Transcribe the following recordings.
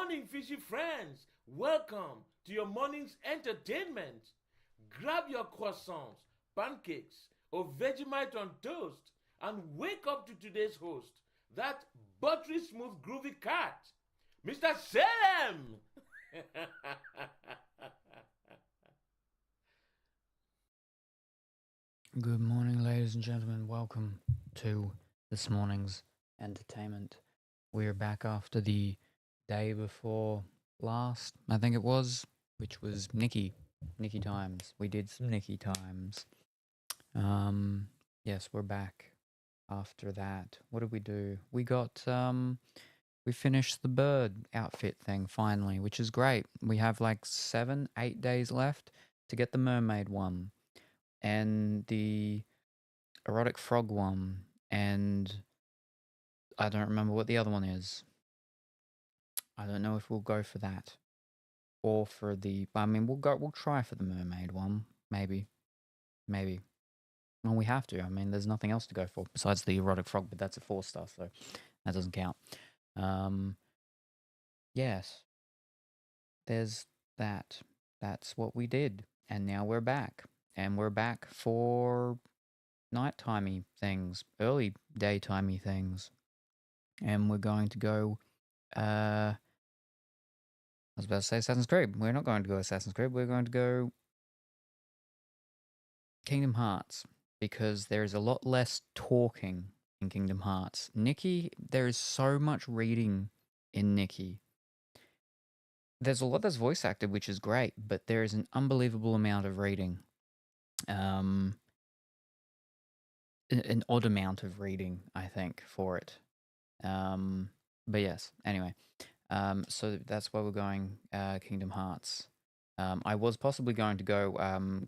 morning, fishy friends. Welcome to your morning's entertainment. Grab your croissants, pancakes, or Vegemite on toast and wake up to today's host, that buttery smooth groovy cat, Mr. Salem. Good morning, ladies and gentlemen. Welcome to this morning's entertainment. We're back after the day before last, I think it was, which was Nikki. Nikki times. We did some Nikki times. Yes, we're back after that. What did we do? We finished the bird outfit thing finally, which is great. We have like 7, 8 days left to get the mermaid one and the erotic frog one, and I don't remember what the other one is. I don't know if we'll go for that or for the. I mean, We'll try for the mermaid one, maybe. Well, we have to. I mean, there's nothing else to go for besides the erotic frog, but that's a 4-star, so that doesn't count. Yes, there's that. That's what we did, and now we're back, and we're back for nighttimey things, early daytimey things, and we're going to go. I was about to say Assassin's Creed. We're not going to go Assassin's Creed. We're going to go Kingdom Hearts because there is a lot less talking in Kingdom Hearts. Nikki, there is so much reading in Nikki. There's a lot that's voice acted, which is great, but there is an unbelievable amount of reading. An odd amount of reading, I think, for it. But yes, anyway. So that's why we're going Kingdom Hearts. I was possibly going to go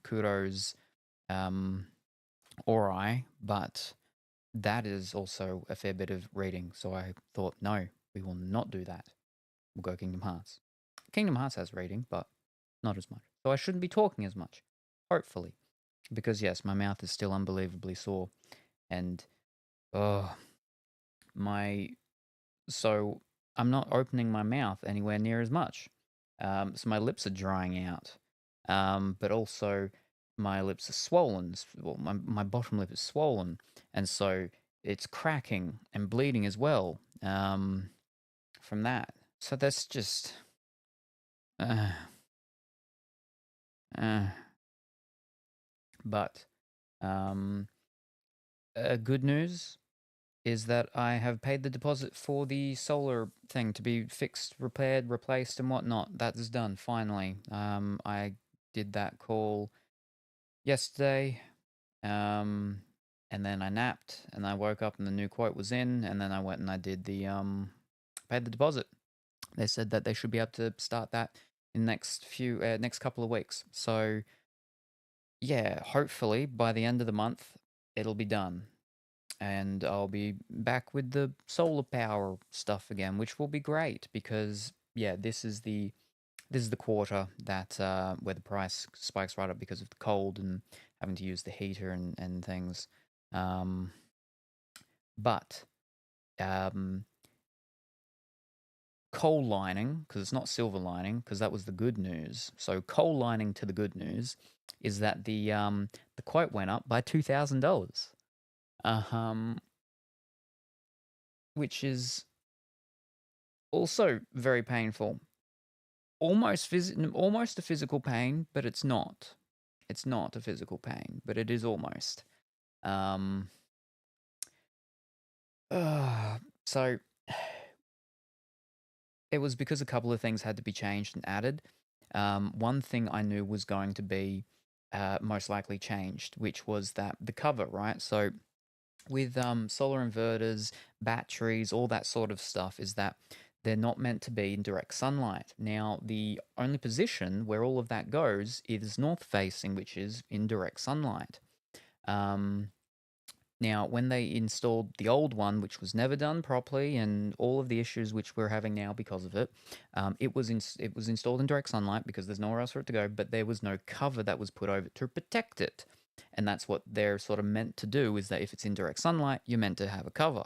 Kuro's Ori, but that is also a fair bit of reading. So I thought, no, we will not do that. We'll go Kingdom Hearts. Kingdom Hearts has reading, but not as much. So I shouldn't be talking as much, hopefully. Because yes, my mouth is still unbelievably sore. And, oh, so I'm not opening my mouth anywhere near as much. So my lips are drying out. But also my lips are swollen. Well, my bottom lip is swollen. And so it's cracking and bleeding as well from that. So that's just... Uh, uh. But good news is that I have paid the deposit for the solar thing to be fixed, repaired, replaced, and whatnot. That is done, finally. I did that call yesterday, and then I napped, and I woke up and the new quote was in, and then I went and I did paid the deposit. They said that they should be able to start that in the next couple of weeks. So, yeah, hopefully by the end of the month, it'll be done. And I'll be back with the solar power stuff again, which will be great because yeah, this is the quarter that where the price spikes right up because of the cold and having to use the heater and things. But coal lining, because it's not silver lining, because that was the good news. So coal lining to the good news is that the quote went up by $2,000. Which is also very painful. Almost a physical pain, but it's not. It's not a physical pain, but it is almost. So it was because a couple of things had to be changed and added. One thing I knew was going to be most likely changed, which was that the cover, right? So with solar inverters, batteries, all that sort of stuff, is that they're not meant to be in direct sunlight. Now, the only position where all of that goes is north facing, which is in direct sunlight. Now, when they installed the old one, which was never done properly, and all of the issues which we're having now because of it, it was installed in direct sunlight because there's nowhere else for it to go, but there was no cover that was put over it to protect it. And that's what they're sort of meant to do, is that if it's in direct sunlight, you're meant to have a cover.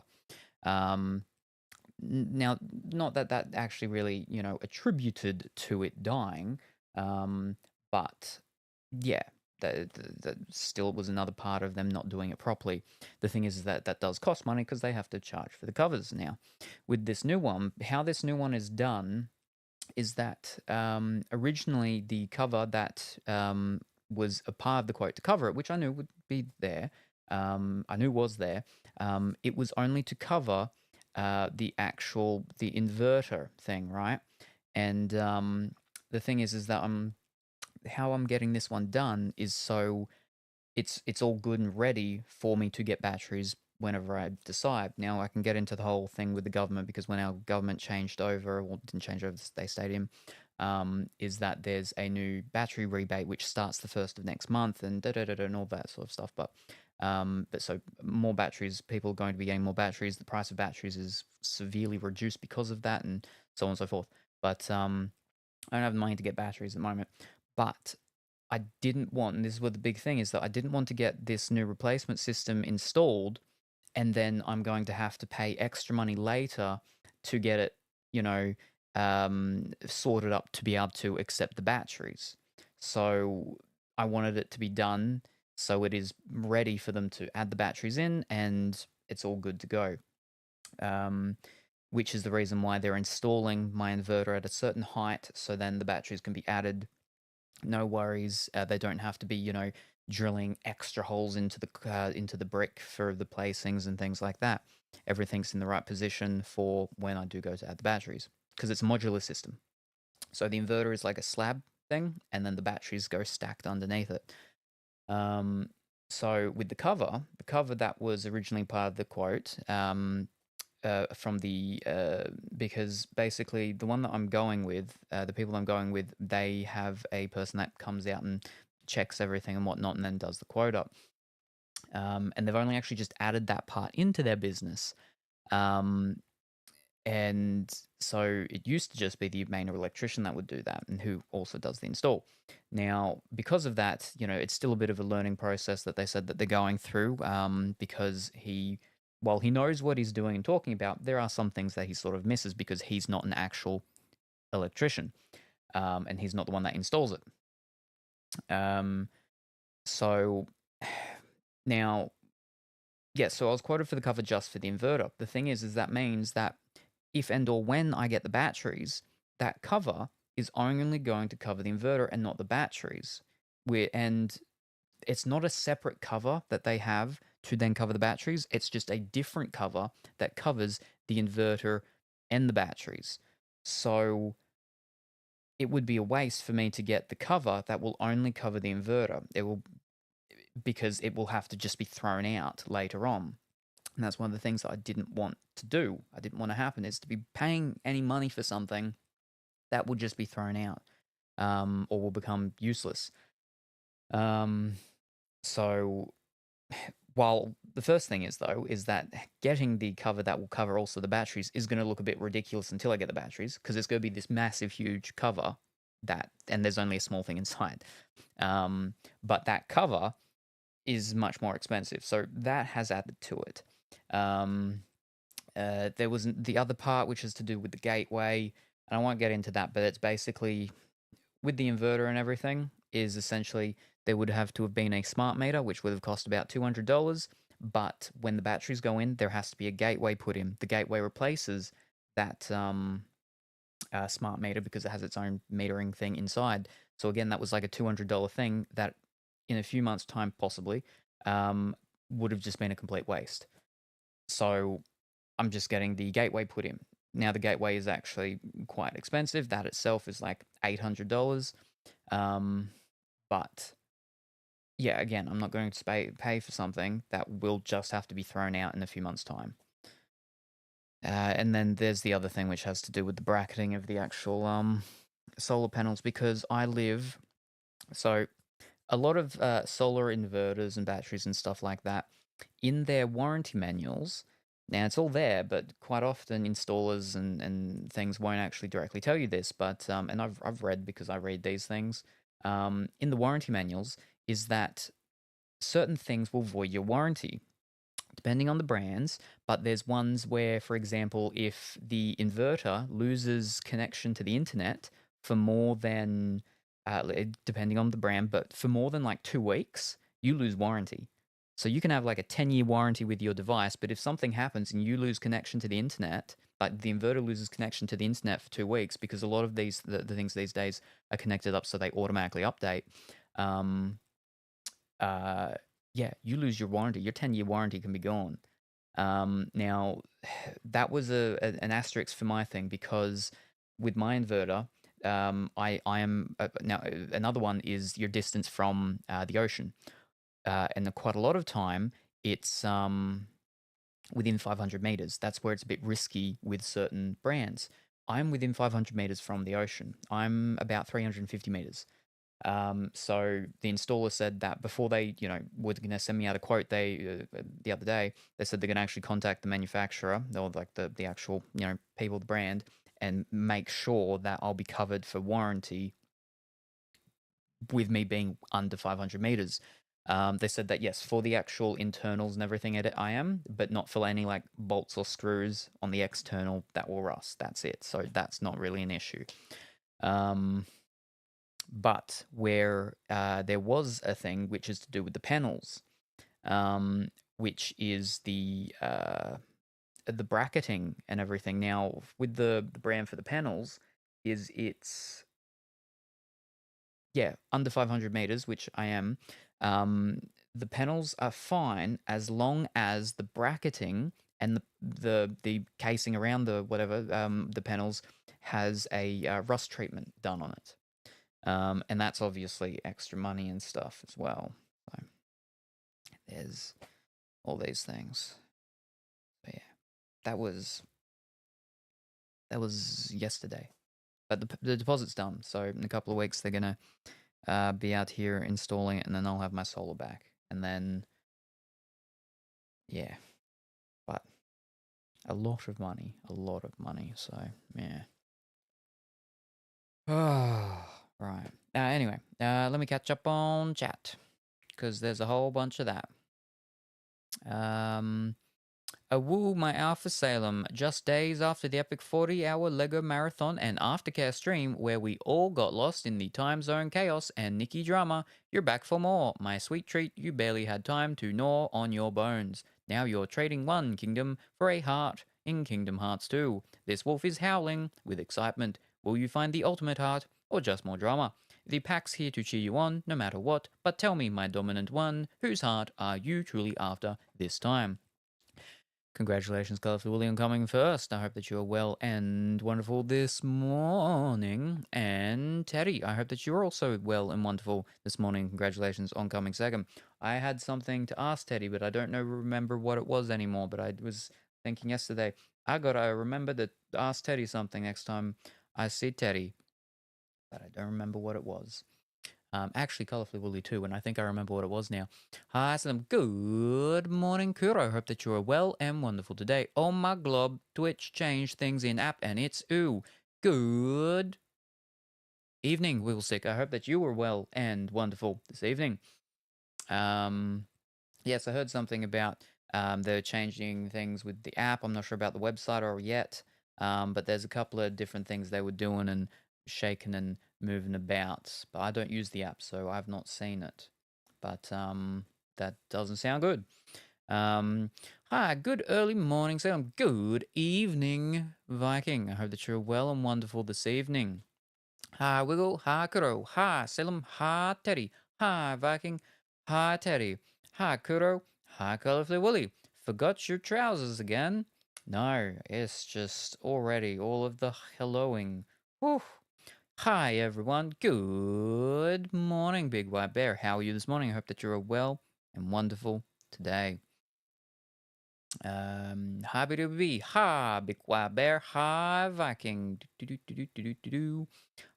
now, not that that actually really, attributed to it dying, but yeah, that still was another part of them not doing it properly. The thing is that that does cost money because they have to charge for the covers now. With this new one, how this new one is done is that originally the cover that was a part of the quote to cover it, which I knew would be there, I knew was there, it was only to cover the inverter thing, right? And the thing is that how I'm getting this one done is so it's all good and ready for me to get batteries whenever I decide. Now I can get into the whole thing with the government because when our government changed over, or didn't change over, they stayed in, is that there's a new battery rebate which starts the first of next month and da da da da and all that sort of stuff. But so more batteries, people are going to be getting more batteries. The price of batteries is severely reduced because of that, and so on and so forth. But I don't have the money to get batteries at the moment. But I didn't want, and this is what the big thing is, that I didn't want to get this new replacement system installed and then I'm going to have to pay extra money later to get it, sorted up to be able to accept the batteries. So I wanted it to be done so it is ready for them to add the batteries in and it's all good to go. Which is the reason why they're installing my inverter at a certain height so then the batteries can be added. No worries. They don't have to be, drilling extra holes into the brick for the placings and things like that. Everything's in the right position for when I do go to add the batteries because it's a modular system. So the inverter is like a slab thing, and then the batteries go stacked underneath it. So with the cover that was originally part of the quote, from the because basically the one that I'm going with, the people I'm going with, they have a person that comes out and checks everything and whatnot, and then does the quote up. And they've only actually just added that part into their business. And so it used to just be the main electrician that would do that and who also does the install. Now, because of that, it's still a bit of a learning process that they said that they're going through, because while he knows what he's doing and talking about, there are some things that he sort of misses because he's not an actual electrician, and he's not the one that installs it. So now, yeah, so I was quoted for the cover just for the inverter. The thing is that means that if and or when I get the batteries, that cover is only going to cover the inverter and not the batteries. And it's not a separate cover that they have to then cover the batteries. It's just a different cover that covers the inverter and the batteries. So it would be a waste for me to get the cover that will only cover the inverter. Because it will have to just be thrown out later on. And that's one of the things that I didn't want to do. I didn't want to happen is to be paying any money for something that will just be thrown out, or will become useless. So while the first thing is though, is that getting the cover that will cover also the batteries is going to look a bit ridiculous until I get the batteries, because it's going to be this massive, huge cover and there's only a small thing inside. But that cover is much more expensive, so that has added to it. There was the other part, which is to do with the gateway, and I won't get into that, but it's basically with the inverter and everything, is essentially there would have to have been a smart meter, which would have cost about $200. But when the batteries go in, there has to be a gateway put in. The gateway replaces that smart meter because it has its own metering thing inside. So again, that was like a $200 thing that in a few months' time, possibly, would have just been a complete waste. So I'm just getting the gateway put in. Now, the gateway is actually quite expensive. That itself is like $800. But yeah, again, I'm not going to pay for something that will just have to be thrown out in a few months' time. And then there's the other thing which has to do with the bracketing of the actual solar panels, because I live. So a lot of solar inverters and batteries and stuff like that, in their warranty manuals, now it's all there, but quite often installers and things won't actually directly tell you this. But and I've read, because I read these things, in the warranty manuals, is that certain things will void your warranty. depending on the brands, but there's ones where, for example, if the inverter loses connection to the internet for more than, depending on the brand, but for more than like 2 weeks, you lose warranty. So you can have like a 10-year warranty with your device, but if something happens and you lose connection to the internet, like the inverter loses connection to the internet for 2 weeks, because a lot of the things these days are connected up so they automatically update. Um, yeah, you lose your warranty. Your 10-year warranty can be gone. Now, that was an asterisk for my thing, because with my inverter, I am now another one is your distance from the ocean, and quite a lot of time it's within 500 meters. That's where it's a bit risky with certain brands. I'm within 500 meters from the ocean. I'm about 350 meters. So the installer said that before they, were going to send me out a quote, the other day, they said they're going to actually contact the manufacturer, or like the actual, people, the brand, and make sure that I'll be covered for warranty with me being under 500 meters. They said that yes, for the actual internals and everything I am, but not for any like bolts or screws on the external that will rust. That's it. So that's not really an issue. But where there was a thing which is to do with the panels, which is the bracketing and everything. Now, with the brand for the panels, it's under 500 meters, which I am. The panels are fine as long as the bracketing and the casing around the whatever the panels has a rust treatment done on it. And that's obviously extra money and stuff as well. So there's all these things. So yeah, that was yesterday. But the deposit's done. So in a couple of weeks they're gonna be out here installing it, and then I'll have my solar back. And then yeah, but a lot of money. So yeah. Right. Anyway, let me catch up on chat, because there's a whole bunch of that. Woo, my Alpha Salem, just days after the epic 40-hour LEGO marathon and aftercare stream where we all got lost in the time zone chaos and Nikki drama, you're back for more. My sweet treat, you barely had time to gnaw on your bones. Now you're trading one kingdom for a heart in Kingdom Hearts 2. This wolf is howling with excitement. Will you find the ultimate heart or just more drama? The pack's here to cheer you on, no matter what, but tell me, my dominant one, whose heart are you truly after this time? Congratulations, Colourful Willie, on coming first. I hope that you are well and wonderful this morning. And Teddy, I hope that you're also well and wonderful this morning. Congratulations on coming second. I had something to ask Teddy, but I don't remember what it was anymore. But I was thinking yesterday, I gotta remember to ask Teddy something next time I see Teddy. But I don't remember what it was. Actually, Colourfully Woolly too, and I think I remember what it was now. Hi, Salem. Good morning, Kuro. Hope that you are well and wonderful today. Oh my glob, Twitch changed things in app, and it's good evening, Wigglestick. I hope that you were well and wonderful this evening. Yes, I heard something about they're changing things with the app. I'm not sure about the website or yet, but there's a couple of different things they were doing and shaking and moving about. But I don't use the app, so I've not seen it. But that doesn't sound good. Hi, good early morning, Salem. Good evening, Viking. I hope that you're well and wonderful this evening. Hi, Wiggle. Hi, Kuro. Hi, Salem. Hi, Teddy. Hi, Viking. Hi, Teddy. Hi, Kuro. Hi, Colorfully Woolly. Forgot your trousers again? No, it's just already all of the helloing. Whew. Hi, everyone. Good morning, Big White Bear. How are you this morning? I hope that you're well and wonderful today. Hi, BWB. Hi, Big White Bear. Hi, Viking.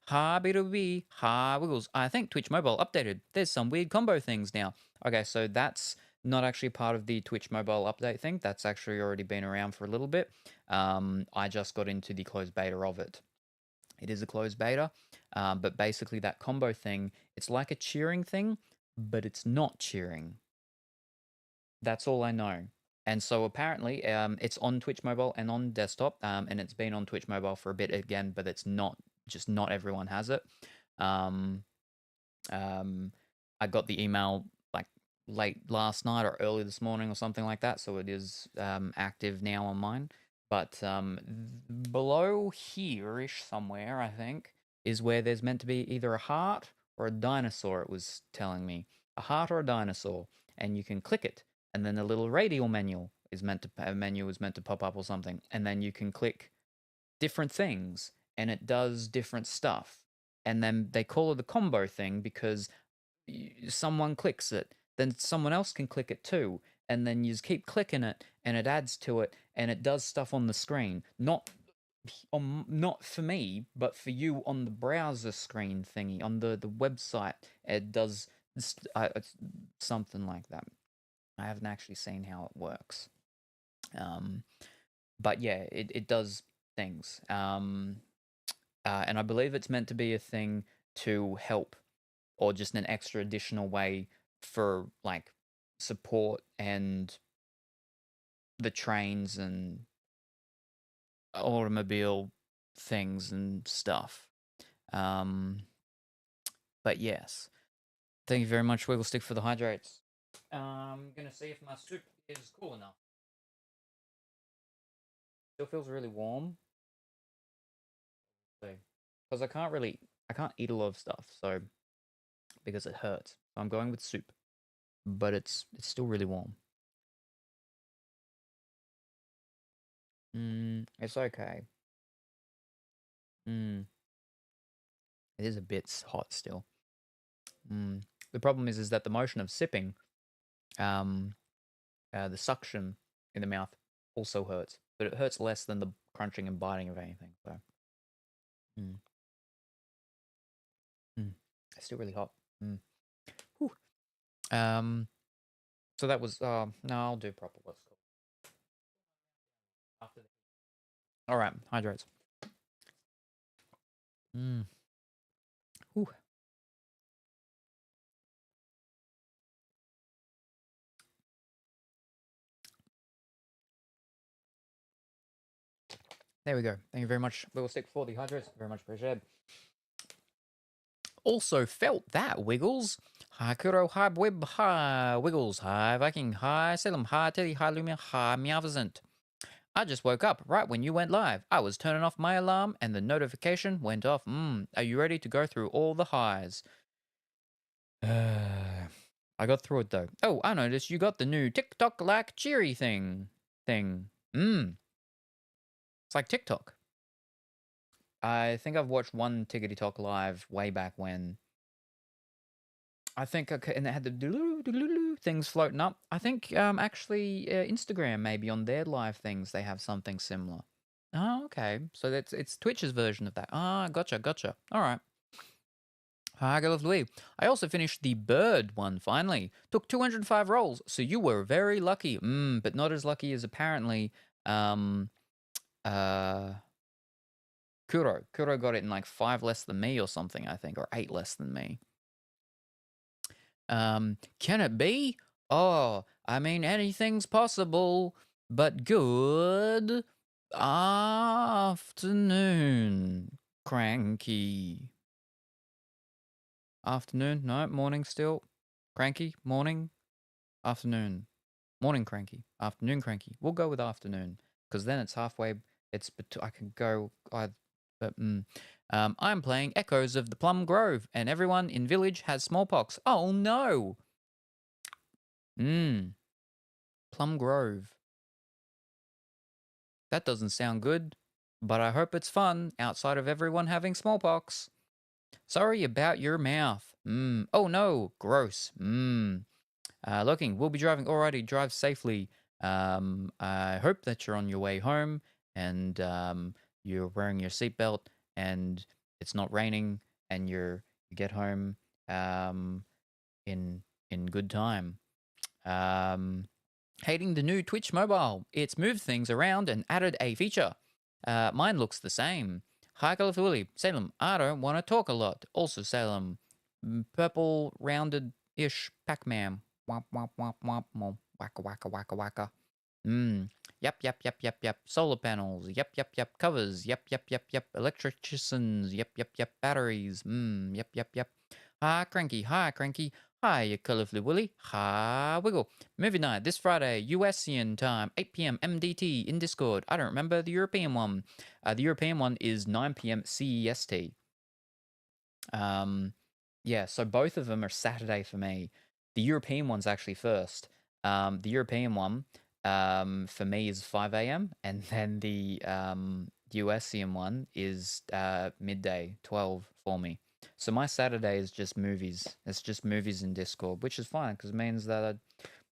Hi, BWB. Hi, Wiggles. I think Twitch Mobile updated. There's some weird combo things now. Okay, so that's not actually part of the Twitch Mobile update thing. That's actually already been around for a little bit. I just got into the closed beta of it. It is a closed beta, but basically that combo thing, it's like a cheering thing, but it's not cheering. That's all I know. And so apparently, it's on Twitch Mobile and on desktop, and it's been on Twitch Mobile for a bit again, but it's not everyone has it. Um, I got the email like late last night or early this morning or something like that, so it is active now on mine. But below here-ish somewhere, I think, is where there's meant to be either a heart or a dinosaur, it was telling me. A heart or a dinosaur, and you can click it, and then a little radial menu is meant to pop up or something, and then you can click different things, and it does different stuff. And then they call it a combo thing because someone clicks it, then someone else can click it too, and then you just keep clicking it, and it adds to it, and it does stuff on the screen. Not for me, but for you on the browser screen thingy on the website. It does something like that. I haven't actually seen how it works. But yeah, it does things. And I believe it's meant to be a thing to help, or just an extra additional way for like support and the trains and automobile things and stuff. But yes, thank you very much, Wiggle Stick, for the hydrates. I'm gonna see if my soup is cool enough. Still feels really warm. Because I can't eat a lot of stuff, so because it hurts. So I'm going with soup, but it's still really warm. It's okay. It is a bit hot still. The problem is that the motion of sipping, the suction in the mouth also hurts, but it hurts less than the crunching and biting of anything. So, it's still really hot. Whew. So that was no, I'll do proper. Let's go. After the... All right, hydrates. Whew. There we go. Thank you very much, Wiggle Stick, for the hydrates. Very much appreciated. Also felt that, Wiggles. Hi, Kuro, hi, Wib, hi, Wiggles, hi, Viking, hi, Salem, hi, Teddy, hi, Lumia, hi, Meowversant. I just woke up right when you went live. I was turning off my alarm and the notification went off. Are you ready to go through all the highs? I got through it though. Oh, I noticed you got the new TikTok like cheery thing. It's like TikTok. I think I've watched one Tickety Talk live way back when. I think, and it had the things floating up. I think actually Instagram, maybe on their live things, they have something similar. Oh, okay. So it's Twitch's version of that. Ah, gotcha. All right. Hi, Louis. I also finished the bird one finally. Took 205 rolls, so you were very lucky. But not as lucky as apparently Kuro. Kuro got it in like 5 less than me or something, I think, or 8 less than me. Can it be? Oh, I mean, anything's possible, but good afternoon, Cranky. Afternoon? No, morning still. Cranky? Morning? Afternoon. Morning, Cranky. Afternoon, Cranky. We'll go with afternoon, because then it's halfway. I can go... I'm playing Echoes of the Plum Grove, and everyone in village has smallpox. Oh, no! Plum Grove. That doesn't sound good, but I hope it's fun outside of everyone having smallpox. Sorry about your mouth. Oh no, gross. Looking, we'll be driving. Alrighty, drive safely. I hope that you're on your way home and you're wearing your seatbelt and it's not raining and you get home in good time. Hating the new Twitch mobile. It's moved things around and added a feature. Mine looks the same. Hi, Califuli. Salem, I don't want to talk a lot. Also, Salem, purple rounded-ish Pac-Man. Womp, womp, womp, womp, womp. Waka, waka, waka, waka. Yep, yep, yep, yep, yep. Solar panels. Yep, yep, yep. Covers. Yep, yep, yep, yep. Electricians. Yep, yep, yep. Batteries. Yep, yep, yep. Hi, Cranky. Hi, Cranky. Hi, you colorfully woolly. Hi, Wiggle. Movie night this Friday, USian time, 8 p.m. MDT in Discord. I don't remember the European one. The European one is 9 p.m. CEST. Yeah, so both of them are Saturday for me. The European one's actually first. The European one for me is 5 a.m. and then the USian one is midday, 12 for me. So my Saturday is just movies. It's just movies in Discord, which is fine because it means that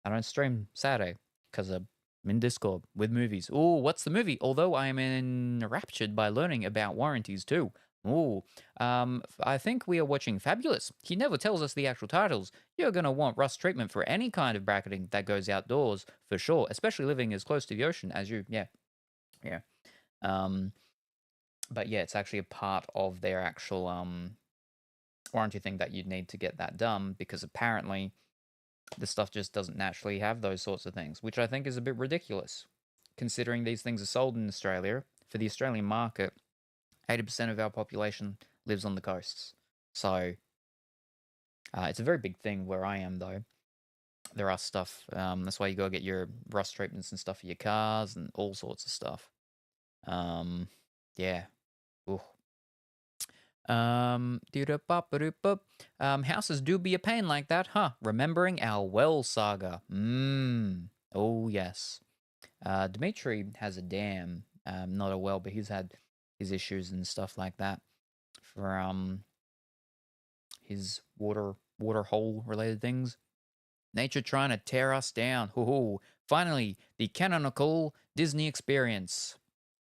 I don't stream Saturday because I'm in Discord with movies. Oh, what's the movie? Although I am enraptured by learning about warranties too. Oh, I think we are watching Fabulous. He never tells us the actual titles. You're going to want rust treatment for any kind of bracketing that goes outdoors, for sure, especially living as close to the ocean as you. Yeah, yeah. But yeah, it's actually a part of their actual warranty thing that you'd need to get that done because apparently the stuff just doesn't naturally have those sorts of things, which I think is a bit ridiculous, considering these things are sold in Australia. For the Australian market, 80% of our population lives on the coasts. So it's a very big thing where I am, though. There are stuff. That's why you gotta get your rust treatments and stuff for your cars and all sorts of stuff. Yeah. Ooh. Houses do be a pain like that, huh? Remembering our well saga. Oh yes. Dmitry has a dam, not a well, but he's had his issues and stuff like that for his water hole related things. Nature trying to tear us down. Hoo-hoo. Finally, the canonical Disney experience.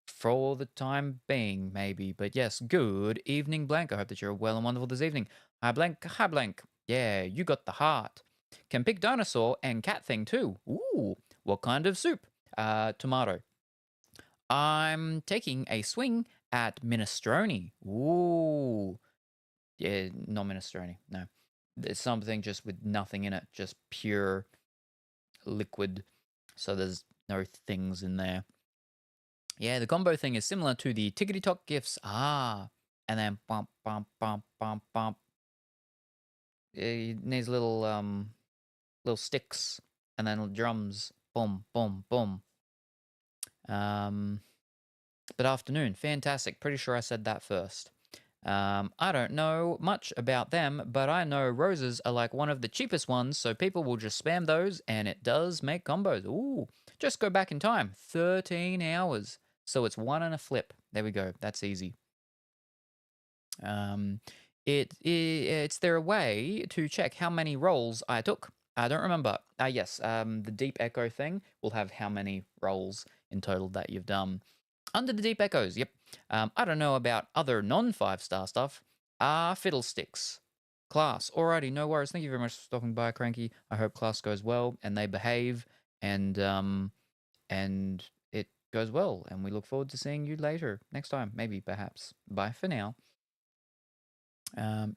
For the time being, maybe. But yes, good evening, Blank. I hope that you're well and wonderful this evening. Hi, Blank. Hi, Blank. Yeah, you got the heart. Can pick dinosaur and cat thing too. Ooh, what kind of soup? Tomato. I'm taking a swing at minestrone. Ooh. Yeah, not minestrone. No. It's something just with nothing in it, just pure liquid. So there's no things in there. Yeah, the combo thing is similar to the Tickety Tock gifts. Ah. And then bump, bump, bump, bump, bump. It needs little sticks and then drums. Boom, boom, boom. But afternoon, fantastic. Pretty sure I said that first. I don't know much about them, but I know roses are like one of the cheapest ones, so people will just spam those, and it does make combos. Ooh, just go back in time. 13 hours. So it's one and a flip. There we go. That's easy. It's there a way to check how many rolls I took? I don't remember. Yes, the deep echo thing will have how many rolls in total that you've done. Under the deep echoes, yep. I don't know about other non 5-star stuff. Fiddlesticks. Class. Alrighty, no worries. Thank you very much for stopping by, Cranky. I hope class goes well and they behave and it goes well. And we look forward to seeing you later, next time, maybe, perhaps. Bye for now.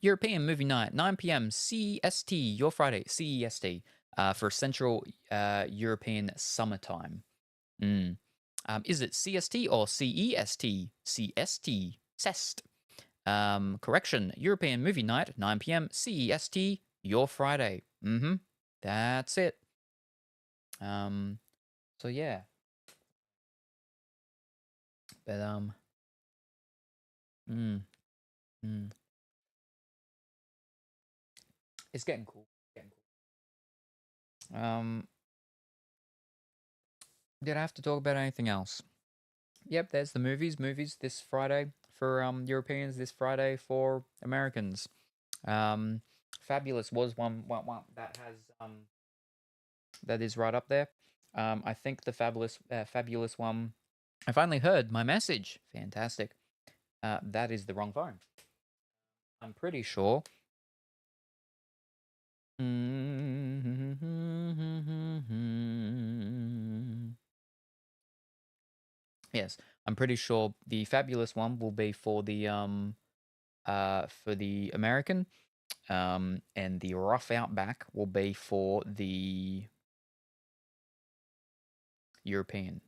European movie night, 9 p.m. CST, your Friday, CEST, for Central European summertime. Is it CST or CEST? CST. CEST. Correction, European movie night, 9 p.m. CEST, your Friday. That's it. So yeah. But it's getting cool. Did I have to talk about anything else? Yep, there's the movies. Movies this Friday for Europeans, this Friday for Americans. Fabulous was one that has that is right up there. I think the fabulous one. I finally heard my message. Fantastic. That is the wrong phone. I'm pretty sure. Yes, I'm pretty sure the fabulous one will be for the American, and the rough outback will be for the European.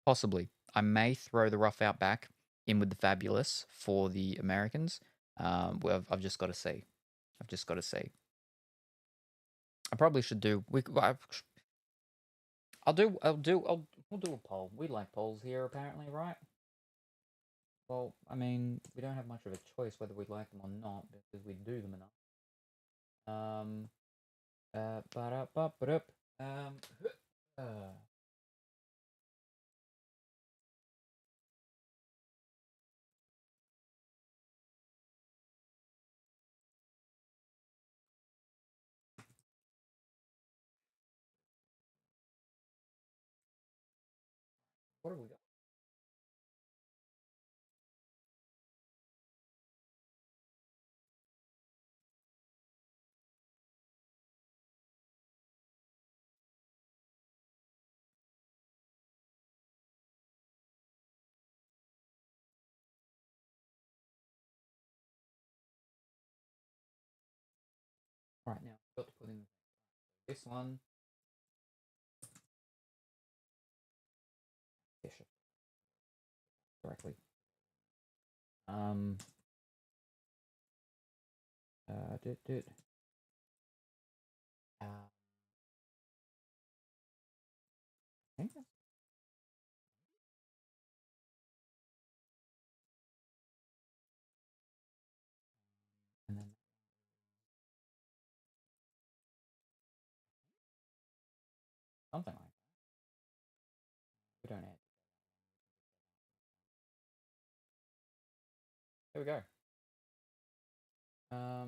Possibly. I may throw the Rough Outback in with the Fabulous for the Americans. Well, I've just got to see. I've just got to see. I probably should do. We'll do a poll. We like polls here, apparently, right? Well, I mean, we don't have much of a choice whether we like them or not because we do them enough. Ba-da-ba-ba-da. Uh, what have we got? Right now, I've got to put in this one. Bishop directly. Did. I think that's, and then something like that. We don't add. There we go. Ah.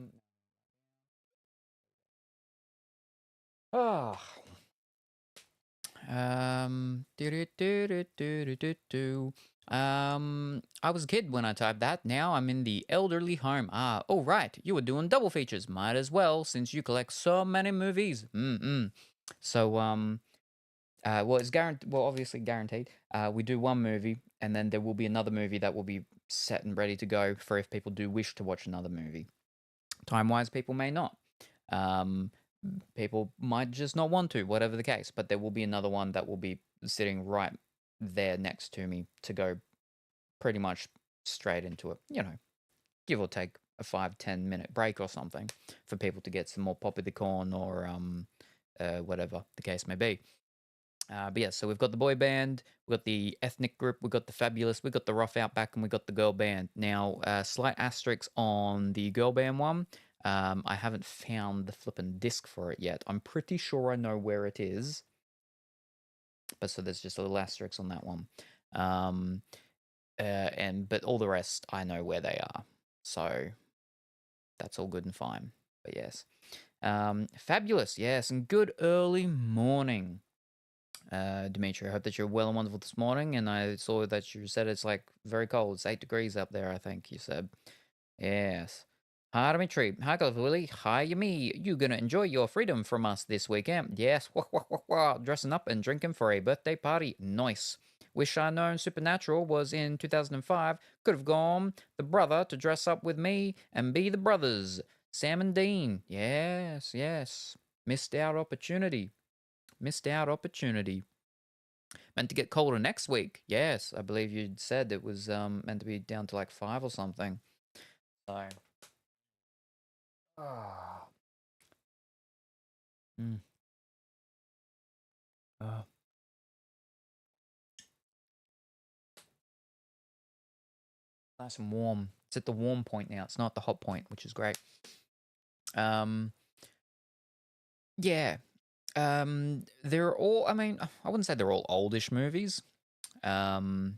I was a kid when I typed that. Now I'm in the elderly home. Ah, oh right, you were doing double features. Might as well since you collect so many movies. So well, it's guaranteed. Well, obviously guaranteed. We do one movie, and then there will be another movie that will be set and ready to go for if people do wish to watch another movie. Time-wise, people may not. Um, People might just not want to, whatever the case. But there will be another one that will be sitting right there next to me to go pretty much straight into it. You know, give or take a 5-10 minute break or something for people to get some more pop of the corn or whatever the case may be. But yeah, so we've got the boy band, we've got the ethnic group, we've got the fabulous, we've got the rough outback, and we've got the girl band. Now, slight asterisk on the girl band one. I haven't found the flippin' disc for it yet. I'm pretty sure I know where it is. But so there's just a little asterisk on that one. But all the rest I know where they are. So that's all good and fine. But yes. Fabulous, yes, and good early morning. Dimitri, I hope that you're well and wonderful this morning. And I saw that you said it's like very cold. It's 8 degrees up there, I think you said. Yes. Hi, Dimitri. Hi, Willie. Hi, me. You gonna enjoy your freedom from us this weekend? Yes. Wah, wah, wah, wah. Dressing up and drinking for a birthday party. Nice. Wish I known Supernatural was in 2005. Could have gone the brother to dress up with me and be the brothers. Sam and Dean. Yes, yes. Missed out opportunity. Missed out opportunity. Meant to get colder next week. Yes, I believe you said it was meant to be down to like 5 or something. So. Ah. Mm. Uh. Nice and warm. It's at the warm point now. It's not the hot point, which is great. Yeah. They're all. I mean, I wouldn't say they're all oldish movies. The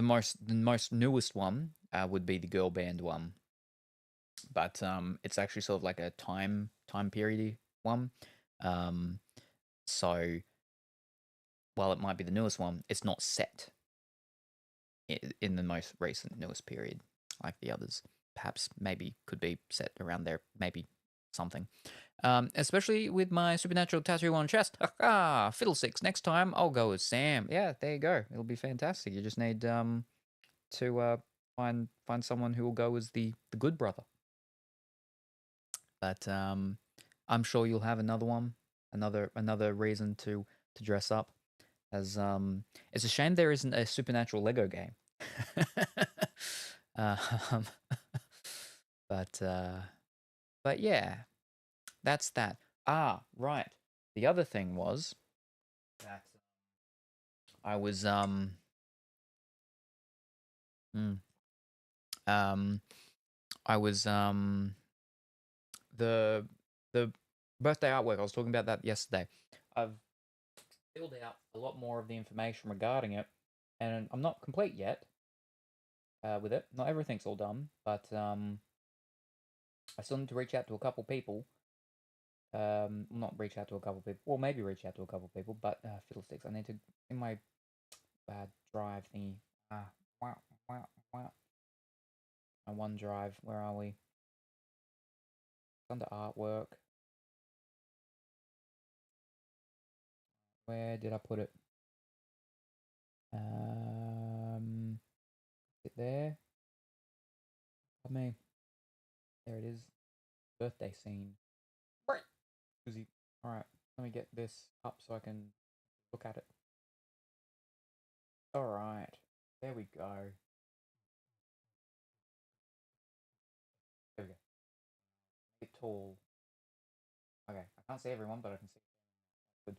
most newest one would be the girl band one, but it's actually sort of like a time period one. So while it might be the newest one, it's not set in the most recent newest period like the others. Perhaps maybe could be set around there, maybe something. Especially with my supernatural tattoo on chest. Ah, fiddlesticks. Next time I'll go with Sam. Yeah, there you go. It'll be fantastic. You just need to find someone who will go as the good brother. But I'm sure you'll have another one. Another reason to dress up. As it's a shame there isn't a supernatural Lego game. um, but yeah, that's that. Ah, right. The other thing was that I was mm, I was the birthday artwork. I was talking about that yesterday. I've filled out a lot more of the information regarding it, and I'm not complete yet with it. Not everything's all done, but I still need to reach out to a couple people. Not reach out to a couple people. Well, maybe reach out to a couple people, but fiddlesticks. I need to in my drive thingy. Wow, wow, wow. My OneDrive. Where are we? It's under artwork. Where did I put it? Is it there? I mean, there it is. Birthday scene. Right. All right. Let me get this up so I can look at it. All right. There we go. There we go. Make it tall. Okay. I can't see everyone, but I can see. Good.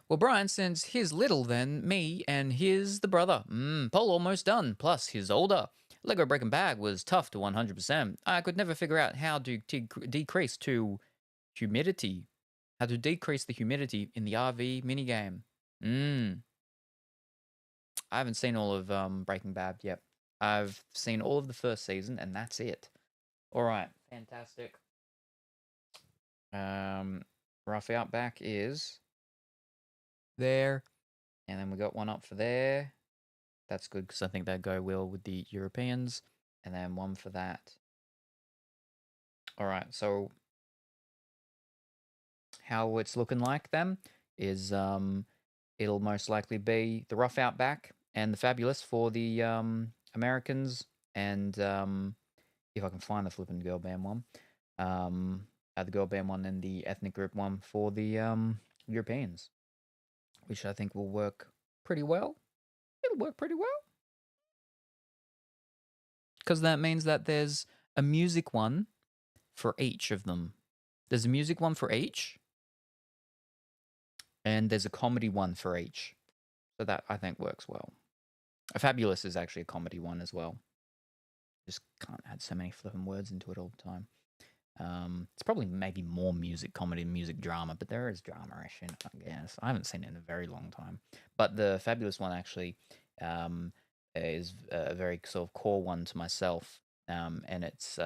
Well, Brian, since he's little, then me and he's the brother. Paul almost done. Plus, he's older. Lego Breaking Bag was tough to 100%. I could never figure out how to decrease to humidity. How to decrease the humidity in the RV minigame. I haven't seen all of Breaking Bad yet. I've seen all of the first season, and that's it. All right, fantastic. Rough Outback is there, and then we got one up for there. That's good because I think they go well with the Europeans, and then one for that. All right, so how it's looking like then is it'll most likely be the Rough Outback and the Fabulous for the Americans, and if I can find the flipping girl band one, the girl band one and the ethnic group one for the Europeans, which I think will work pretty well. It'll work pretty well because that means that there's a music one for each of them. There's a music one for each, and there's a comedy one for each. So that I think works well. A Fabulous is actually a comedy one as well. Just can't add so many flipping words into it all the time. It's probably maybe more music comedy and music drama, but there is drama-ish in it, I guess. I haven't seen it in a very long time. But the Fabulous one actually is a very sort of core one to myself, and it's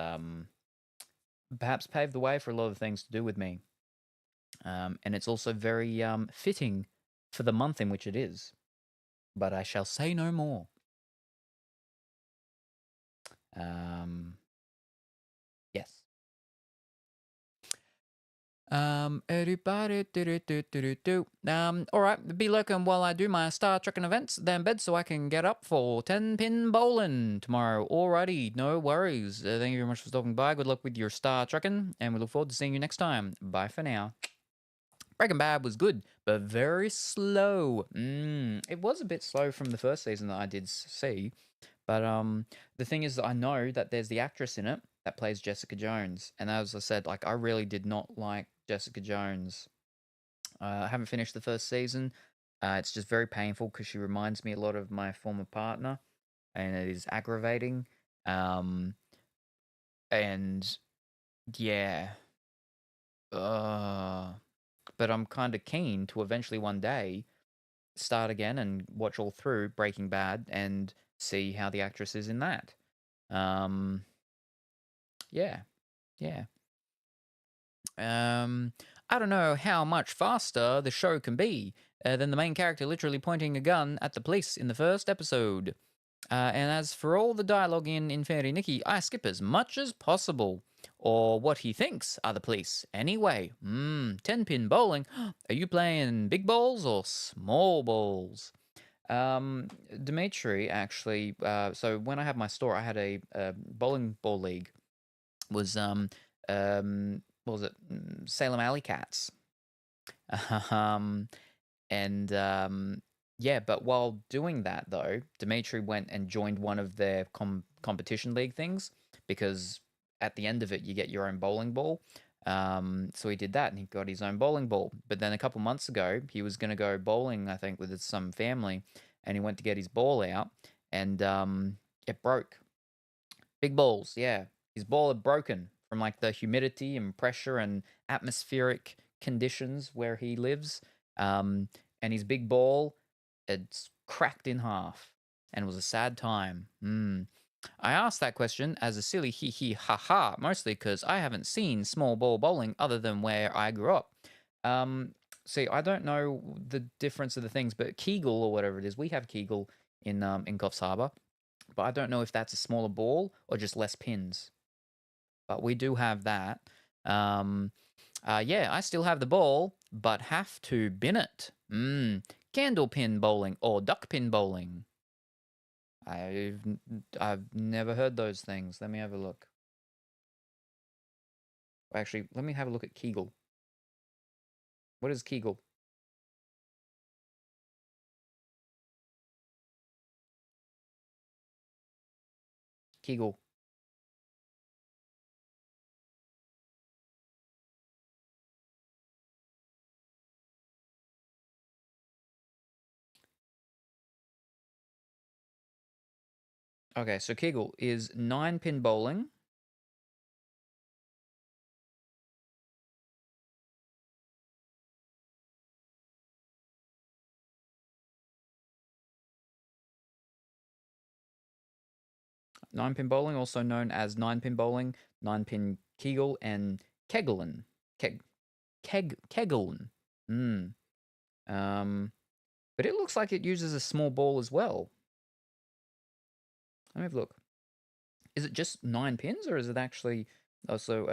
perhaps paved the way for a lot of things to do with me. And it's also very fitting for the month in which it is. But I shall say no more. Yes. Everybody, all right, be lurking while I do my Star Trekking events, then bed so I can get up for 10-pin bowling tomorrow. Alrighty, no worries. Thank you very much for stopping by. Good luck with your Star Trekking, and we look forward to seeing you next time. Bye for now. Breaking Bad was good, but very slow. It was a bit slow from the first season that I did see, but the thing is that I know that there's the actress in it that plays Jessica Jones, and as I said, like I really did not like Jessica Jones. I haven't finished the first season. It's just very painful because she reminds me a lot of my former partner, and it is aggravating. And yeah, but I'm kind of keen to eventually one day start again and watch all through Breaking Bad and see how the actress is in that. Yeah. I don't know how much faster the show can be than the main character literally pointing a gun at the police in the first episode. And as for all the dialogue in Infinity Nikki, I skip as much as possible. Or what he thinks are the police. Anyway, 10-pin bowling. Are you playing big balls or small balls? Dimitri, actually, so when I had my store, I had a bowling ball league. Was what was it? Salem Alley Cats. Um, and yeah, but while doing that though, Dimitri went and joined one of their competition league things because at the end of it you get your own bowling ball. So he did that and he got his own bowling ball. But then a couple months ago, he was going to go bowling, I think, with some family, and he went to get his ball out, and it broke. Big balls, yeah. His ball had broken from like the humidity and pressure and atmospheric conditions where he lives. And his big ball it's cracked in half, and it was a sad time. I asked that question as a silly hee hee ha ha, mostly because I haven't seen small ball bowling other than where I grew up. Um, See, I don't know the difference of the things, but Kegel or whatever it is, we have Kegel in Coffs Harbour, but I don't know if that's a smaller ball or just less pins. But we do have that. Um, yeah, I still have the ball, but have to bin it. Candle pin bowling or duck pin bowling. I've I've never heard those things. Let me have a look. Actually, let me have a look at Kegel. What is Kegel? Kegel. Okay, so Kegel is 9-pin bowling. Nine-pin bowling, also known as 9-pin bowling, 9-pin Kegel, and Kegeln. Kegeln. Hmm. But it looks like it uses a small ball as well. Let me have a look. Is it just 9 pins, or is it actually also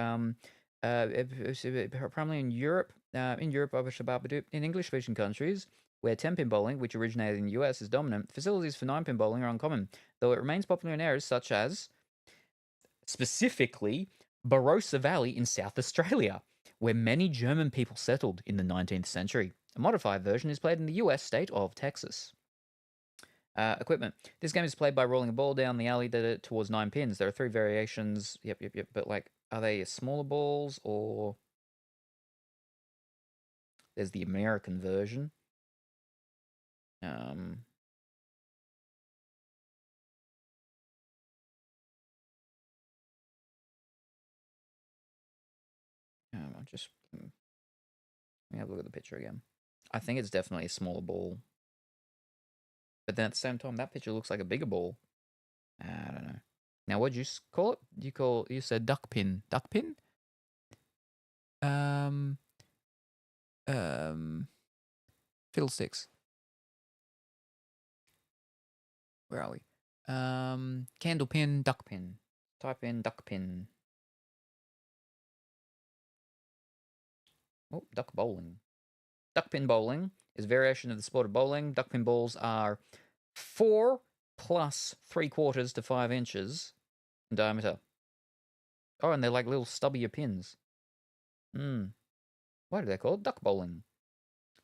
primarily in Europe? In English-speaking countries where 10-pin bowling, which originated in the US, is dominant, facilities for 9-pin bowling are uncommon, though it remains popular in areas such as specifically Barossa Valley in South Australia, where many German people settled in the 19th century. A modified version is played in the US state of Texas. Equipment. This game is played by rolling a ball down the alley towards 9 pins. There are 3 variations. Yep. But like, are they smaller balls or there's the American version? Um, I'll just let me have a look at the picture again. I think it's definitely a smaller ball, but then at the same time, that picture looks like a bigger ball. I don't know. Now, what'd you call it? You said duck pin. Duck pin? Um, um, Fiddlesticks. Where are we? Candle pin, duck pin. Type in duck pin. Oh, duck bowling. Duck pin bowling is a variation of the sport of bowling. Duck pin balls are 4 plus 3/4 to 5 inches in diameter. Oh, and they're like little stubbier pins. Why do they call it duck bowling?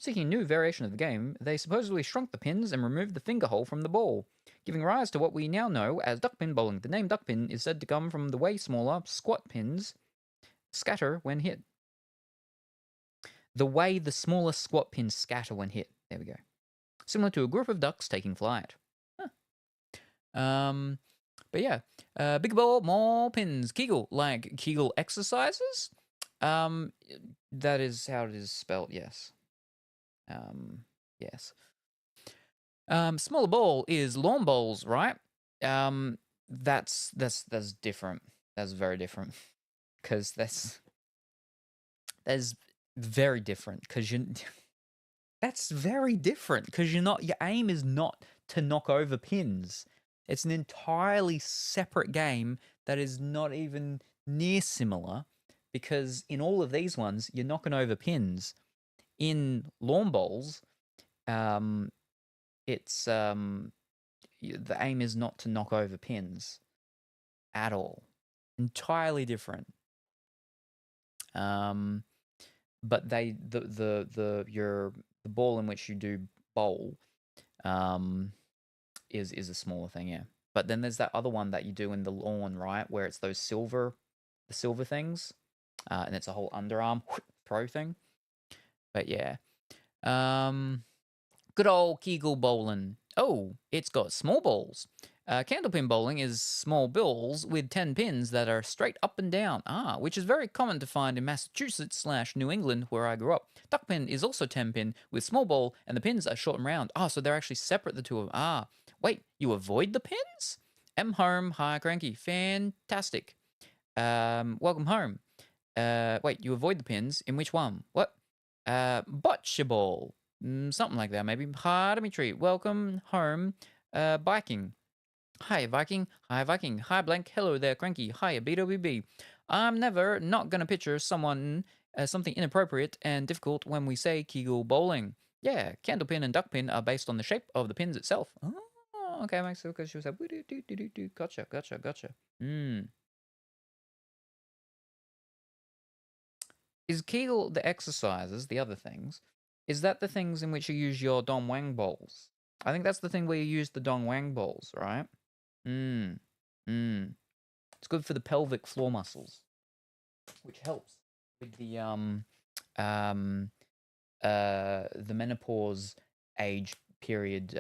Seeking a new variation of the game, they supposedly shrunk the pins and removed the finger hole from the ball, giving rise to what we now know as duckpin bowling. The name duckpin is said to come from the way smaller squat pins scatter when hit. The way the smaller squat pins scatter when hit. There we go. Similar to a group of ducks taking flight. Huh. But yeah, bigger ball, more pins. Kegel, like Kegel exercises. That is how it is spelled. Yes. Yes. Smaller ball is lawn bowls, right? That's different. That's very different because that's very different because you. That's very different because you're not. Your aim is not to knock over pins. It's an entirely separate game that is not even near similar because in all of these ones you're knocking over pins. In lawn bowls, it's the aim is not to knock over pins at all. Entirely different. Um, but the ball in which you do bowl is a smaller thing, yeah. But then there's that other one that you do in the lawn, right, where it's those the silver things, and it's a whole underarm throw thing. But yeah, good old Kegel bowling. Oh, it's got small balls. Candlepin bowling is small balls with 10 pins that are straight up and down. Which is very common to find in Massachusetts / New England, where I grew up. Duckpin is also 10 pin with small ball, and the pins are short and round. So they're actually separate, the two of them. Wait, you avoid the pins? M home, hi cranky, fantastic. Welcome home. Wait, you avoid the pins? In which one? What? Bocce ball. Something like that, maybe. Hi, Dimitri. Welcome home. Biking. Hi, Viking. Hi, Viking. Hi, Blank. Hello there, Cranky. Hi, BWB. I'm never not gonna picture someone something inappropriate and difficult when we say Kegel bowling. Yeah, candlepin and duckpin are based on the shape of the pins itself. Oh, okay, makes sense because she was like, gotcha. Is Kegel the exercises, the other things? Is that the things in which you use your Dong Wang balls? I think that's the thing where you use the Dong Wang balls, right? Hmm. It's good for the pelvic floor muscles, which helps with the menopause age period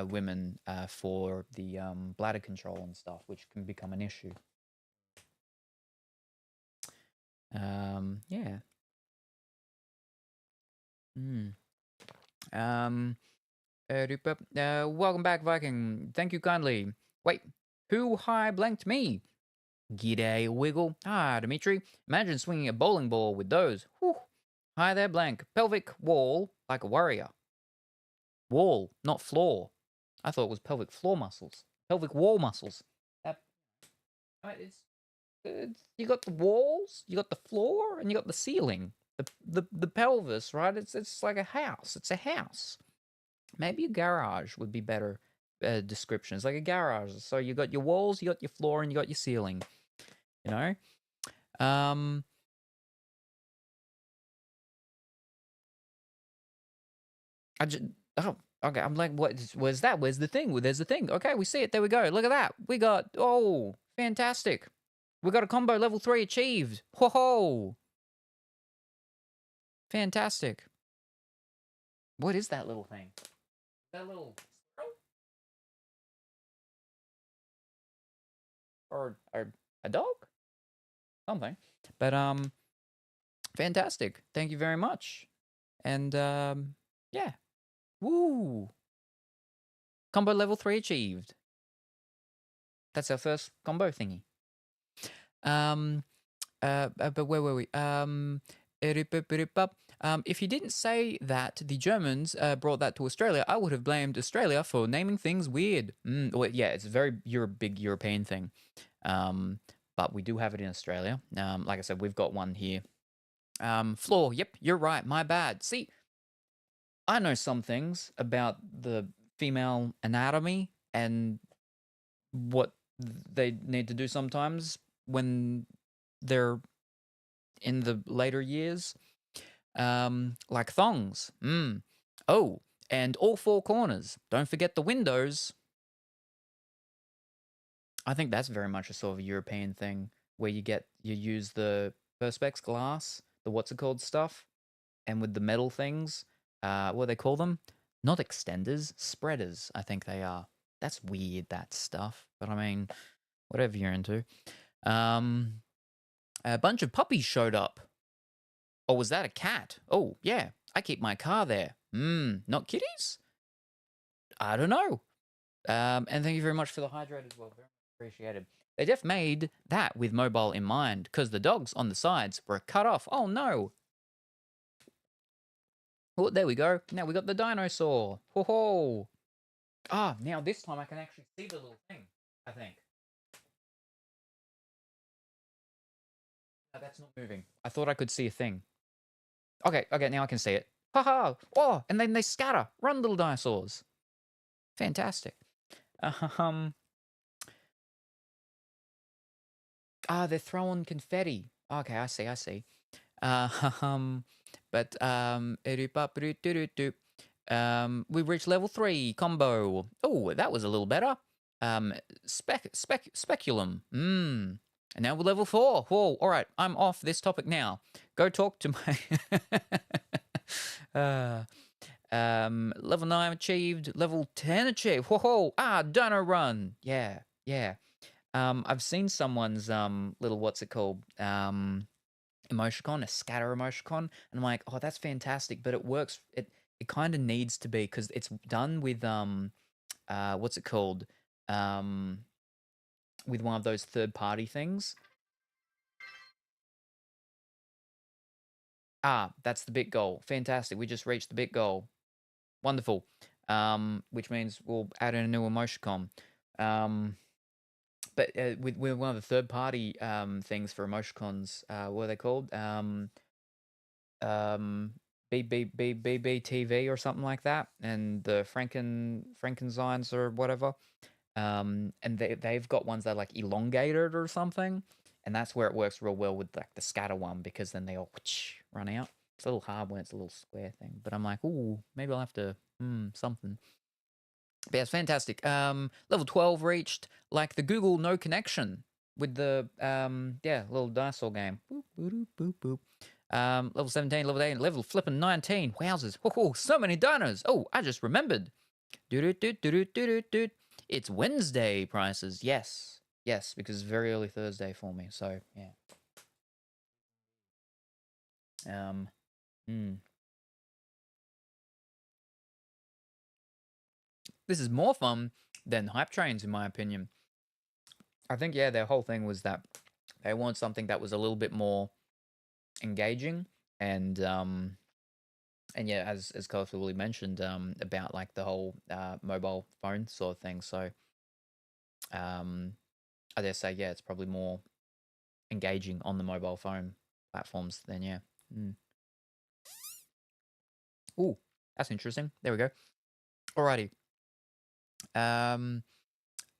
women for the bladder control and stuff, which can become an issue. Yeah. Welcome back, Viking. Thank you kindly. Wait, who high blanked me? G'day, Wiggle. Dimitri. Imagine swinging a bowling ball with those. Whew. Hi there, Blank. Pelvic wall like a warrior. Wall, not floor. I thought it was pelvic floor muscles. Pelvic wall muscles. You got the walls, you got the floor, and you got the ceiling. The pelvis, right? It's like a house. It's a house. Maybe a garage would be better description. It's like a garage. So you got your walls, you got your floor, and you got your ceiling. You know? Okay. I'm like, where's that? Where's the thing? Well, there's the thing. Okay, we see it. There we go. Look at that. We got, fantastic. We got a combo level 3 achieved. Whoa. Fantastic. What is that little thing? That little or a dog? Something. But fantastic. Thank you very much. And yeah. Woo. Combo level 3 achieved. That's our first combo thingy. But where were we? If you didn't say that the Germans brought that to Australia, I would have blamed Australia for naming things weird. Well, yeah, it's a very big European thing. But we do have it in Australia. Like I said, we've got one here. Floor, yep, you're right, my bad. See, I know some things about the female anatomy and what they need to do sometimes when they're in the later years. Like thongs. Oh, and all 4 corners. Don't forget the windows. I think that's very much a sort of European thing where you use the perspex glass, the what's it called stuff, and with the metal things, what do they call them? Not extenders, spreaders, I think they are. That's weird, that stuff. But I mean, whatever you're into. A bunch of puppies showed up. Or was that a cat? Oh, yeah, I keep my car there. Not kitties? I don't know. And thank you very much for the hydrate as well. Very appreciated. They def made that with mobile in mind, because the dogs on the sides were cut off. Oh, no. Oh, there we go. Now we got the dinosaur. Ho ho. Now this time I can actually see the little thing, I think. No, that's not moving. I thought I could see a thing. Okay, now I can see it. Haha. Oh, and then they scatter. Run, little dinosaurs. Fantastic. They're throwing confetti. Okay, I see. But we reached level 3 combo. Oh, that was a little better. Speculum. And now we're level 4. Whoa, all right, I'm off this topic now. Go talk to my... level 9 achieved. Level 10 achieved. Whoa, dino run. Yeah. I've seen someone's little, what's it called? Emoticon, a scatter emoticon, and I'm like, oh, that's fantastic, but it works. It kind of needs to be, because it's done with what's it called? With one of those third-party things. That's the bit goal. Fantastic. We just reached the bit goal. Wonderful. Which means we'll add in a new emoticon. But with one of the third-party things for emoticons, what are they called? BBTV or something like that, and the Frankensteins or whatever. And they've got ones that are like elongated or something, and that's where it works real well with like the scatter one, because then they all run out. It's a little hard when it's a little square thing, but I'm like, ooh, maybe I'll have to something. But yeah, it's fantastic. Level 12 reached, like the Google No Connection with the little dinosaur game. Boop, boop, boop, boop. Level 17, level 8, level flipping 19. Wowzers. Oh, so many dinos. Oh, I just remembered. It's Wednesday prices. Yes, because it's very early Thursday for me. So, yeah. This is more fun than hype trains, in my opinion. I think, their whole thing was that they want something that was a little bit more engaging, and yeah, as colorfully mentioned, about like the whole mobile phone sort of thing. So, I dare say, it's probably more engaging on the mobile phone platforms than Ooh, that's interesting. There we go. Alrighty.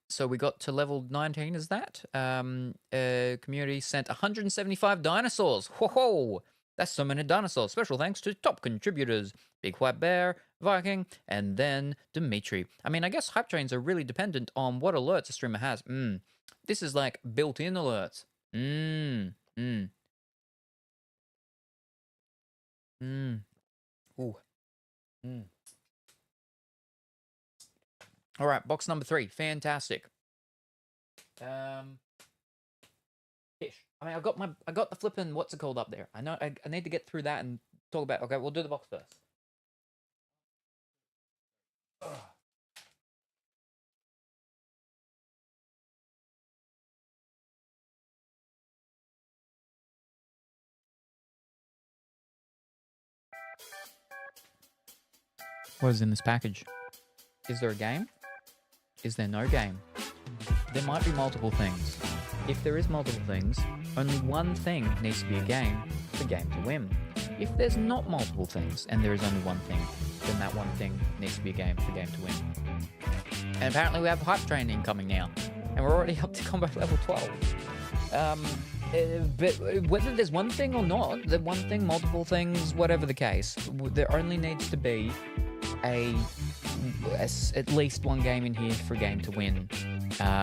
So we got to level 19, is that? Community sent 175 dinosaurs. Whoa! That's so many dinosaurs. Special thanks to top contributors, Big White Bear, Viking, and then Dimitri. I mean, I guess hype trains are really dependent on what alerts a streamer has. This is like built-in alerts. Ooh. All right, box number 3. Fantastic. Fish. I mean, I got the flipping, what's it called up there? I know I need to get through that and talk about. Okay, we'll do the box first. Ugh. What is in this package? Is there a game? Is there no game? There might be multiple things. If there is multiple things, only one thing needs to be a game for game to win. If there's not multiple things and there is only one thing, then that one thing needs to be a game for game to win. And apparently we have hype train incoming now, and we're already up to combat level 12. But whether there's one thing or not, the one thing, multiple things, whatever the case, there only needs to be at least one game in here for a game to win.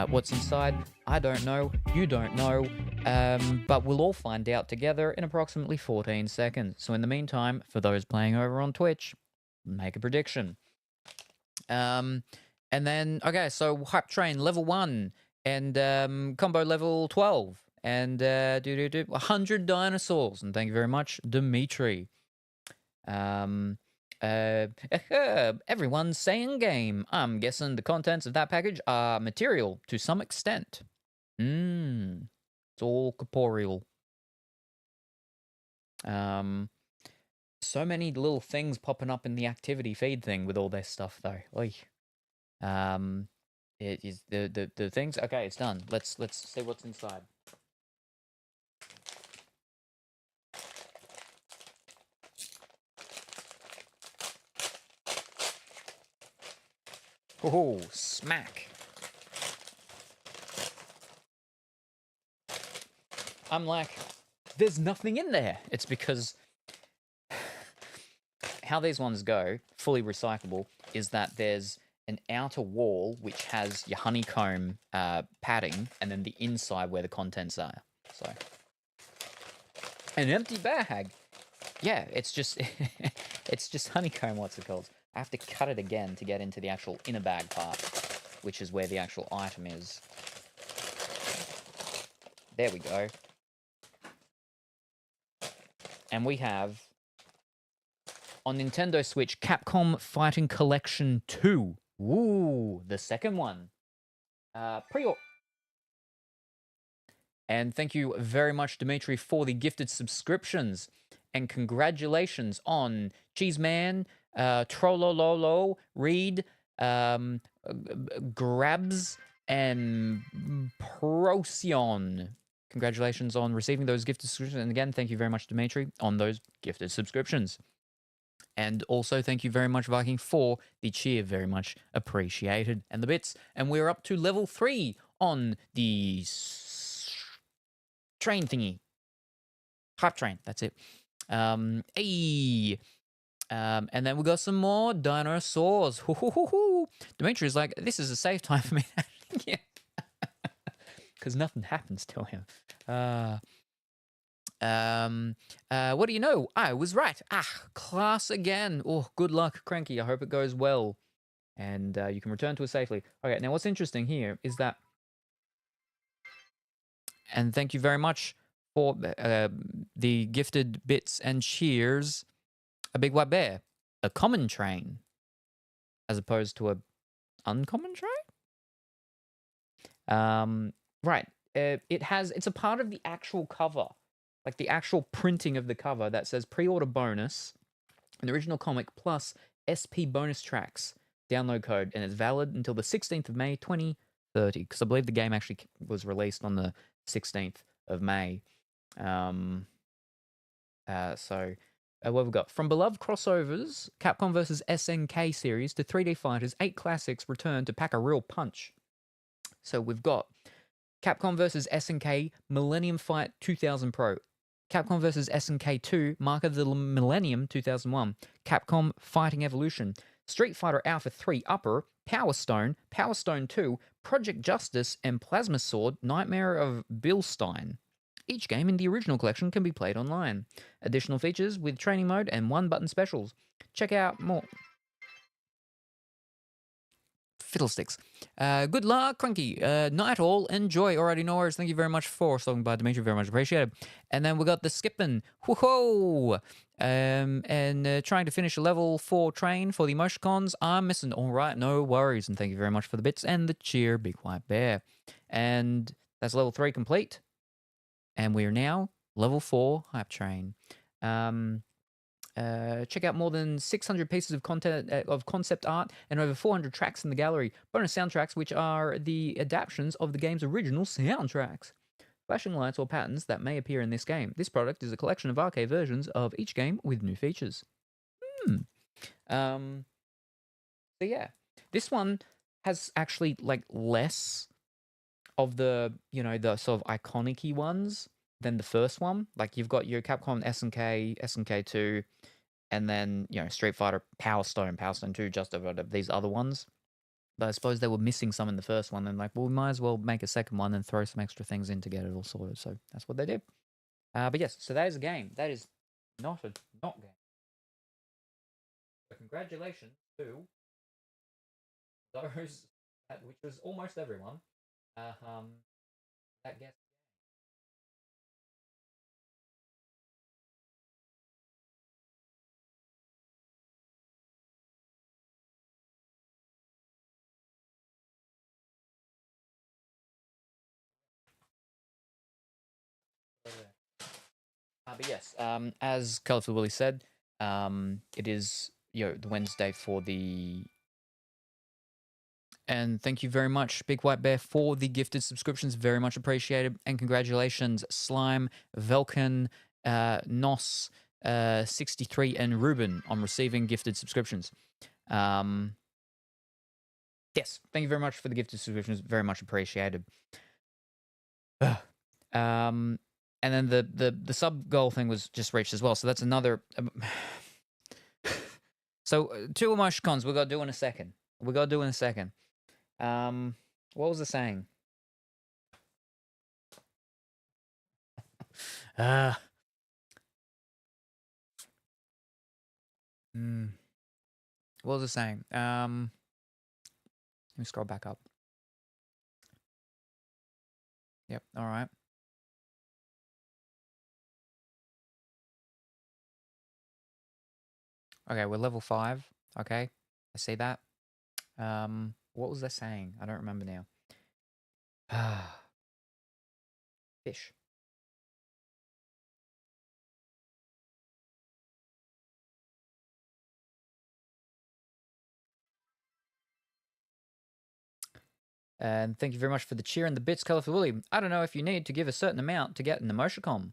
What's inside, I don't know, you don't know, but we'll all find out together in approximately 14 seconds. So in the meantime, for those playing over on Twitch, make a prediction. And then, okay, so hype train level 1 and combo level 12 and 100 dinosaurs. And thank you very much, Dimitri. Everyone's saying game. I'm guessing the contents of that package are material to some extent. It's all corporeal. So many little things popping up in the activity feed thing with all this stuff though. It is the things. Okay, it's done. Let's see what's inside. Oh, smack. I'm like, there's nothing in there. It's because how these ones go, fully recyclable, is that there's an outer wall which has your honeycomb padding, and then the inside where the contents are. So, an empty bag. Yeah, it's just it's just honeycomb. What's it called? I have to cut it again to get into the actual inner bag part, which is where the actual item is. There we go. And we have on Nintendo Switch, Capcom Fighting Collection 2. Ooh, the second one. Pre-order. And thank you very much, Dimitri, for the gifted subscriptions. And congratulations on Cheeseman, Trollololo, Reed, Grabs, and Procyon. Congratulations on receiving those gifted subscriptions. And again, thank you very much, Dimitri, on those gifted subscriptions. And also, thank you very much, Viking, for the cheer. Very much appreciated. And the bits. And we're up to level 3 on the train thingy. Hype train, that's it. Hey. And then we got some more dinosaurs. Dimitri's like, this is a safe time for me. Yeah. Because nothing happens to him. What do you know? I was right. Class again. Oh, good luck, Cranky. I hope it goes well. And you can return to it safely. Okay, now what's interesting here is that... And thank you very much for the gifted bits and cheers. A big white bear. A common train. As opposed to a uncommon train? Right. It's a part of the actual cover. Like the actual printing of the cover that says pre-order bonus, an original comic plus SP bonus tracks download code, and it's valid until the 16th of May 2030. Because I believe the game actually was released on the 16th of May. What have we got? From beloved crossovers, Capcom vs. SNK series to 3D fighters, 8 classics return to pack a real punch. So we've got Capcom vs. SNK Millennium Fight 2000 Pro. Capcom vs. SNK 2 Mark of the Millennium 2001. Capcom Fighting Evolution. Street Fighter Alpha 3 Upper. Power Stone. Power Stone 2. Project Justice. And Plasma Sword Nightmare of Bilstein. Each game in the original collection can be played online. Additional features with training mode and one-button specials. Check out more. Fiddlesticks. Good luck, Cranky. Night all. Enjoy. Alrighty, no worries. Thank you very much for stopping by, Dimitri. Very much appreciated. And then we got the skipping. Whoa! And trying to finish a level 4 train for the emoticons. I'm missing. Alright, no worries. And thank you very much for the bits and the cheer, Big White Bear. And that's level 3 complete. And we are now level 4 hype train. Check out more than 600 pieces of content of concept art and over 400 tracks in the gallery. Bonus soundtracks, which are the adaptations of the game's original soundtracks. Flashing lights or patterns that may appear in this game. This product is a collection of arcade versions of each game with new features. So yeah, this one has actually like less of the, the sort of iconic-y ones than the first one. Like you've got your Capcom SNK, SNK2, and then, Street Fighter, Power Stone 2, just over these other ones. But I suppose they were missing some in the first one, and like, well, we might as well make a second one and throw some extra things in to get it all sorted. So that's what they did. But yes, so that is a game. That is not game. So congratulations to those, which was almost everyone, that guessed. But yes, as Colourful Willie said, it is the Wednesday for the... And thank you very much, Big White Bear, for the gifted subscriptions. Very much appreciated. And congratulations, Slime, Velkin, Nos, 63, and Ruben on receiving gifted subscriptions. Yes, thank you very much for the gifted subscriptions. Very much appreciated. And and then the sub goal thing was just reached as well. So that's another. So 2 emoticons we got to do in a second. What was the saying? What was the saying? Let me scroll back up. Yep. All right. Okay, we're level 5. Okay, I see that. What was that saying? I don't remember now. Fish. And thank you very much for the cheer and the bits, Colourful Willy. I don't know if you need to give a certain amount to get an emoticon.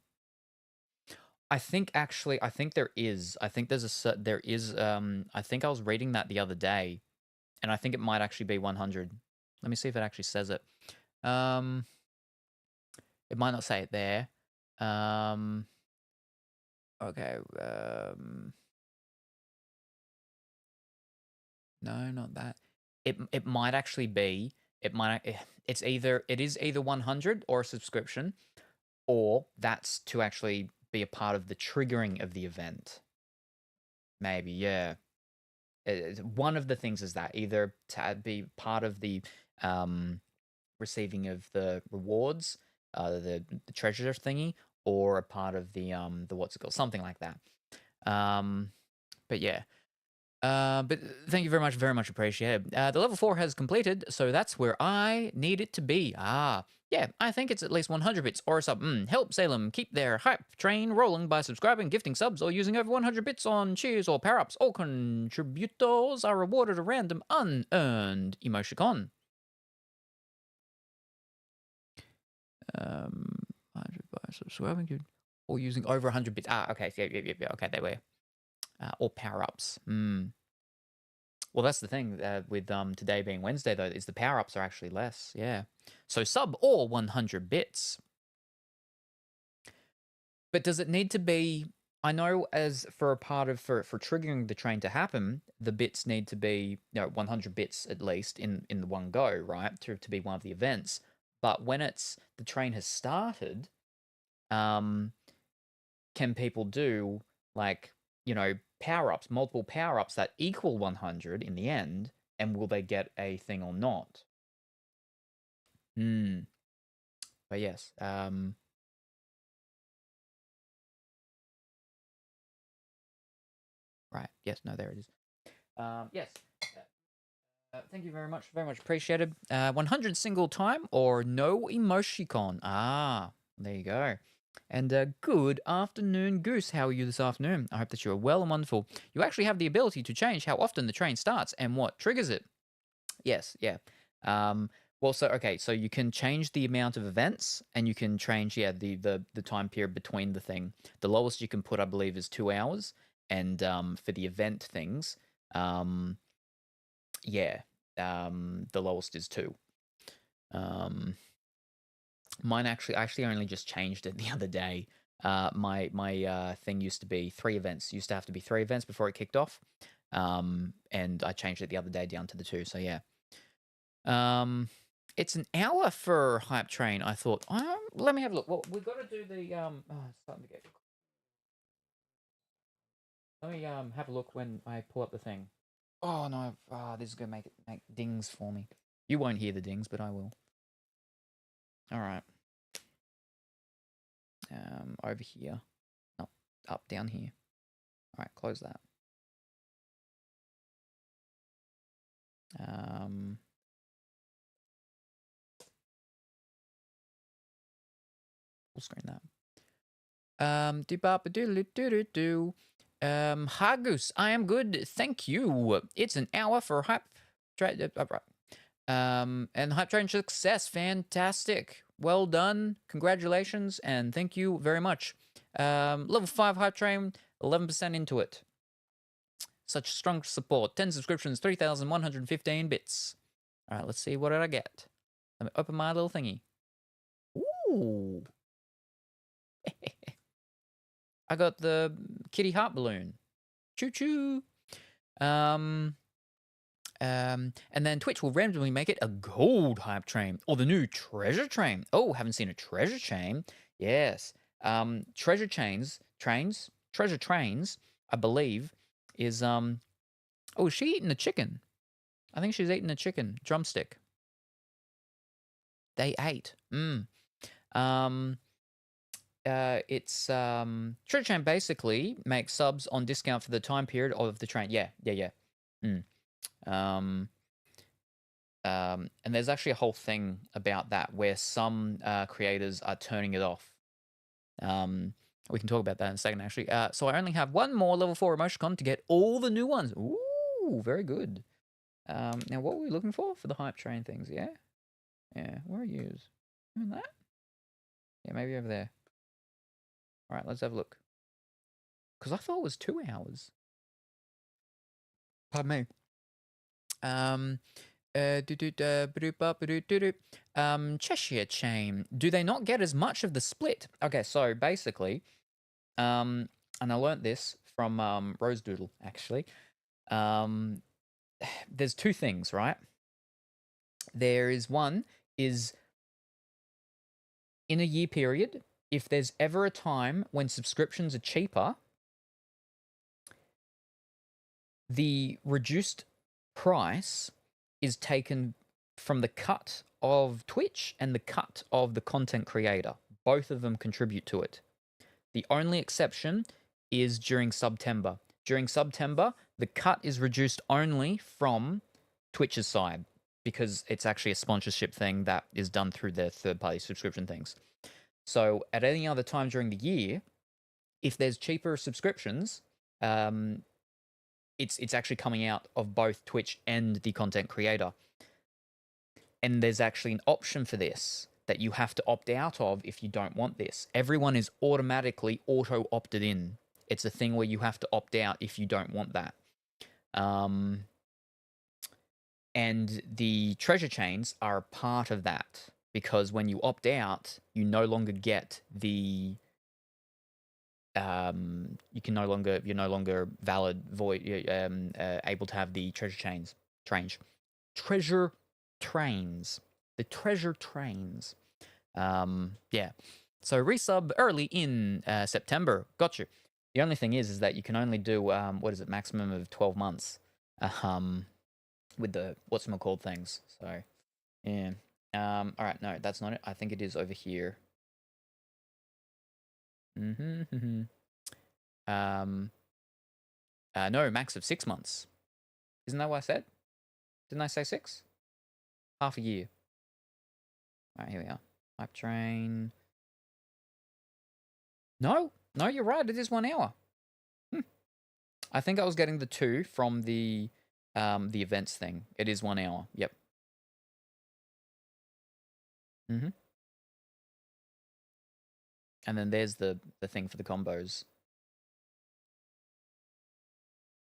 I think there is. I think there is. I think I was reading that the other day, and I think it might actually be 100. Let me see if it actually says it. It might not say it there. Okay. No, not that. It might actually be. It is either 100 or a subscription, or that's to actually be a part of the triggering of the event. Maybe, yeah. One of the things is that either to be part of the receiving of the rewards, the treasure thingy, or a part of the what's it called, something like that. But yeah. But thank you very much appreciated. The level 4 has completed, so that's where I need it to be. Yeah, I think it's at least 100 bits or a sub. Help Salem keep their hype train rolling by subscribing, gifting subs, or using over 100 bits on cheers or power-ups. All contributors are rewarded a random unearned emoticon. 100 by subscribing or using over 100 bits. Okay, yeah, okay, there we are. Or power-ups. Well, that's the thing with today being Wednesday, though, is the power-ups are actually less, yeah. So sub or 100 bits. But does it need to be... I know as for a part of... For triggering the train to happen, the bits need to be, 100 bits at least in the one go, right? To be one of the events. But when the train has started, can people do, like, power-ups, multiple power-ups that equal 100 in the end, and will they get a thing or not? But yes, right, yes, no, there it is. Yes, thank you very much appreciated. 100 single time or no emoticon. There you go. And good afternoon, Goose. How are you this afternoon? I hope that you are well and wonderful. You actually have the ability to change how often the train starts and what triggers it. Yes, yeah. Well, so you can change the amount of events, and you can change, the time period between the thing. The lowest you can put, I believe, is 2 hours, and for the event things, the lowest is 2. Mine I only just changed it the other day. My thing used to be 3 events. Used to have to be 3 events before it kicked off. And I changed it the other day down to the 2. So yeah. It's an hour for Hype Train. I thought. Let me have a look. Well, we've got to do the it's starting to get. Let me have a look when I pull up the thing. Oh no! This is gonna make dings for me. You won't hear the dings, but I will. All right. Over here. No, up, down here. All right, close that. Full screen that. Hagus, I am good, thank you. It's an hour for Hype Train. And Hype Train success, fantastic. Well done, congratulations, and thank you very much. Level 5 Hype Train, 11% into it. Such strong support. 10 subscriptions, 3,115 bits. All right, let's see, what did I get? Let me open my little thingy. Ooh. I got the kitty heart balloon. Choo choo. And then Twitch will randomly make it a gold hype train or the new treasure train. Oh, haven't seen a treasure chain. Yes. Treasure treasure trains, I believe, is oh, is she eating a chicken? I think she's eating a chicken drumstick. They ate. It's treasure chain basically makes subs on discount for the time period of the train. Yeah. And there's actually a whole thing about that where some creators are turning it off. We can talk about that in a second, actually. So I only have one more level 4 emoticon to get all the new ones. Ooh, very good. Now, what were we looking for the hype train things? Yeah, where are you? In that? Yeah, maybe over there. All right, let's have a look. Because I thought it was 2 hours. Pardon me. Cheshire chain. Do they not get as much of the split? Okay, so basically, and I learnt this from Rose Doodle actually. There's two things, right? There is one is in a year period, if there's ever a time when subscriptions are cheaper, the reduced price is taken from the cut of Twitch and the cut of the content creator. Both of them contribute to it. The only exception is during September. During September, the cut is reduced only from Twitch's side because it's actually a sponsorship thing that is done through their third-party subscription things. So at any other time during the year, if there's cheaper subscriptions, it's actually coming out of both Twitch and the content creator. And there's actually an option for this that you have to opt out of if you don't want this. Everyone is automatically auto-opted in. It's a thing where you have to opt out if you don't want that. And the treasure chains are a part of that because when you opt out, you no longer get the you're no longer valid able to have the treasure trains. The treasure trains. Yeah. So resub early in September. Got you. The only thing is that you can only do maximum of 12 months. With the what's-it-called things. So yeah. All right, no, that's not it. I think it is over here. No, max of 6 months. Isn't that what I said? Didn't I say 6? Half a year. All right, here we are. Hype train. No, you're right. It is 1 hour. I think I was getting the 2 from the events thing. It is 1 hour. Yep. And then there's the thing for the combos.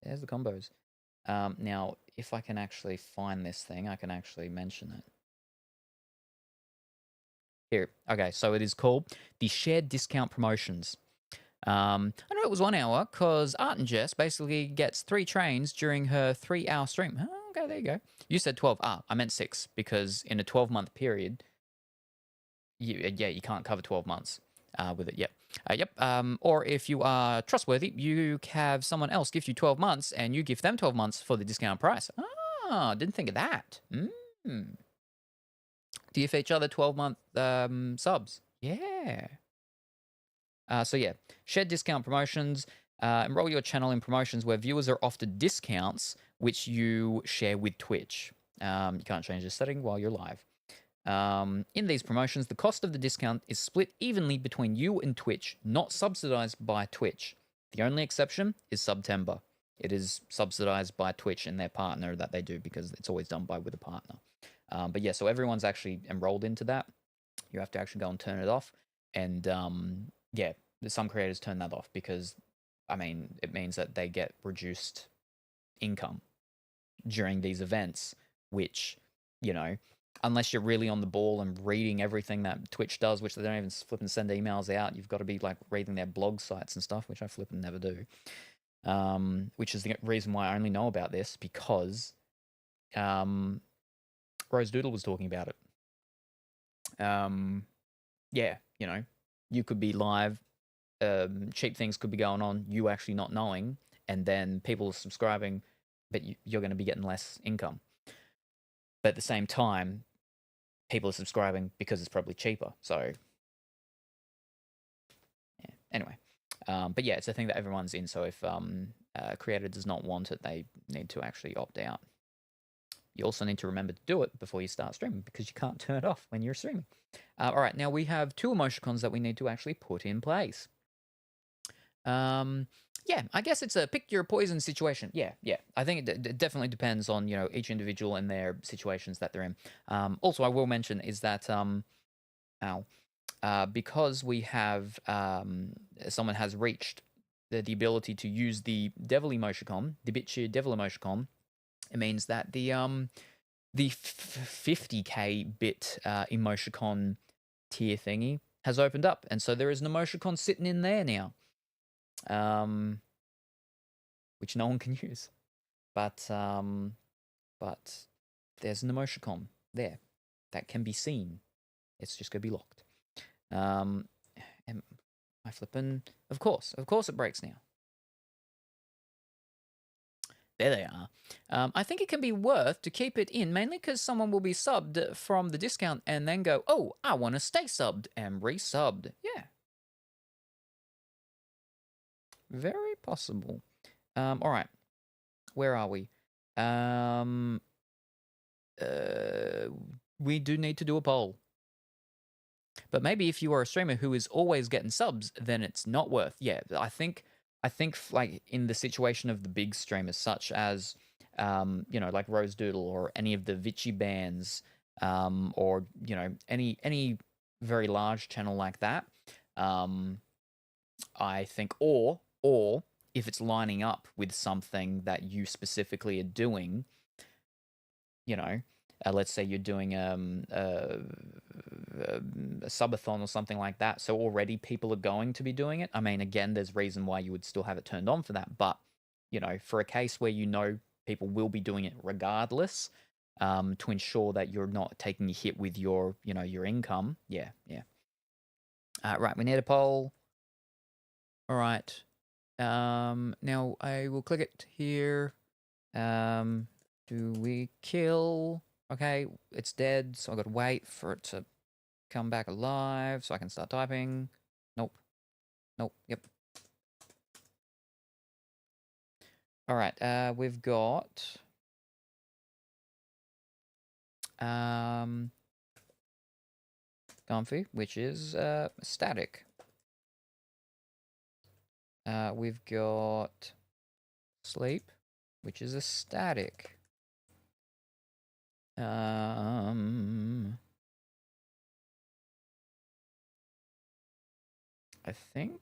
There's the combos. Now, if I can actually find this thing, I can actually mention it. Here. Okay, so it is called the Shared Discount Promotions. I know it was 1 hour because Art and Jess basically gets 3 trains during her 3-hour stream. Oh, okay, there you go. You said 12. I meant 6 because in a 12-month period, you can't cover 12 months with it. Yep. Or if you are trustworthy, you have someone else give you 12 months and you give them 12 months for the discount price. Didn't think of that. Do you each other 12-month subs? Yeah. So yeah, shared discount promotions. Enroll your channel in promotions where viewers are offered discounts, which you share with Twitch. You can't change the setting while you're live. In these promotions, the cost of the discount is split evenly between you and Twitch, not subsidized by Twitch. The only exception is September. It is subsidized by Twitch and their partner that they do because it's always done with a partner. But yeah, so everyone's actually enrolled into that. You have to actually go and turn it off. And yeah, some creators turn that off because, I mean, it means that they get reduced income during these events, which, you know, unless you're really on the ball and reading everything that Twitch does, which they don't even flip and send emails out. You've got to be like reading their blog sites and stuff, which I flip and never do. Which is the reason why I only know about this, because Rose Doodle was talking about it. Yeah, you know, you could be live, cheap things could be going on, you actually not knowing, and then people are subscribing, but you're going to be getting less income. But at the same time, people are subscribing because it's probably cheaper. So, yeah. Anyway, but yeah, it's a thing that everyone's in. So if a creator does not want it, they need to actually opt out. You also need to remember to do it before you start streaming, because you can't turn it off when you're streaming. All right, now we have 2 emoticons that we need to actually put in place. Yeah, I guess it's a pick your poison situation. Yeah. I think it definitely depends on, you know, each individual and their situations that they're in. Also, I will mention is that because we have someone has reached the ability to use the devil emoticon, the bitchy devil emoticon. It means that the 50k bit emoticon tier thingy has opened up, and so there is an emoticon sitting in there now, which no one can use, but there's an emoticon there that can be seen. It's just gonna be locked. Am I flipping? Of course it breaks now. There they are. I think it can be worth to keep it in, mainly because someone will be subbed from the discount and then go, oh, I want to stay subbed, and resubbed. Yeah. Very possible. All right. Where are we? We do need to do a poll. But maybe if you are a streamer who is always getting subs, then it's not worth. Yeah, I think like in the situation of the big streamers, such as you know, like Rose Doodle or any of the Vichy bands, or you know, any very large channel like that, I think, or if it's lining up with something that you specifically are doing, you know, let's say you're doing a subathon or something like that, so already people are going to be doing it. I mean, again, there's reason why you would still have it turned on for that, but you know, for a case where you know people will be doing it regardless, to ensure that you're not taking a hit with your, you know, your income. Yeah. Right, we need a poll. All right. Now I will click it here. Do we kill? Okay, it's dead, so I gotta wait for it to come back alive so I can start typing. Nope. Yep. All right, we've got comfy, which is static. We've got sleep, which is a static. I think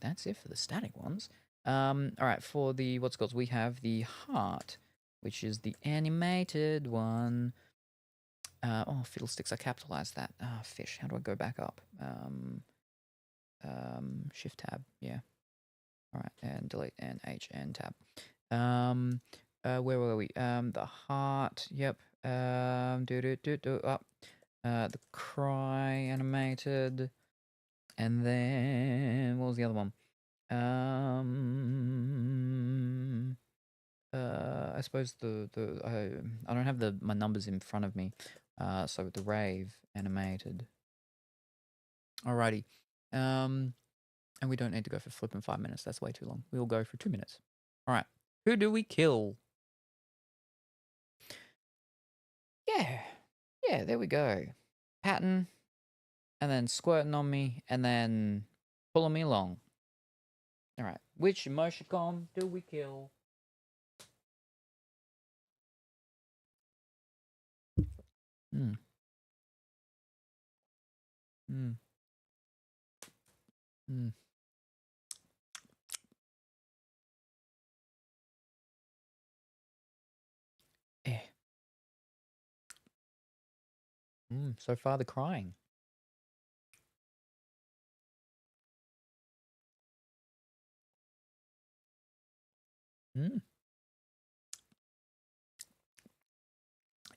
that's it for the static ones. All right, for the what's called, we have the heart, which is the animated one. Oh, fiddlesticks! I capitalized that. Fish. How do I go back up? Shift tab. Yeah. All right, and delete and H and tab. Where were we? The heart. Yep. Up. The cry animated, and then what was the other one? I suppose I don't have my numbers in front of me. So the rave animated. Alrighty. And we don't need to go for flipping 5 minutes. That's way too long. We'll go for 2 minutes. All right. Who do we kill? Yeah, there we go. Patting, and then squirting on me, and then pulling me along. All right. Which emoticon do we kill? Hmm. Eh. So far, the crying.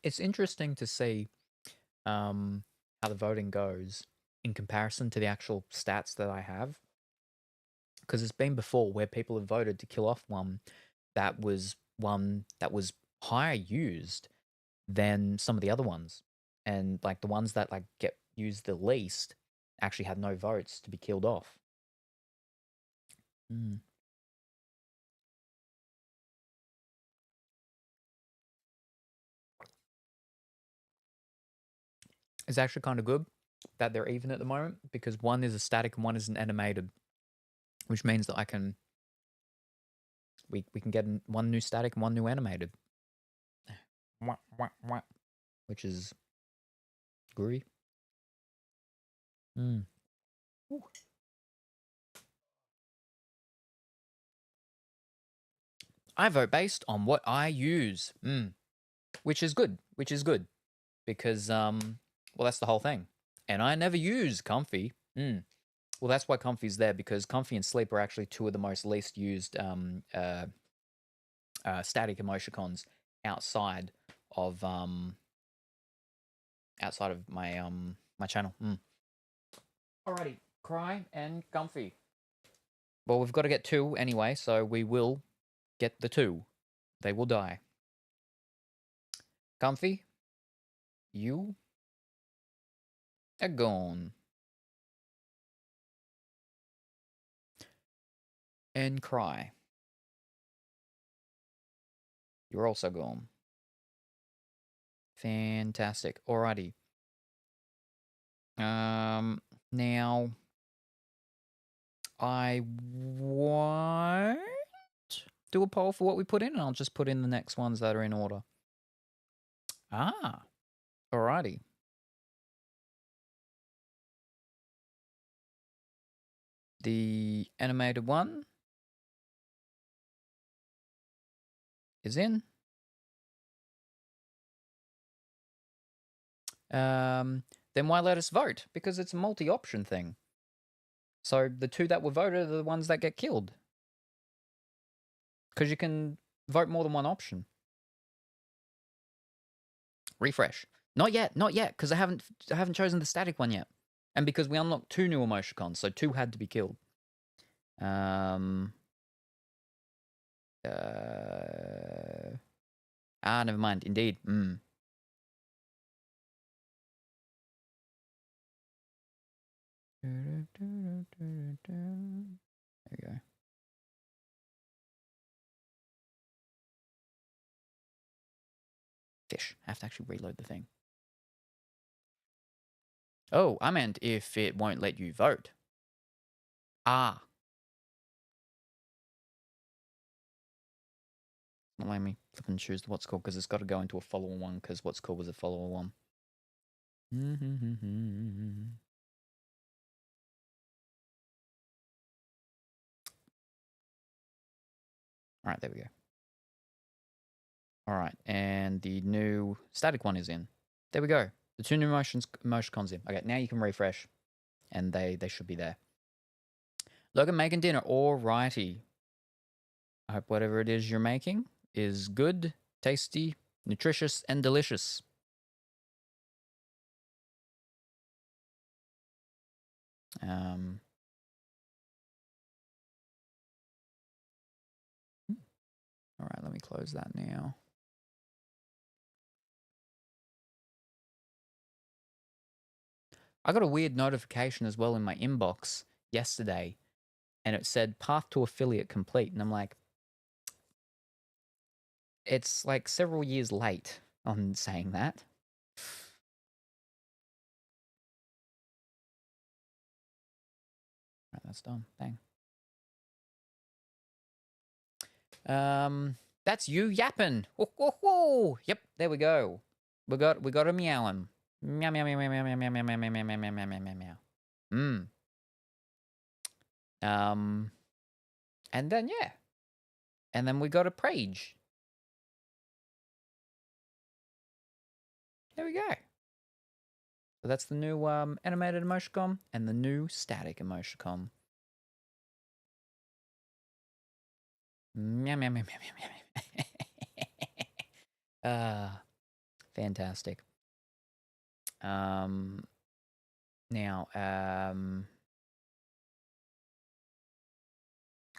It's interesting to see how the voting goes in comparison to the actual stats that I have. Because it's been before where people have voted to kill off one that was higher used than some of the other ones. And like the ones that like get used the least actually had no votes to be killed off. It's actually kind of good that they're even at the moment because one is a static and one is an animated, which means that we can get one new static and one new animated, which is groovy. I vote based on what I use, which is good. Because well, that's the whole thing. And I never use Comfy. Well, that's why Comfy's there, because Comfy and Sleep are actually two of the most least used static emoticons outside of my my channel. Alrighty, Cry and Comfy. Well, we've got to get two anyway, so we will get the two. They will die. Comfy, you are gone. And Cry, you're also gone. Fantastic. Alrighty. Now I won't do a poll for what we put in, and I'll just put in the next ones that are in order. Alrighty. The animated one is in. Then why let us vote? Because it's a multi-option thing. So the two that were voted are the ones that get killed. Because you can vote more than one option. Refresh. Not yet, because I haven't chosen the static one yet. And because we unlocked two new emoticons, so two had to be killed. Never mind. Indeed. There we go. Fish. I have to actually reload the thing. Oh, I meant if it won't let you vote. Not letting me flip and choose what's called because it's got to go into a follower one because what's called was a follower one. All right, there we go. All right, and the new static one is in. There we go. The two new emoticons in. Okay, now you can refresh, and they should be there. Logan, making dinner. Alrighty. I hope whatever it is you're making is good, tasty, nutritious, and delicious. All right, let me close that now. I got a weird notification as well in my inbox yesterday, and it said path to affiliate complete. And I'm like, it's like several years late on saying that. Right, that's done. Dang. That's you yapping. Yep, there we go. We got a meowing. Meow meow meow meow meow meow meow meow meow meow meow meow meow meow meow. And then yeah. And then we got a Prage. There we go. So that's the new animated emoticon and the new static emoticon. Meow, meow, meow, meow, meow, meow. Fantastic. Now,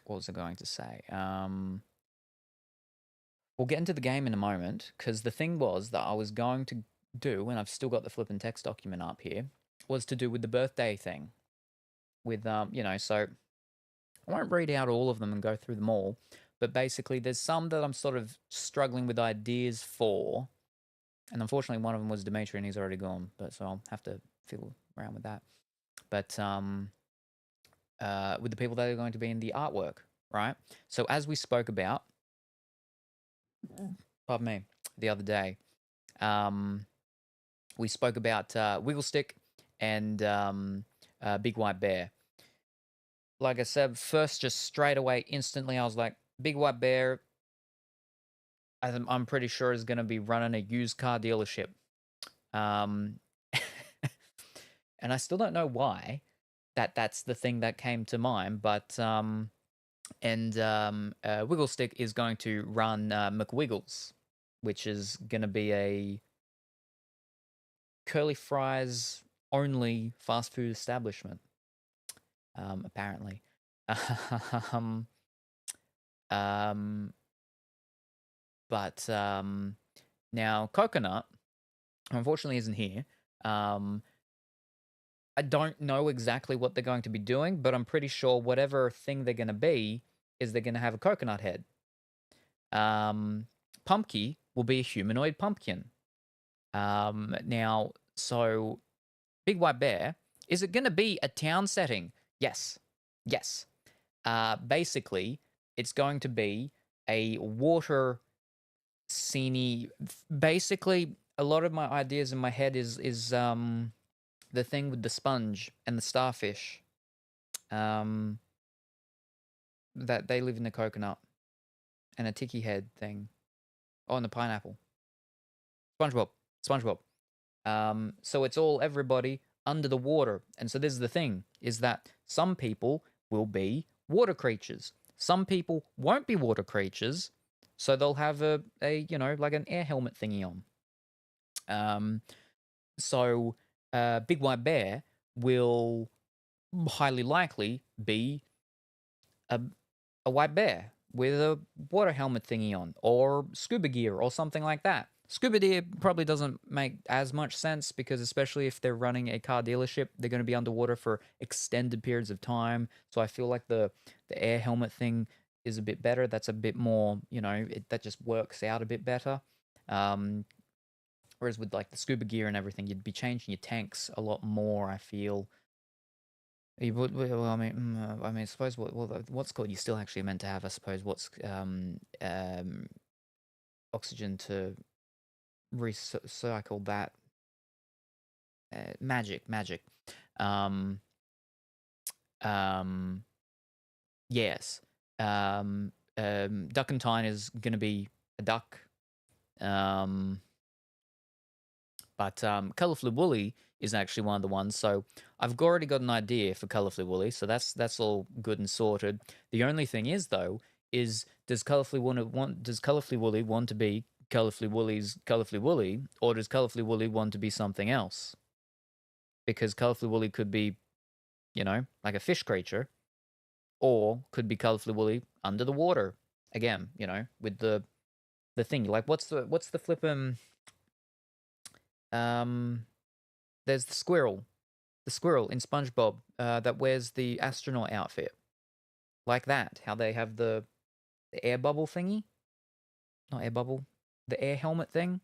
what was I going to say? We'll get into the game in a moment, because the thing was that I was going to do, and I've still got the flippin' text document up here, was to do with the birthday thing. With, so I won't read out all of them and go through them all, but basically there's some that I'm sort of struggling with ideas for, and unfortunately one of them was Dimitri and he's already gone, but so I'll have to fiddle around with that. But with the people that are going to be in the artwork, right? So as we spoke about, pardon me, the other day, we spoke about Wigglestick and Big White Bear. Like I said, first, just straight away, instantly, I was like, Big White Bear, I'm pretty sure is going to be running a used car dealership. And I still don't know why that's the thing that came to mind, but Wigglestick is going to run McWiggles, which is going to be a curly fries only fast food establishment, apparently. But now Coconut, unfortunately, isn't here. I don't know exactly what they're going to be doing, but I'm pretty sure whatever thing they're going to be is they're going to have a coconut head. Pumpkin will be a humanoid pumpkin. Now, so Big White Bear, is it going to be a town setting? Yes. Yes. Basically, it's going to be a water scene. Basically, a lot of my ideas in my head is the thing with the sponge and the starfish. That they live in the coconut, and a tiki head thing. Oh, and the pineapple. SpongeBob. So it's all everybody under the water. And so this is the thing, is that some people will be water creatures. Some people won't be water creatures, so they'll have a like an air helmet thingy on. So Big White Bear will highly likely be a white bear with a water helmet thingy on, or scuba gear, or something like that. Scuba gear probably doesn't make as much sense, because especially if they're running a car dealership, they're going to be underwater for extended periods of time. So I feel like the air helmet thing is a bit better. That's a bit more, that just works out a bit better. Whereas with like the scuba gear and everything, you'd be changing your tanks a lot more, I feel. You would, well, I mean, I suppose what's called, you still actually meant to have, I suppose, what's oxygen to recycle that. Magic. Yes. Duckentine is gonna be a duck. But Colorfully Woolly is actually one of the ones. So I've already got an idea for Colorfully Woolly, so that's all good and sorted. The only thing is, though, does Colorfully Woolly want to be Colorfully Woolly's Colorfully Woolly, or does Colorfully Woolly want to be something else? Because Colorfully Woolly could be, like a fish creature, or could be Colorfully Woolly under the water again, with the thing. Like, what's the flippin'? There's the squirrel in SpongeBob that wears the astronaut outfit, like that. How they have the air bubble thingy, not air bubble, the air helmet thing,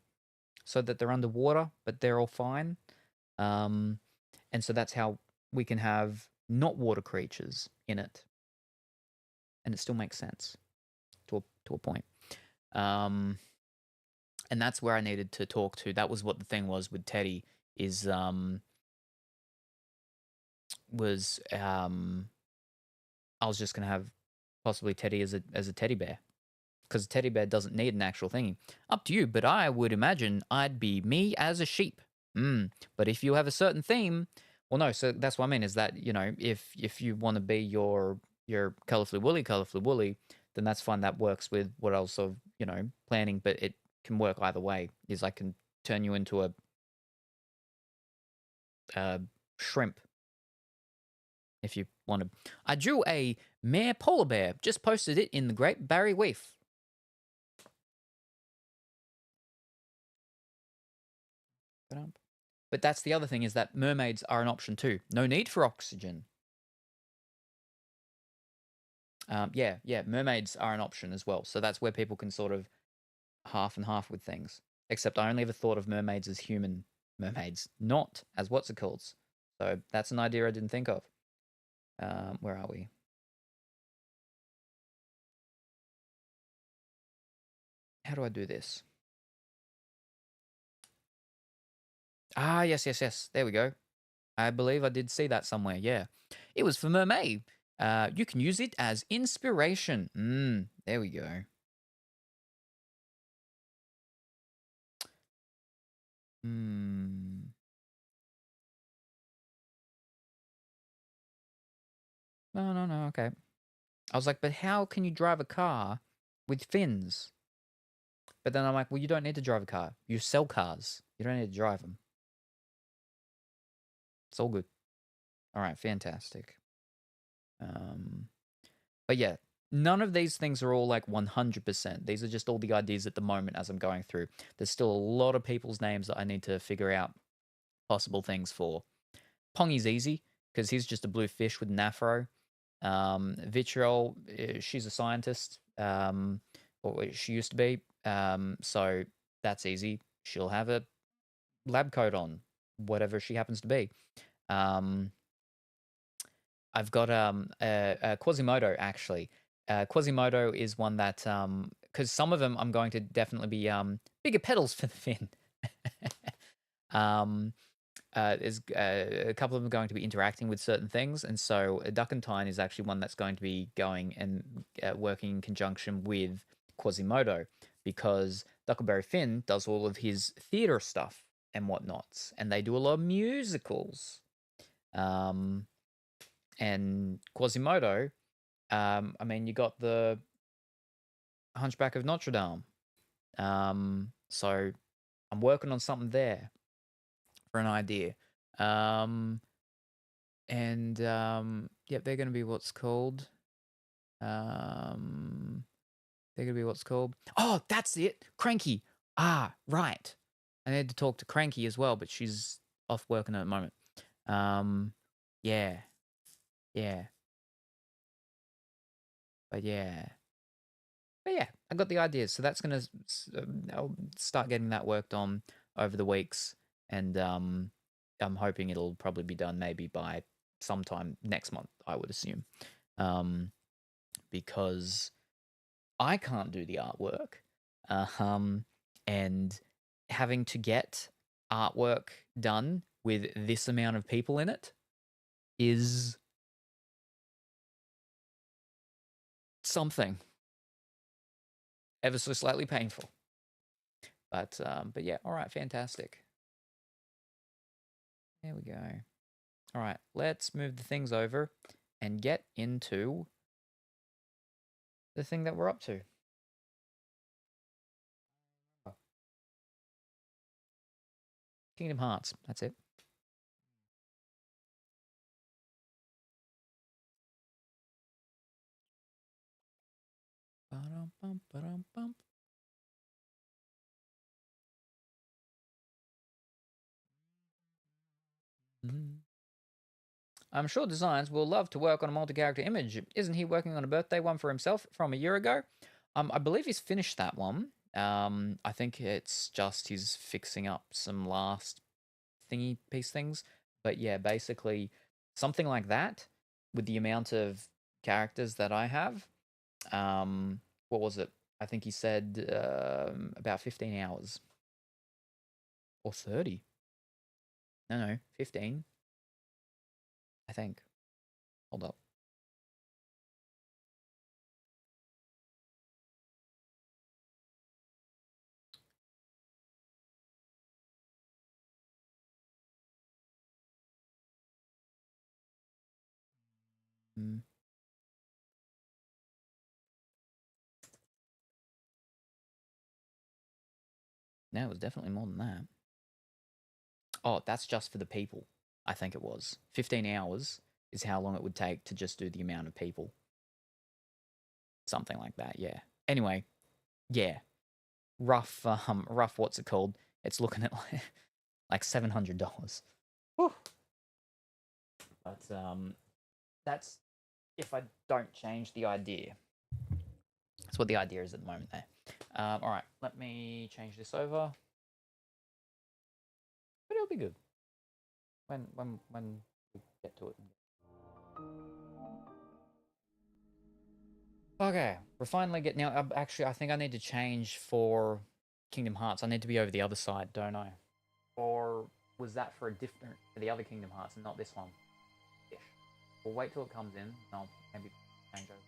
so that they're underwater but they're all fine. And so that's how we can have not water creatures in it, and it still makes sense to a point. And that's where I needed to talk to. That was what the thing was with Teddy. Is I was just gonna have possibly Teddy as a teddy bear, because a teddy bear doesn't need an actual thingy. Up to you, but I would imagine I'd be me as a sheep. But if you have a certain theme, well, no. So that's what I mean is that if you want to be your colorfully woolly, then that's fine. That works with what else of planning, but it can work either way. Is I can turn you into a shrimp if you want to. I drew a mare polar bear. Just posted it in the Great Barrier Reef. But that's the other thing is that mermaids are an option too. No need for oxygen. Yeah, mermaids are an option as well. So that's where people can sort of half and half with things. Except I only ever thought of mermaids as human mermaids, not as what's it called. So that's an idea I didn't think of. Where are we? How do I do this? Ah, yes. There we go. I believe I did see that somewhere. Yeah. It was for mermaid. You can use it as inspiration. There we go. No. Okay. I was like, but how can you drive a car with fins? But then I'm like, well, you don't need to drive a car. You sell cars. You don't need to drive them. It's all good. All right, fantastic. But yeah, none of these things are all like 100%. These are just all the ideas at the moment as I'm going through. There's still a lot of people's names that I need to figure out possible things for. Pongy's easy because he's just a blue fish with an afro. Vitriol, she's a scientist, or she used to be. So that's easy. She'll have a lab coat on, whatever she happens to be. I've got Quasimodo actually. Quasimodo is one that because some of them I'm going to definitely be bigger petals for the fin. There's a couple of them going to be interacting with certain things, and so Duckentine is actually one that's going to be going and working in conjunction with Quasimodo because Duckleberry Finn does all of his theatre stuff and whatnots, and they do a lot of musicals. And Quasimodo, I mean, you got the Hunchback of Notre Dame. So I'm working on something there for an idea. Yeah, they're going to be what's called. They're going to be what's called. Oh, that's it. Cranky. Ah, right. I need to talk to Cranky as well, but she's off working at the moment. Yeah. But yeah, I got the ideas. So that's gonna I'll start getting that worked on over the weeks, and I'm hoping it'll probably be done maybe by sometime next month. I would assume, because I can't do the artwork, and having to get artwork done with this amount of people in it is something ever so slightly painful. But yeah, all right, fantastic. There we go. All right, let's move the things over and get into the thing that we're up to. Kingdom Hearts, that's it. Ba-dum-bum. I'm sure Designs will love to work on a multi-character image. Isn't he working on a birthday one for himself from a year ago? I believe he's finished that one. I think it's just he's fixing up some last thingy piece things. But yeah, basically something like that with the amount of characters that I have. What was it? I think he said about 15 hours. Or 30. No, 15. I think. Hold up. No, it was definitely more than that. Oh, that's just for the people. I think it was 15 hours is how long it would take to just do the amount of people. Something like that, yeah. Anyway, yeah. Rough, what's it called? It's looking at like $700. But that's if I don't change the idea. That's what the idea is at the moment there. All right, let me change this over. But it'll be good when we get to it. Okay, we're finally getting now. Actually, I think I need to change for Kingdom Hearts. I need to be over the other side, don't I? Or was that for the other Kingdom Hearts and not this one? Ish. We'll wait till it comes in. And I'll maybe change over.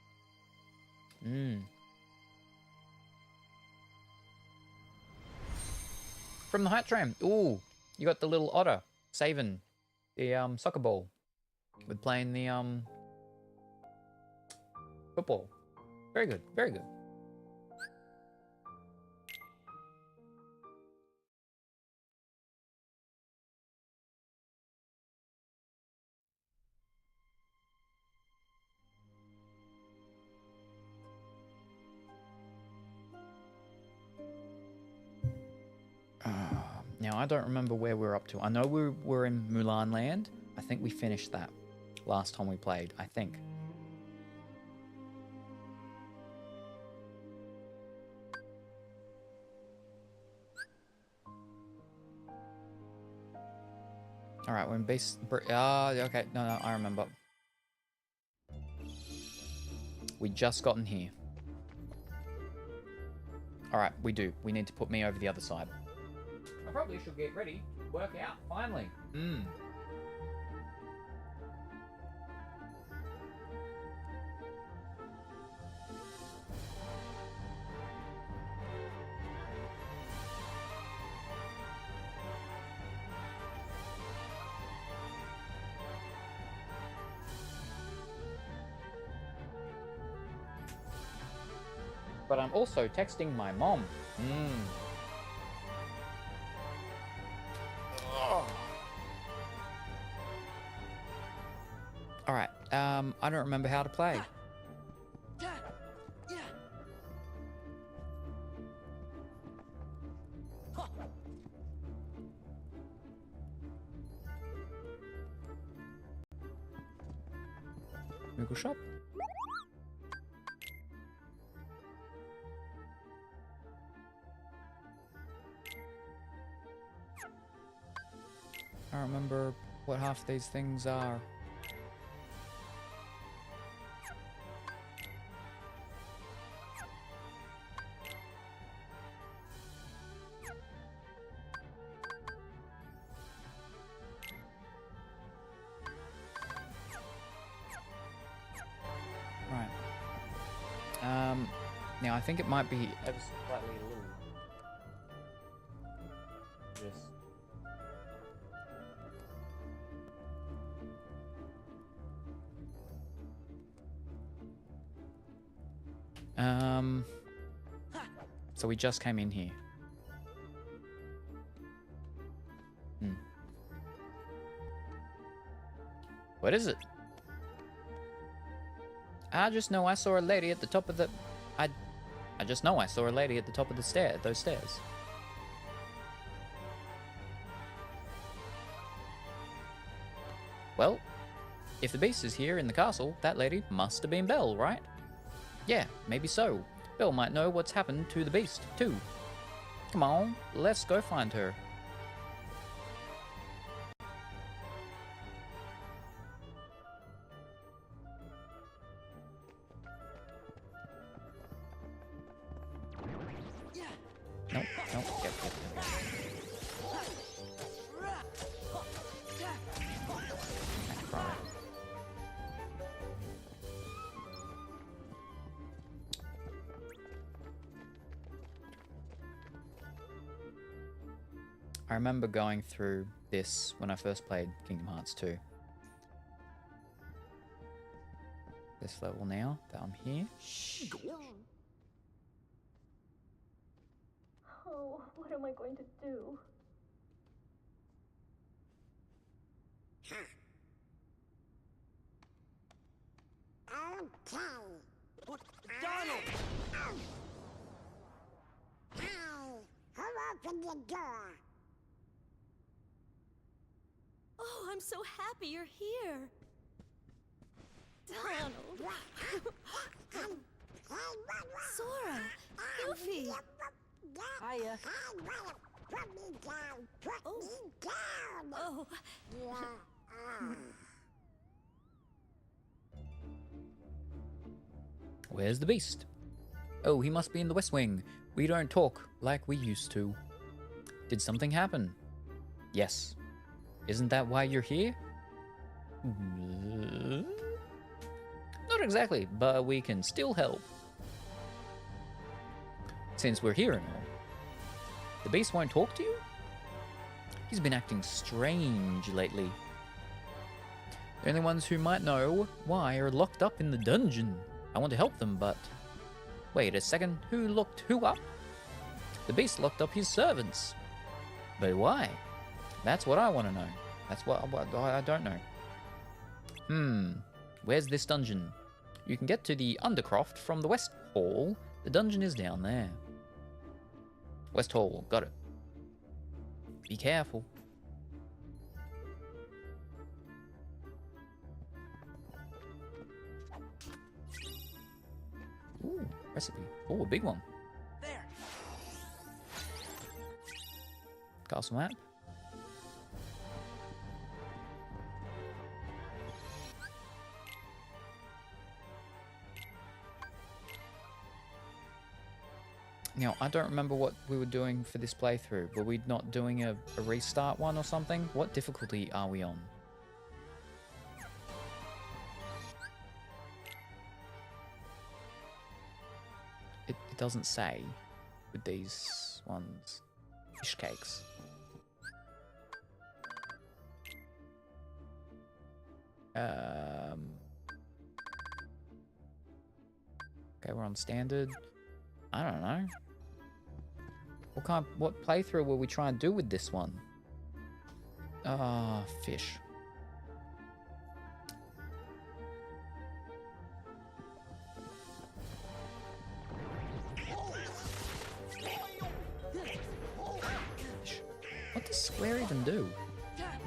From the hype train. Ooh, you got the little otter saving the soccer ball with playing the football. Very good, very good. Now, I don't remember where we're up to. I know we're in Mulan Land. I think we finished that last time we played, I think. Alright, we're in base... okay, no, I remember. We just gotten here. Alright, we do. We need to put me over the other side. I probably should get ready. Work out, finally. But I'm also texting my mom. Alright, I don't remember how to play. Google Shop. I don't remember what half these things are. Right. Now I think it might be ever so slightly a little. Just. So we just came in here. What is it? I just know I saw a lady at the top of the... I just know I saw a lady at the top of the those stairs. Well, if the beast is here in the castle, that lady must have been Belle, right? Yeah, maybe so. Belle might know what's happened to the beast, too. Come on, let's go find her. Nope, get. I remember going through this when I first played Kingdom Hearts 2. this level now that I'm here. Shh. Oh, what am I going to do? Donald! Who opened the door? Oh, I'm so happy you're here. Donald. Sora. Goofy. Hiya. Put me down. Put me down. Oh. Where's the beast? Oh, he must be in the West Wing. We don't talk like we used to. Did something happen? Yes. Isn't that why you're here? Not exactly, but we can still help. Since we're here and all. The beast won't talk to you? He's been acting strange lately. The only ones who might know why are locked up in the dungeon. I want to help them, but... Wait a second, who locked who up? The beast locked up his servants. But why? That's what I want to know. That's what I don't know. Where's this dungeon? You can get to the Undercroft from the West Hall. The dungeon is down there. West Hall, got it. Be careful. Ooh, recipe. Oh, a big one. There. Castle map. Now, I don't remember what we were doing for this playthrough. Were we not doing a restart one or something? What difficulty are we on? It doesn't say with these ones. Fish cakes. Okay, we're on standard. I don't know. What playthrough will we try and do with this one? Fish. What does square even do?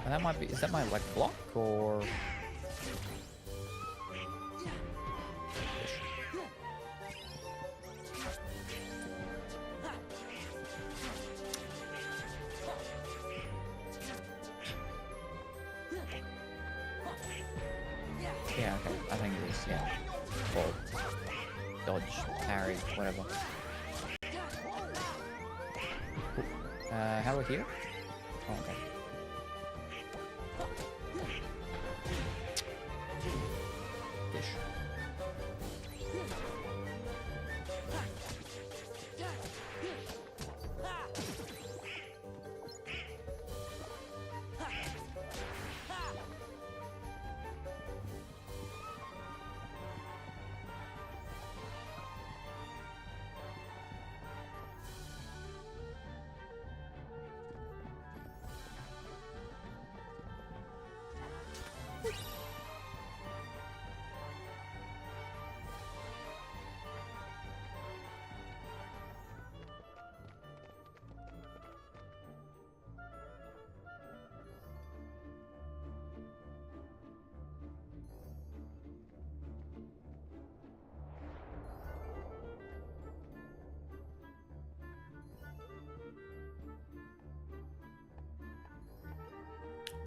And that might be, is that my like block or? Yeah, okay, I think it is, yeah. Or dodge, parry, whatever. How are we here? Oh, okay. Fish.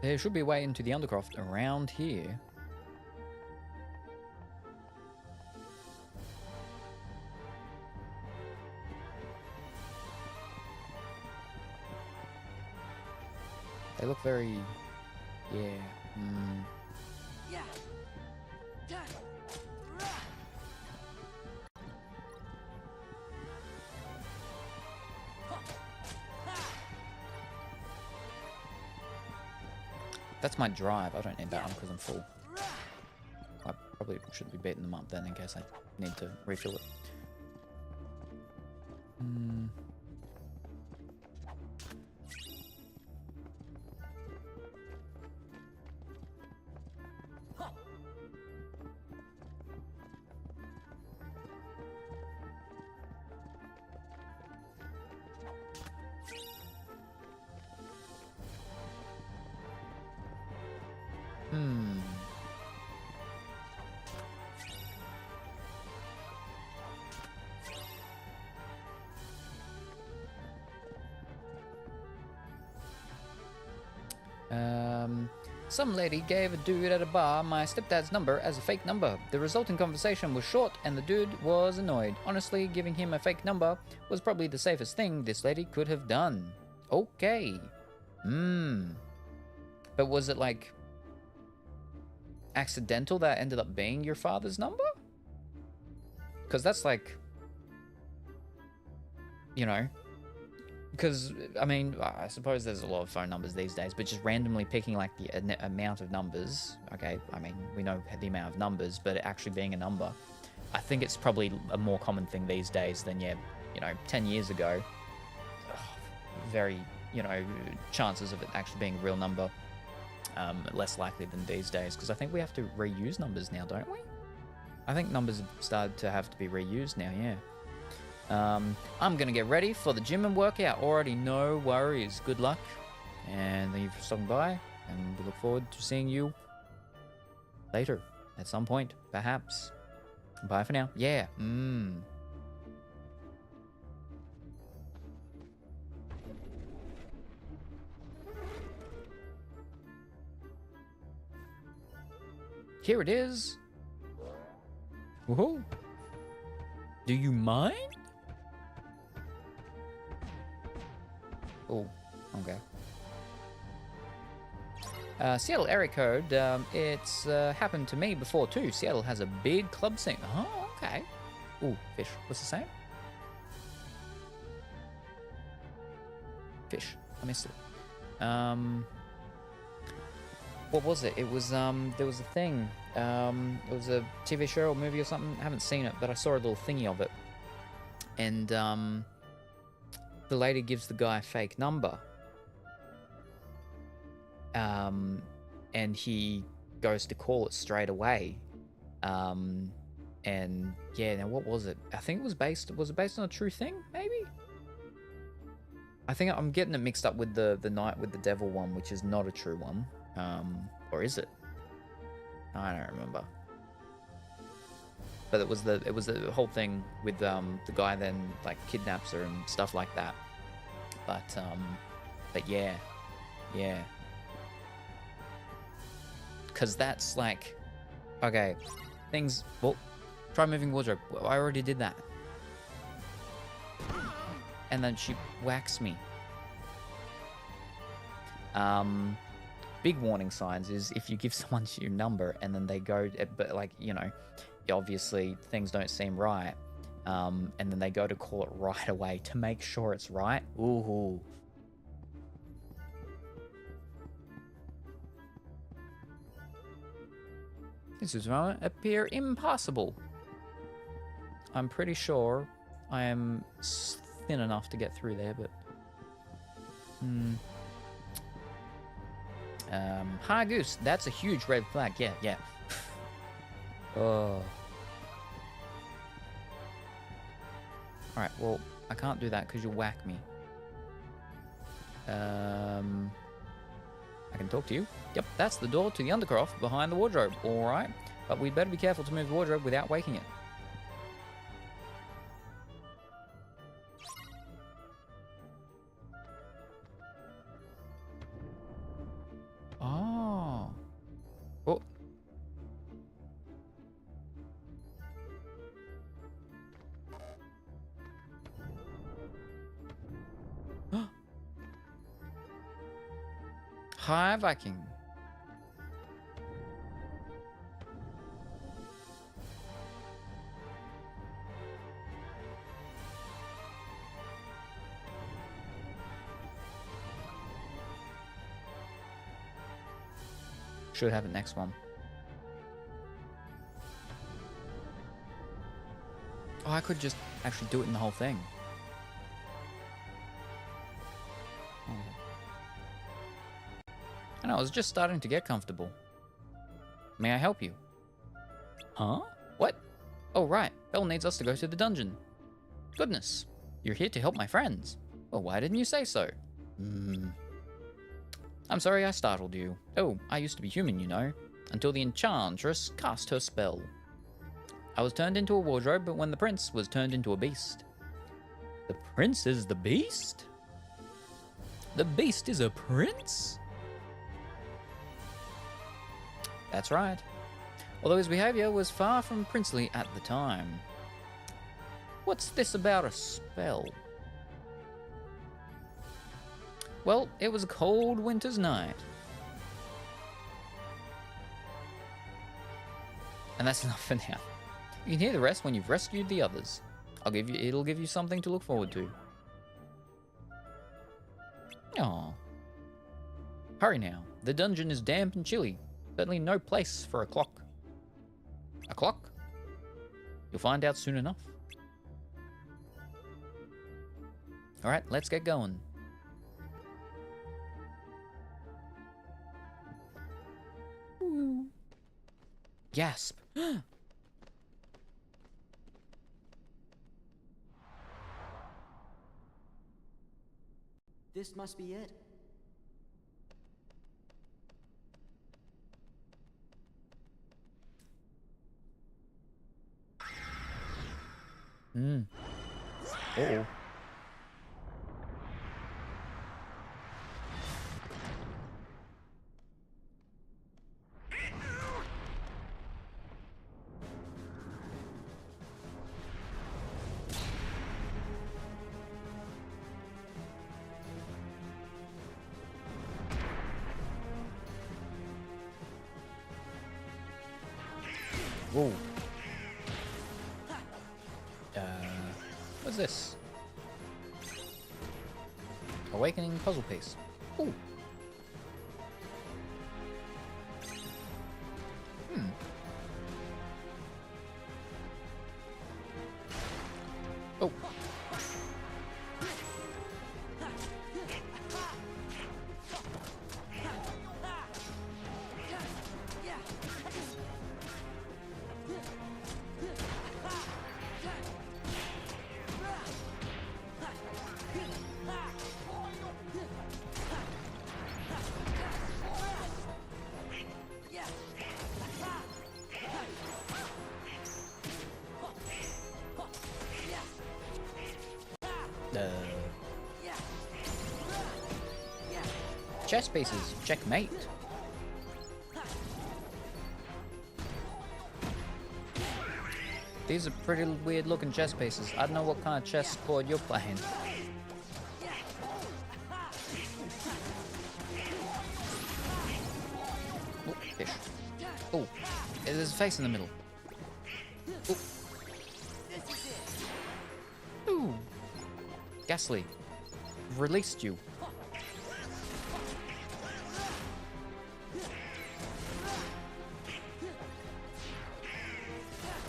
There should be a way into the Undercroft around here. They look very... yeah. That's my drive. I don't need that one because I'm full. I probably should be beating them up then in case I need to refill it. Some lady gave a dude at a bar my stepdad's number as a fake number. The resulting conversation was short and the dude was annoyed. Honestly, giving him a fake number was probably the safest thing this lady could have done. Okay. But was it like accidental that ended up being your father's number? Because that's like, you know, because, I mean, I suppose there's a lot of phone numbers these days, but just randomly picking, like, the amount of numbers, okay, I mean, we know the amount of numbers, but it actually being a number, I think it's probably a more common thing these days than, yeah, you know, 10 years ago. Very, you know, chances of it actually being a real number, less likely than these days, because I think we have to reuse numbers now, don't we? I think numbers have started to have to be reused now, yeah. I'm gonna get ready for the gym and workout. Already, no worries. Good luck, and thank you for stopping by, and we look forward to seeing you later at some point, perhaps. Bye for now. Yeah. Here it is. Woohoo! Do you mind? Oh, okay. Seattle area code. It's happened to me before too. Seattle has a big club scene. Oh, okay. Ooh, fish. What's the same? Fish. I missed it. What was it? It was there was a thing. It was a TV show or movie or something. I haven't seen it, but I saw a little thingy of it. And the lady gives the guy a fake number. And he goes to call it straight away. And yeah, now what was it? I think it was based on a true thing, maybe? I think I'm getting it mixed up with the Night with the Devil one, which is not a true one. Or is it? I don't remember. But it was the whole thing with the guy then like kidnaps her and stuff like that. But yeah. Cause that's like, okay, things. Well, try moving wardrobe. Well, I already did that. And then she whacks me. Big warning signs is if you give someone your number and then they go, but like, you know, obviously things don't seem right, and then they go to call it right away to make sure it's right. Ooh. This is going to appear impossible. I'm pretty sure I am thin enough to get through there, but... Hi, Goose. That's a huge red flag. Yeah. Oh. Alright, well, I can't do that because you'll whack me. I can talk to you. Yep, that's the door to the undercroft behind the wardrobe. Alright, but we'd better be careful to move the wardrobe without waking it. Oh. Oh. Hi, Viking. Should have it next one. Oh, I could just actually do it in the whole thing. Oh. And I was just starting to get comfortable. May I help you? Huh? What? Oh, right. Belle needs us to go to the dungeon. Goodness. You're here to help my friends. Well, why didn't you say so? I'm sorry I startled you. Oh, I used to be human, you know. Until the enchantress cast her spell. I was turned into a wardrobe, but when the prince was turned into a beast. The prince is the beast? The beast is a prince? That's right. Although his behavior was far from princely at the time. What's this about a spell? Well, it was a cold winter's night. And that's enough for now. You can hear the rest when you've rescued the others. It'll give you something to look forward to. Aww. Hurry now. The dungeon is damp and chilly. Certainly no place for a clock. A clock? You'll find out soon enough. Alright, let's get going. Ooh. Gasp. This must be it. Uh-oh. Whoa. What's this? Awakening puzzle piece. Ooh. Oh. Chess pieces. Checkmate. These are pretty weird looking chess pieces. I don't know what kind of chess board you're playing. Oh, fish. Oh, there's a face in the middle. Oh. Ooh. Ghastly. Released you.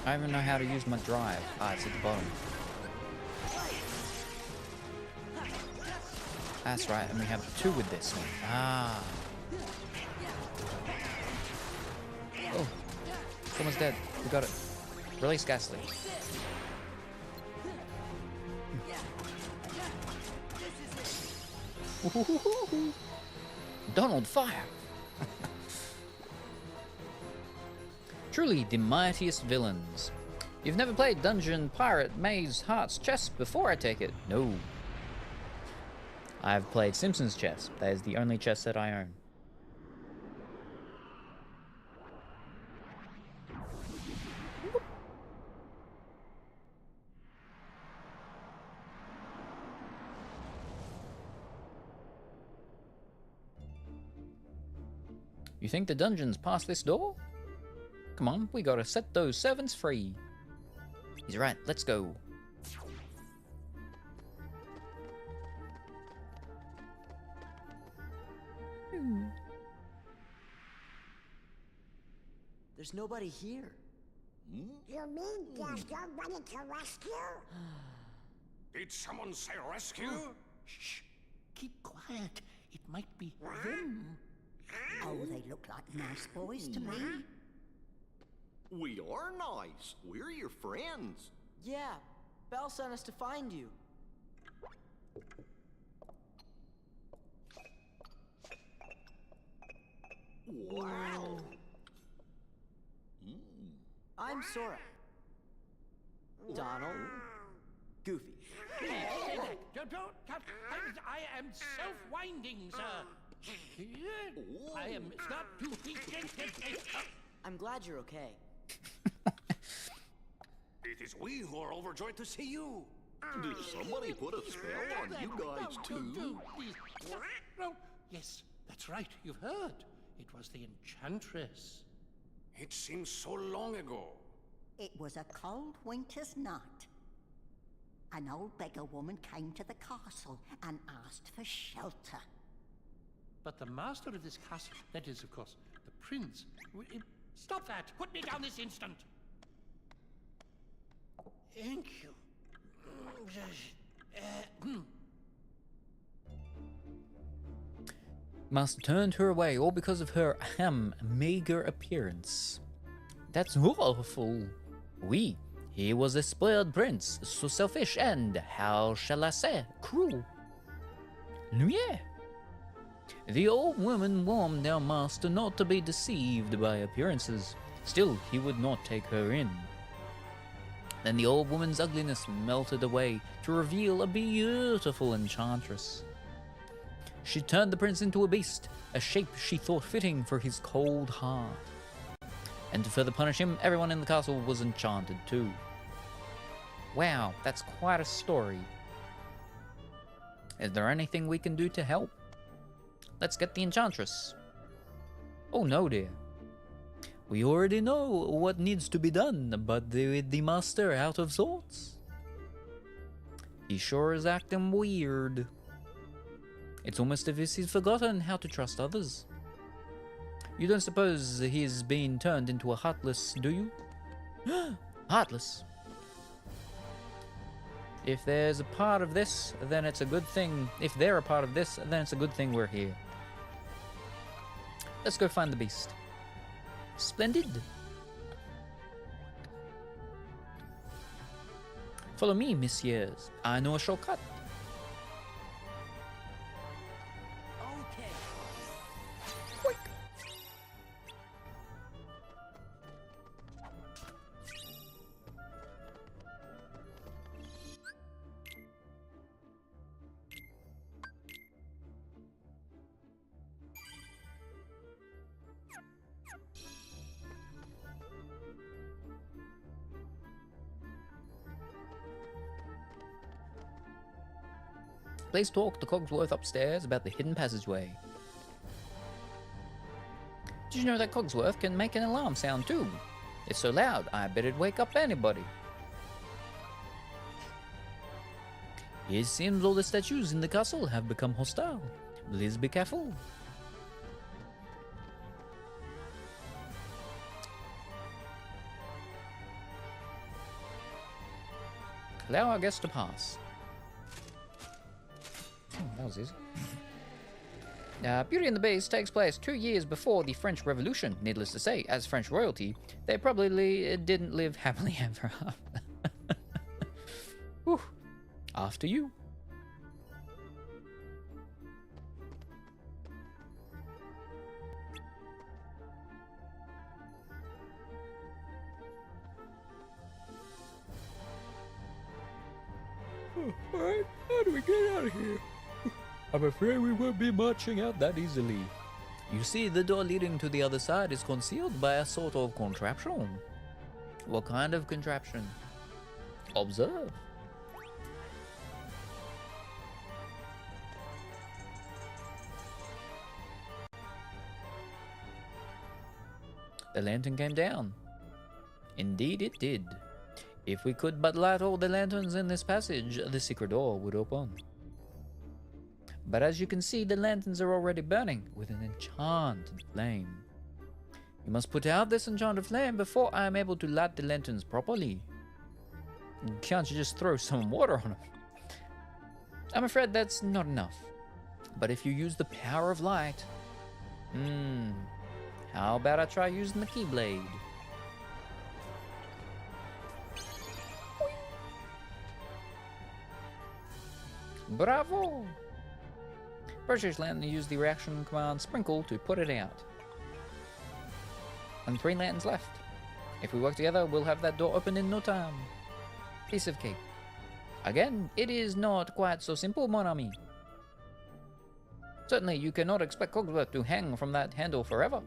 I don't even know how to use my drive. Ah, it's at the bottom. That's right, and we have two with this one. Ah. Oh. Someone's dead. We got it. Release Ghastly. Donald, fire! Truly the mightiest villains. You've never played Dungeon, Pirate, Maze, Hearts, Chess before, I take it? No. I've played Simpsons chess. That is the only chess set I own. You think the dungeon's past this door? Come on, we gotta set those servants free. He's right, let's go. There's nobody here. You mean there's nobody to rescue? Did someone say rescue? Shh. Keep quiet. It might be them. Oh, they look like nice boys to me. We are nice. We're your friends. Yeah, Belle sent us to find you. Wow. I'm Sora. Donald. Goofy. Please say that. Don't. I am self-winding, sir. I am. Stop. I'm glad you're okay. It is we who are overjoyed to see you. Did somebody put a spell on you guys too? Please. No. Yes, that's right. You've heard. It was the Enchantress. It seems so long ago. It was a cold winter's night. An old beggar woman came to the castle and asked for shelter. But the master of this castle, that is, of course, the prince. Stop that! Put me down this instant! Thank you. Master turned her away, all because of her meager appearance. That's awful. Oui, he was a spoiled prince, so selfish and, how shall I say, cruel. Yeah. The old woman warned their master not to be deceived by appearances. Still, he would not take her in. Then the old woman's ugliness melted away to reveal a beautiful enchantress. She turned the prince into a beast, a shape she thought fitting for his cold heart. And to further punish him, everyone in the castle was enchanted too. Wow, that's quite a story. Is there anything we can do to help? Let's get the enchantress. Oh no, dear. We already know what needs to be done, but with the master out of sorts, he sure is acting weird. It's almost as if he's forgotten how to trust others. You don't suppose he's been turned into a heartless, do you? Heartless. If there's a part of this, then it's a good thing. If they're a part of this, then it's a good thing we're here. Let's go find the beast. Splendid. Follow me, messieurs. I know a shortcut. Okay. Please talk to Cogsworth upstairs about the hidden passageway. Did you know that Cogsworth can make an alarm sound too? It's so loud, I bet it'd wake up anybody. It seems all the statues in the castle have become hostile. Please be careful. Allow our guests to pass. That was easy. Beauty and the Beast takes place 2 years before the French Revolution. Needless to say, as French royalty, they probably didn't live happily ever after. Whew. After you. Alright, how do we get out of here? I'm afraid we won't be marching out that easily. You see, the door leading to the other side is concealed by a sort of contraption. What kind of contraption? Observe. The lantern came down. Indeed it did. If we could but light all the lanterns in this passage, the secret door would open. But as you can see, the lanterns are already burning with an enchanted flame. You must put out this enchanted flame before I am able to light the lanterns properly. Can't you just throw some water on them? I'm afraid that's not enough. But if you use the power of light... how about I try using the Keyblade? Bravo! Purchase lantern, use the reaction command sprinkle to put it out. And 3 lanterns left. If we work together, we'll have that door open in no time. Piece of cake. Again, it is not quite so simple, mon ami. Certainly, you cannot expect Cogsworth to hang from that handle forever.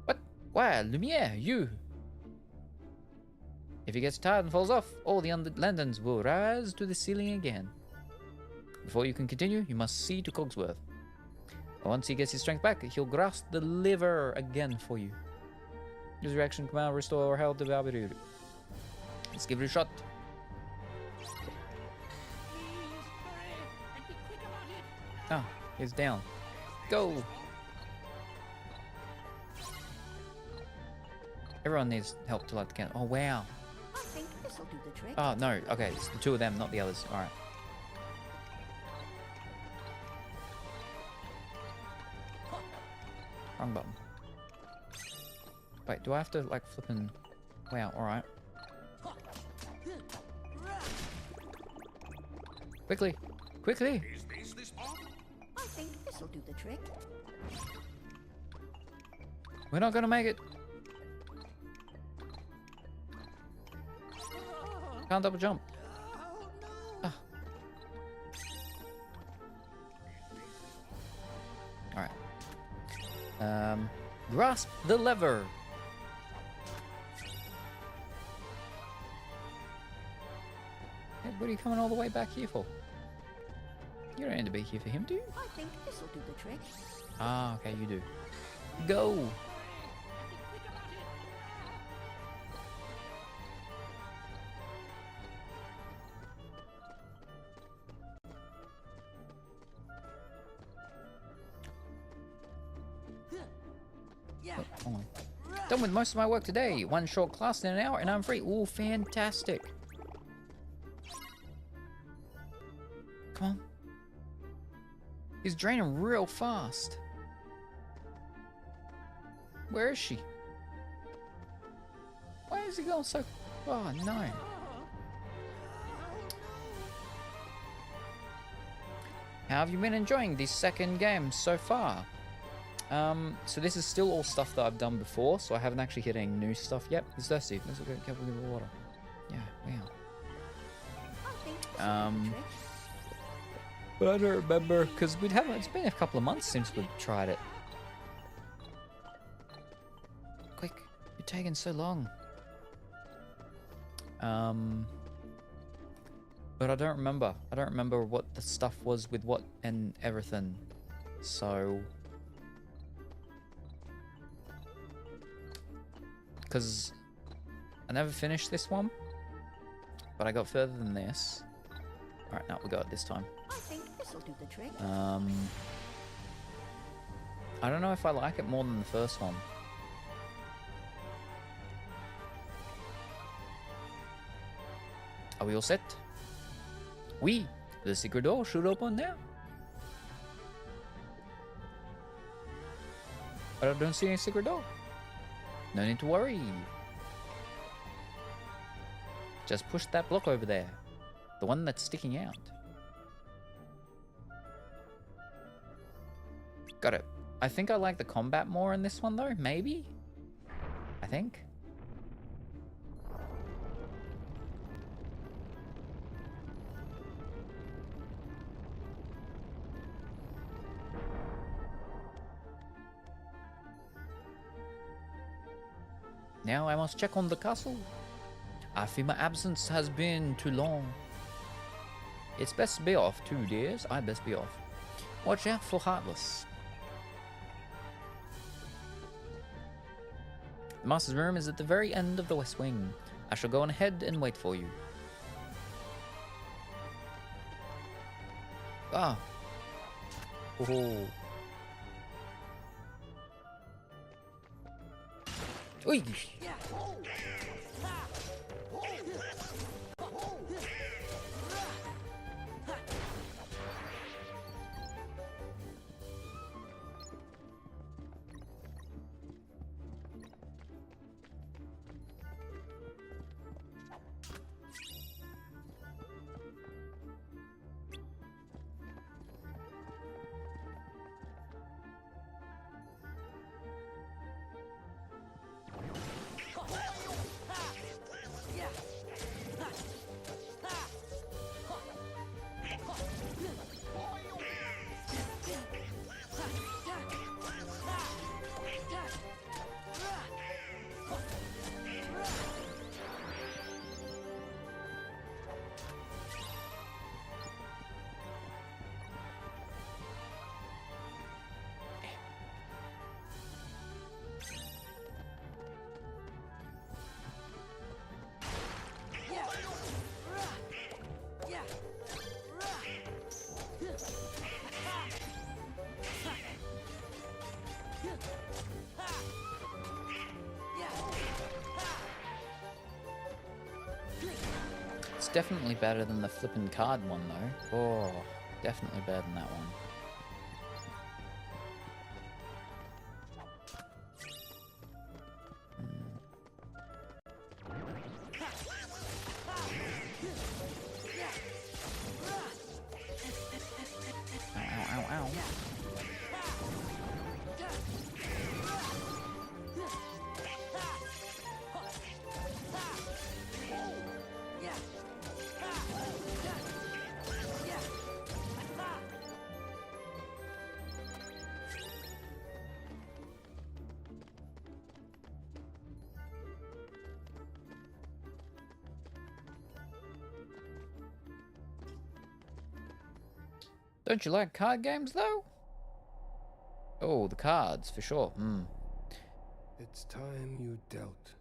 What? Why, Lumiere, you! If he gets tired and falls off, all the lanterns will rise to the ceiling again. Before you can continue, you must see to Cogsworth. Once he gets his strength back, he'll grasp the lever again for you. Use reaction command, restore health to Valbyr. Let's give it a shot. Oh, he's down. Go! Everyone needs help to light the candle. Oh, wow. I think this'll do the trick. Oh, no. Okay, it's the 2 of them, not the others. Alright. Wrong button. Wait, do I have to, like, flippin'... Wow, alright. Quickly! Quickly! Is this the spot? I think this'll do the trick. We're not gonna make it! Can't double jump. Ah. Alright. Grasp the lever! Hey, what are you coming all the way back here for? You don't need to be here for him, do you? I think this'll do the trick. Ah, okay, you do. Go! Oh, hold on. Done with most of my work today. 1 short class in an hour and I'm free. Ooh, fantastic. Come on. He's draining real fast. Where is she? Why is he going so... Oh, no. How have you been enjoying this second game so far? So this is still all stuff that I've done before, so I haven't actually hit any new stuff yet. He's thirsty. Let's go get a couple of water. Yeah, wow. But I don't remember, because it's been a couple of months since we've tried it. Quick, you're taking so long. But I don't remember. I don't remember what the stuff was with what and everything. So... Because I never finished this one, but I got further than this. Alright, now we got it this time. I think this'll do the trick. I don't know if I like it more than the first one. Are we all set? Oui, the secret door should open now. But I don't see any secret door. No need to worry. Just push that block over there. The one that's sticking out. Got it. I think I like the combat more in this one though, maybe? I think. Now I must check on the castle. I fear my absence has been too long. It's best to be off too, dears. I best be off. Watch out for Heartless. The master's room is at the very end of the west wing. I shall go on ahead and wait for you. Ah. Oh. Oi! It's definitely better than the flippin' card one, though. Oh, definitely better than that one. Ow, ow, ow, ow. Don't you like card games, though? Oh, the cards, for sure. It's time you dealt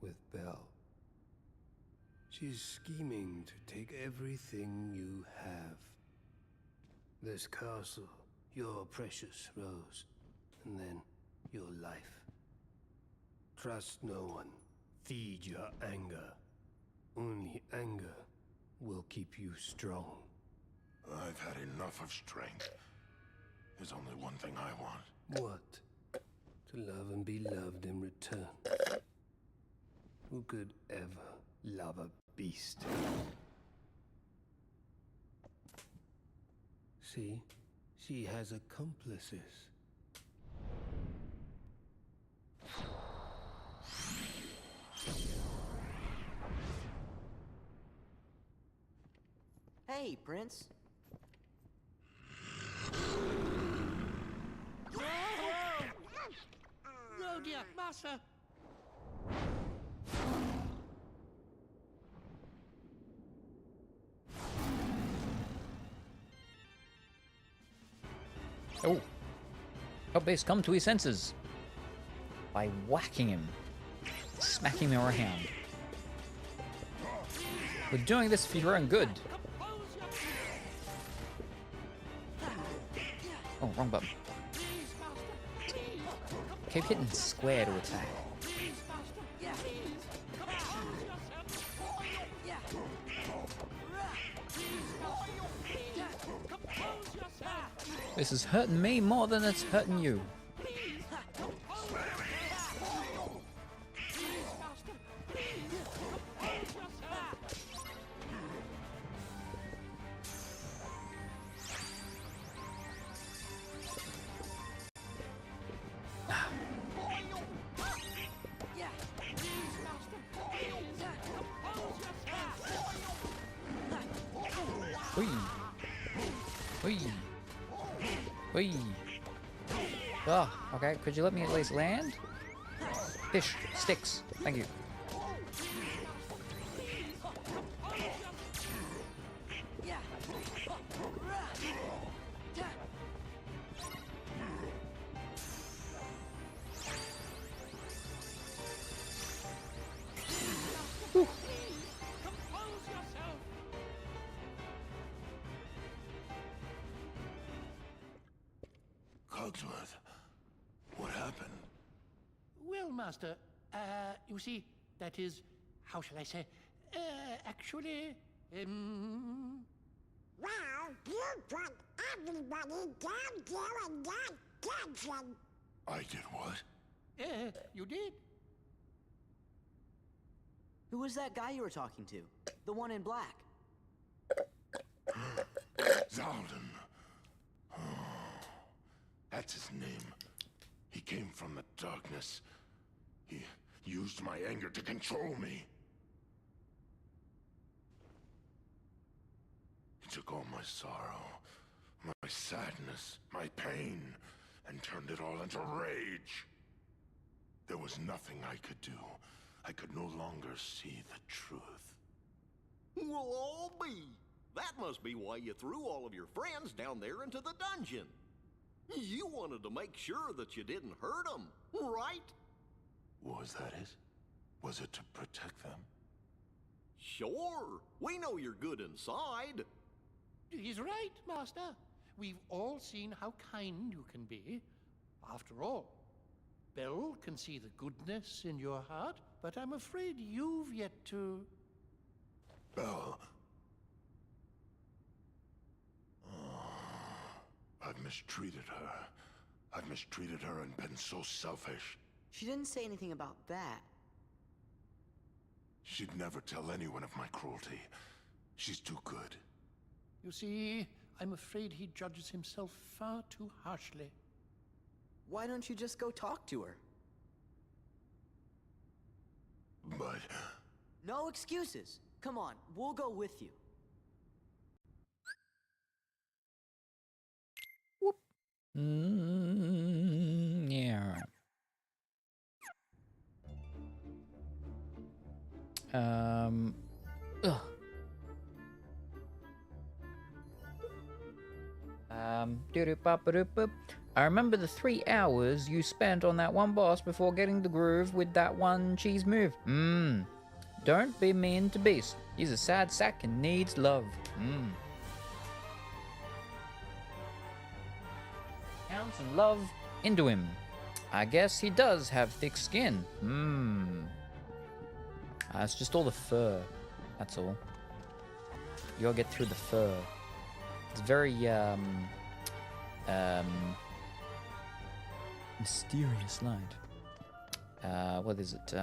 with Belle. She's scheming to take everything you have. This castle, your precious Rose, and then your life. Trust no one. Feed your anger. Only anger will keep you strong. I've had enough of strength. There's only one thing I want. What? To love and be loved in return. Who could ever love a beast? See? She has accomplices. Hey, Prince. Oh dear, Master. Oh. Help Base come to his senses. By whacking him. Smacking him around. We're doing this for your own good. Oh, wrong button. Keep hitting square to attack. This is hurting me more than it's hurting you. Whee! Whee! Whee! Oh, okay. Could you let me at least land? Fish, sticks. Thank you. Whew. Cogsworth, what happened? Well, Master, You see, that is, how shall I say, actually, Well, you put everybody down there in that dungeon. I did what? You did. Who was that guy you were talking to? The one in black. Zaldin. That's his name. He came from the darkness. He used my anger to control me. He took all my sorrow, my sadness, my pain, and turned it all into rage. There was nothing I could do. I could no longer see the truth. We'll all be. That must be why you threw all of your friends down there into the dungeon. You wanted to make sure that you didn't hurt them, right? Was that it? Was it to protect them? Sure. We know you're good inside. He's right, Master. We've all seen how kind you can be. After all, Belle can see the goodness in your heart, but I'm afraid you've yet to... Belle. I've mistreated her. I've mistreated her and been so selfish. She didn't say anything about that. She'd never tell anyone of my cruelty. She's too good. You see, I'm afraid he judges himself far too harshly. Why don't you just go talk to her? But... No excuses. Come on, we'll go with you. Yeah. Ugh. Doo-doo-bop-a-doop-boop. I remember the 3 hours you spent on that one boss before getting the groove with that one cheese move. Don't be mean to Beast. He's a sad sack and needs love. Count some love into him. I guess he does have thick skin. It's just all the fur. That's all. You gotta get through the fur. It's very, mysterious light. What is it?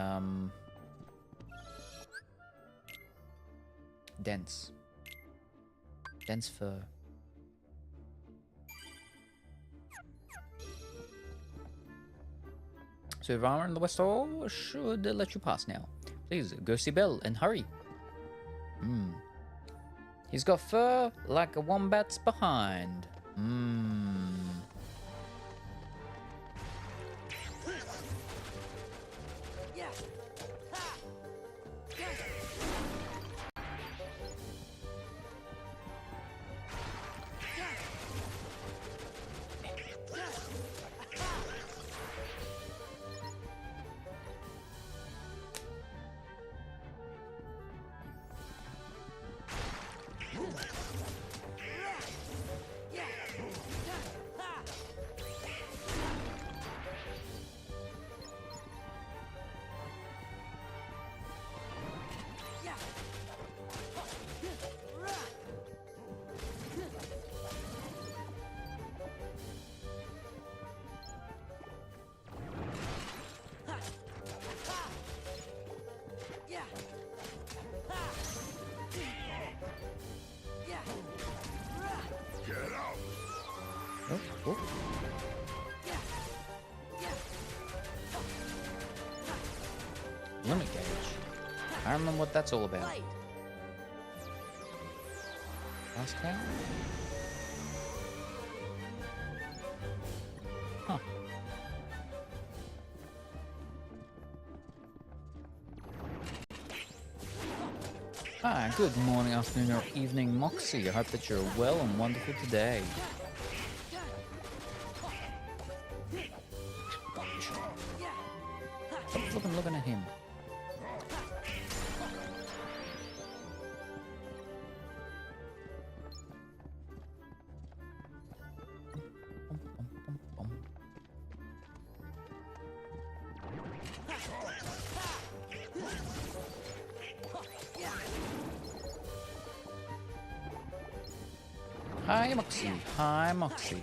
Dense. Dense fur. So Survivor in the West Hall should let you pass now. Please go see Belle and hurry. He's got fur like a wombat's behind. Limit gauge. I remember what that's all about. Last count? Huh. Hi, good morning, afternoon, or evening, Moxie. I hope that you're well and wonderful today. Stop looking at him. Hi, Moxie. Hi, Moxie.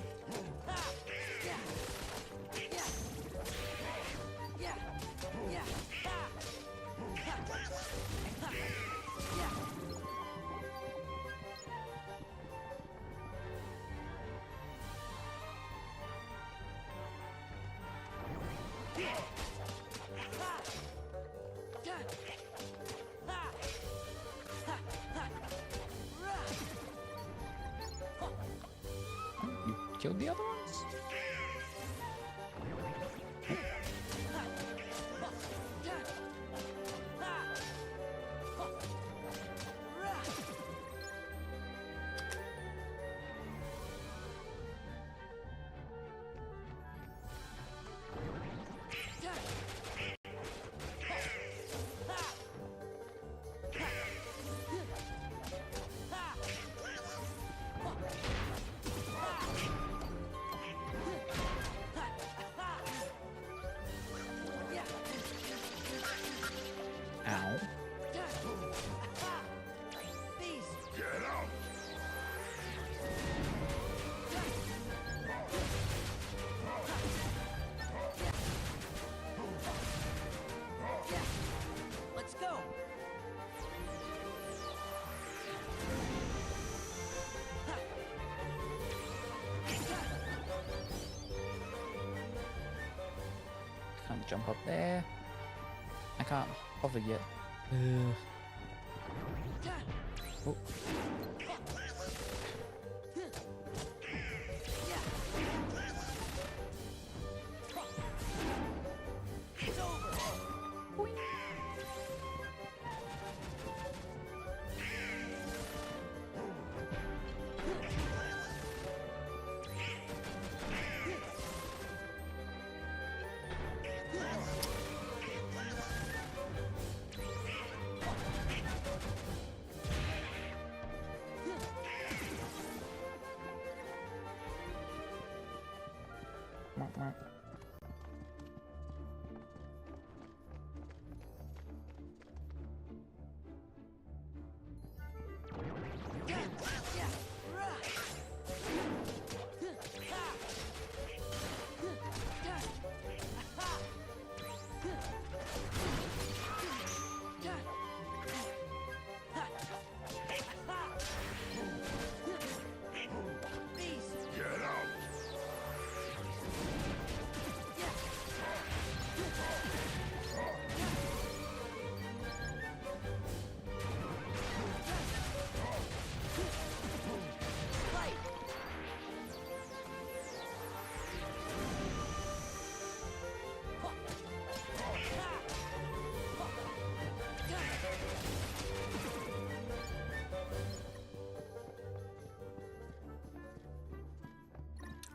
You killed the other ones? Ow. Get out! Let's go. Can't jump up there. I can't hover yet. Oh. It's over. Get out!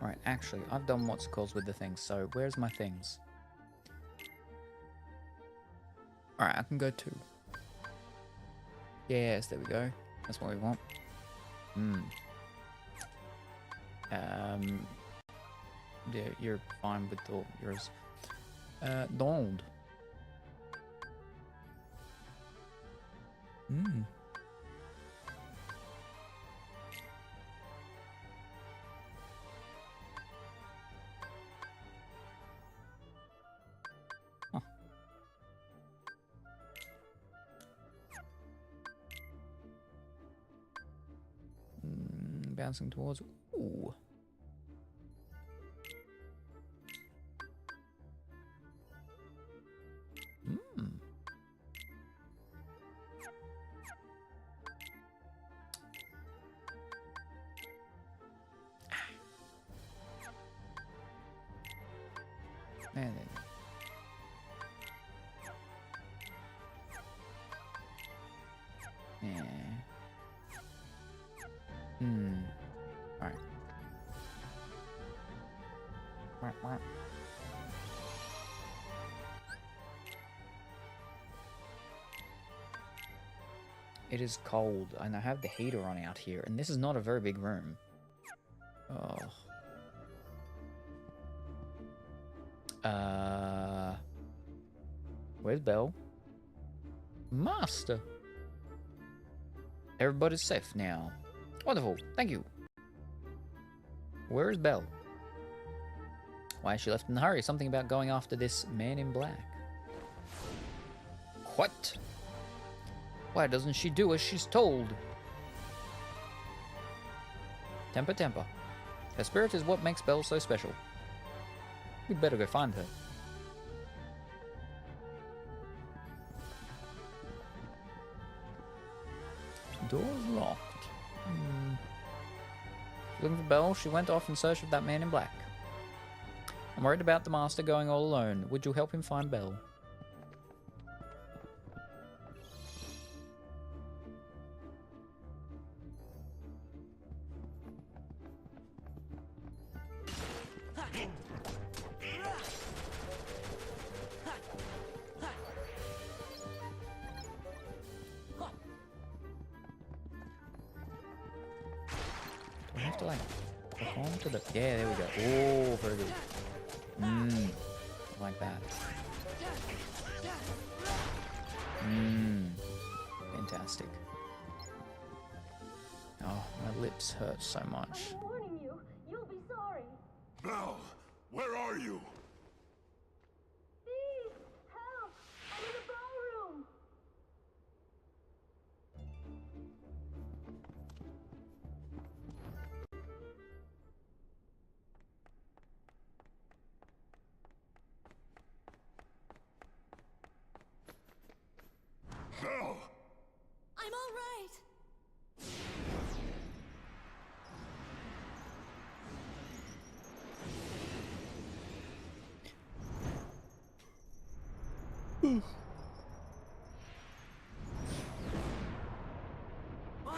Alright, actually, I've done what's calls with the things, so where's my things? Alright, I can go too. Yes, there we go. That's what we want. Yeah, you're fine with all yours. Donald. Huh. Bouncing towards. Ooh. There. Yeah. Alright. It is cold, and I have the heater on out here, and this is not a very big room. Oh. Where's Belle? Master! Everybody's safe now. Wonderful, thank you. Where is Belle? Why is she left in a hurry? Something about going after this man in black. What? Why doesn't she do as she's told? Temper, temper. Her spirit is what makes Belle so special. We better go find her. Door's locked. Looking for Belle, she went off in search of that man in black. I'm worried about the master going all alone. Would you help him find Belle? Do I have to like perform to the... Yeah, there we go. Oh, very good. Like that. Fantastic. Oh, my lips hurt so much. I'm warning you. You'll be sorry. Belle, where are you? Please, help! I'm in the ballroom. Belle! I'm all right. Wow!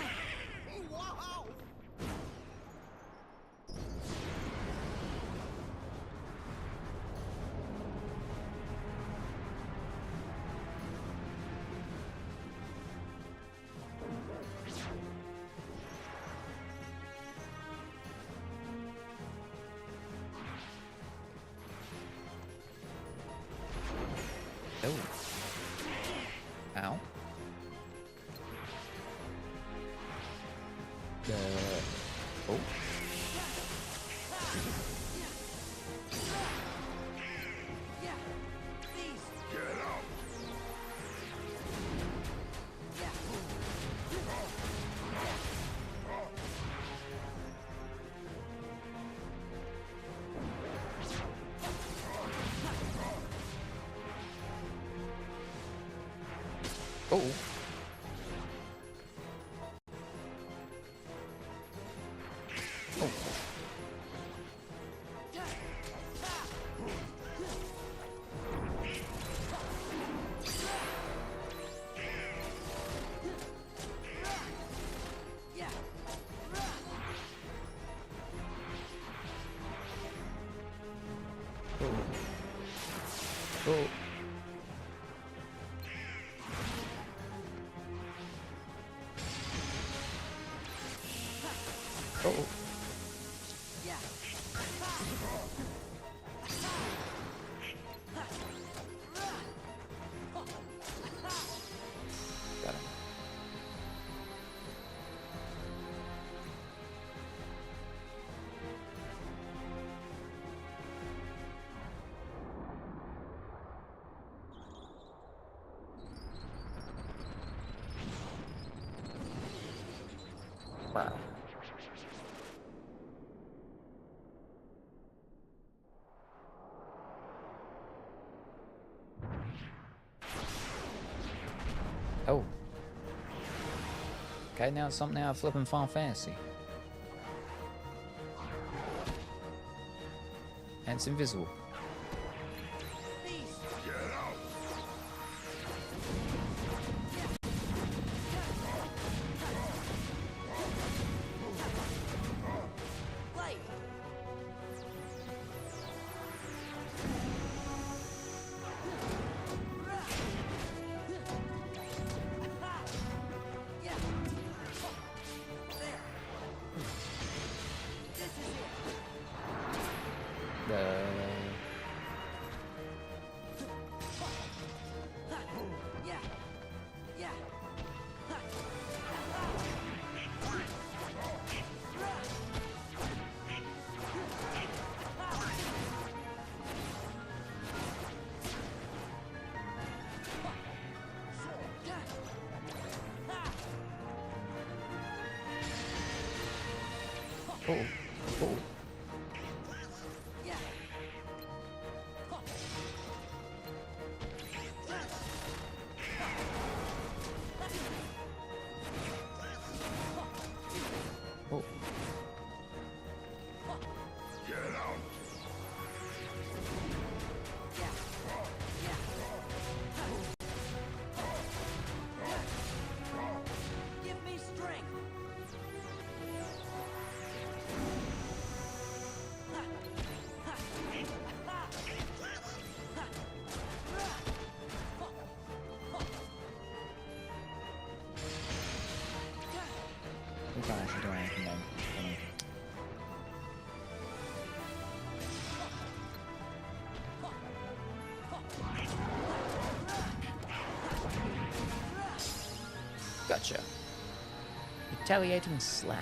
Oh. Ow. Oh. Get out! Oh. Oh. Oh. Oh. Got it. Wow. Oh. Okay, now it's something out of flipping Final Fantasy. And it's invisible. Get out! Oh, oh. Oh. Get out! Give me strength. We can't actually do anything then. Can we? Gotcha. Retaliating slash.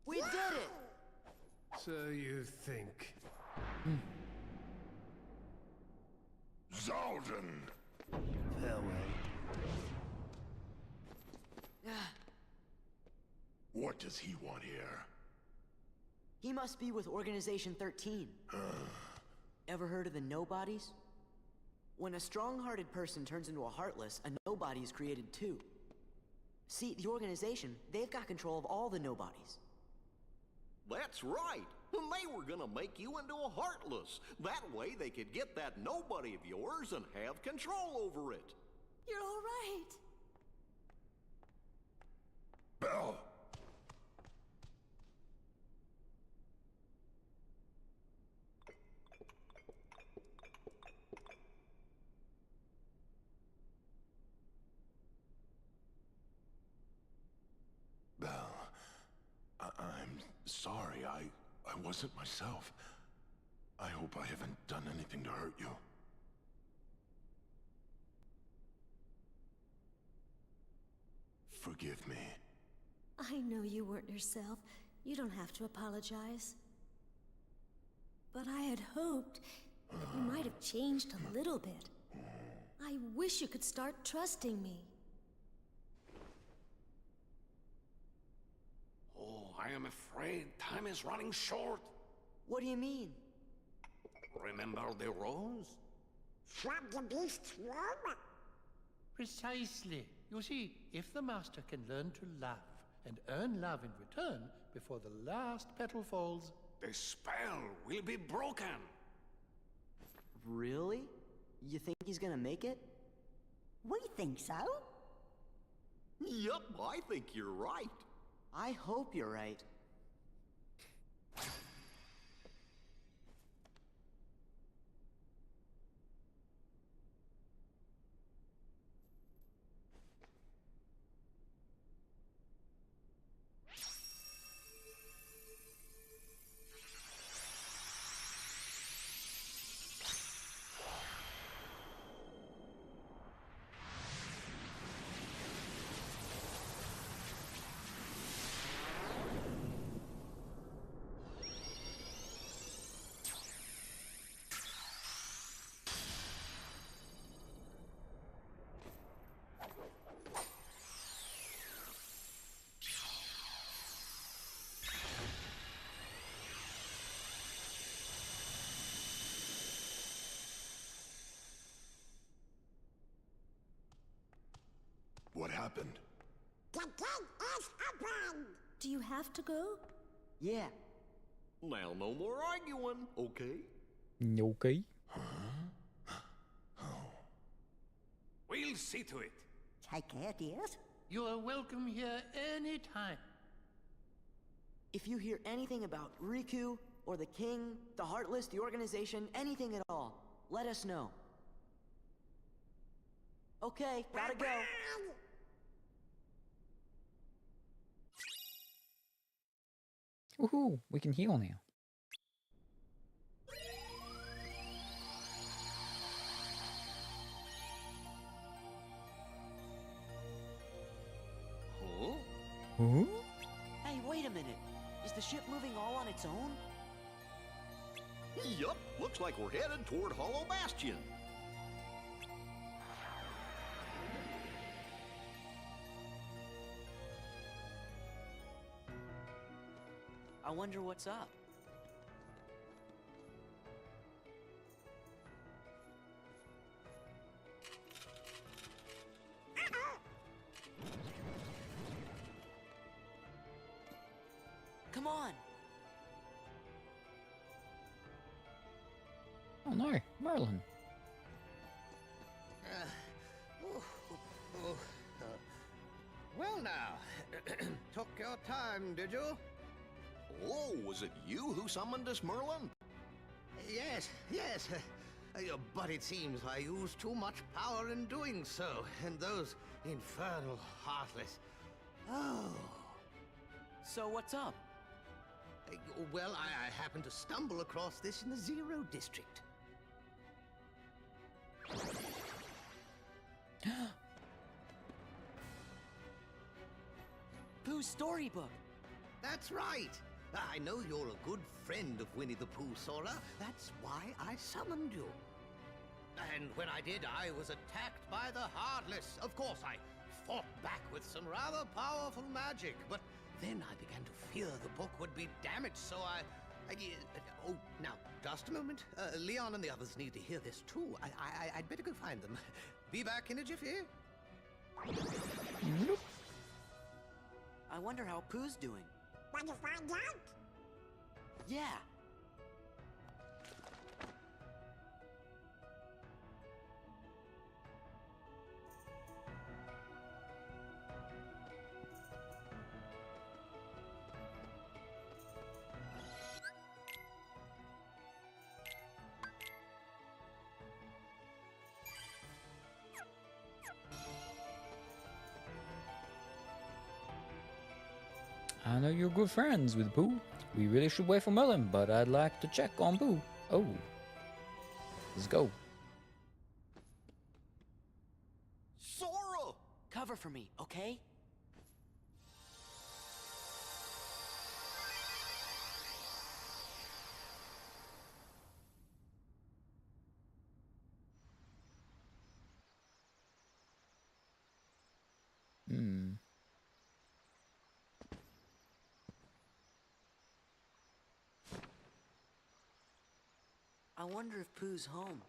We did it! So you think. Zaldin! Farewell. What does he want here? He must be with Organization 13. Ever heard of the Nobodies? When a strong-hearted person turns into a Heartless, a Nobody is created too. See, the organization, they've got control of all the Nobodies. That's right. And they were gonna make you into a Heartless. That way they could get that nobody of yours and have control over it. You're all right. Belle! Belle, I'm sorry. I wasn't myself. I hope I haven't done anything to hurt you. Forgive me. I know you weren't yourself. You don't have to apologize. But I had hoped that you might have changed a little bit. I wish you could start trusting me. Oh, I am afraid time is running short. What do you mean? Remember the rose? From the beast's room? Precisely. You see, if the master can learn to laugh and earn love in return before the last petal falls... The spell will be broken. Really? You think he's gonna make it? We think so. Yup, I think you're right. I hope you're right. What happened? The gate is open! Do you have to go? Yeah. Now no more arguing, okay? Okay. We'll see to it. Take care, dears. You are welcome here any time. If you hear anything about Riku, or the King, the Heartless, the organization, anything at all, let us know. Okay, gotta go. Woohoo! We can heal now. Huh? Hey, wait a minute. Is the ship moving all on its own? Yup, looks like we're headed toward Hollow Bastion. I wonder what's up. Come on. Oh no, Merlin. Well now, took your time, did you? Oh, was it you who summoned us, Merlin? Yes, yes. But it seems I used too much power in doing so, and those infernal Heartless. Oh. So what's up? Well, I happened to stumble across this in the Zero District. Pooh's storybook. That's right. I know you're a good friend of Winnie the Pooh, Sora. That's why I summoned you. And when I did, I was attacked by the Heartless. Of course, I fought back with some rather powerful magic, but then I began to fear the book would be damaged, so oh, now, just a moment. Leon and the others need to hear this, too. I'd better go find them. Be back in a jiffy. Nope. I wonder how Pooh's doing. Want to find out? Yeah. I know you're good friends with Pooh. We really should wait for Merlin, but I'd like to check on Pooh. Oh. Let's go. Sora! Cover for me, okay? I wonder if Pooh's home.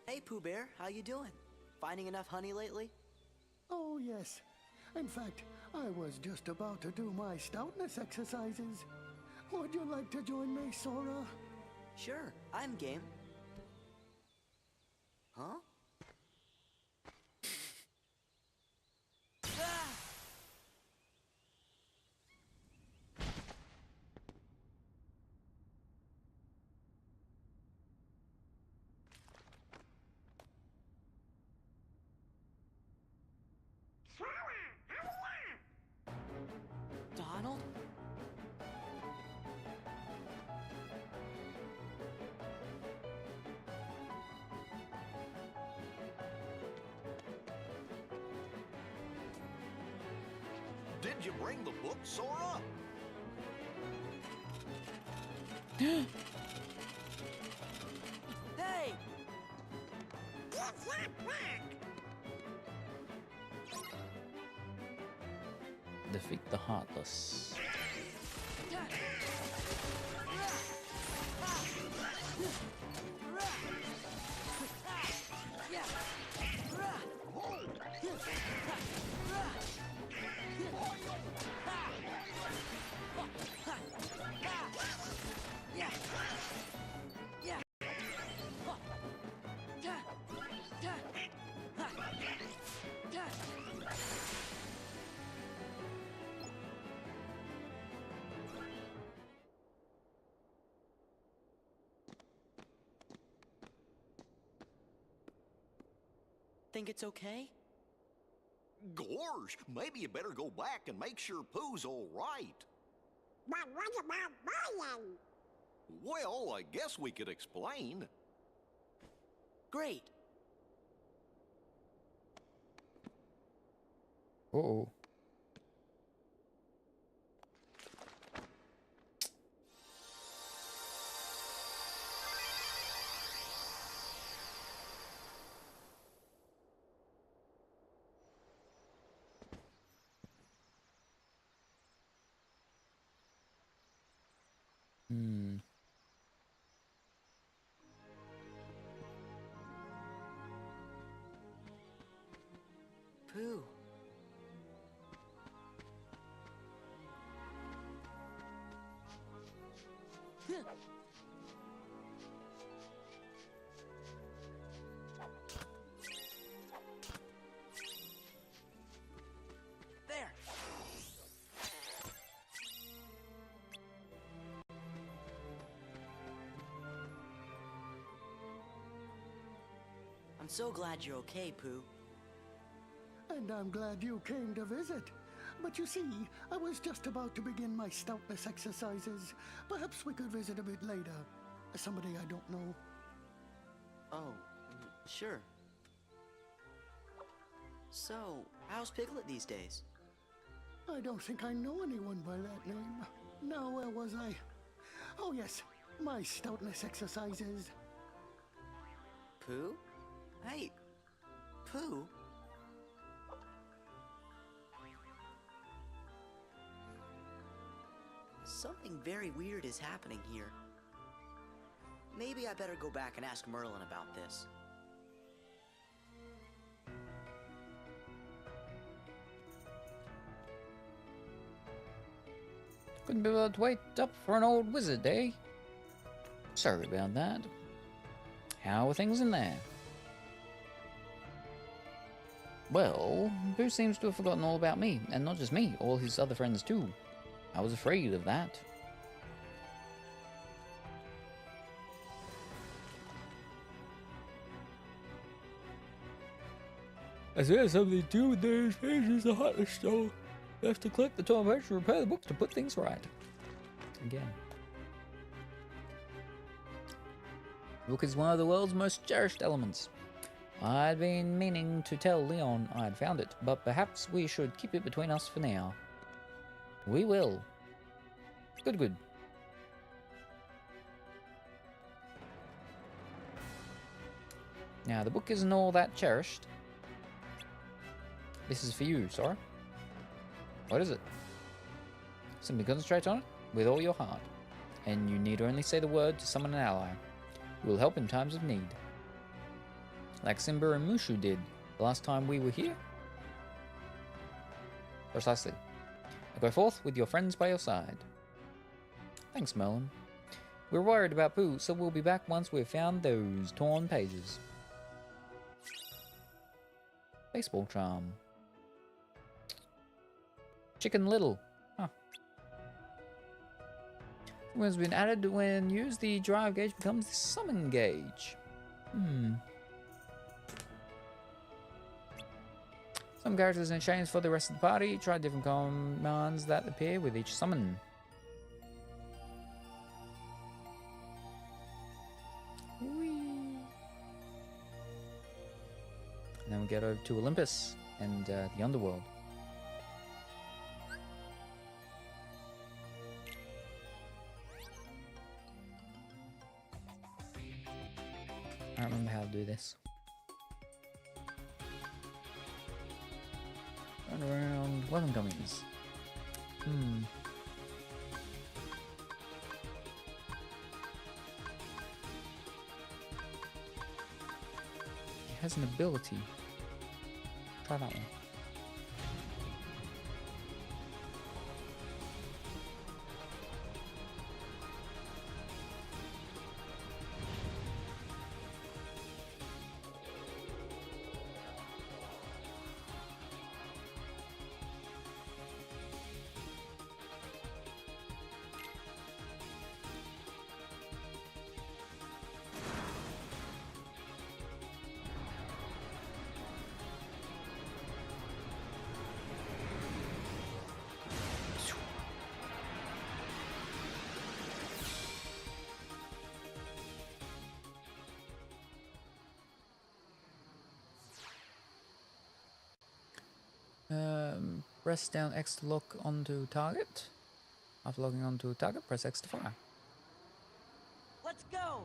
Hey, Pooh Bear, how you doing? Finding enough honey lately? Oh, yes. In fact, I was just about to do my stoutness exercises. Would you like to join me, Sora? Sure, I'm game. Huh? Donald? Did you bring the book, Sora? Hey! Give that back! Defeat the Heartless. think it's okay? Gorge, maybe you better go back and make sure Pooh's all right. But what about Brian? Well, I guess we could explain. Great. Uh-oh. Hmm. Pooh. There. I'm so glad you're okay, Pooh. And I'm glad you came to visit. But you see, I was just about to begin my stoutness exercises. Perhaps we could visit a bit later. Somebody I don't know. Oh, sure. So, how's Piglet these days? I don't think I know anyone by that name. Now, where was I? Oh yes, my stoutness exercises. Pooh? Hey, Pooh? Something very weird is happening here. Maybe I better go back and ask Merlin about this. Couldn't be able to wait up for an old wizard, eh? Sorry about that. How are things in there? Well, Boo seems to have forgotten all about me, and not just me, all his other friends too. I was afraid of that. I said something to do with those pages of Heartless Stone. You have to collect the toy page to repair the books to put things right. Again. The book is one of the world's most cherished elements. I'd been meaning to tell Leon I'd found it, but perhaps we should keep it between us for now. We will. Good, good. Now, the book isn't all that cherished. This is for you, Sora. What is it? Simply concentrate on it with all your heart, and you need only say the word to summon an ally. It will help in times of need. Like Simba and Mushu did the last time we were here? Precisely. Now go forth with your friends by your side. Thanks, Merlin. We're worried about Pooh, so we'll be back once we've found those torn pages. Baseball charm. Chicken Little. Huh. When it's been added when used, the drive gauge becomes the summon gauge. Some characters in chains for the rest of the party. Try different commands that appear with each summon. Whee! And then we get over to Olympus and the underworld. I don't remember how to do this. Run around weapon gummies. It has an ability. Try that one. Press down X to lock onto target. After locking onto a target, press X to fire. Let's go!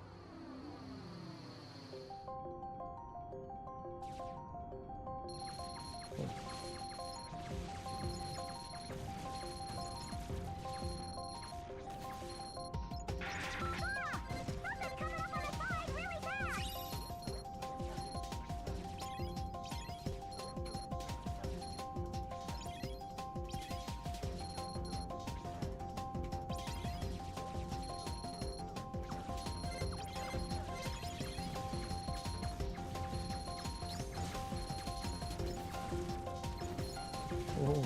Oh.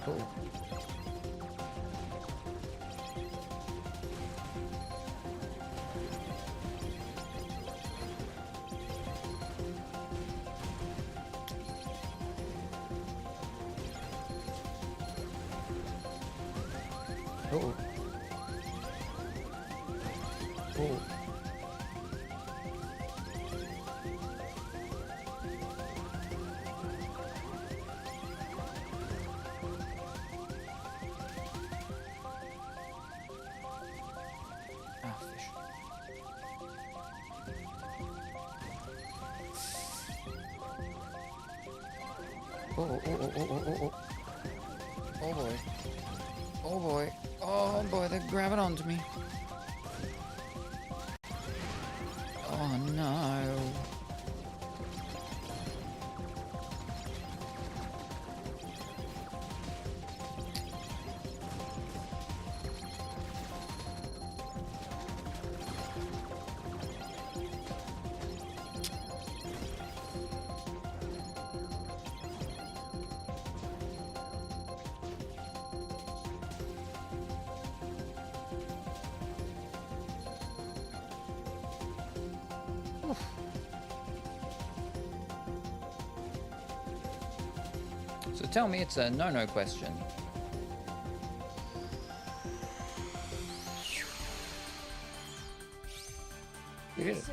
Cool. Oh. Oh. Ah, fish. Oh, oh, oh, oh, oh, oh, oh. Oh boy. Oh boy. Oh boy, they're grabbing onto me. Oh no. So tell me it's a no-no question. You did it.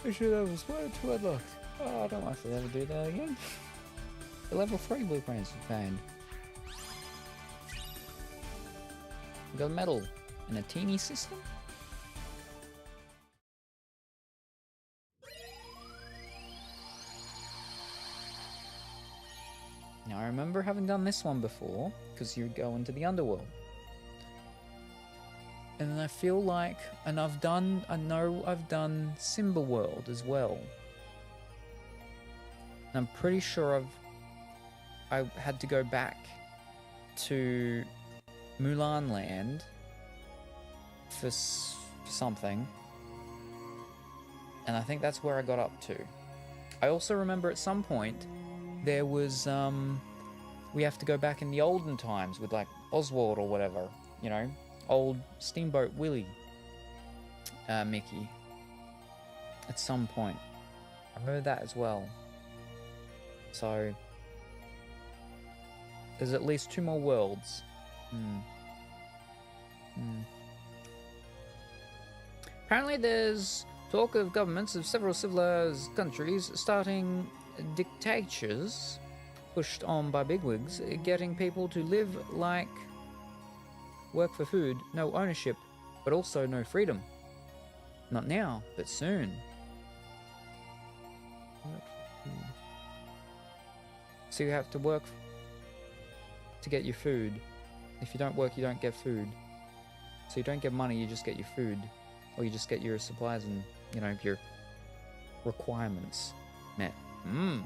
I should have a swear to unlocked. Oh, I don't want to ever do that again. The level 3 blueprints we found. We got a medal and a teeny system. Now I remember having done this one before, because you go into the underworld. And then I feel like, and I know I've done Simba World as well. And I'm pretty sure I had to go back to Mulan Land for something. And I think that's where I got up to. I also remember at some point there was, we have to go back in the olden times with like Oswald or whatever, you know, old Steamboat Willie, Mickey, at some point. I remember that as well. So, there's at least 2 more worlds. Apparently there's talk of governments of several civilized countries starting dictatures pushed on by bigwigs, getting people to live like work for food, no ownership, but also no freedom. Not now, but soon. So you have to work to get your food. If you don't work, you don't get food. So you don't get money, you just get your food. Or you just get your supplies and, you know, your requirements met. I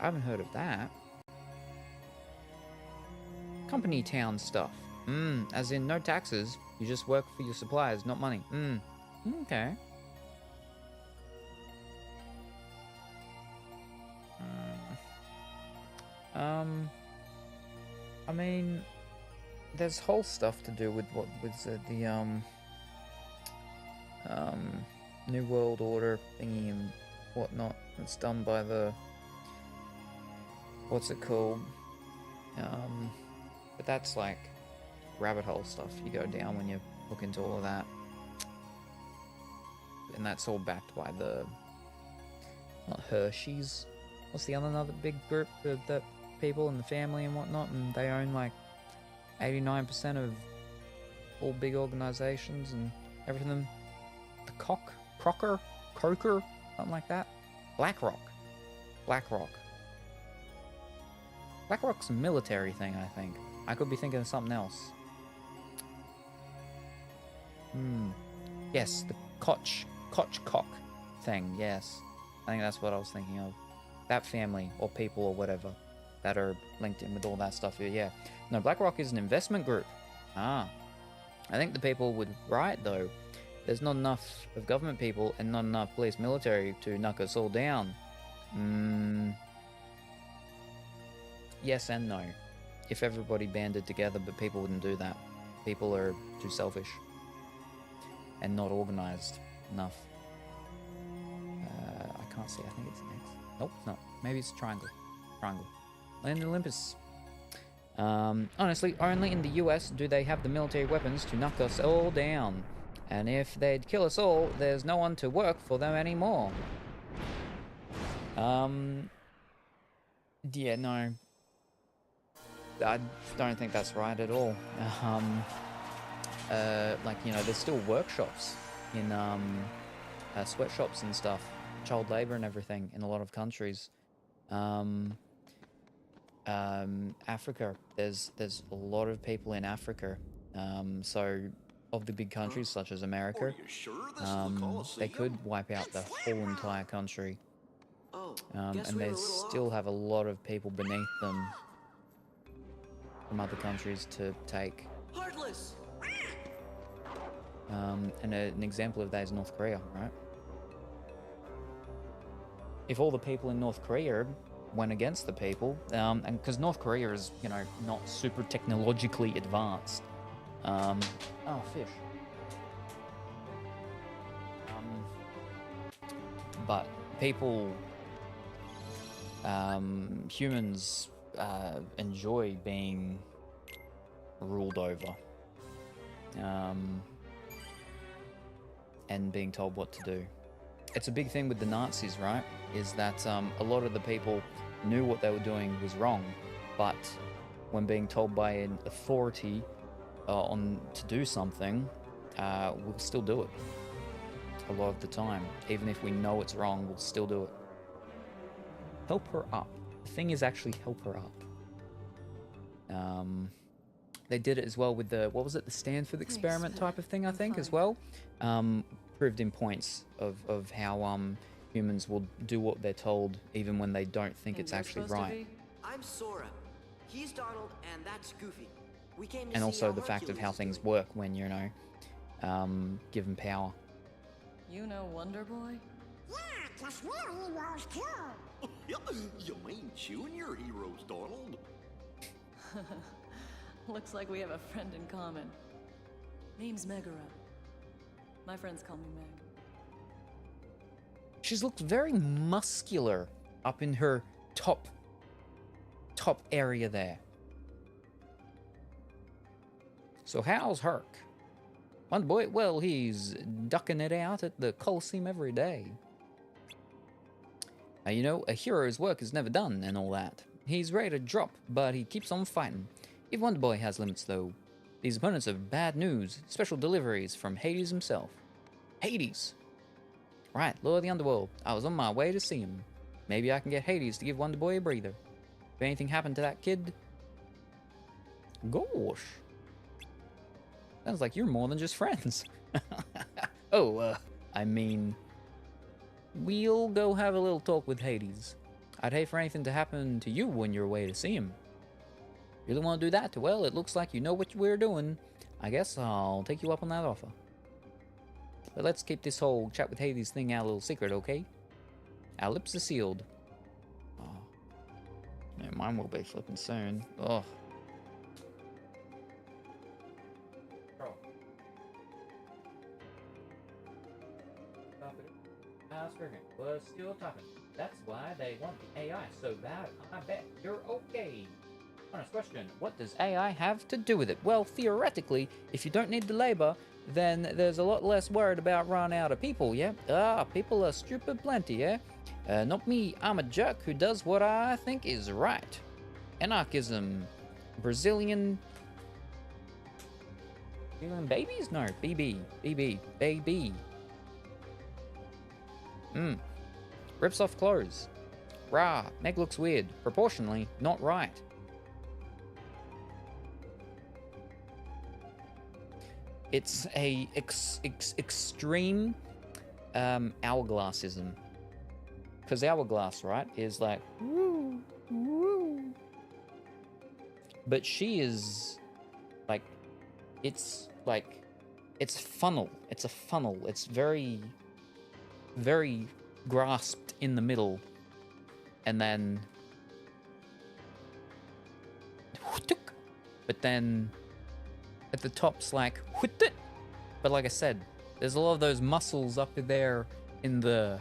haven't heard of that. Company town stuff. As in no taxes. You just work for your supplies, not money. Okay. I mean, there's whole stuff to do with what with the New World Order thingy and whatnot. It's done by the what's it called? But that's like rabbit hole stuff you go down when you look into all of that, and that's all backed by the not Hershey's. What's the another big group of the people and the family and whatnot, and they own like 89% of all big organizations and everything. The Crocker, something like that. BlackRock's a military thing, I think. I could be thinking of something else. Yes, the Kochkock thing, yes. I think that's what I was thinking of. That family, or people, or whatever, that are linked in with all that stuff here, yeah. No, BlackRock is an investment group. I think the people would write, though. There's not enough of government people and not enough police military to knock us all down. Yes and no. If everybody banded together, but people wouldn't do that. People are too selfish. And not organized enough. I can't see, I think it's an X. Nope, it's not. Maybe it's a triangle. Land Olympus. Honestly, only in the US do they have the military weapons to knock us all down. And if they'd kill us all, there's no one to work for them anymore. Yeah, no. I don't think that's right at all. Like, you know, there's still workshops in sweatshops and stuff, child labor and everything in a lot of countries. Africa, there's a lot of people in Africa. So of the big countries such as America, they could wipe out the whole entire country. And they still have a lot of people beneath them from other countries to take. Heartless! And an example of that is North Korea, right? If all the people in North Korea went against the people, and because North Korea is, you know, not super technologically advanced. Oh, fish. But people, humans enjoy being ruled over. And being told what to do. It's a big thing with the Nazis, right? Is that a lot of the people knew what they were doing was wrong, but when being told by an authority to do something, we'll still do it. A lot of the time. Even if we know it's wrong, we'll still do it. Help her up. The thing is actually help her up. They did it as well with the, what was it, the Stanford experiment type of thing, I think, as well. Proved in points of how humans will do what they're told even when they don't think it's actually right. I'm Sora. He's Donald, and that's Goofy. We came to And see also how the fact of Hercules how is things doing. work when, you know, given power. You know Wonder Boy? Yeah, 'cause we're heroes too. You mean Junior heroes, Donald? Looks like we have a friend in common. Name's Megara. My friends call me Meg. She looks very muscular up in her top area there. So how's Herc? Wonder Boy, well, he's ducking it out at the Coliseum every day. You know, a hero's work is never done and all that. He's ready to drop, but he keeps on fighting. Even Wonder Boy has limits, though. These opponents are bad news. Special deliveries from Hades himself. Hades! Right, Lord of the Underworld. I was on my way to see him. Maybe I can get Hades to give Wonder Boy a breather. If anything happened to that kid... Gosh. Sounds like you're more than just friends. I mean... We'll go have a little talk with Hades. I'd hate for anything to happen to you when you're away to see him. Really want to do that? Well, it looks like you know what we're doing. I guess I'll take you up on that offer. But let's keep this whole chat with Hades thing our little secret, okay? Our lips are sealed. Oh. Yeah, mine will be flipping soon. Oh. Was still talking. That's why they want the AI so bad. I bet you're okay. Honest question. What does AI have to do with it? Well, theoretically, if you don't need the labor, then there's a lot less worried about running out of people, yeah? People are stupid plenty, yeah? Not me. I'm a jerk who does what I think is right. Anarchism. Brazilian babies? No, BB. Baby. Rips off clothes. Rah, Meg looks weird. Proportionally, not right. It's a extreme hourglassism. Because hourglass, right, is like, woo, woo. But she is, like, it's funnel. It's a funnel. It's very grasped in the middle, and then but then at the top's like but like I said, there's a lot of those muscles up there in the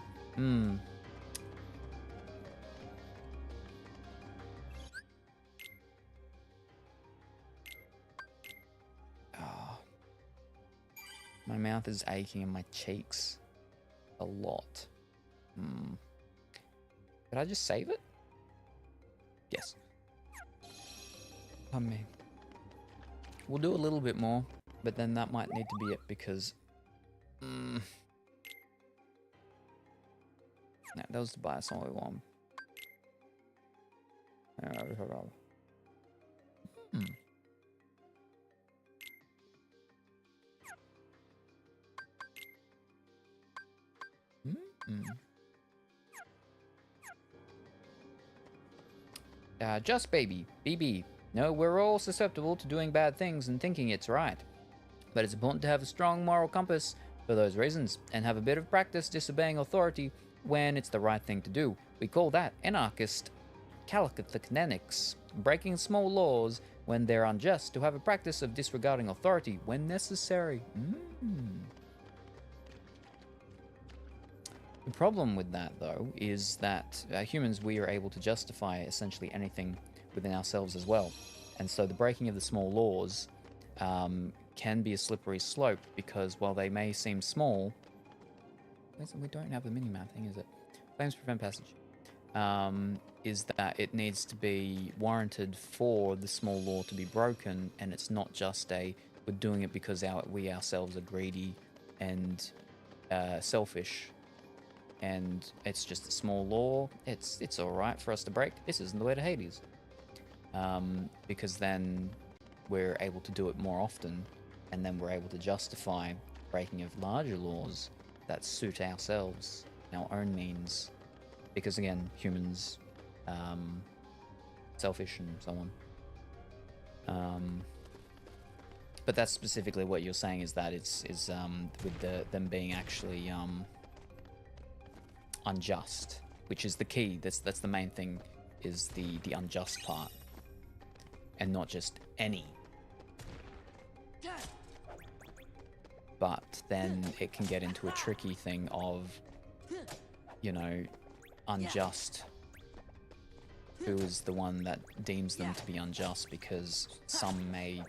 my mouth is aching and my cheeks a lot. Did I just save it? Yes. I mean, we'll do a little bit more, but then that might need to be it because... No, that was the bias only one. Just baby, BB. No, we're all susceptible to doing bad things and thinking it's right. But it's important to have a strong moral compass for those reasons, and have a bit of practice disobeying authority when it's the right thing to do. We call that anarchist calisthenics, breaking small laws when they're unjust, to have a practice of disregarding authority when necessary. The problem with that, though, is that humans, we are able to justify essentially anything within ourselves as well. And so the breaking of the small laws can be a slippery slope, because while they may seem small... We don't have the mini-map thing, is it? Flames prevent passage. Is that it needs to be warranted for the small law to be broken, and it's not just we're doing it because we ourselves are greedy and selfish, and it's just a small law. It's all right for us to break. This isn't the way to Hades, because then we're able to do it more often, and then we're able to justify breaking of larger laws that suit ourselves, our own means, because again, humans, selfish and so on. But that's specifically what you're saying, is that it's with them being actually unjust, which is the key. That's the main thing, is the unjust part, and not just any. But then it can get into a tricky thing of, you know, unjust. Who is the one that deems them to be unjust, because some may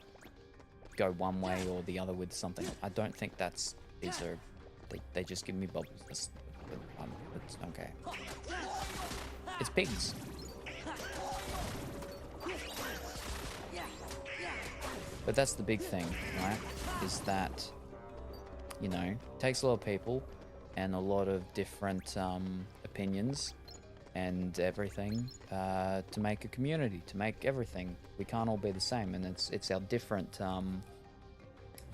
go one way or the other with something. I don't think that's... These are... They just give me bubbles. It's okay. It's pigs. But that's the big thing, right? Is that, you know, it takes a lot of people and a lot of different opinions and everything to make a community, to make everything. We can't all be the same, and it's our different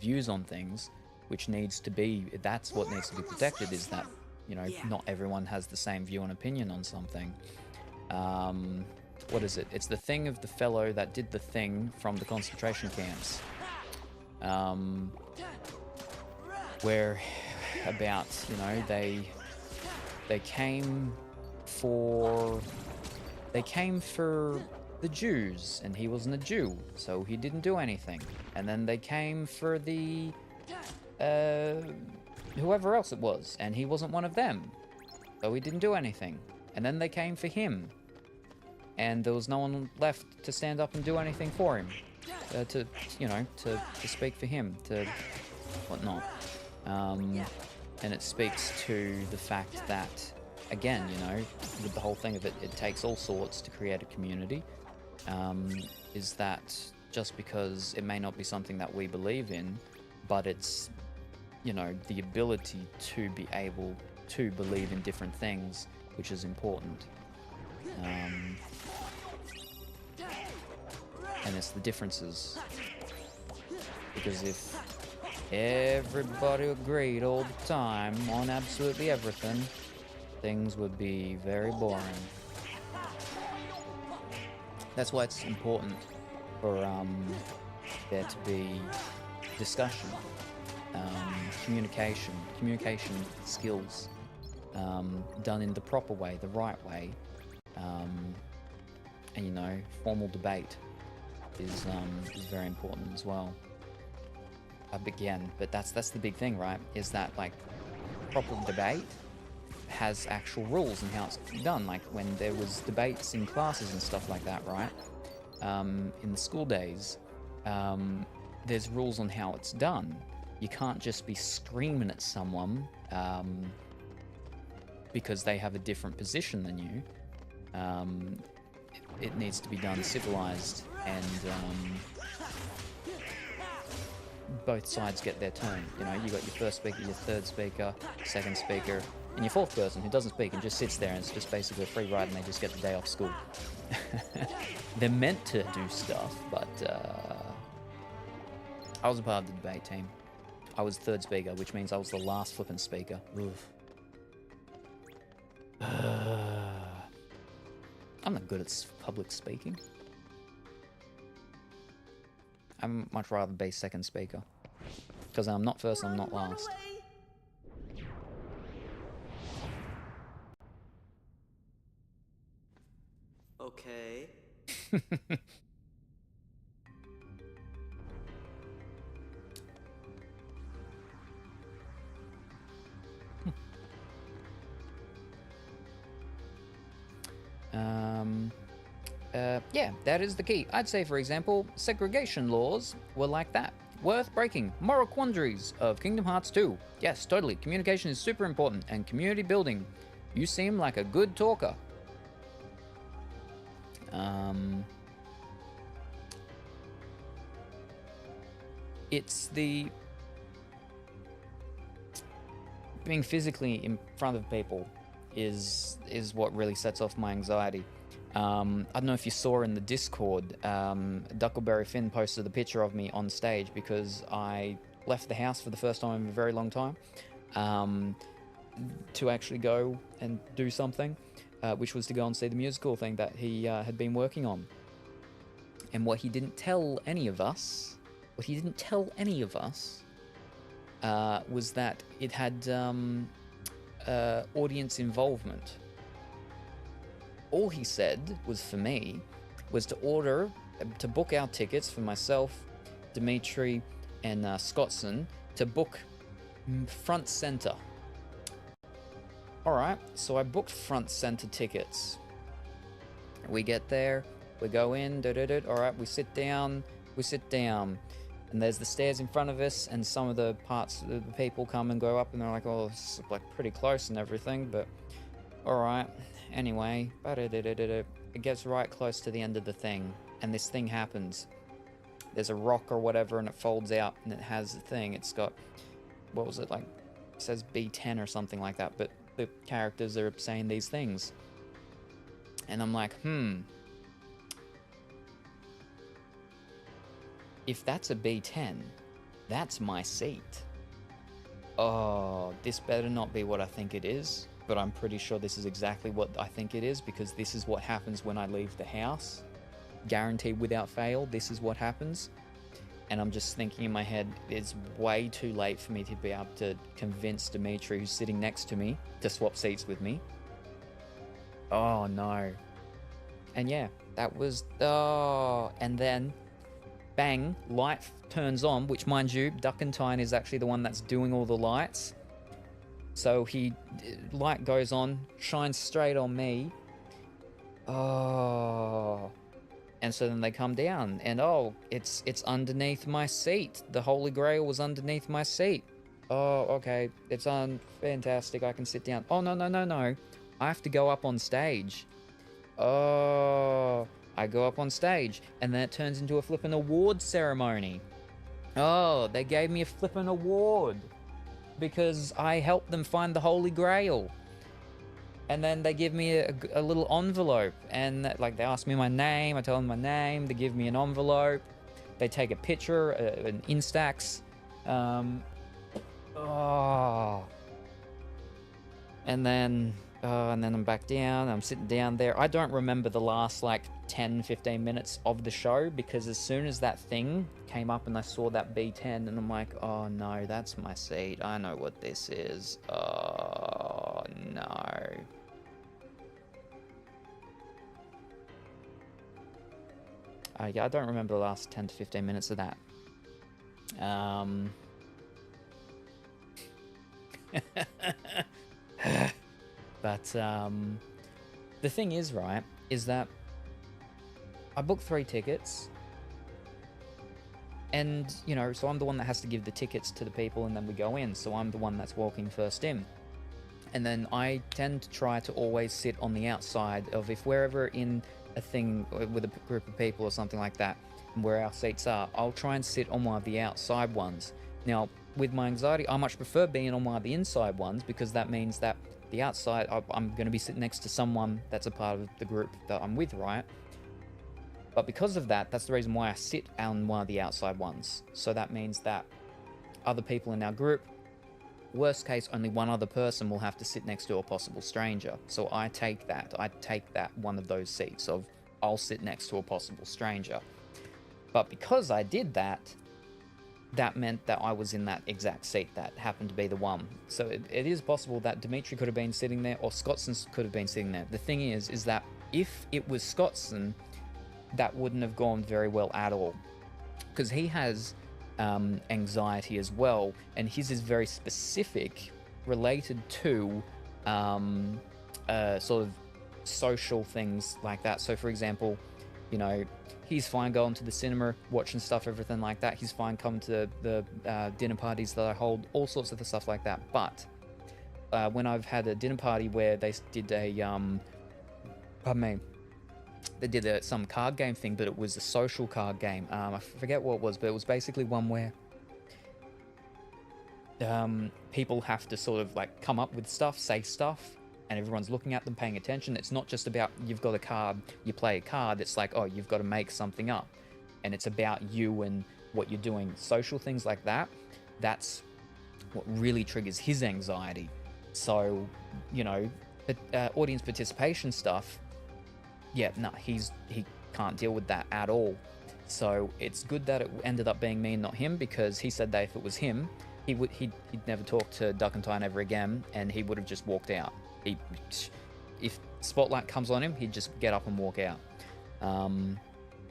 views on things, which needs to be, that's what needs to be protected, is that, you know, not everyone has the same view and opinion on something. What is it? It's the thing of the fellow that did the thing from the concentration camps. Where about, you know, they came for the Jews, and he wasn't a Jew, so he didn't do anything. And then they came for the whoever else it was, and he wasn't one of them, so he didn't do anything. And then they came for him, and there was no one left to stand up and do anything for him, to speak for him, to whatnot. And it speaks to the fact that, again, you know, with the whole thing of it, it takes all sorts to create a community. Is that just because it may not be something that we believe in, but it's, you know, the ability to be able to believe in different things, which is important. And it's the differences. Because if everybody agreed all the time on absolutely everything, things would be very boring. That's why it's important for there to be discussion, communication skills, done in the proper way, the right way, and, you know, formal debate is very important as well. But that's the big thing, right? Is that, like, proper debate has actual rules and how it's done. Like when there was debates in classes and stuff like that, right? In the school days, there's rules on how it's done. You can't just be screaming at someone because they have a different position than you. It needs to be done civilized, and both sides get their turn. You know, you got your first speaker, your third speaker, second speaker, and your fourth person who doesn't speak and just sits there, and it's just basically a free ride, and they just get the day off school. They're meant to do stuff, but I was a part of the debate team. I was third speaker, which means I was the last flippin' speaker. Oof. I'm not good at public speaking. I'd much rather be second speaker. Because I'm not first, I'm not last. Okay. Yeah, that is the key. I'd say, for example, segregation laws were like that. Worth breaking. Moral quandaries of Kingdom Hearts 2. Yes, totally. Communication is super important, and community building. You seem like a good talker. It's the being physically in front of people is what really sets off my anxiety. I don't know if you saw in the Discord, Duckleberry Finn posted a picture of me on stage because I left the house for the first time in a very long time to actually go and do something, which was to go and see the musical thing that he had been working on. And what he didn't tell any of us, was that it had audience involvement. All he said was for me was to book our tickets for myself, Dimitri, and Scottson to book front center. Alright, so I booked front center tickets. We get there, we go in, alright, we sit down. And there's the stairs in front of us, and some of the parts of the people come and go up, and they're like, oh, it's like pretty close and everything, but alright. Anyway, it gets right close to the end of the thing, and this thing happens. There's a rock or whatever, and it folds out, and it has the thing. It's got, what was it, like, it says B10 or something like that, but the characters are saying these things. And I'm like, if that's a B10, that's my seat. Oh, this better not be what I think it is, but I'm pretty sure this is exactly what I think it is, because this is what happens when I leave the house. Guaranteed without fail, this is what happens. And I'm just thinking in my head, it's way too late for me to be able to convince Dimitri, who's sitting next to me, to swap seats with me. Oh no. And yeah, that was, and then bang, light turns on, which, mind you, Duckentine is actually the one that's doing all the lights. So light goes on, shines straight on me. Oh. And so then they come down, and oh, it's underneath my seat. The Holy Grail was underneath my seat. Oh, okay, it's on, fantastic, I can sit down. Oh, no. I have to go up on stage. Oh, I go up on stage, and then it turns into a flippin' award ceremony. Oh, they gave me a flippin' award because I helped them find the Holy Grail. And then they give me a little envelope, and like they ask me my name, I tell them my name, they give me an envelope, they take a picture, an Instax, and then I'm back down, I'm sitting down there. I don't remember the last like 10-15 minutes of the show, because as soon as that thing came up and I saw that B10, and I'm like, oh no, that's my seat, I know what this is, oh no. Yeah, I don't remember the last 10 to 15 minutes of that. But the thing is, right, is that I booked 3 tickets, and, you know, so I'm the one that has to give the tickets to the people, and then we go in, so I'm the one that's walking first in. And then I tend to try to always sit on the outside of, if we're ever in a thing with a group of people or something like that, and where our seats are, I'll try and sit on one of the outside ones. Now, with my anxiety, I much prefer being on one of the inside ones, because that means that the outside, I'm going to be sitting next to someone that's a part of the group that I'm with, right? But because of that, that's the reason why I sit on one of the outside ones. So that means that other people in our group, worst case, only one other person will have to sit next to a possible stranger. So I take that one of those seats of, I'll sit next to a possible stranger. But because I did that, that meant that I was in that exact seat that happened to be the one. So it is possible that Dimitri could have been sitting there, or Scottson could have been sitting there. The thing is that if it was Scottson, that wouldn't have gone very well at all, because he has anxiety as well, and his is very specific, related to sort of social things like that. So for example, you know, he's fine going to the cinema, watching stuff, everything like that. He's fine coming to the dinner parties that I hold, all sorts of the stuff like that. But when I've had a dinner party where they did some card game thing, but it was a social card game. I forget what it was, but it was basically one where people have to sort of like come up with stuff, say stuff, and everyone's looking at them, paying attention. It's not just about, you've got a card, you play a card. It's like, oh, you've got to make something up, and it's about you and what you're doing. Social things like that, that's what really triggers his anxiety. So, you know, audience participation stuff, yeah, no, he can't deal with that at all. So it's good that it ended up being me and not him, because he said that if it was him, he'd never talk to Duckentine ever again, and he would have just walked out. If spotlight comes on him, he'd just get up and walk out.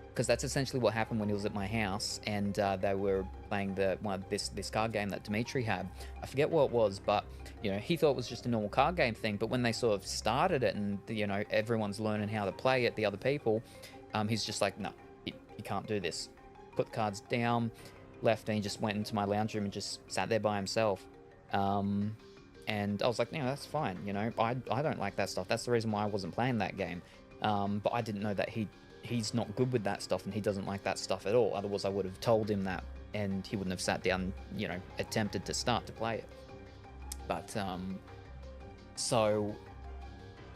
Because that's essentially what happened when he was at my house, and they were playing this card game that Dimitri had. I forget what it was, but you know, he thought it was just a normal card game thing. But when they sort of started it, and you know, everyone's learning how to play it, the other people, he's just like, no, you can't do this. Put the cards down. left, and he just went into my lounge room and just sat there by himself. And I was like, that's fine, I don't like that stuff. That's the reason why I wasn't playing that game. But I didn't know that he's not good with that stuff, and he doesn't like that stuff at all. Otherwise, I would have told him that, and he wouldn't have sat down, attempted to start to play it. But, so,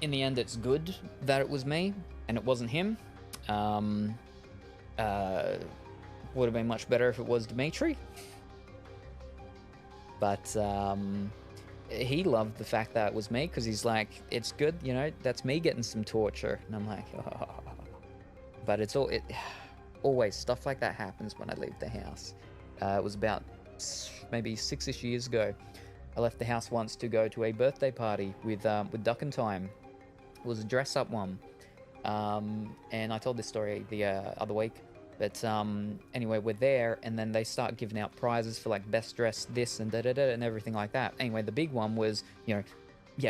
in the end, it's good that it was me, and it wasn't him. Would have been much better if it was Dimitri. But, he loved the fact that it was me, because he's like, it's good, that's me getting some torture. And I'm like, oh. But always stuff like that happens when I leave the house. It was about maybe 6-ish years ago. I left the house once to go to a birthday party with Duck and Time. It was a dress-up one. And I told this story the other week. But anyway, we're there, and then they start giving out prizes for like best dressed this and da-da-da and everything like that. Anyway, the big one was,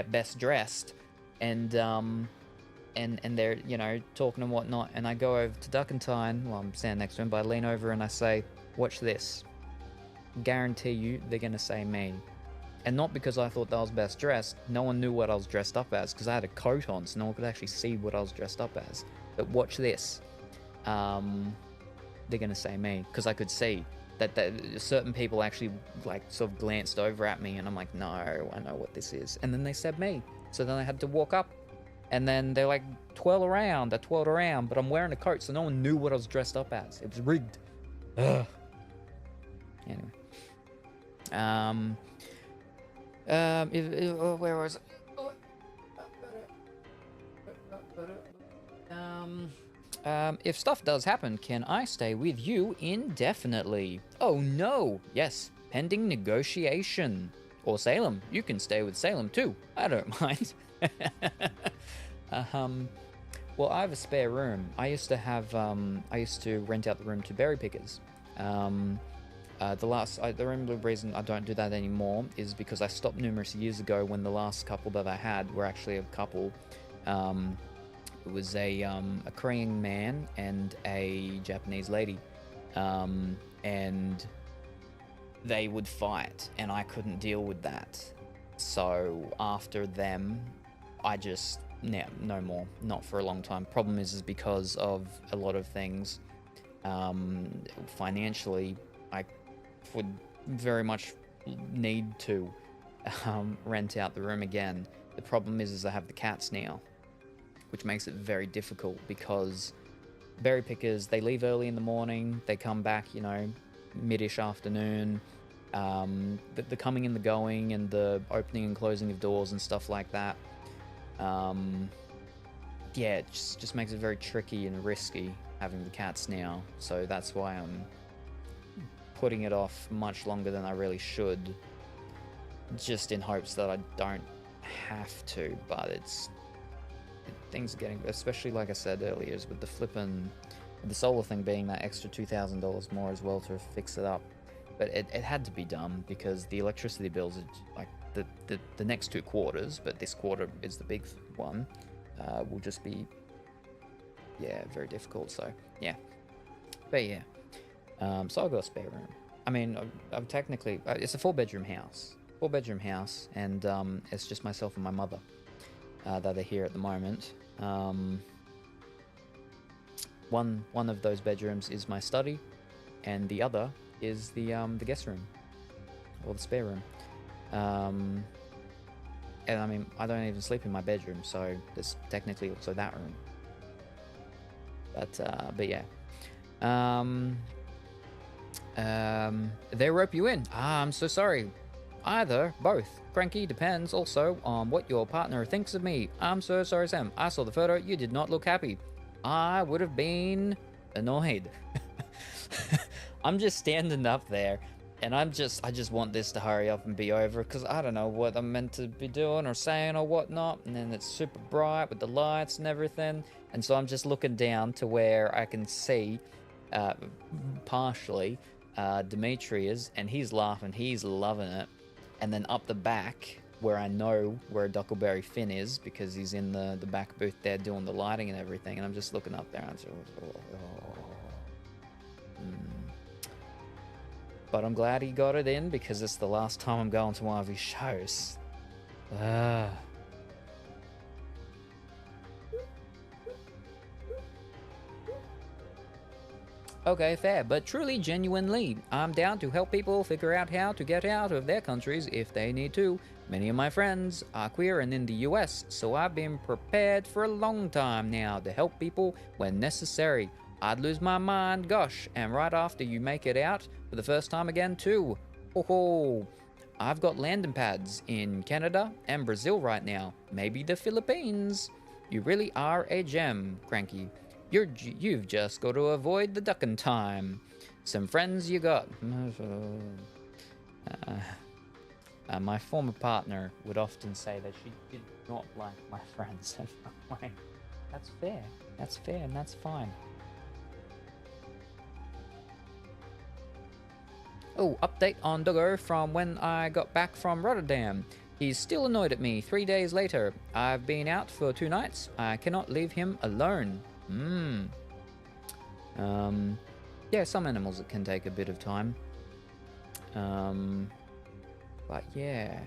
best dressed. And they're, talking and whatnot. And I go over to Duck and Time. Well, I'm standing next to him, but I lean over and I say, watch this. Guarantee you they're going to say me. And not because I thought that I was best dressed. No one knew what I was dressed up as, because I had a coat on, so no one could actually see what I was dressed up as. But watch this. They're going to say me, because I could see that certain people actually, like, sort of glanced over at me, and I'm like, no, I know what this is. And then they said me. So then I had to walk up, and then they're like, twirl around. I twirled around, but I'm wearing a coat, so no one knew what I was dressed up as. It was rigged. Ugh. Anyway. Where was it? If stuff does happen, can I stay with you indefinitely? Oh no! Yes, pending negotiation. Or Salem. You can stay with Salem too. I don't mind. Well, I have a spare room. I used to rent out the room to berry pickers. The only reason I don't do that anymore is because I stopped numerous years ago when the last couple that I had were actually a couple. It was a Korean man and a Japanese lady. And they would fight, and I couldn't deal with that. So after them, I just, no more. Not for a long time. Problem is because of a lot of things. Financially, I would very much need to rent out the room again. The problem is I have the cats now, which makes it very difficult because berry pickers, they leave early in the morning, they come back, mid-ish afternoon. The coming and the going and the opening and closing of doors and stuff like that. Yeah, it just makes it very tricky and risky having the cats now. So that's why I'm putting it off much longer than I really should, just in hopes that I don't have to. But things are getting, especially like I said earlier, is with the solar thing being that extra $2,000 more as well to fix it up. But it had to be done because the electricity bills are like the next 2 quarters, but this quarter is the big one, will just be, very difficult. So yeah, but yeah. So I've got a spare room. I mean, I'm technically, it's a 4-bedroom house. 4-bedroom house, and it's just myself and my mother that are here at the moment. One of those bedrooms is my study, and the other is the guest room, or the spare room. And I mean, I don't even sleep in my bedroom, so there's technically also that room. But yeah. They rope you in. I'm so sorry. Either, both. Cranky, depends also on what your partner thinks of me. I'm so sorry, Sam. I saw the photo. You did not look happy. I would have been annoyed. I'm just standing up there, and I just want this to hurry up and be over, because I don't know what I'm meant to be doing or saying or whatnot, and then it's super bright with the lights and everything, and so I'm just looking down to where I can see, partially, Demetrius, and he's laughing, he's loving it, and then up the back, where I know where Duckleberry Finn is, because he's in the back booth there doing the lighting and everything, and I'm just looking up there and but I'm glad he got it in because it's the last time I'm going to one of his shows. Okay, fair, but truly, genuinely, I'm down to help people figure out how to get out of their countries if they need to. Many of my friends are queer and in the US, so I've been prepared for a long time now to help people when necessary. I'd lose my mind, gosh, and right after you make it out for the first time again too. Oh, I've got landing pads in Canada and Brazil right now, maybe the Philippines. You really are a gem, Cranky. You've just got to avoid the ducking time. Some friends you got. My former partner would often say that she did not like my friends. That's fair. That's fair and that's fine. Oh, update on Duggo from when I got back from Rotterdam. He's still annoyed at me 3 days later. I've been out for 2 nights. I cannot leave him alone. Yeah, some animals it can take a bit of time. But yeah.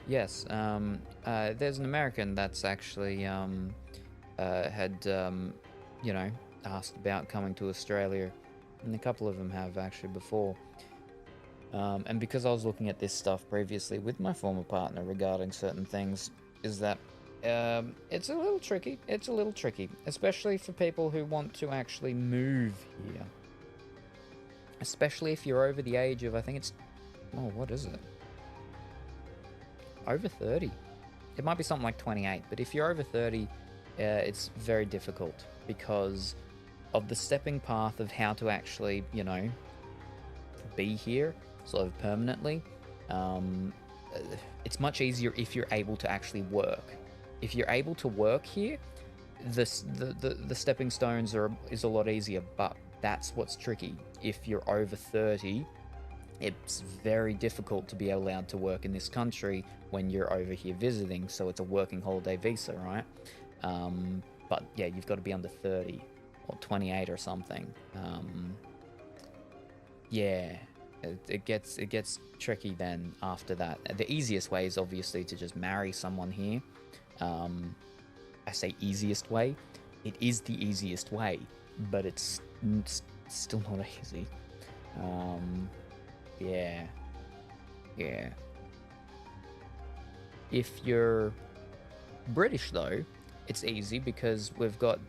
Yes, there's an American that's actually, had, you know, asked about coming to Australia, and a couple of them have actually before. And because I was looking at this stuff previously with my former partner regarding certain things, is that it's a little tricky. It's a little tricky, especially for people who want to actually move here. Especially if you're over the age of, I think it's, oh, what is it? Over 30. It might be something like 28, but if you're over 30, it's very difficult because of the stepping path of how to actually, you know, be here sort of permanently. It's much easier if you're able to actually work. If you're able to work here, the stepping stones is a lot easier, but that's what's tricky. If you're over 30, it's very difficult to be allowed to work in this country when you're over here visiting, so it's a working holiday visa, right? But yeah, you've got to be under 30 or 28 or something. Yeah, it gets tricky then after that. The easiest way is obviously to just marry someone here. I say easiest way. It is the easiest way, but it's still not easy. Yeah. If you're British though, it's easy because we've got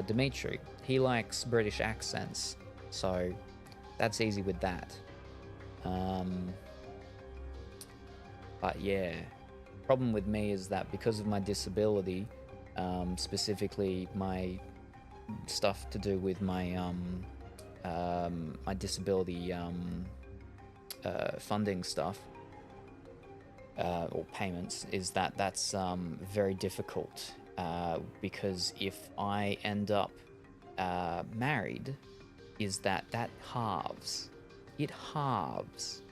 Dimitri. He likes British accents, so that's easy with that. But yeah, problem with me is that because of my disability, specifically my stuff to do with my my disability funding stuff or payments, is that's very difficult because if I end up married, is that halves. It halves,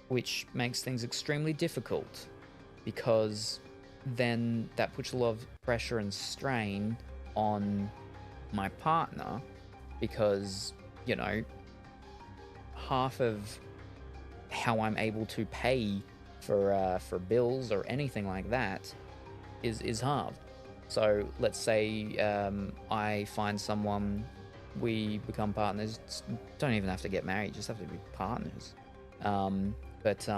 which makes things extremely difficult because then that puts a lot of pressure and strain on my partner because, you know, half of how I'm able to pay for bills or anything like that is halved. So let's say I find someone, we become partners. Don't even have to get married, just have to be partners. But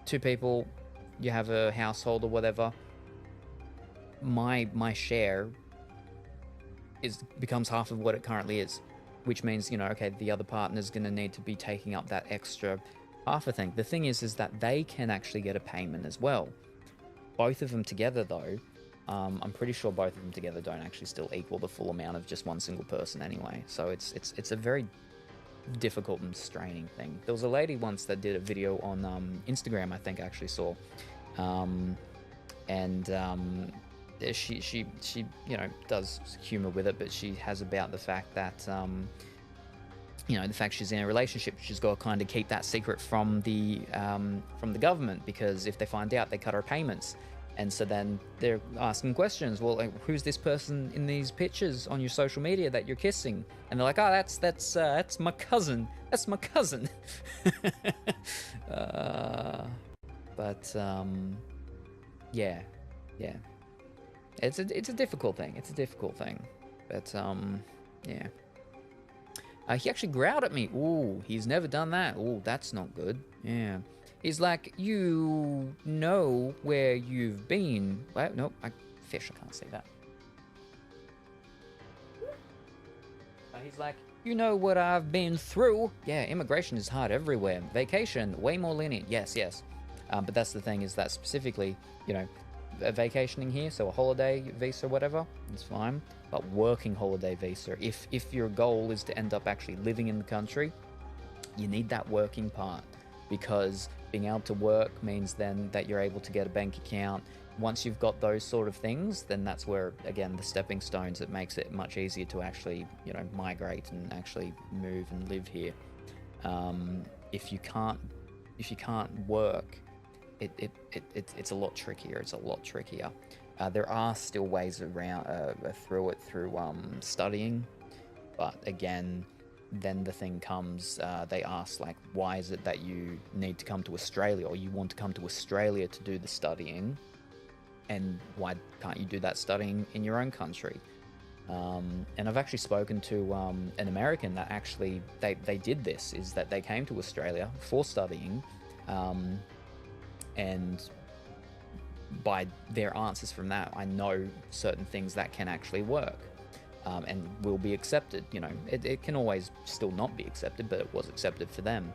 two people, you have a household or whatever. My share becomes half of what it currently is, which means, you know, okay, the other partner's going to need to be taking up that extra half a thing. The thing is that they can actually get a payment as well. Both of them together, though, I'm pretty sure both of them together don't actually still equal the full amount of just one single person anyway. So it's a very difficult and straining thing. There was a lady once that did a video on Instagram, I think I actually saw, she you know, does humor with it, but she has about the fact that you know, the fact she's in a relationship, she's got to kind of keep that secret from the government, because if they find out, they cut her payments. And so then they're asking questions. Well, like, who's this person in these pictures on your social media that you're kissing? And they're like, oh, that's my cousin. That's my cousin. Yeah. It's a difficult thing. It's a difficult thing. But yeah. He actually growled at me. Ooh, he's never done that. Ooh, that's not good. Yeah. He's like, you know where you've been. Well, no, fish, I can't say that. He's like, you know what I've been through. Yeah, immigration is hard everywhere. Vacation, way more lenient. Yes. But that's the thing, is that specifically, you know, vacationing here, so a holiday visa or whatever, it's fine. But working holiday visa, if your goal is to end up actually living in the country, you need that working part, because being able to work means then that you're able to get a bank account. Once you've got those sort of things, then that's where, again, the stepping stones, it makes it much easier to actually, you know, migrate and actually move and live here. If you can't work, it's a lot trickier. It's a lot trickier. There are still ways around through studying, but again, then the thing comes, they ask, like, why is it that you need to come to Australia, or you want to come to Australia to do the studying, and why can't you do that studying in your own country? And I've actually spoken to an American that actually, they did this, is that they came to Australia for studying, and by their answers from that, I know certain things that can actually work. And will be accepted. You know, it can always still not be accepted, but it was accepted for them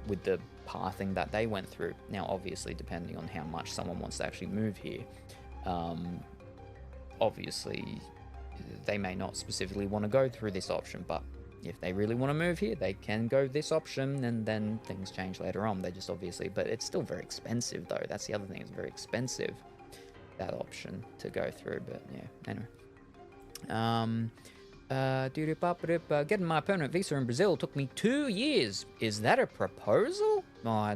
with the pathing that they went through. Now, obviously, depending on how much someone wants to actually move here, obviously, they may not specifically want to go through this option, but if they really want to move here, they can go this option, and then things change later on. They just obviously, but it's still very expensive, though. That's the other thing, it's very expensive, that option to go through, but yeah, anyway. Getting my permanent visa in Brazil took me 2 years. Is that a proposal? No,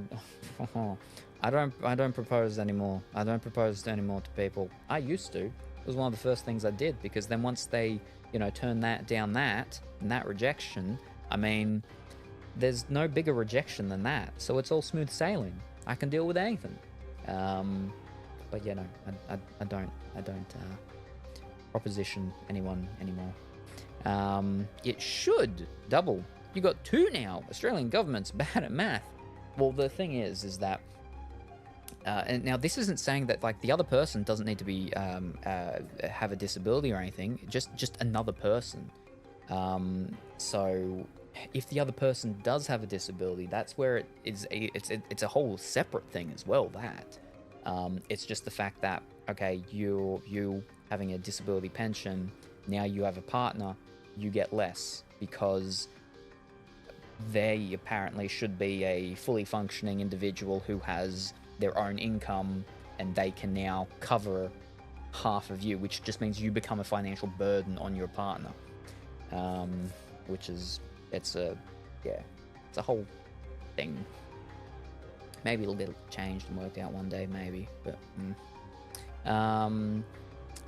I don't propose anymore. I don't propose anymore to people. I used to. It was one of the first things I did, because then once they, you know, turn that down, that rejection, I mean, there's no bigger rejection than that. So it's all smooth sailing. I can deal with anything. But you know, I don't proposition anyone anymore. It should double. You got 2 now. Australian government's bad at math. Well, the thing is that, and now this isn't saying that, like, the other person doesn't need to be have a disability or anything. Just another person. So if the other person does have a disability, that's where it's a whole separate thing as well. That it's just the fact that, okay, you having a disability pension, now you have a partner, you get less, because they apparently should be a fully functioning individual who has their own income, and they can now cover half of you, which just means you become a financial burden on your partner. Which is, it's a whole thing. Maybe it'll get changed and worked out one day, maybe, but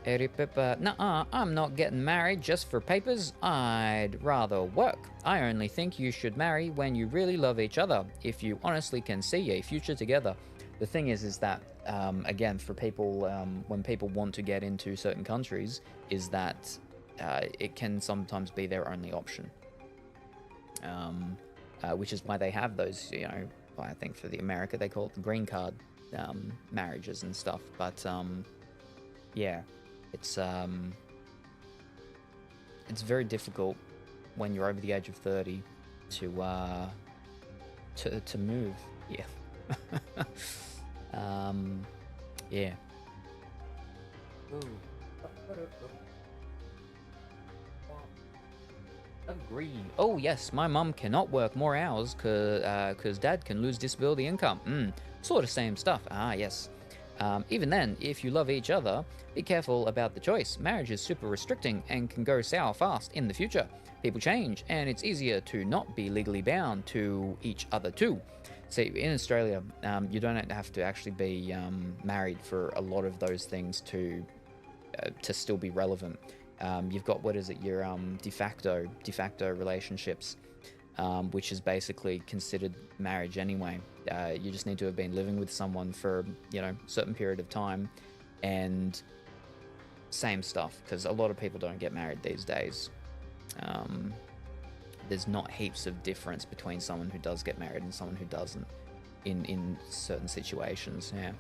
nuh-uh, I'm not getting married just for papers. I'd rather work. I only think you should marry when you really love each other, if you honestly can see a future together. The thing is that, again, for people, when people want to get into certain countries, is that it can sometimes be their only option. Which is why they have those, you know, I think for the America, they call it the green card marriages and stuff. But, yeah. It's very difficult when you're over the age of 30 to move. Yeah. Yeah. Agree. Oh yes, my mum cannot work more hours cause dad can lose disability income. Sort of same stuff. Ah yes. Even then, if you love each other, be careful about the choice. Marriage is super restricting and can go sour fast in the future. People change, and it's easier to not be legally bound to each other too. See, in Australia, you don't have to actually be married for a lot of those things to still be relevant. You've got, what is it, your de facto relationships, which is basically considered marriage anyway. You just need to have been living with someone for, a certain period of time, and same stuff, because a lot of people don't get married these days. There's not heaps of difference between someone who does get married and someone who doesn't in certain situations, yeah.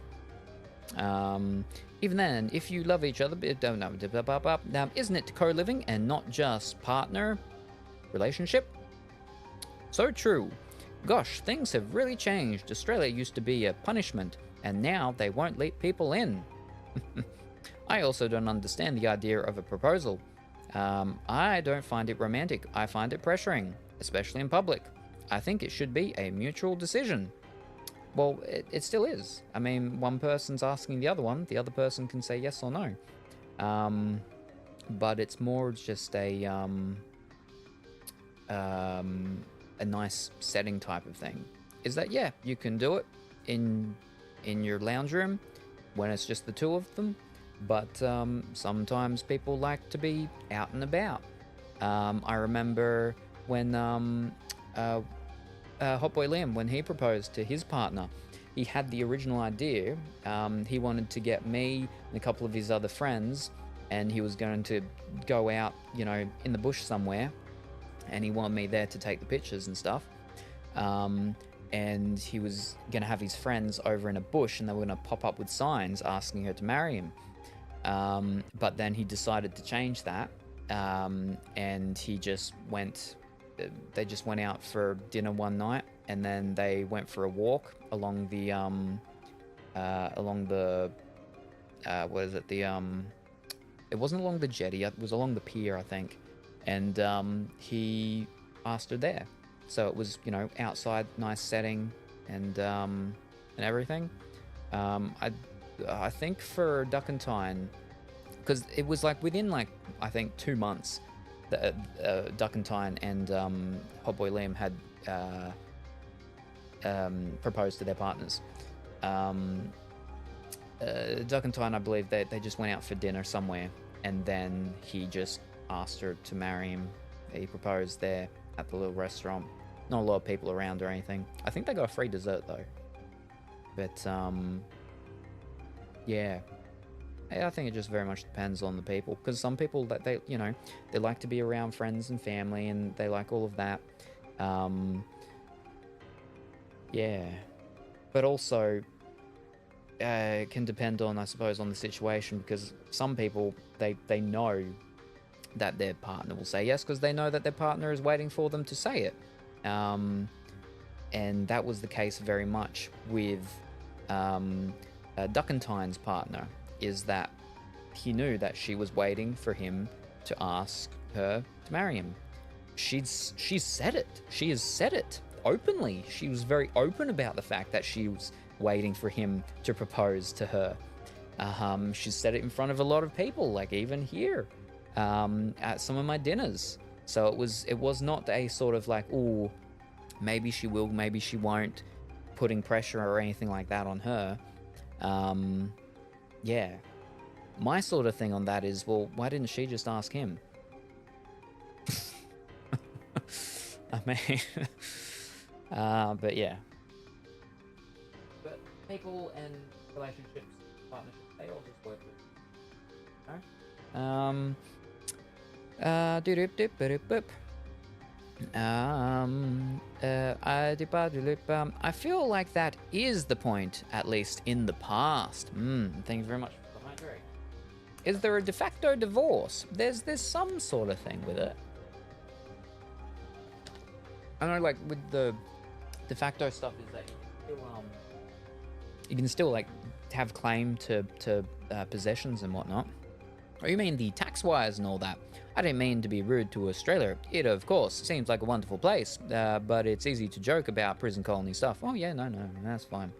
Even then, if you love each other, isn't it co-living and not just partner relationship? So true. Gosh, things have really changed. Australia used to be a punishment, and now they won't let people in. I also don't understand the idea of a proposal. I don't find it romantic. I find it pressuring, especially in public. I think it should be a mutual decision. Well, it still is. I mean, one person's asking the other person can say yes or no. But it's more just a nice setting type of thing. Is that, yeah, you can do it in your lounge room when it's just the two of them. But sometimes people like to be out and about. I remember when Hot Boy Liam, when he proposed to his partner, he had the original idea. He wanted to get me and a couple of his other friends, and he was going to go out, in the bush somewhere, and he wanted me there to take the pictures and stuff. And he was going to have his friends over in a bush, and they were going to pop up with signs asking her to marry him. But then he decided to change that, and he just went. They just went out for dinner one night, and then they went for a walk along the what is it? It wasn't along the jetty. It was along the pier, I think. And he asked her there, so it was outside, nice setting, and everything. I think for Duckentine, because it was within I think 2 months that Duckentine and Hot Boy Liam had proposed to their partners. Duckentine, I believe they just went out for dinner somewhere, and then he just asked her to marry him. He proposed there at the little restaurant. Not a lot of people around or anything. I think they got a free dessert though. But yeah, I think it just very much depends on the people, because some people that they like to be around friends and family, and they like all of that. Yeah, but also it can depend on, I suppose, on the situation, because some people they know that their partner will say yes because they know that their partner is waiting for them to say it. And that was the case very much with Duckentine's partner, is that he knew that she was waiting for him to ask her to marry him. She's said it. She has said it openly. She was very open about the fact that she was waiting for him to propose to her. She's said it in front of a lot of people, even here, at some of my dinners. So it was not a sort of oh, maybe she will, maybe she won't, putting pressure or anything like that on her. Yeah. My sort of thing on that is, well, why didn't she just ask him? I mean, but yeah. But people and relationships, partnerships, they all just work with. I feel like that is the point, at least in the past. Thank you very much for the hydrate. Is there a de facto divorce? There's some sort of thing with it. I know, with the de facto stuff, is that you can still have claim to possessions and whatnot. Oh, you mean the tax wires and all that? I didn't mean to be rude to Australia. It, of course, seems like a wonderful place, but it's easy to joke about prison colony stuff. Oh yeah, no, that's fine.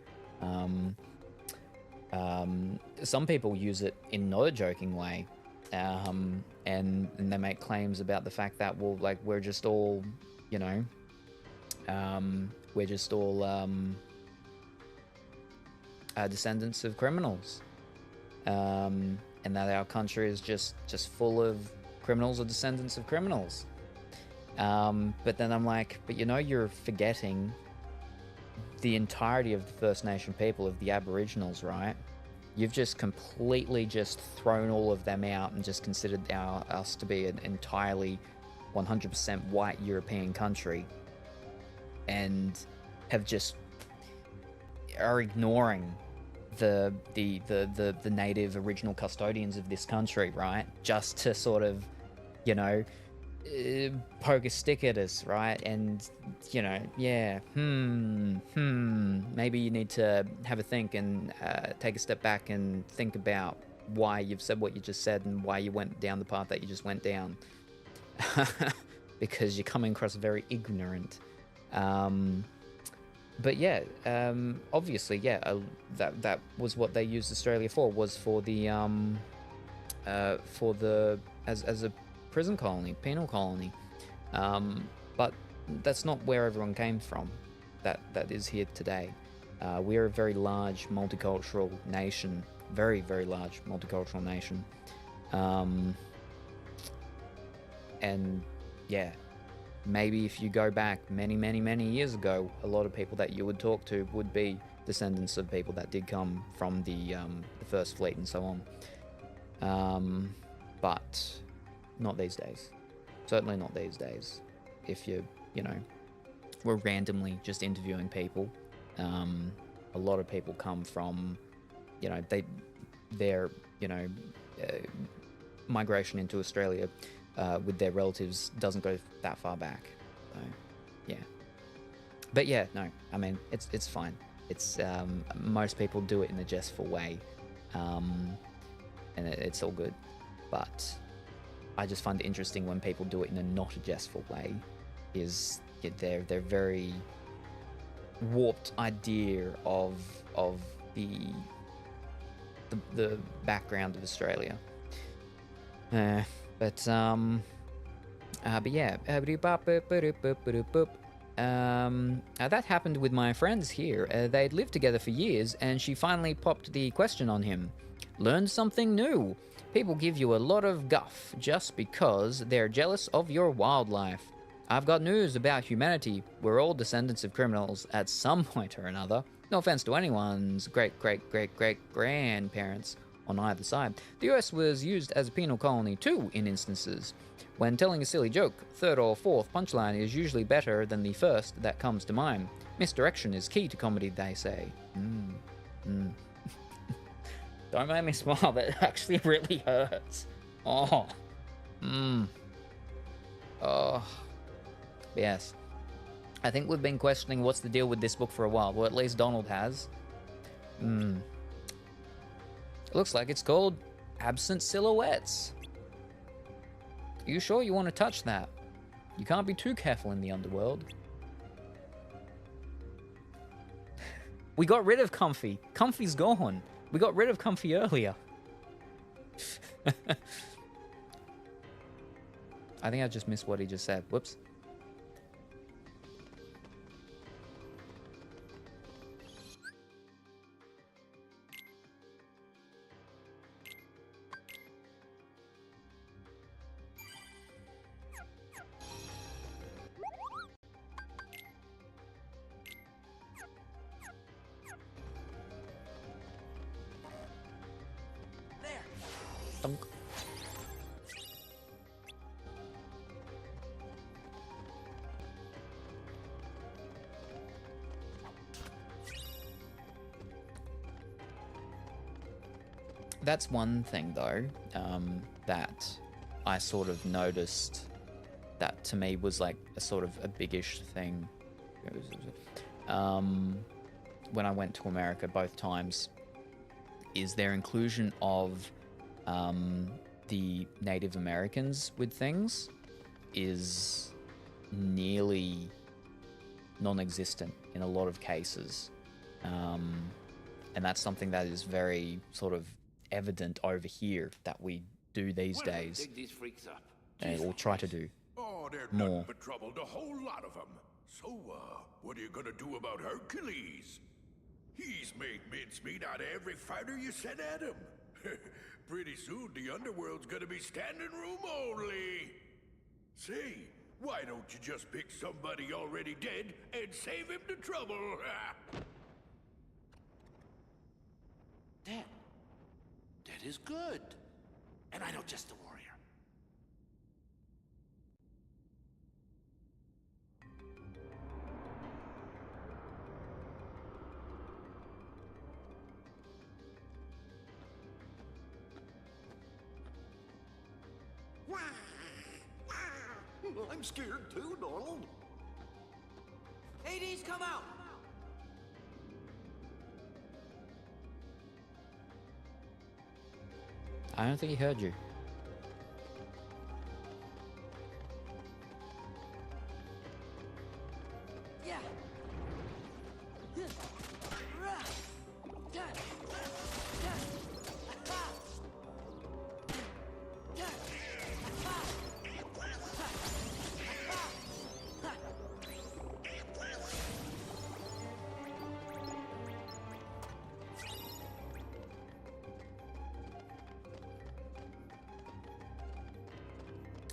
some people use it in not a joking way, and they make claims about the fact that, well, like, we're just all, you know, we're just all descendants of criminals, and that our country is just full of criminals or descendants of criminals. But then I'm like, but you know, you're forgetting the entirety of the First Nation people, of the Aboriginals, right? You've just completely just thrown all of them out and just considered us to be an entirely 100% white European country, and are ignoring the native original custodians of this country, right? Just to sort of, you know, poke a stick at us, right? And, you know, yeah, maybe you need to have a think and take a step back and think about why you've said what you just said and why you went down the path that you just went down. Because you're coming across very ignorant. But yeah, obviously, yeah, that was what they used Australia for, was for the as a prison colony, penal colony. But that's not where everyone came from. That is here today. We're a very large multicultural nation, very, very large multicultural nation. And yeah, maybe if you go back many, many, many years ago, a lot of people that you would talk to would be descendants of people that did come from the First Fleet and so on. But not these days. Certainly not these days. If you know, we're randomly just interviewing people. A lot of people come from, you know, their you know, migration into Australia with their relatives doesn't go that far back. So, yeah. But yeah, no, I mean, it's fine. It's most people do it in a jestful way, and it's all good. But I just find it interesting when people do it in a not a jestful way. Is their very warped idea of the background of Australia. But yeah. That happened with my friends here. They'd lived together for years, and she finally popped the question on him. Learned something new. People give you a lot of guff just because they're jealous of your wildlife. I've got news about humanity. We're all descendants of criminals at some point or another. No offense to anyone's great-great-great-great-grandparents on either side. The US was used as a penal colony too in instances. When telling a silly joke, third or fourth punchline is usually better than the first that comes to mind. Misdirection is key to comedy, they say. Don't make me smile, that actually really hurts. Oh. Yes. I think we've been questioning what's the deal with this book for a while. Well, at least Donald has. It looks like it's called Absent Silhouettes. Are you sure you want to touch that? You can't be too careful in the underworld. We got rid of Comfy. Comfy's gone. We got rid of Comfy earlier. I think I just missed what he just said. Whoops. That's one thing, though, that I sort of noticed that to me was like a sort of a biggish thing. When I went to America both times, is their inclusion of the Native Americans with things is nearly non-existent in a lot of cases. And that's something that is very sort of evident over here that we do these days. Dig these freaks up. And we'll try to do Oh, they're more. nothing but trouble, the whole lot of them. So, what are you gonna do about Hercules? He's made mincemeat out of every fighter you sent at him. Pretty soon, the underworld's gonna be standing room only. Say, why don't you just pick somebody already dead and save him the trouble? Dead. Dead is good. And I know just the warrior. I'm scared too, Donald. Hades, come out! I don't think he heard you. Yeah.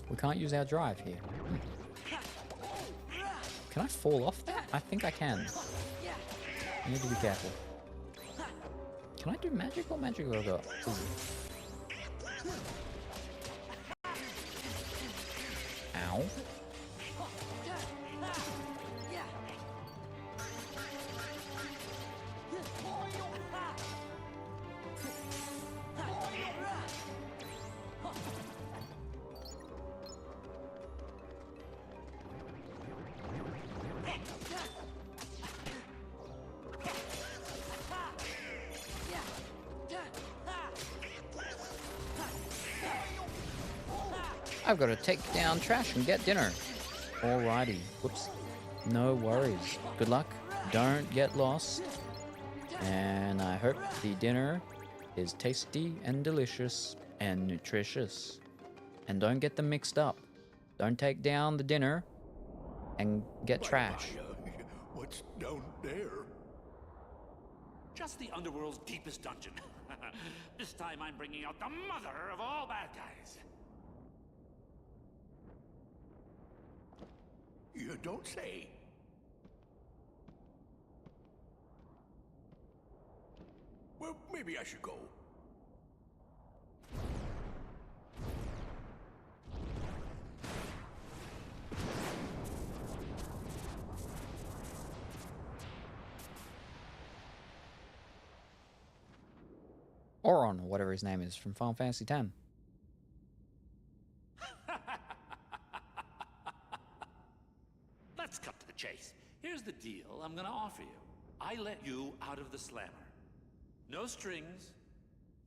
We can't use our drive here. Can I fall off that? I think I can. I need to be careful. Can I do magic or magic or go? Ooh. Ow. I've got to take down trash and get dinner. Alrighty. Whoops. No worries. Good luck. Don't get lost. And I hope the dinner is tasty and delicious and nutritious. And don't get them mixed up. Don't take down the dinner and get trash. What's down there? Just the underworld's deepest dungeon. This time I'm bringing out the mother of all bad guys. You don't say. Well, maybe I should go. Oron, or whatever his name is, from Final Fantasy X. Let's cut to the chase. Here's the deal I'm gonna offer you. I let you out of the slammer. No strings.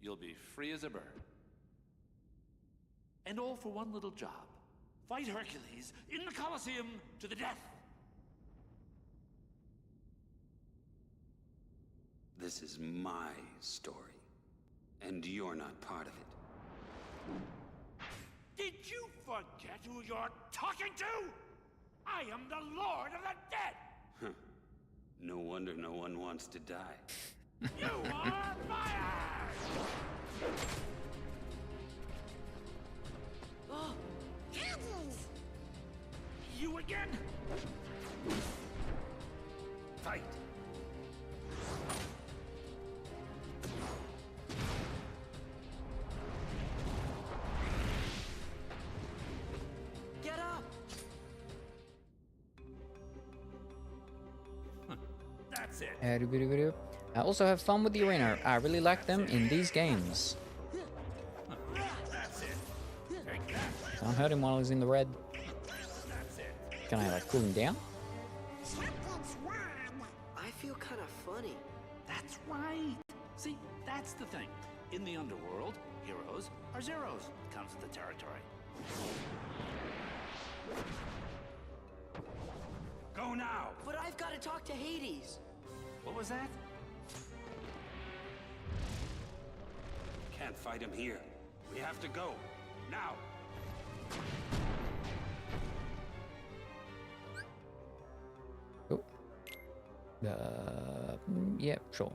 You'll be free as a bird. And all for one little job. Fight Hercules in the Colosseum to the death. This is my story, and you're not part of it. Did you forget who you're talking to? I am the Lord of the Dead! Huh. No wonder no one wants to die. You are fired! Oh, Hades! You again? Fight! Get up! That's it. I also have fun with the arena. I really like them in these games. That's it. Take that. Can't hurt him while he's in the red. That's it. Can I like cool him down? Something's wrong. I feel kind of funny. That's right. See, that's the thing. In the underworld, heroes are zeros. Comes with the territory. Go now. But I've got to talk to Hades. What was that? can't fight him here. We have to go. Now! Oh. Yeah, sure.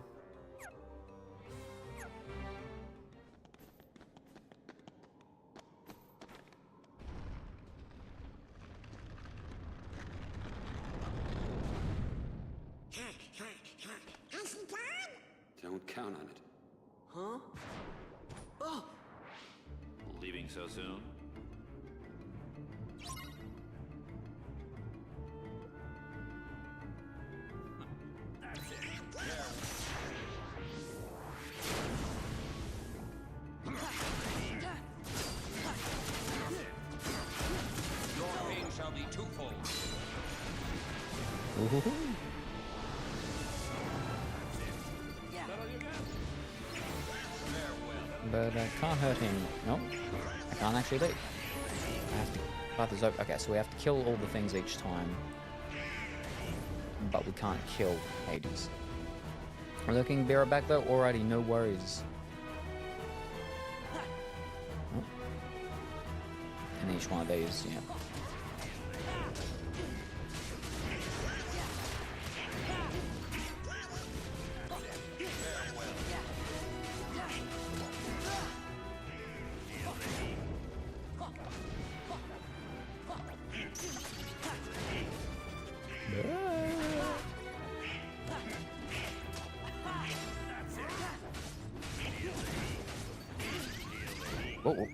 Has he gone? Don't count on it. Huh? Oh! Leaving so soon? That's it. Your pain shall be twofold. Ooh. But I can't hurt him. Nope. I can't actually leave. I have to fight the Zope. Okay, so we have to kill all the things each time. But we can't kill Hades. We're looking Bearer back though. Alrighty, no worries. Oh. And each one of these, yeah. Oh, oh.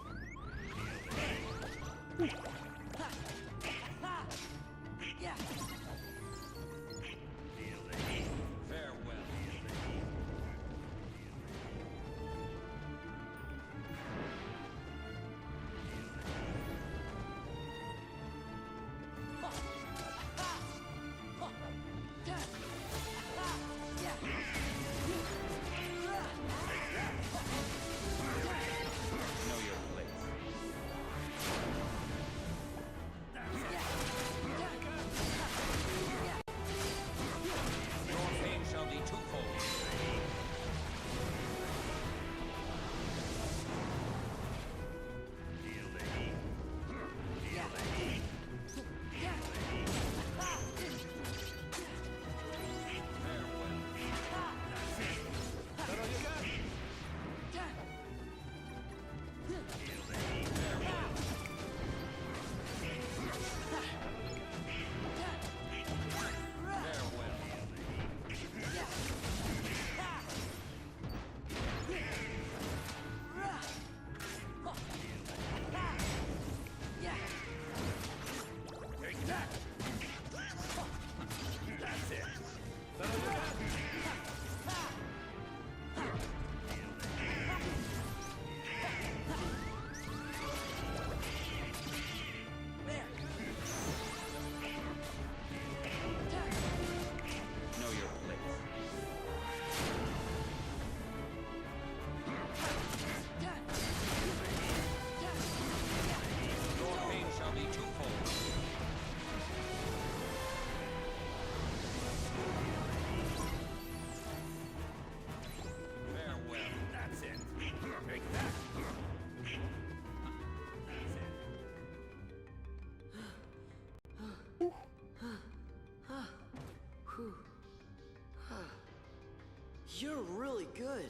You're really good.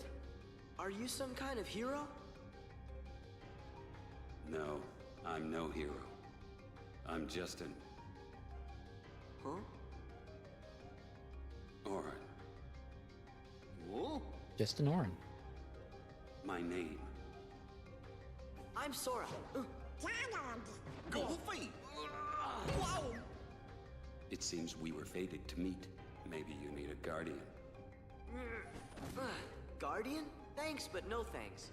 Are you some kind of hero? No, I'm no hero. I'm just an... Huh? Orin. Whoa? Just an Orin. My name. I'm Sora. Goofy! Wow! It seems we were fated to meet. Maybe you need a guardian. Guardian? Thanks, but no thanks.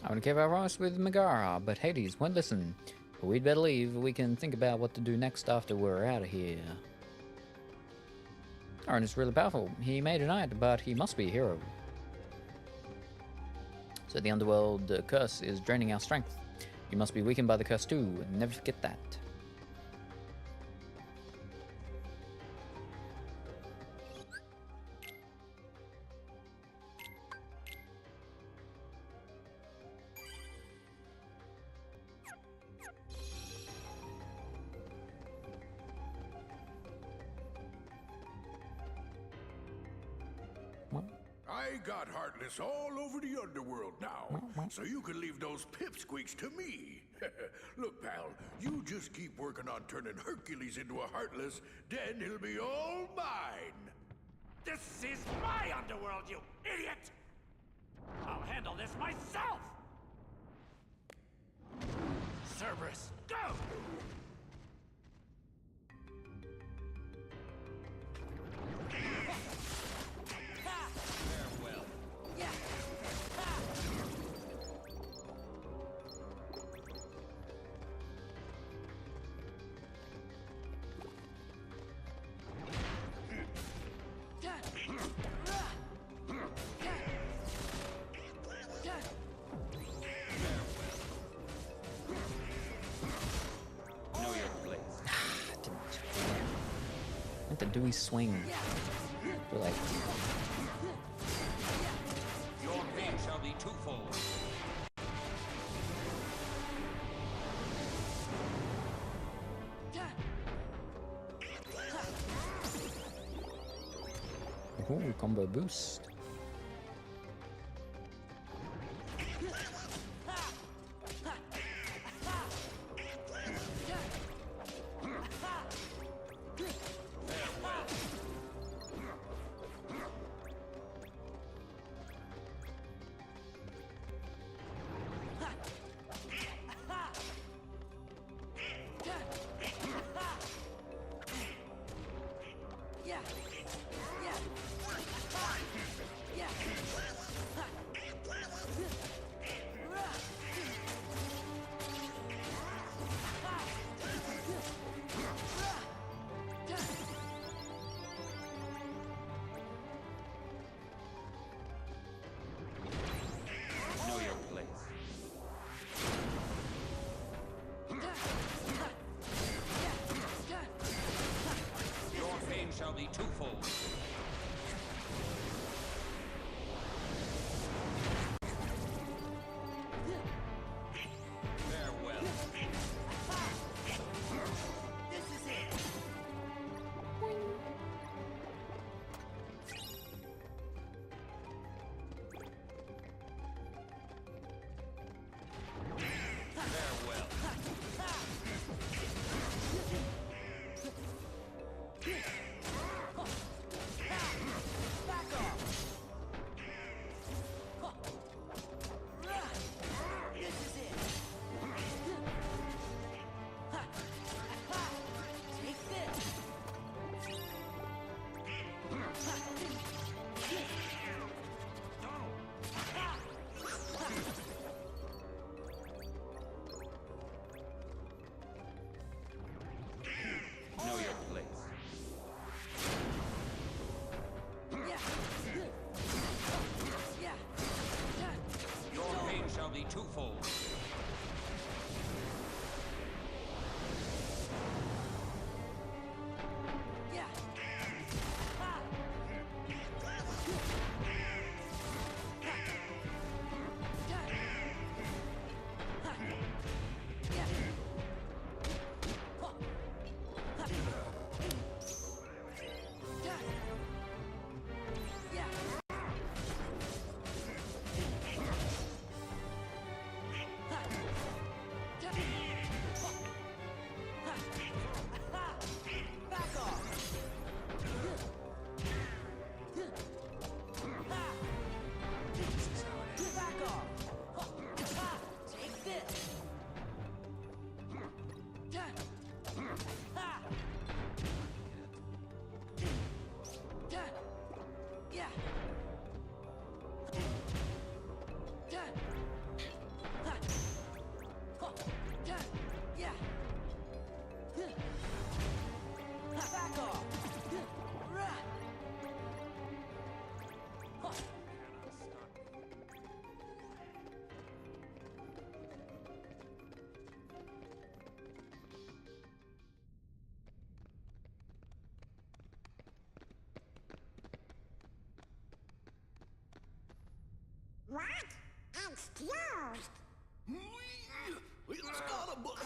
I want to keep our eyes with Megara, but Hades won't listen. But we'd better leave. We can think about what to do next after we're out of here. Orin is really powerful. He made a knight, but he must be a hero. So the underworld curse is draining our strength. You must be weakened by the curse too, and never forget that. I got Heartless all over the underworld now, so you can leave those pipsqueaks to me. Look, pal, you just keep working on turning Hercules into a Heartless, then he'll be all mine. This is my underworld, you idiot! I'll handle this myself! Cerberus, go! Farewell. Know your place. What the Dewey swing? Feel like Your pain shall be twofold. ooh, combo boost.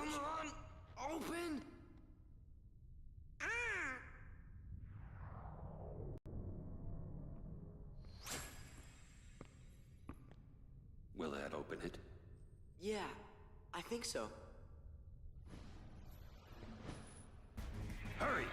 Come on! Open! Will that open it? Yeah, I think so. Hurry!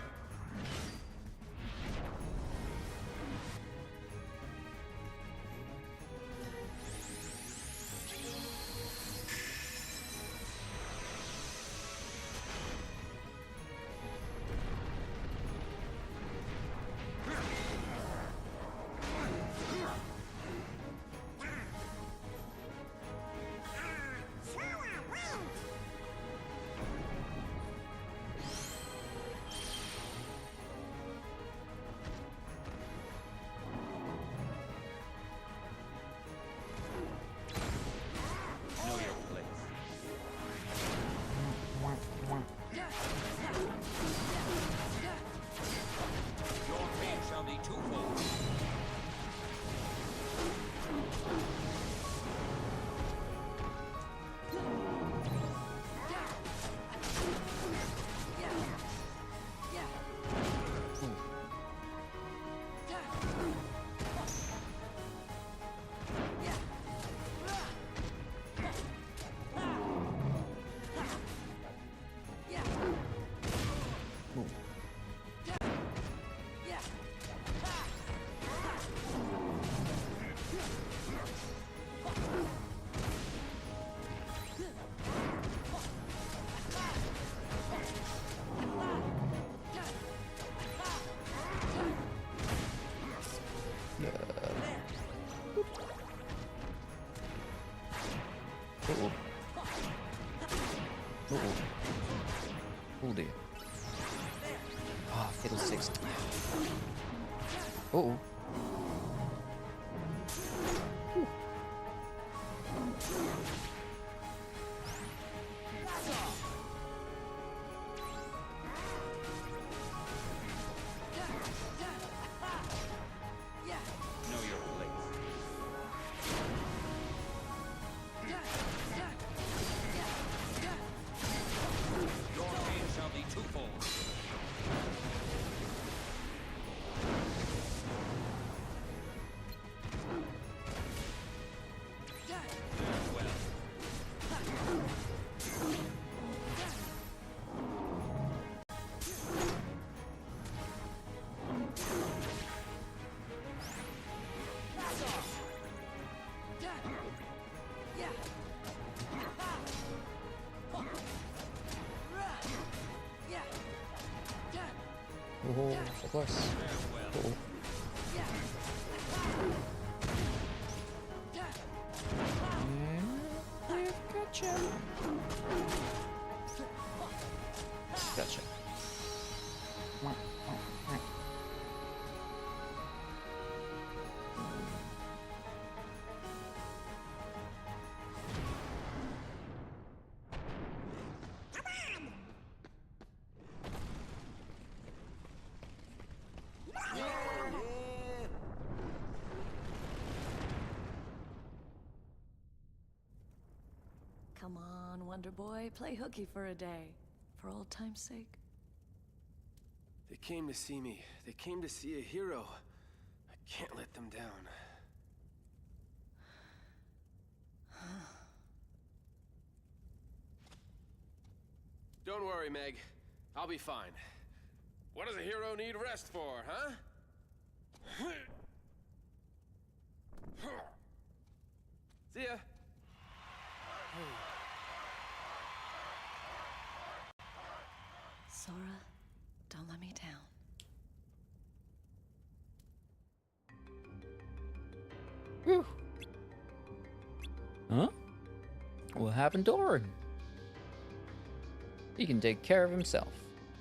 Know your place. Your pain shall be twofold. Oh dear. Ah, fiddlesticks. Uh-oh. Know your place. Your pain shall be twofold. Oh, so close. Uh-oh. Gotcha. Gotcha. Come on, Wonder Boy, play hooky for a day. For old time's sake. They came to see me. They came to see a hero. I can't let them down. Don't worry, Meg. I'll be fine. What does a hero need rest for, huh? See ya. Sora, don't let me down. Whew. Huh? What happened to Orin? He can take care of himself.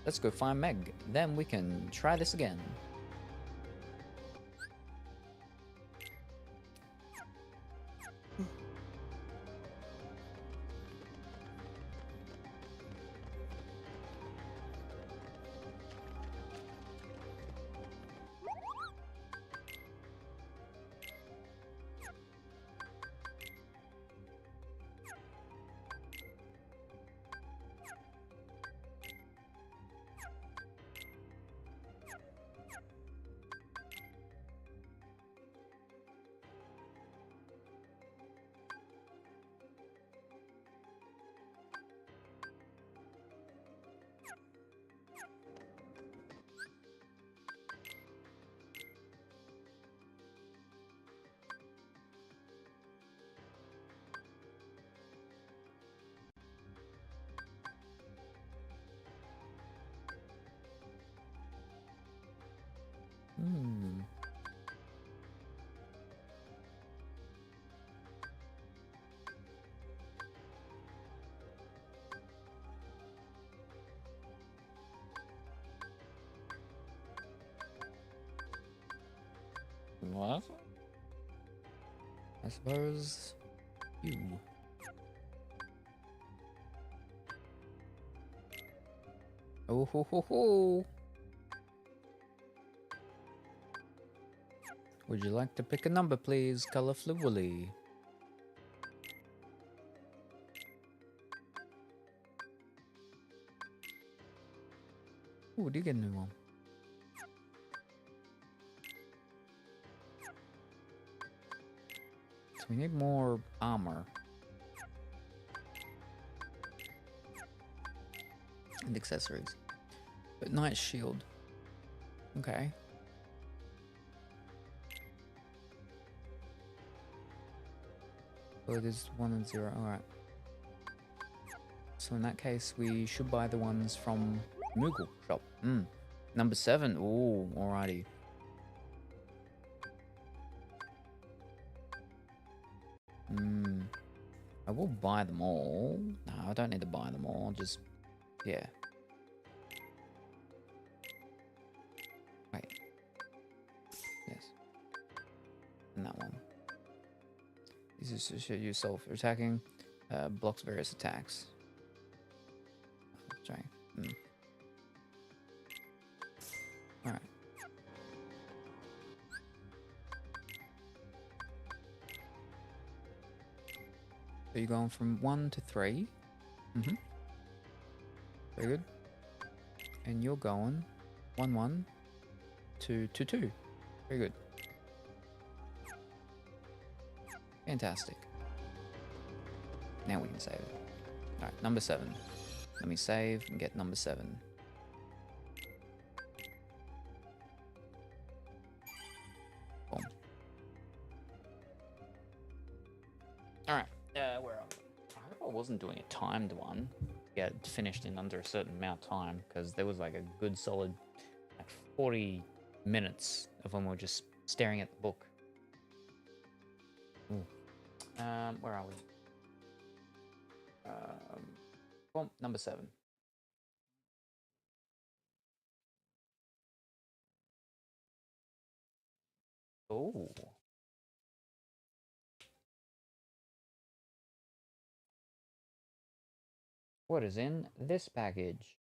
Let's go find Meg. Then we can try this again. Hmm. What? I suppose you. Oh ho ho ho! Would you like to pick a number, please, Colorful Woolly? Ooh, do you get a new one? So we need more armor. And accessories. But Knight Shield. Okay. Oh, it is 1 and 0. Alright. So in that case, we should buy the ones from Moogle shop. Number 7. Ooh, alrighty. I will buy them all. No, I don't need to buy them all. Just, yeah. Wait. Yes. And that one. This is to show you self-attacking. Blocks various attacks. Sorry. Alright. So you're going from 1 to 3. Very good. And you're going 1 1 to 2. Very good. Fantastic. Now we can save it. Alright, number 7. Let me save and get number 7. Boom. Alright, where are we? I hope I wasn't doing a timed one to get finished in under a certain amount of time, because there was like a good solid like 40 minutes of when we were just staring at the book. Ooh. Where are we? Well, number 7. Oh. What is in this package?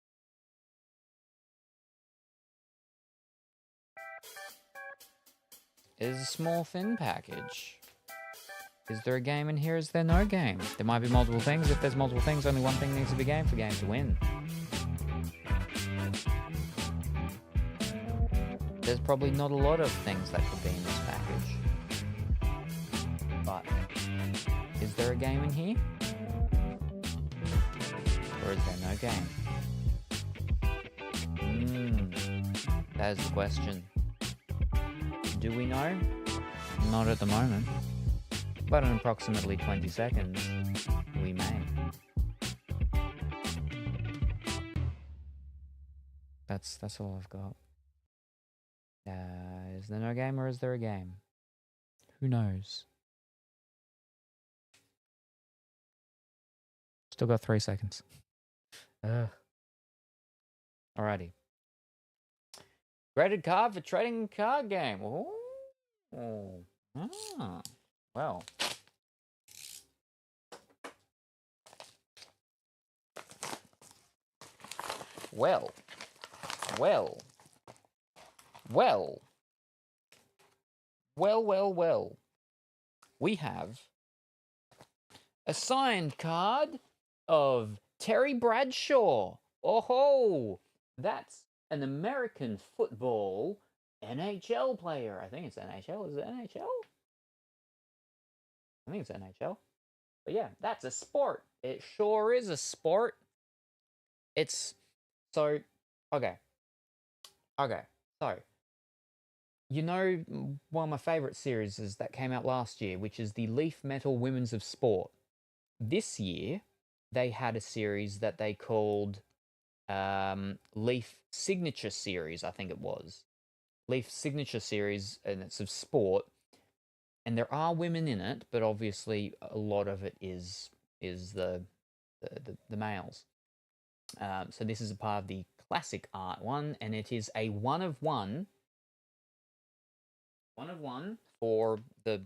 It is a small, thin package. Is there a game in here? Is there no game? There might be multiple things. If there's multiple things, only one thing needs to be game for game to win. There's probably not a lot of things that could be in this package. But, is there a game in here? Or is there no game? That is the question. Do we know? Not at the moment. But in approximately 20 seconds, we may. That's all I've got. Is there no game or is there a game? Who knows? Still got 3 seconds. Alrighty. Graded card for trading card game. Oh. Well. Well. We have a signed card of Terry Bradshaw. Oh-ho! That's an American football NHL player. I think it's NHL. Is it NHL? I think it's NHL. But yeah, that's a sport. It sure is a sport. It's so okay. So you know one of my favorite series is that came out last year, which is the Leaf Metal Women's of Sport. This year, they had a series that they called Leaf Signature Series, I think it was. Leaf signature series, and it's of sport. And there are women in it, but obviously a lot of it is the males. So this is a part of the classic art one, and it is a one of one for the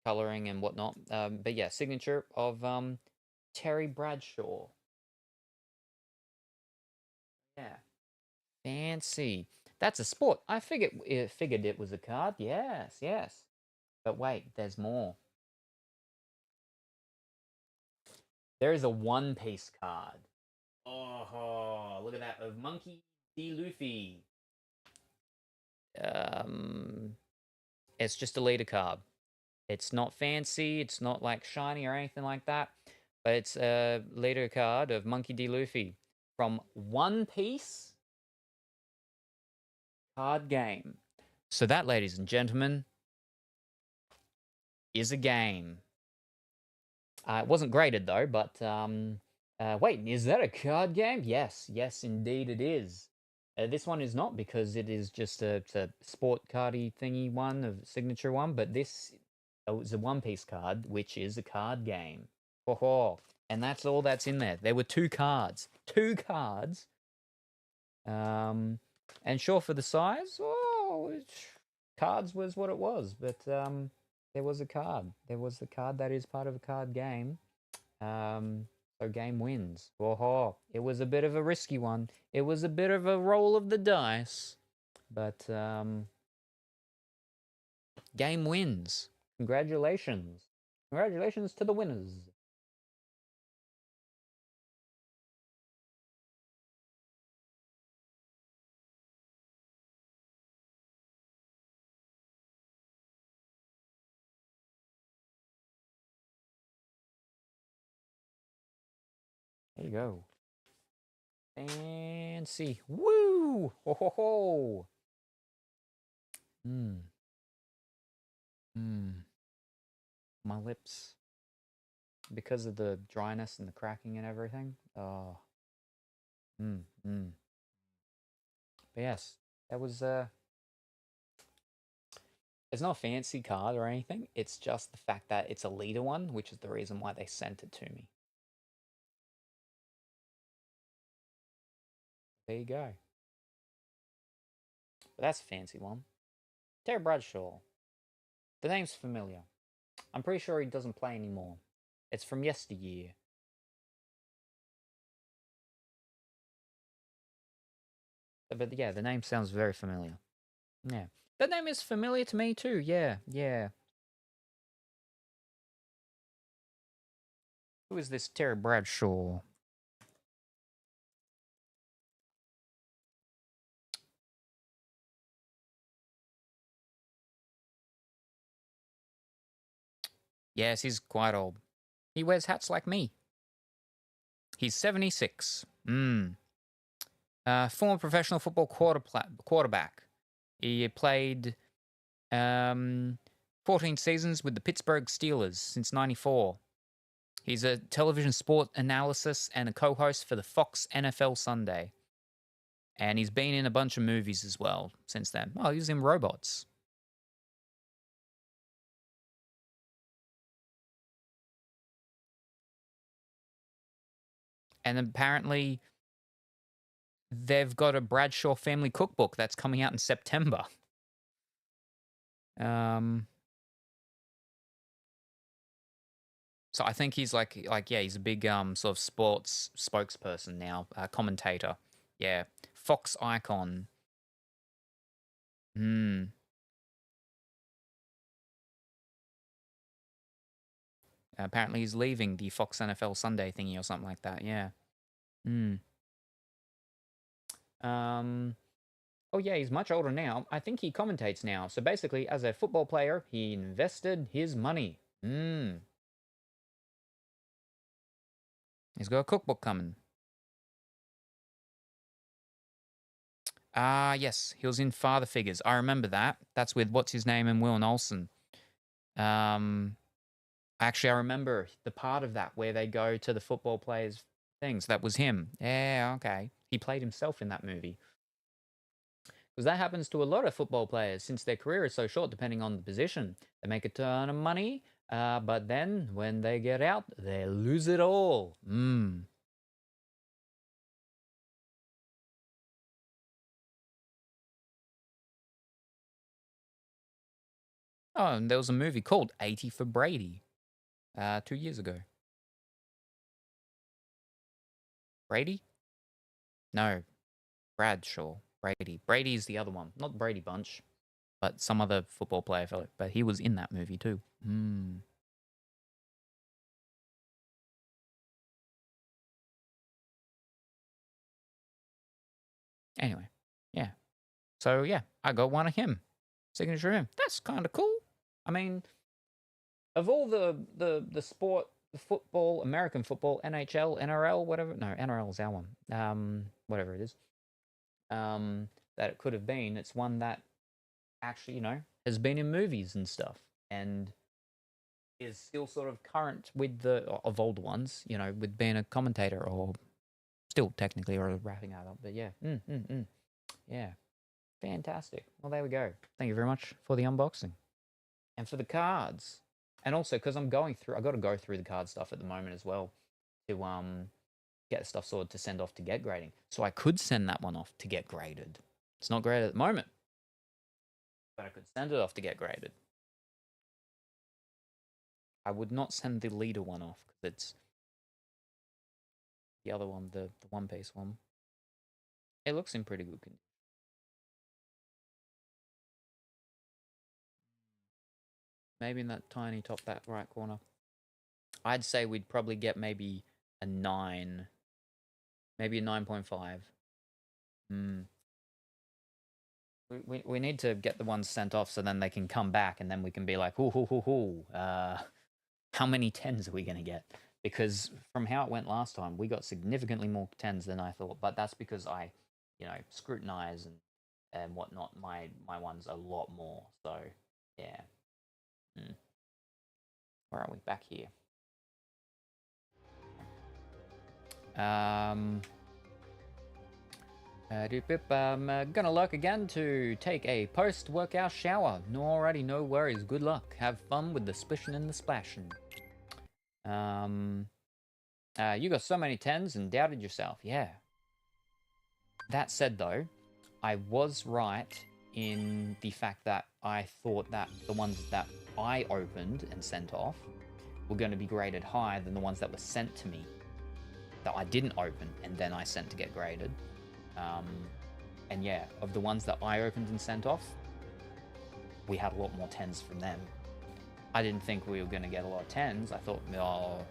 coloring and whatnot. But yeah, signature of Terry Bradshaw. Yeah, fancy. That's a sport. I figured it was a card. Yes, yes. But wait, there's more. There is a One Piece card. Oh, look at that, of Monkey D. Luffy. It's just a leader card. It's not fancy. It's not like shiny or anything like that. But it's a leader card of Monkey D. Luffy from One Piece card game. So that, ladies and gentlemen, is a game. It wasn't graded though, but wait, is that a card game? Yes, indeed it is. This one is not, because it is just a sport cardy thingy one, a signature one, but this is a One Piece card, which is a card game. And that's all that's in there. There were 2 cards. 2 cards. And sure, for the size, cards was what it was, but there was a card. There was the card that is part of a card game. So game wins. It was a bit of a risky one. It was a bit of a roll of the dice. But game wins. Congratulations. Congratulations to the winners. There you go. Fancy. Woo! Ho ho ho! My lips. Because of the dryness and the cracking and everything. Oh. But yes, that was it's not a fancy card or anything. It's just the fact that it's a leader one, which is the reason why they sent it to me. There you go. But that's a fancy one. Terry Bradshaw. The name's familiar. I'm pretty sure he doesn't play anymore. It's from yesteryear. But yeah, the name sounds very familiar. Yeah. That name is familiar to me too. Yeah. Who is this Terry Bradshaw? Yes, he's quite old. He wears hats like me. He's 76. Former professional football quarterback. He played 14 seasons with the Pittsburgh Steelers since '94. He's a television sport analysis and a co-host for the Fox NFL Sunday. And he's been in a bunch of movies as well since then. Oh, he was in Robots. And apparently they've got a Bradshaw family cookbook that's coming out in September. So I think he's like yeah, he's a big sort of sports spokesperson now, commentator. Yeah, Fox icon. Apparently he's leaving the Fox NFL Sunday thingy or something like that. Yeah. Oh yeah, he's much older now. I think he commentates now. So basically, as a football player, he invested his money. He's got a cookbook coming. Yes, he was in Father Figures. I remember that. That's with what's his name and Will Olsen. Actually, I remember the part of that where they go to the football players' things. That was him. Yeah, okay. He played himself in that movie. Because that happens to a lot of football players since their career is so short, depending on the position. They make a ton of money, but then when they get out, they lose it all. Oh, and there was a movie called 80 for Brady 2 years ago. Brady? No, Bradshaw. Brady. Brady's the other one. Not Brady Bunch, but some other football player fellow. But he was in that movie too. Anyway, yeah. So yeah, I got one of him. Signature him. That's kind of cool. I mean, of all the sport, the football, American football, NHL, NRL, whatever. No, NRL is our one. Whatever it is. That it could have been. It's one that actually, you know, has been in movies and stuff, and is still sort of current with the of old ones. You know, with being a commentator or still technically or wrapping that up. But yeah, yeah, fantastic. Well, there we go. Thank you very much for the unboxing and for the cards, and also because I'm going through, I got to go through the card stuff at the moment as well to get stuff sorted to send off to get grading. So I could send that one off to get graded. It's not graded at the moment, but I could send it off to get graded. I would not send the leader one off because it's the other one, the One Piece one. It looks in pretty good condition. Maybe in that tiny top that right corner. I'd say we'd probably get maybe a 9. Maybe a 9.5. We need to get the ones sent off so then they can come back and then we can be like, how many 10s are we going to get? Because from how it went last time, we got significantly more 10s than I thought. But that's because I, you know, scrutinize and whatnot my ones a lot more. So, yeah. Where are we? Back here. I'm gonna lurk again to take a post-workout shower. Alrighty, no worries. Good luck. Have fun with the splishing and the splashing. You got so many 10s and doubted yourself. Yeah. That said, though, I was right in the fact that I thought that the ones that I opened and sent off were going to be graded higher than the ones that were sent to me that I didn't open and then I sent to get graded. And yeah, of the ones that I opened and sent off, we had a lot more 10s from them. I didn't think we were going to get a lot of 10s. I thought, oh,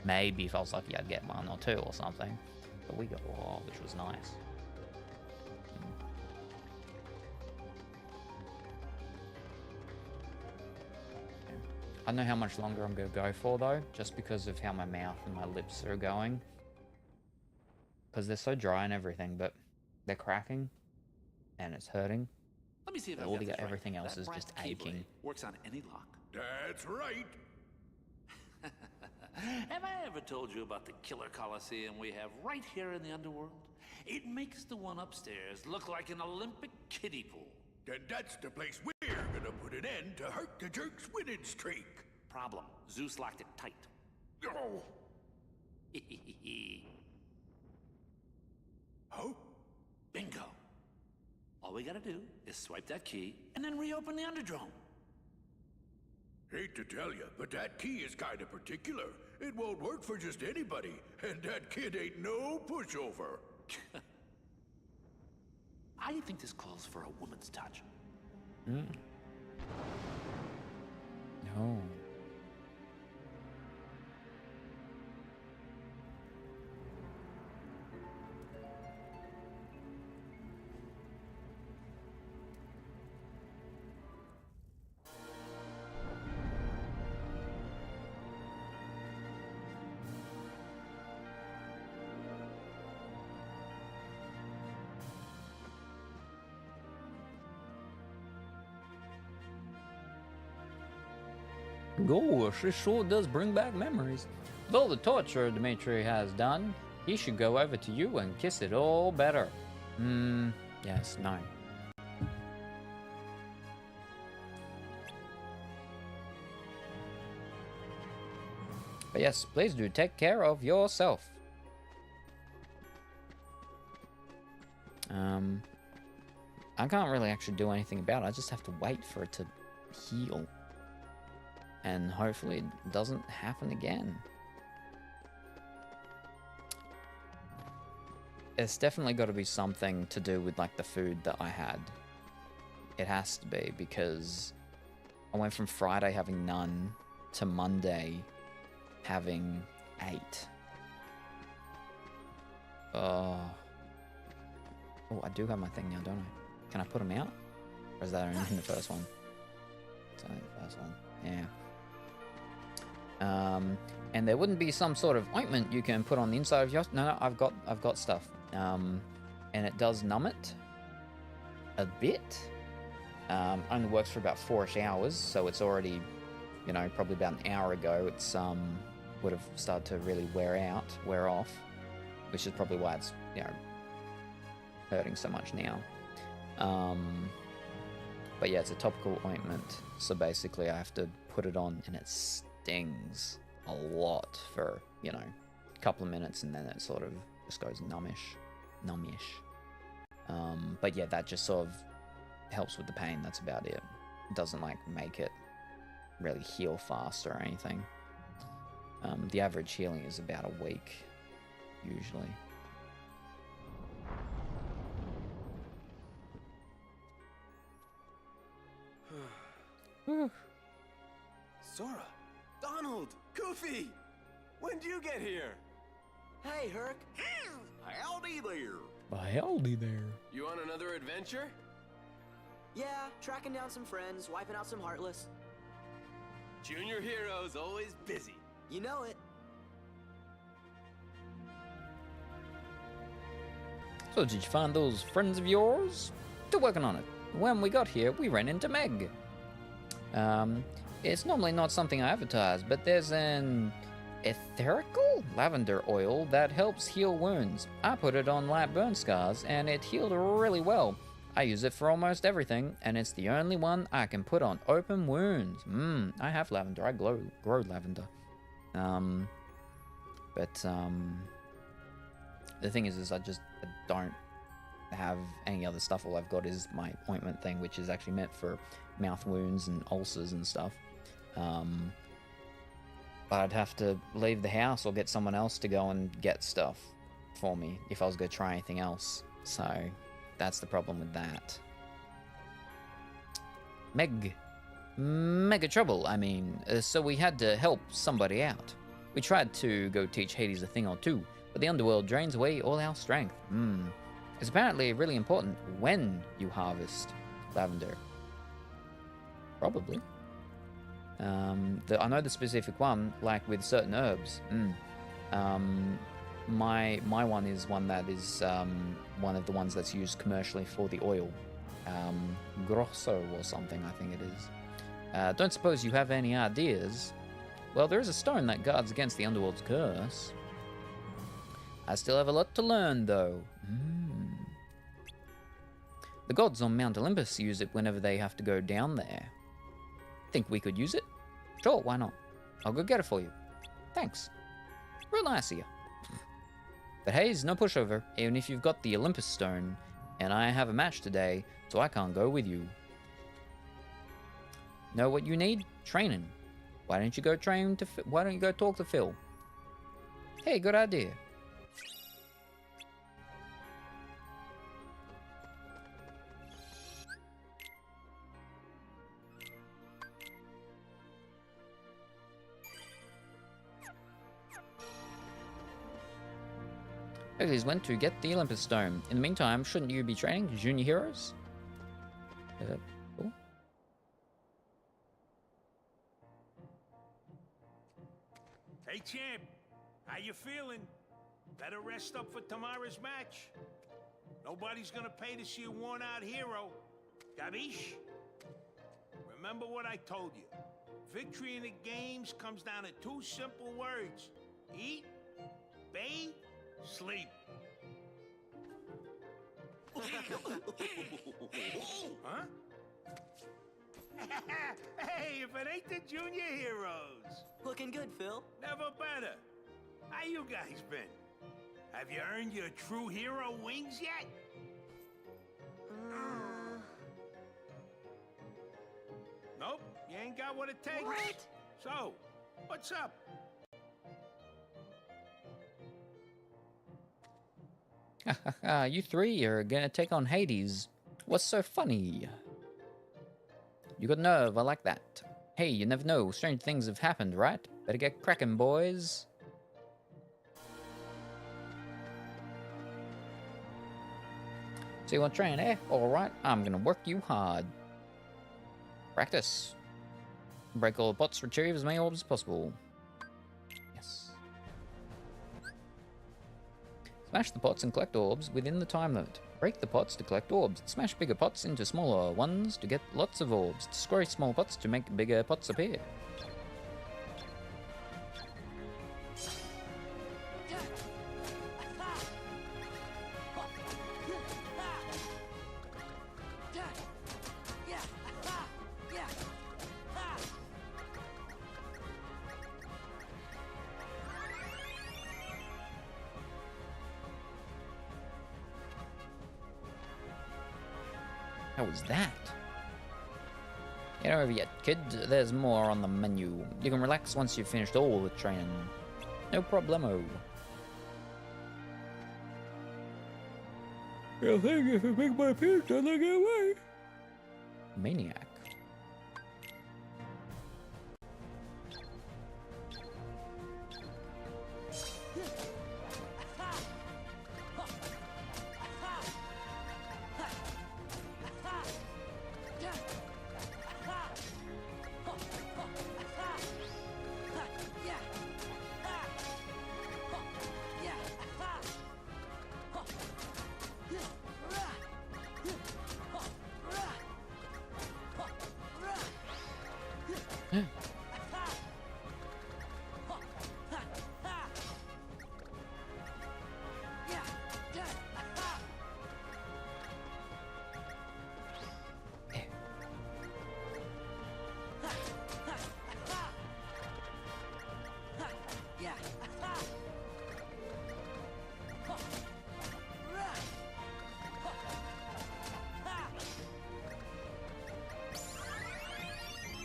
maybe if I was lucky I'd get 1 or 2 or something. But we got a lot, which was nice. I don't know how much longer I'm going to go for, though, just because of how my mouth and my lips are going. Because they're so dry and everything, but they're cracking, and it's hurting. Let me see if all everything else is just aching. Works on any lock. That's right. Have I ever told you about the killer coliseum we have right here in the underworld? It makes the one upstairs look like an Olympic kiddie pool. Then that's the place we're gonna put an end to Hurt the Jerk's winning streak. Problem. Zeus locked it tight. Oh. Oh? Bingo. All we gotta do is swipe that key and then reopen the Underdrome. Hate to tell you, but that key is kinda particular. It won't work for just anybody, and that kid ain't no pushover. I think this calls for a woman's touch. No. Gosh, it sure does bring back memories. With all the torture Dimitri has done, he should go over to you and kiss it all better. Yes, no. But yes, please do take care of yourself. I can't really actually do anything about it. I just have to wait for it to heal. And hopefully it doesn't happen again. It's definitely got to be something to do with like the food that I had. It has to be, because I went from Friday having none to Monday having 8. Oh, I do have my thing now, don't I? Can I put them out? Or is that only in the first one? It's only the first one. Yeah. And there wouldn't be some sort of ointment you can put on the inside of your... No, I've got stuff. And it does numb it a bit. Only works for about 4-ish hours, so it's already, you know, probably about an hour ago. It's would have started to really wear off, which is probably why it's, you know, hurting so much now. But yeah, it's a topical ointment, so basically I have to put it on, and it stings a lot for, you know, a couple of minutes, and then it sort of just goes numbish. But yeah, that just sort of helps with the pain. That's about it. It doesn't like make it really heal fast or anything. The average healing is about a week usually. Sora, Donald, Goofy, when did you get here? Hey, Herc. Howdy there. Howdy there. You on another adventure? Yeah, tracking down some friends, wiping out some Heartless. Junior hero's always busy. You know it. So did you find those friends of yours? Still working on it. When we got here, we ran into Meg. It's normally not something I advertise, but there's an etherical lavender oil that helps heal wounds. I put it on light burn scars, and it healed really well. I use it for almost everything, and it's the only one I can put on open wounds. I have lavender. I grow lavender. The thing is I don't have any other stuff. All I've got is my ointment thing, which is actually meant for mouth wounds and ulcers and stuff. But I'd have to leave the house or get someone else to go and get stuff for me if I was going to try anything else. So that's the problem with that. Mega trouble, I mean. So we had to help somebody out. We tried to go teach Hades a thing or two, but the underworld drains away all our strength. It's apparently really important when you harvest lavender. Probably. I know the specific one, like with certain herbs. My one is one that is one of the ones that's used commercially for the oil. Grosso or something, I think it is. Don't suppose you have any ideas? Well, there is a stone that guards against the underworld's curse. I still have a lot to learn, though. The gods on Mount Olympus use it whenever they have to go down there. Think we could use it? Sure, why not? I'll go get it for you. Thanks. Real nice of you. But hey, no pushover, even if you've got the Olympus stone, and I have a match today, so I can't go with you. Know what you need? Training. Why don't you go talk to Phil? Hey, good idea. Hercules went to get the Olympus Stone. In the meantime, shouldn't you be training junior heroes? Cool. Hey, champ. How you feeling? Better rest up for tomorrow's match. Nobody's gonna pay to see a worn-out hero. Gabish? Remember what I told you. Victory in the games comes down to 2 simple words. Eat, bathe, sleep. Huh? Hey, if it ain't the junior heroes. Looking good, Phil. Never better. How you guys been? Have you earned your true hero wings yet? Nope, you ain't got what it takes. What? So, what's up? You three are gonna take on Hades. What's so funny? You got nerve, I like that. Hey, you never know, strange things have happened, right? Better get cracking, boys. So you want to train, eh? Alright, I'm gonna work you hard. Practice. Break all the pots, retrieve as many orbs as possible. Yes. Smash the pots and collect orbs within the time limit. Break the pots to collect orbs. Smash bigger pots into smaller ones to get lots of orbs. Destroy small pots to make bigger pots appear. How was that? Get over yet, kid. There's more on the menu. You can relax once you've finished all the training. No problemo. I think if I make my pizza, then I get away. Maniac.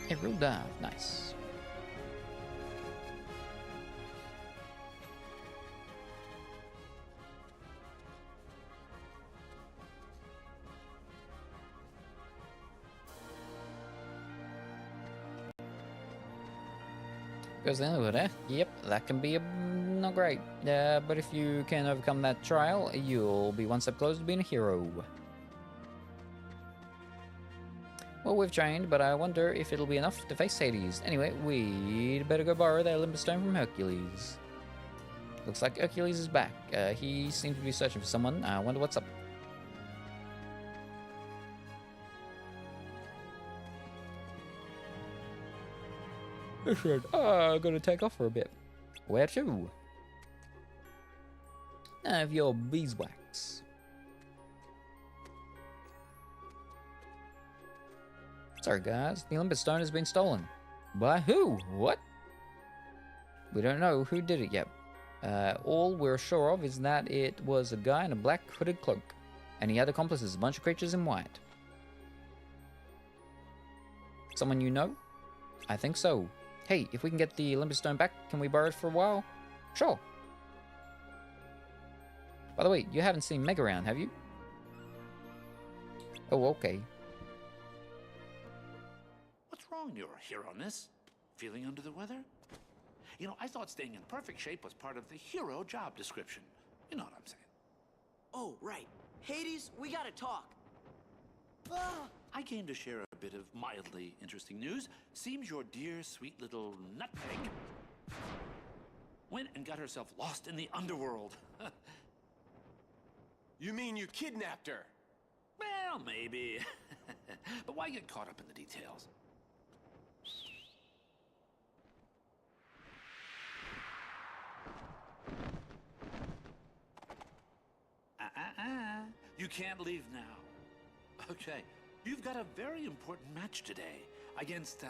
A real dive, nice. Goes the end of it, eh? Yep, that can be not great. But if you can overcome that trial, you'll be one step closer to being a hero. Well, we've trained, but I wonder if it'll be enough to face Hades. Anyway, we'd better go borrow that Olympus stone from Hercules. Looks like Hercules is back. He seems to be searching for someone. I wonder what's up. Listen, I'm gonna take off for a bit. Where to? None of your beeswax. Sorry guys, the Olympus stone has been stolen. By who? What? We don't know who did it yet. All we're sure of is that it was a guy in a black hooded cloak, and he had accomplices, a bunch of creatures in white. Someone you know? I think so. Hey, if we can get the Olympus stone back, can we borrow it for a while? Sure. By the way, you haven't seen Meg around, have you? Oh, okay. What's wrong, your hero-ness? Feeling under the weather? You know, I thought staying in perfect shape was part of the hero job description. You know what I'm saying. Oh, right. Hades, we gotta talk. I came to share a bit of mildly interesting news. Seems your dear, sweet little nutmeg went and got herself lost in the underworld. You mean you kidnapped her? Well, maybe. But why get caught up in the details? You can't leave now. Okay, you've got a very important match today. against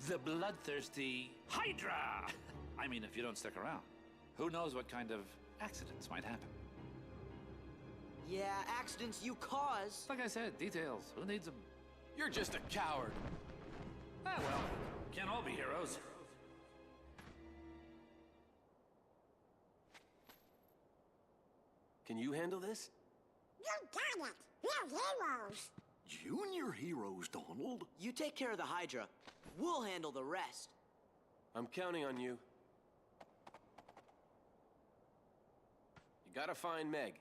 the bloodthirsty Hydra. I mean, if you don't stick around, who knows what kind of accidents might happen. Yeah, accidents you cause. Like I said, details. Who needs them? You're just a coward. Ah, well, can't all be heroes. Can you handle this? You got it. We're heroes. Junior heroes, Donald. You take care of the Hydra. We'll handle the rest. I'm counting on you. You gotta find Meg.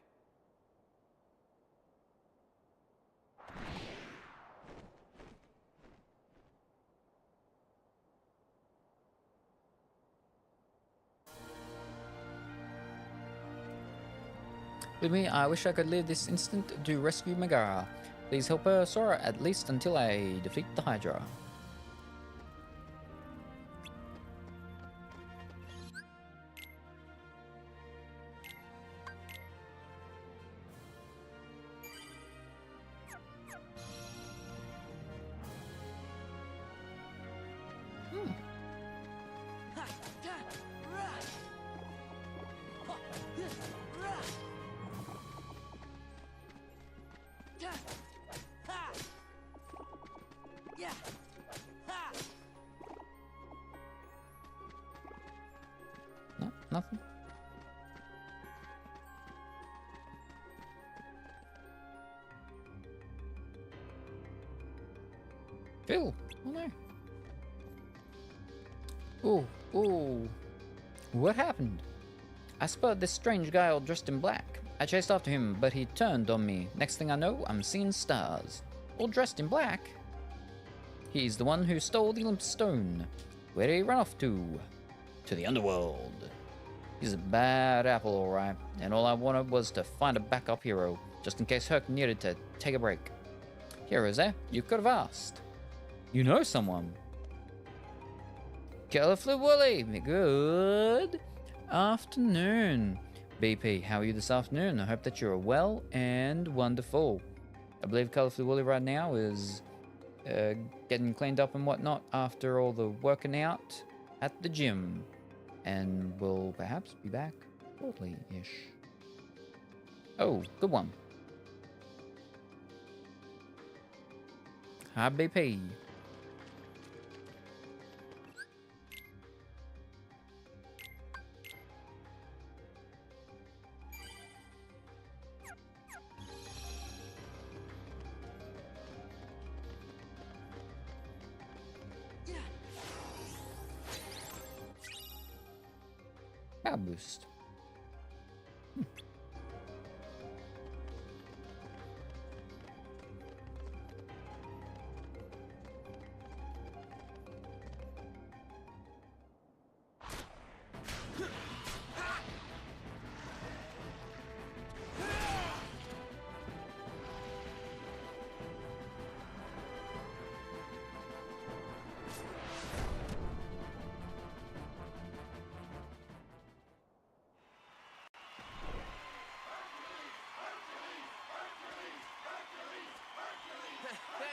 Believe me, I wish I could live this instant to rescue Megara. Please help her, Sora, at least until I defeat the Hydra. No, nothing. Phil, oh no. Oh, oh. What happened? I spotted this strange guy all dressed in black. I chased after him, but he turned on me. Next thing I know, I'm seeing stars. All dressed in black. He's the one who stole the Olympus Stone. Where did he run off to? To the underworld. He's a bad apple, alright. And all I wanted was to find a backup hero, just in case Herc needed to take a break. Heroes, eh? You could have asked. You know someone. Colorful Wooly, good afternoon. BP, how are you this afternoon? I hope that you're well and wonderful. I believe Colorful Wooly right now is getting cleaned up and whatnot after all the working out at the gym. And will perhaps be back shortly-ish. Oh, good one. Hi, BP. Power boost.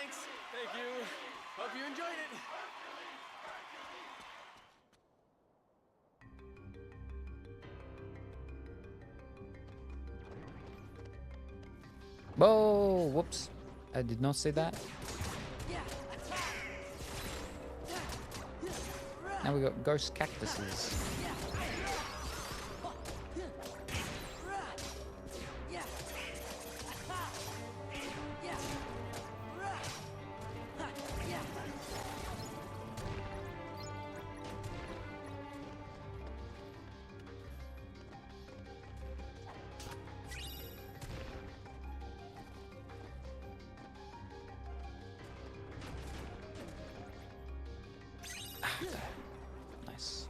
Thanks. Thank you. Hope you enjoyed it. Whoa, whoops. I did not say that. Now we got ghost cactuses. Nice.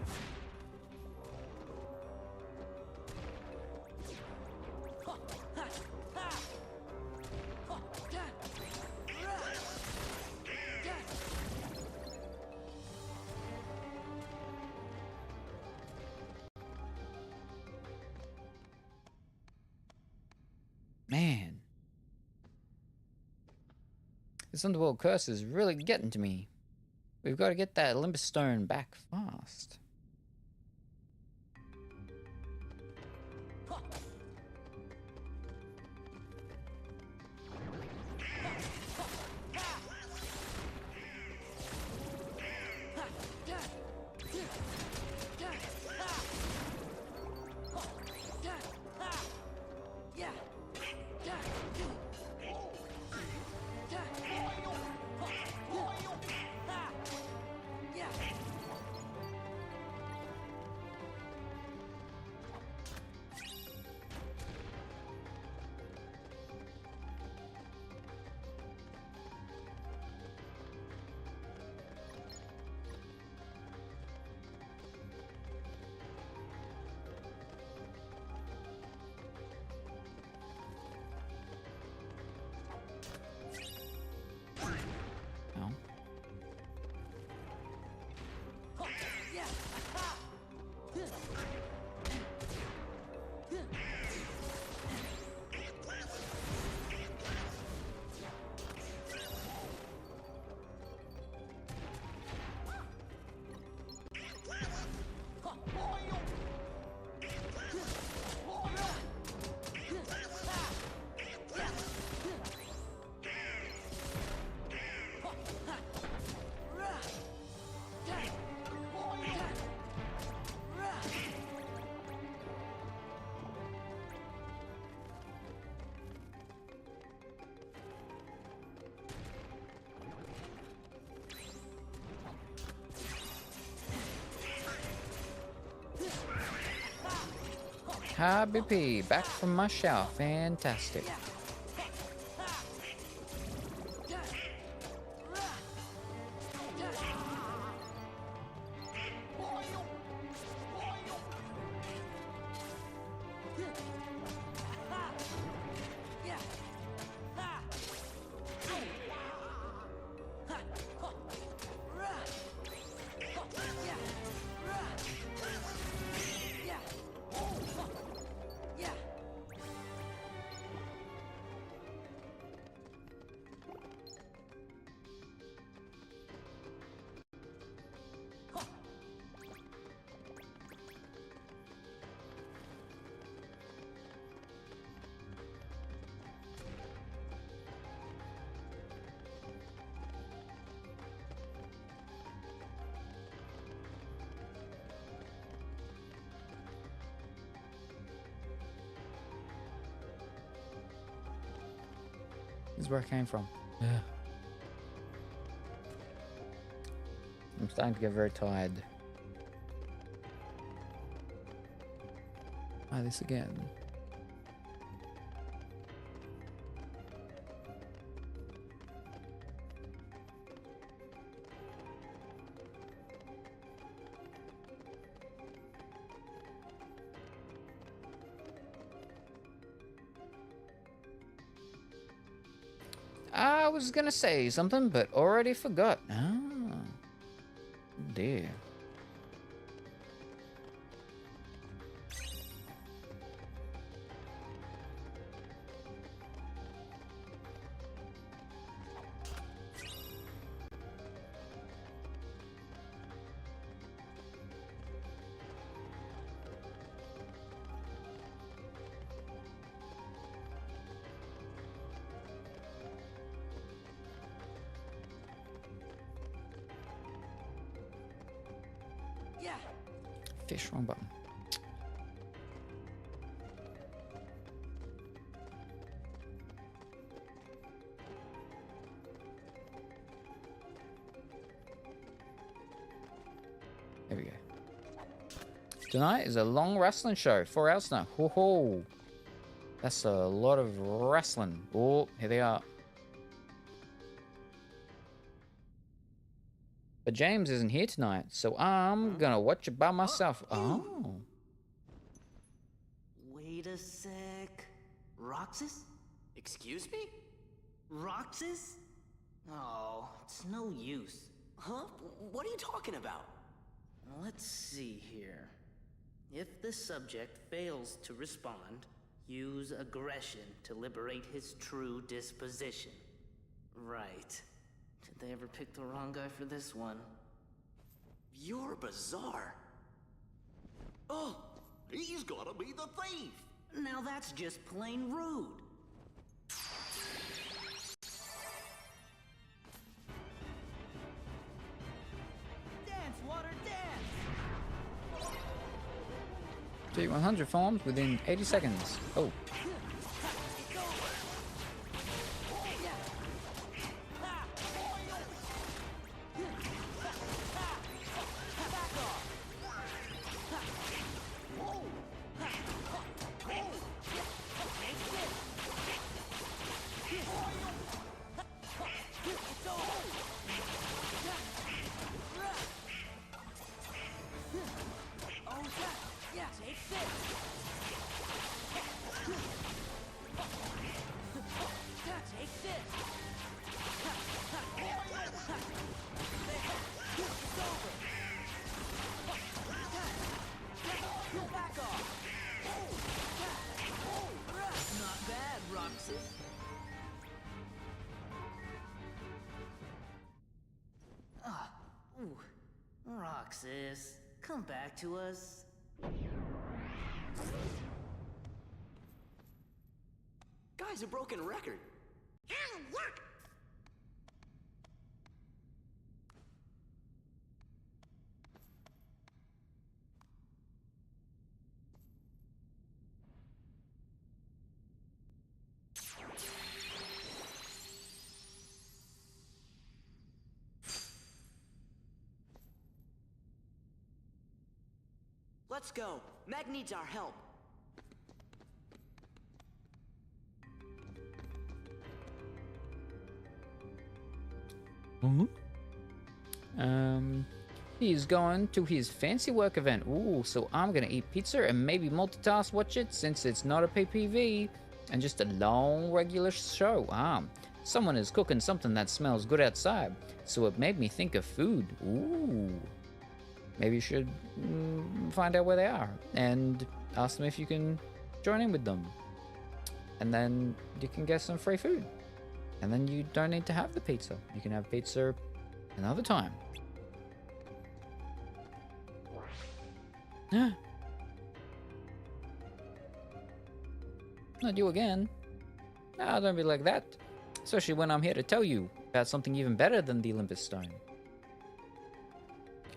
This underworld curse is really getting to me. We've got to get that Olympus stone back fast. Hi, BP, back from my shower. Fantastic. This is where I came from. Yeah. I'm starting to get very tired. Try this again. I was gonna say something, but already forgot. Ah, dear. Fish, wrong button. There we go. Tonight is a long wrestling show. 4 hours now. Ho ho. That's a lot of wrestling. Oh, here they are. But James isn't here tonight, so I'm gonna watch it by myself. Oh. Wait a sec. Roxas? Excuse me? Roxas? Oh, it's no use. Huh? What are you talking about? Let's see here. If the subject fails to respond, use aggression to liberate his true disposition. Right. Did they ever pick the wrong guy for this one? You're bizarre. Oh! He's gotta be the thief! Now that's just plain rude. Dance, water, dance! Do 100 farms within 80 seconds. Oh. Roxas, come back to us. Guy's a broken record. Yuck! Let's go. Meg needs our help. He's going to his fancy work event. Ooh, so I'm gonna eat pizza and maybe multitask watch it since it's not a PPV and just a long regular show. Someone is cooking something that smells good outside, so it made me think of food. Ooh. Maybe you should find out where they are and ask them if you can join in with them. And then you can get some free food. And then you don't need to have the pizza. You can have pizza another time. Not you again. Ah, don't be like that. Especially when I'm here to tell you about something even better than the Olympus Stone.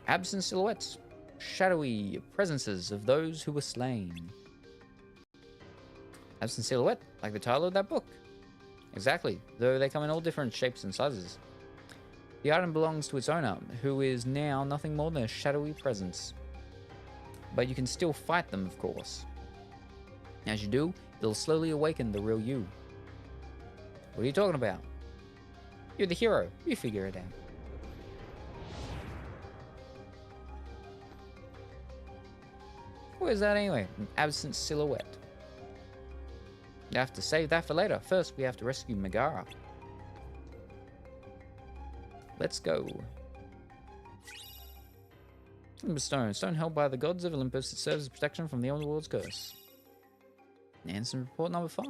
Absent silhouettes, shadowy presences of those who were slain. Absent silhouette, like the title of that book. Exactly, though they come in all different shapes and sizes. The item belongs to its owner, who is now nothing more than a shadowy presence. But you can still fight them, of course. As you do, it'll slowly awaken the real you. What are you talking about? You're the hero, you figure it out. What is that anyway? An absent silhouette. You have to save that for later. First, we have to rescue Megara. Let's go. Olympus Stone. Stone held by the gods of Olympus. It serves as protection from the underworld's curse. Answer report number 5.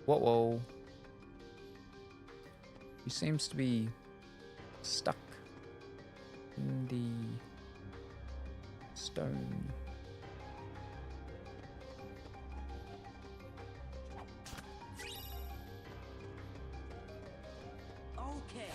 Whoa. He seems to be stuck in the stone. Okay.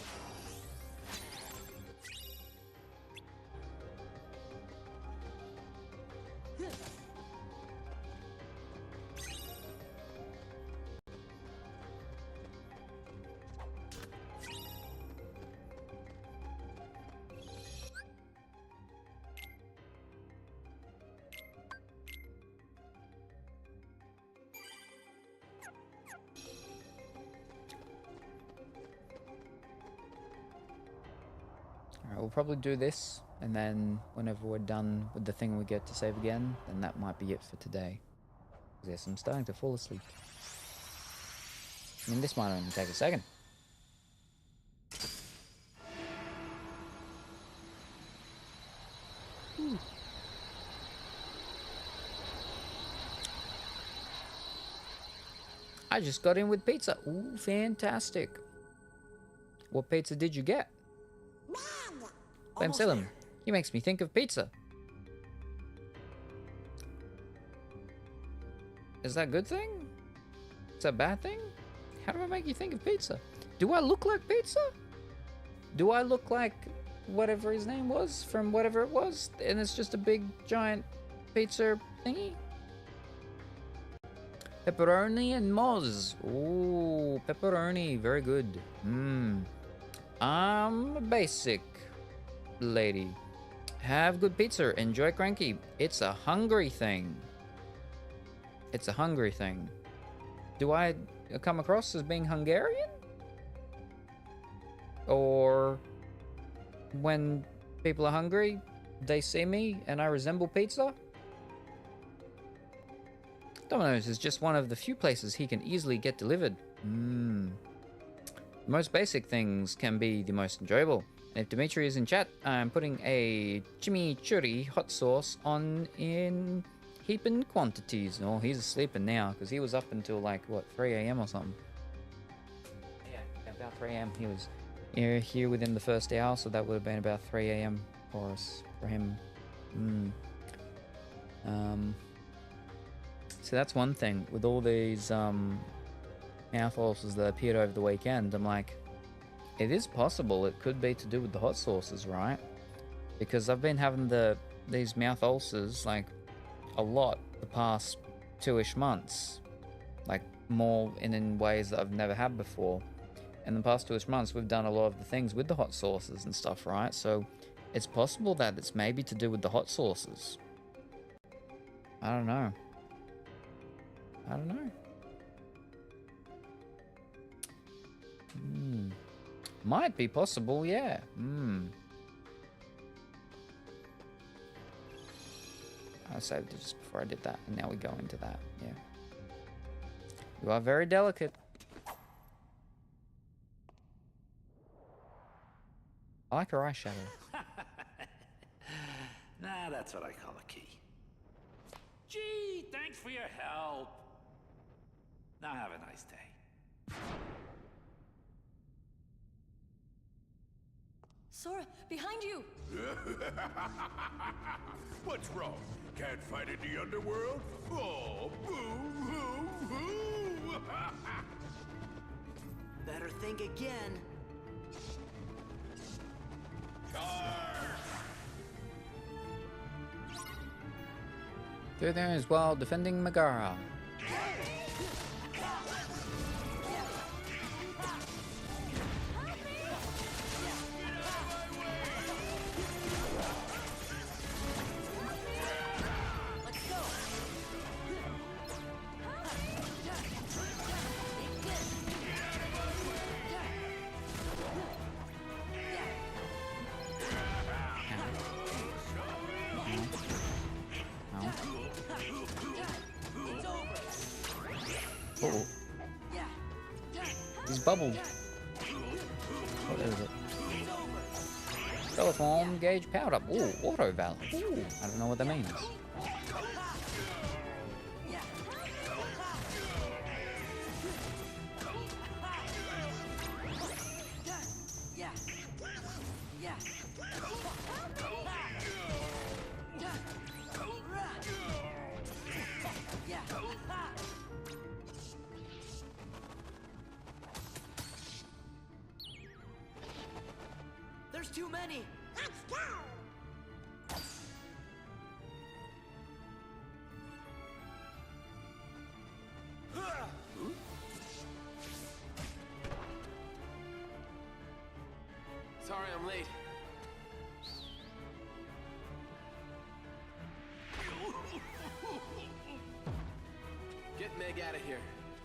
Alright, we'll probably do this, and then whenever we're done with the thing we get to save again, then that might be it for today. Yes, I'm starting to fall asleep. I mean, this might only take a second. I just got in with pizza. Ooh, fantastic. What pizza did you get? Salem. He makes me think of pizza. Is that a good thing? Is that a bad thing? How do I make you think of pizza? Do I look like pizza? Do I look like whatever his name was from whatever it was? And it's just a big giant pizza thingy? Pepperoni and moz. Ooh, pepperoni. Very good. I'm a basic lady. Have good pizza. Enjoy Cranky. It's a hungry thing. It's a hungry thing. Do I come across as being Hungarian? Or when people are hungry, they see me and I resemble pizza? Domino's is just one of the few places he can easily get delivered. The most basic things can be the most enjoyable. And if Dimitri is in chat, I'm putting a chimichurri hot sauce on in heaping quantities. Oh, he's sleeping now because he was up until like, what, 3 a.m. or something? Yeah, about 3 a.m. He was here within the first hour, so that would have been about 3 a.m. for us, for him. So that's one thing. With all these mouth ulcers that appeared over the weekend, I'm like, it is possible it could be to do with the hot sauces, right? Because I've been having these mouth ulcers like a lot the past 2-ish months, like more in ways that I've never had before. In the past 2-ish months, we've done a lot of the things with the hot sauces and stuff, right? So it's possible that it's maybe to do with the hot sauces. I don't know. Might be possible, yeah. I saved it just before I did that, and now we go into that, yeah. You are very delicate. I like her eyeshadow. Nah, that's what I call a key. Gee, thanks for your help. Now have a nice day. Sora, behind you! What's wrong? Can't fight in the underworld? Oh, boo-hoo-hoo! Better think again. Through there as well, defending Megara. Oh. These bubbles. What is it? Teleform gauge powered up. Ooh, auto valve. Ooh, I don't know what that means. There's too many. Let's go! Sorry I'm late. Get Meg out of here.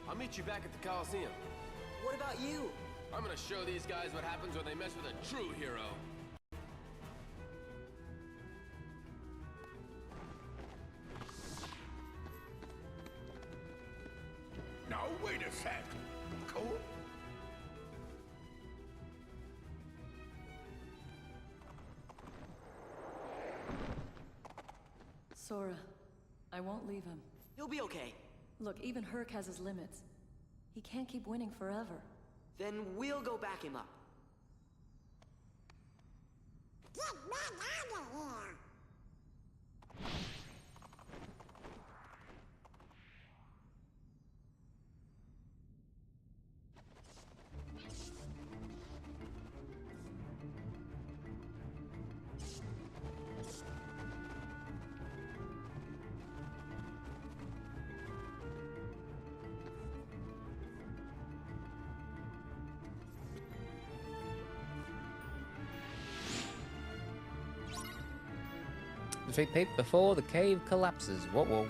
I'll meet you back at the Coliseum. What about you? I'm gonna show these guys what happens when they mess with a true hero. Now, wait a sec. Cool? Sora, I won't leave him. He'll be okay. Look, even Herc has his limits. He can't keep winning forever. Then we'll go back him up. Get Meg out of here! Defeat Pete before the cave collapses. Whoa, whoa.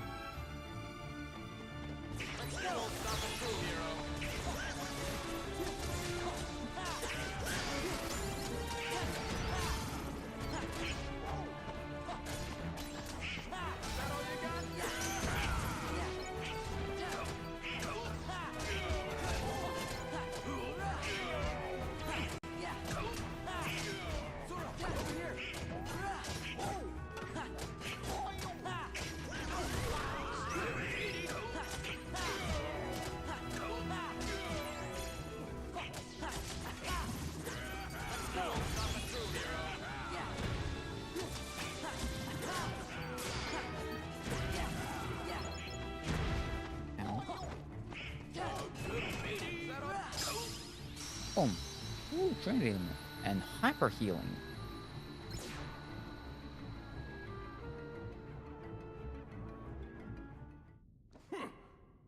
Boom. Ooh, Trinity element. And hyper healing.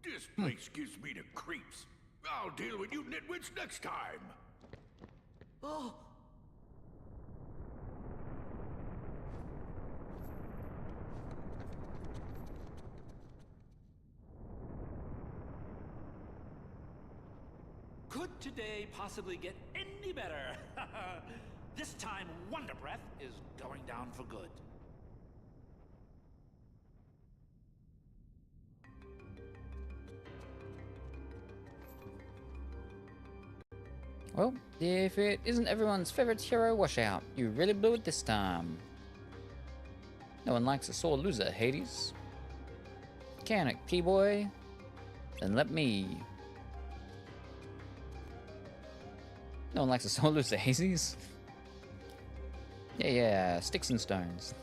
This place gives me the creeps. I'll deal with you nitwits next time. Oh! Could today possibly get any better? This time, Wonder Breath is going down for good. Well, if it isn't everyone's favorite hero washout, you really blew it this time. No one likes a sore loser, Hades. Can it, P-boy? Then let me. No one likes a sore loser, Hades. Yeah, sticks and stones.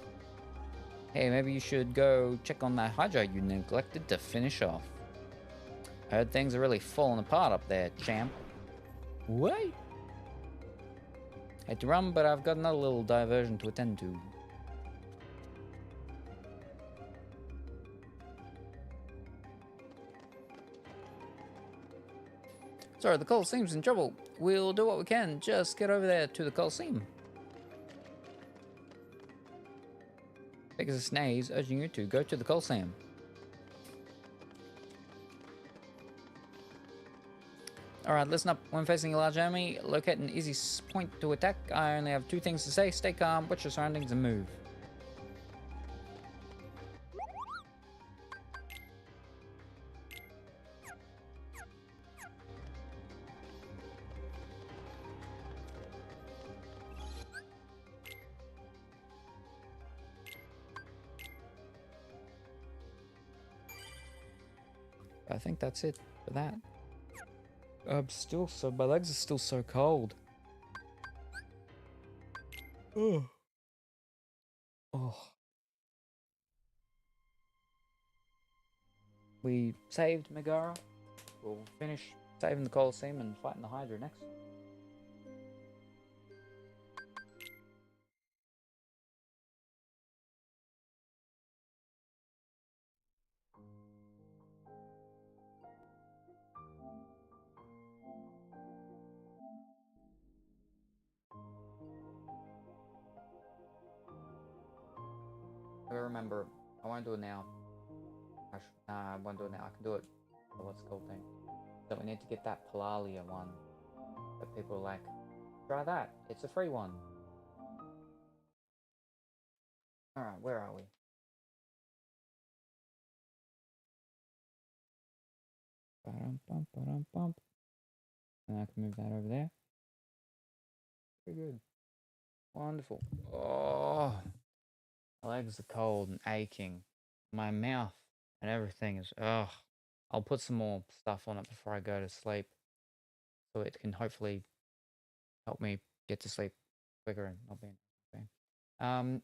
Hey, maybe you should go check on that Hydra you neglected to finish off. I heard things are really falling apart up there, champ. What? Hate to run, but I've got another little diversion to attend to. Sorry, the Colosseum's in trouble. We'll do what we can. Just get over there to the Colosseum. Pegasus Snays urging you to go to the Colosseum. Alright, listen up. When facing a large army, locate an easy point to attack. I only have two things to say. Stay calm, watch your surroundings, and move. I think that's it for that. My legs are still so cold. Oh. We saved Megara. We'll finish saving the Colosseum and fighting the Hydra next. I remember, I want to do it now. I won't do it now. I can do it. Oh, what's the called thing? So we need to get that Palalia one. That people are like, try that. It's a free one. Alright, where are we? Ba-dum-bum. And I can move that over there. Very good. Wonderful. Oh, my legs are cold and aching. My mouth and everything is, ugh. I'll put some more stuff on it before I go to sleep, so it can hopefully help me get to sleep quicker and not be in pain.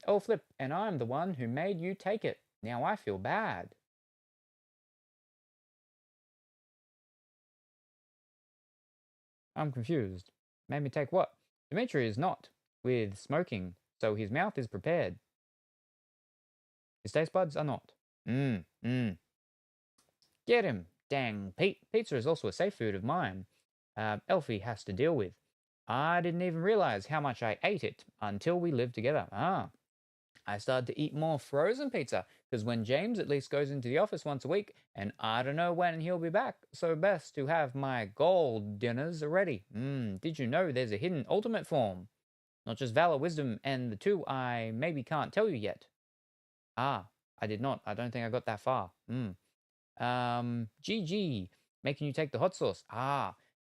Oh, Flip, and I'm the one who made you take it. Now I feel bad. I'm confused. Made me take what? Dimitri is not with smoking, so his mouth is prepared. His taste buds are not. Get him, dang Pete. Pizza is also a safe food of mine. Elfie has to deal with. I didn't even realize how much I ate it until we lived together. I started to eat more frozen pizza because when James at least goes into the office once a week, and I don't know when he'll be back, so best to have my gold dinners ready. Did you know there's a hidden ultimate form? Not just valor, wisdom, and the two I maybe can't tell you yet. I did not. I don't think I got that far. GG, making you take the hot sauce.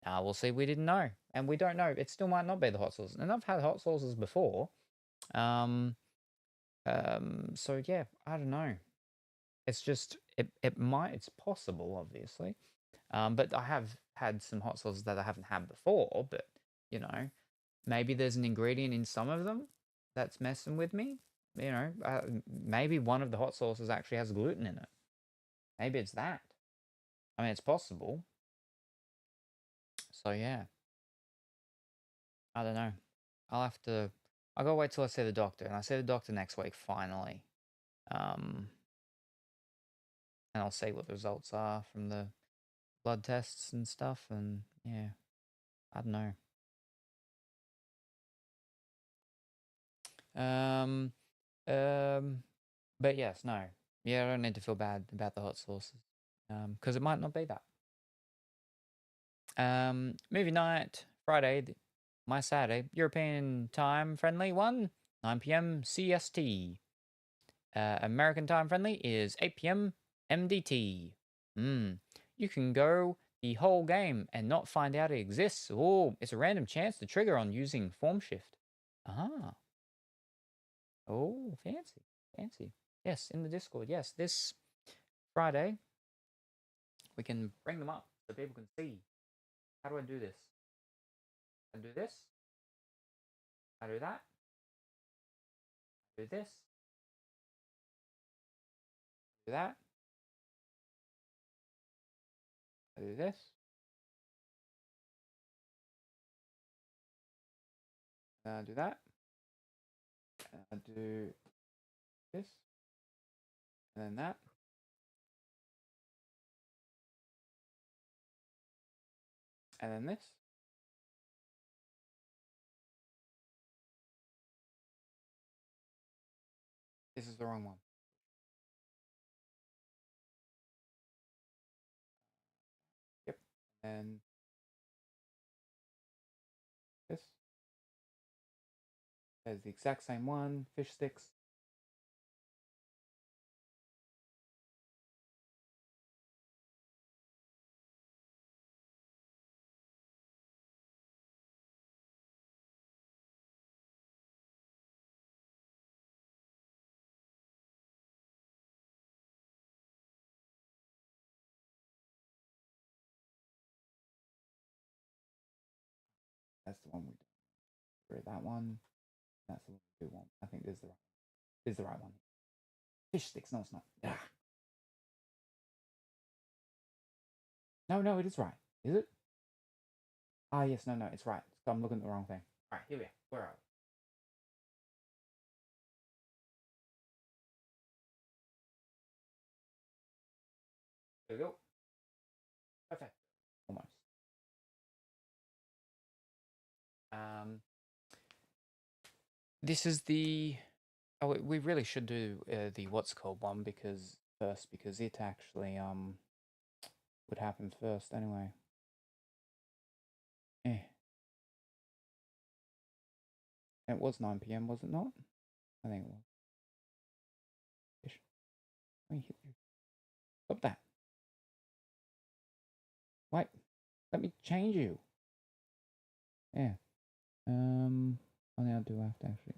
We'll see. We didn't know, and we don't know. It still might not be the hot sauce. And I've had hot sauces before. So yeah, I don't know. It's just it's possible, obviously. But I have had some hot sauces that I haven't had before. But you know, maybe there's an ingredient in some of them that's messing with me. You know, maybe one of the hot sauces actually has gluten in it. Maybe it's that. I mean, it's possible. So yeah, I don't know. I'll go wait till I see the doctor, and I see the doctor next week finally. And I'll see what the results are from the blood tests and stuff, and yeah, I don't know. But yes, no. Yeah, I don't need to feel bad about the hot sauces. Because it might not be that. Movie night, Friday, my Saturday, European time friendly one, 9 p.m. CST. American time friendly is 8 p.m. MDT. You can go the whole game and not find out it exists. Oh, it's a random chance to trigger on using form shift. Oh, fancy, fancy. Yes, in the Discord. Yes, this Friday we can bring them up so people can see. How do I do this? I do this. I do that. I do this. I do that. I do this. I do that. I do this. And then that. And then this. This is the wrong one. Yep. And this. There's the exact same one. Fish sticks. That's the one we do. That one. That's the one we do want. I think this is the right one. This is the right one. Fish sticks. No, it's not. No, it is right. Is it? Yes, no, it's right. I'm looking at the wrong thing. All right, here we are. Where are we? There we go. Perfect. Almost. This is the. Oh, we really should do the what's called one because it actually would happen first anyway. It was 9 p.m. was it not? I think it was. Stop that. Wait, let me change you. Yeah. Oh, now do I have to actually?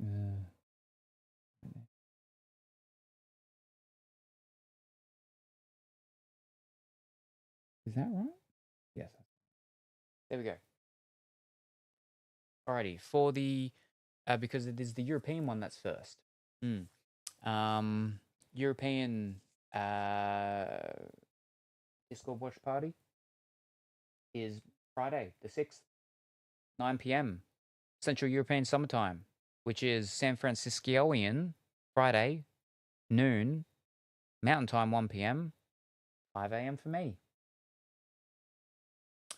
Is that right? Yes. There we go. Alrighty, for the because it is the European one that's first. European Discord watch party is Friday the 6th, 9 p.m. Central European Summertime, which is San Franciscoian Friday noon, Mountain Time 1 p.m., 5 a.m. for me.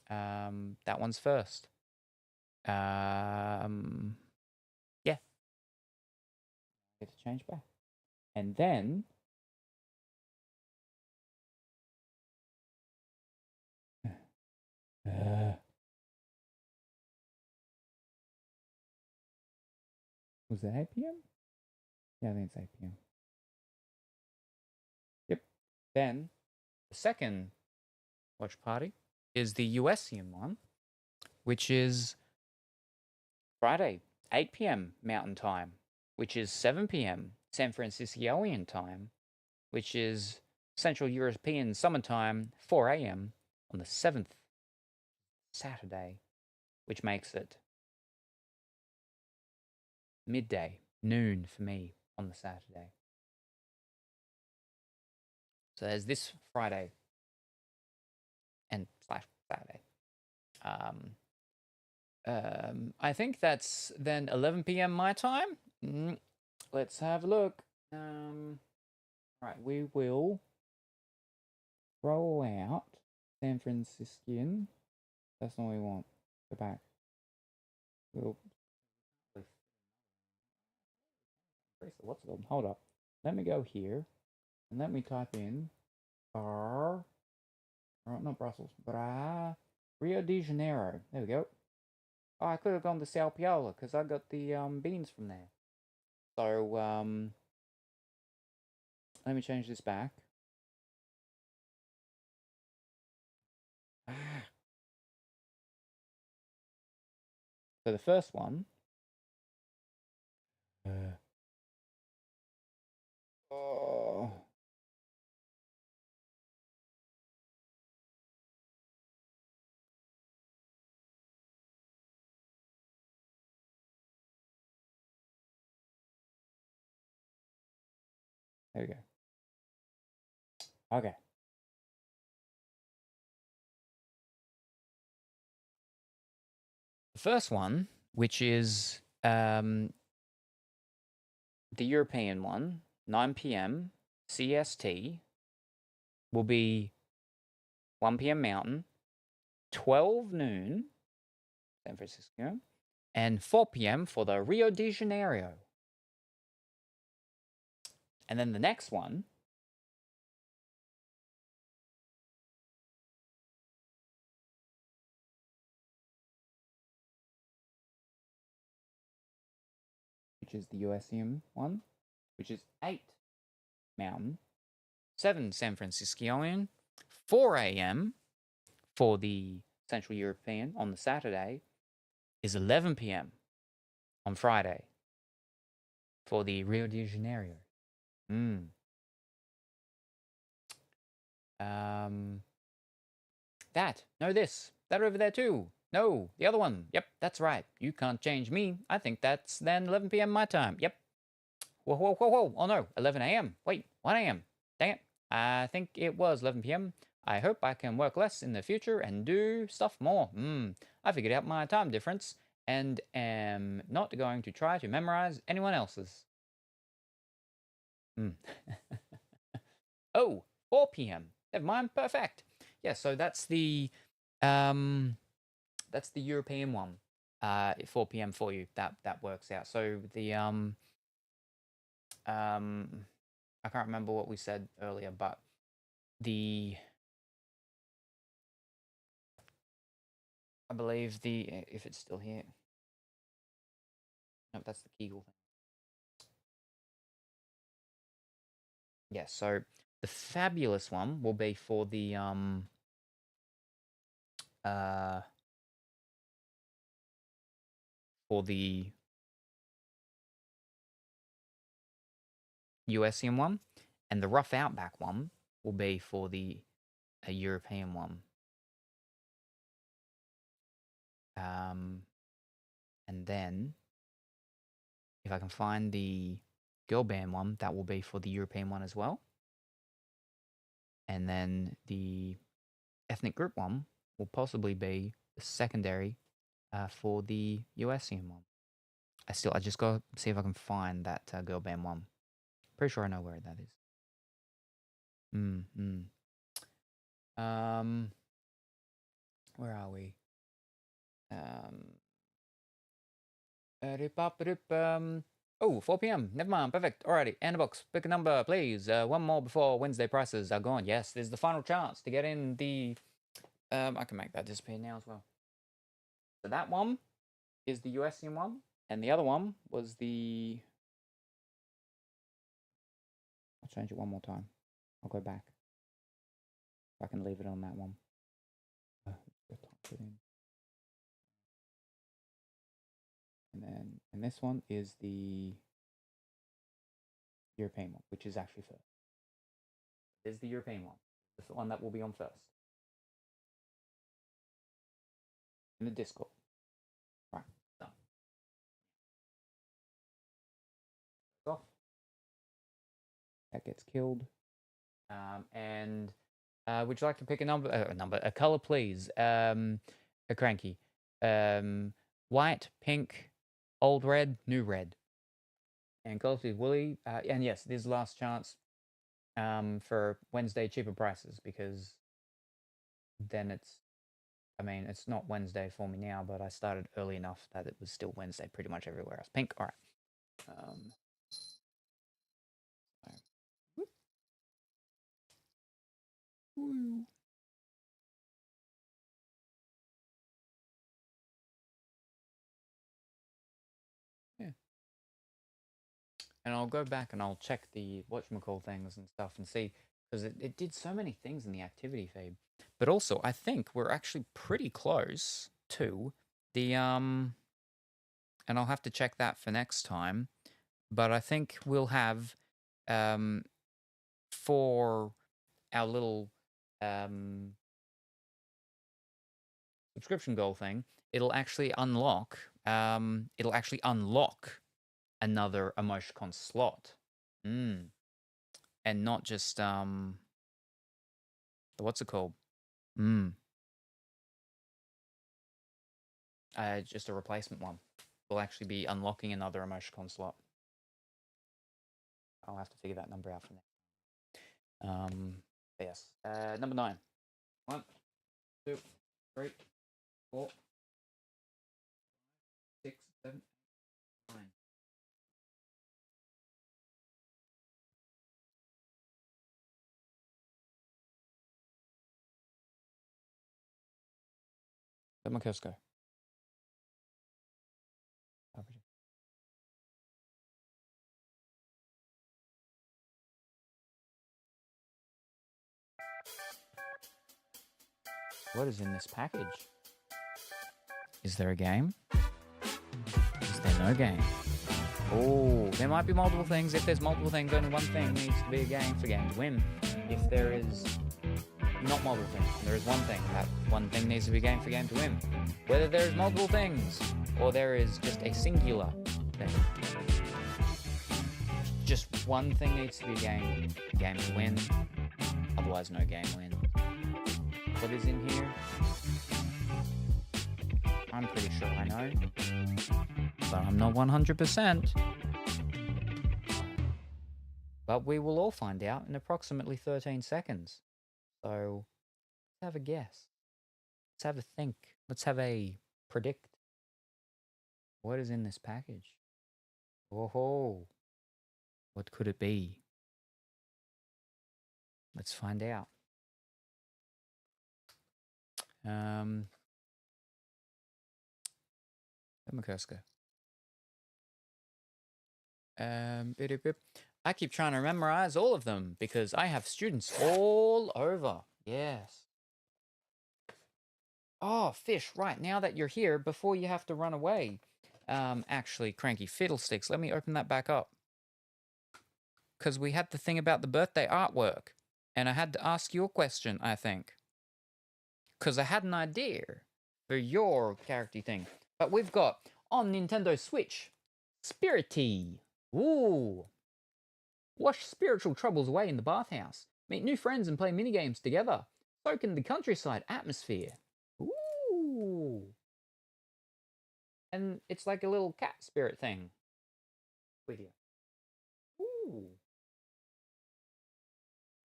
That one's first. Yeah. Get to change back. And then was it 8 p.m.? Yeah, I think it's 8 p.m. Yep. Then the second watch party is the USian one, which is Friday, 8 p.m. Mountain Time, which is 7 p.m. San Franciscoian time, which is Central European Summertime, 4 a.m. on the 7th Saturday, which makes it midday, noon for me on the Saturday. So there's this Friday and / Saturday. I think that's then 11 p.m. my time. Let's have a look. Right, we will roll out San Franciscan. That's not what we want. Go back. We'll. What's it called? Hold up. Let me go here and let me type in not Brussels, Rio de Janeiro. There we go. Oh, I could have gone to Sao Paulo because I got the beans from there. So let me change this back. So the first one. Oh. There we go. Okay. The first one, which is the European one, 9 p.m. CST, will be 1 p.m. Mountain, 12 noon, San Francisco, and 4 p.m. for the Rio de Janeiro. And then the next one which is the USian one, which is 8 Mountain, 7 San Franciscoian, 4 a.m. for the Central European on the Saturday, is 11 p.m. on Friday for the Rio de Janeiro. That over there too. No, the other one. Yep, that's right. You can't change me. I think that's then 11 p.m. my time. Yep. Whoa. Oh no, 11 a.m. Wait, 1 a.m. Dang it. I think it was 11 p.m. I hope I can work less in the future and do stuff more. I figured out my time difference and am not going to try to memorize anyone else's. Oh, 4 p.m. Never mind, perfect. Yeah, so that's the European one. 4 p.m. for you. That works out. So the I can't remember what we said earlier, but I believe if it's still here. No, that's the Kegel thing. Yeah, so the fabulous one will be for the USian one, and the rough outback one will be for the European one. And then, if I can find the girl band one, that will be for the European one as well. And then the ethnic group one will possibly be the secondary for the USian one. I just got to see if I can find that girl band one. Pretty sure I know where that is. Where are we? Oh, 4 p.m. Never mind. Perfect. Alrighty. And a box. Pick a number, please. One more before Wednesday prices are gone. Yes, this is the final chance to get in the... I can make that disappear now as well. So that one is the USian one. And the other one was the... I'll change it one more time. I'll go back. I can leave it on that one. And this one is the European one, which is actually first. This is the European one. This is the one that will be on first. In the Discord. Right, done. Off. That gets killed. And would you like to pick a color, please? A cranky. White, pink, old red, new red. And Call of Duty Woolly. And yes, this is the last chance for Wednesday cheaper prices, because then it's not Wednesday for me now, but I started early enough that it was still Wednesday pretty much everywhere else. Pink, all right. Woo. Yeah. And I'll go back and I'll check the whatchamacall things and stuff and see, because it did so many things in the activity feed. But also, I think we're actually pretty close to the, and I'll have to check that for next time, but I think we'll have, for our little, subscription goal thing, it'll actually unlock another emoticon slot. And not just what's it called? Just a replacement one. We'll actually be unlocking another emoticon slot. I'll have to figure that number out for next. Yes. Number 9. 1, 2, 3, 4, 6, 7, 8, 9. Let my curse go. What is in this package? Is there a game? Is there no game? Oh, there might be multiple things. If there's multiple things, only one thing needs to be a game for game to win. If there is not multiple things, there is one thing. That one thing needs to be a game for game to win. Whether there is multiple things, or there is just a singular thing. Just one thing needs to be a game to win. Otherwise, no game wins. What is in here? I'm pretty sure I know, but I'm not 100%. But we will all find out in approximately 13 seconds. So, let's have a guess. Let's have a think. Let's have a predict. What is in this package? Oh, what could it be? Let's find out. Makaska. I keep trying to memorize all of them because I have students all over. Yes. Oh, Fish, right. Now that you're here, before you have to run away. Actually, Cranky Fiddlesticks, let me open that back up. Because we had the thing about the birthday artwork. And I had to ask you a question, I think. Because I had an idea for your character thing. But we've got on Nintendo Switch, Spirity. Ooh. Wash spiritual troubles away in the bathhouse. Meet new friends and play minigames together. Soak in the countryside atmosphere. Ooh. And it's like a little cat spirit thing with you. Ooh.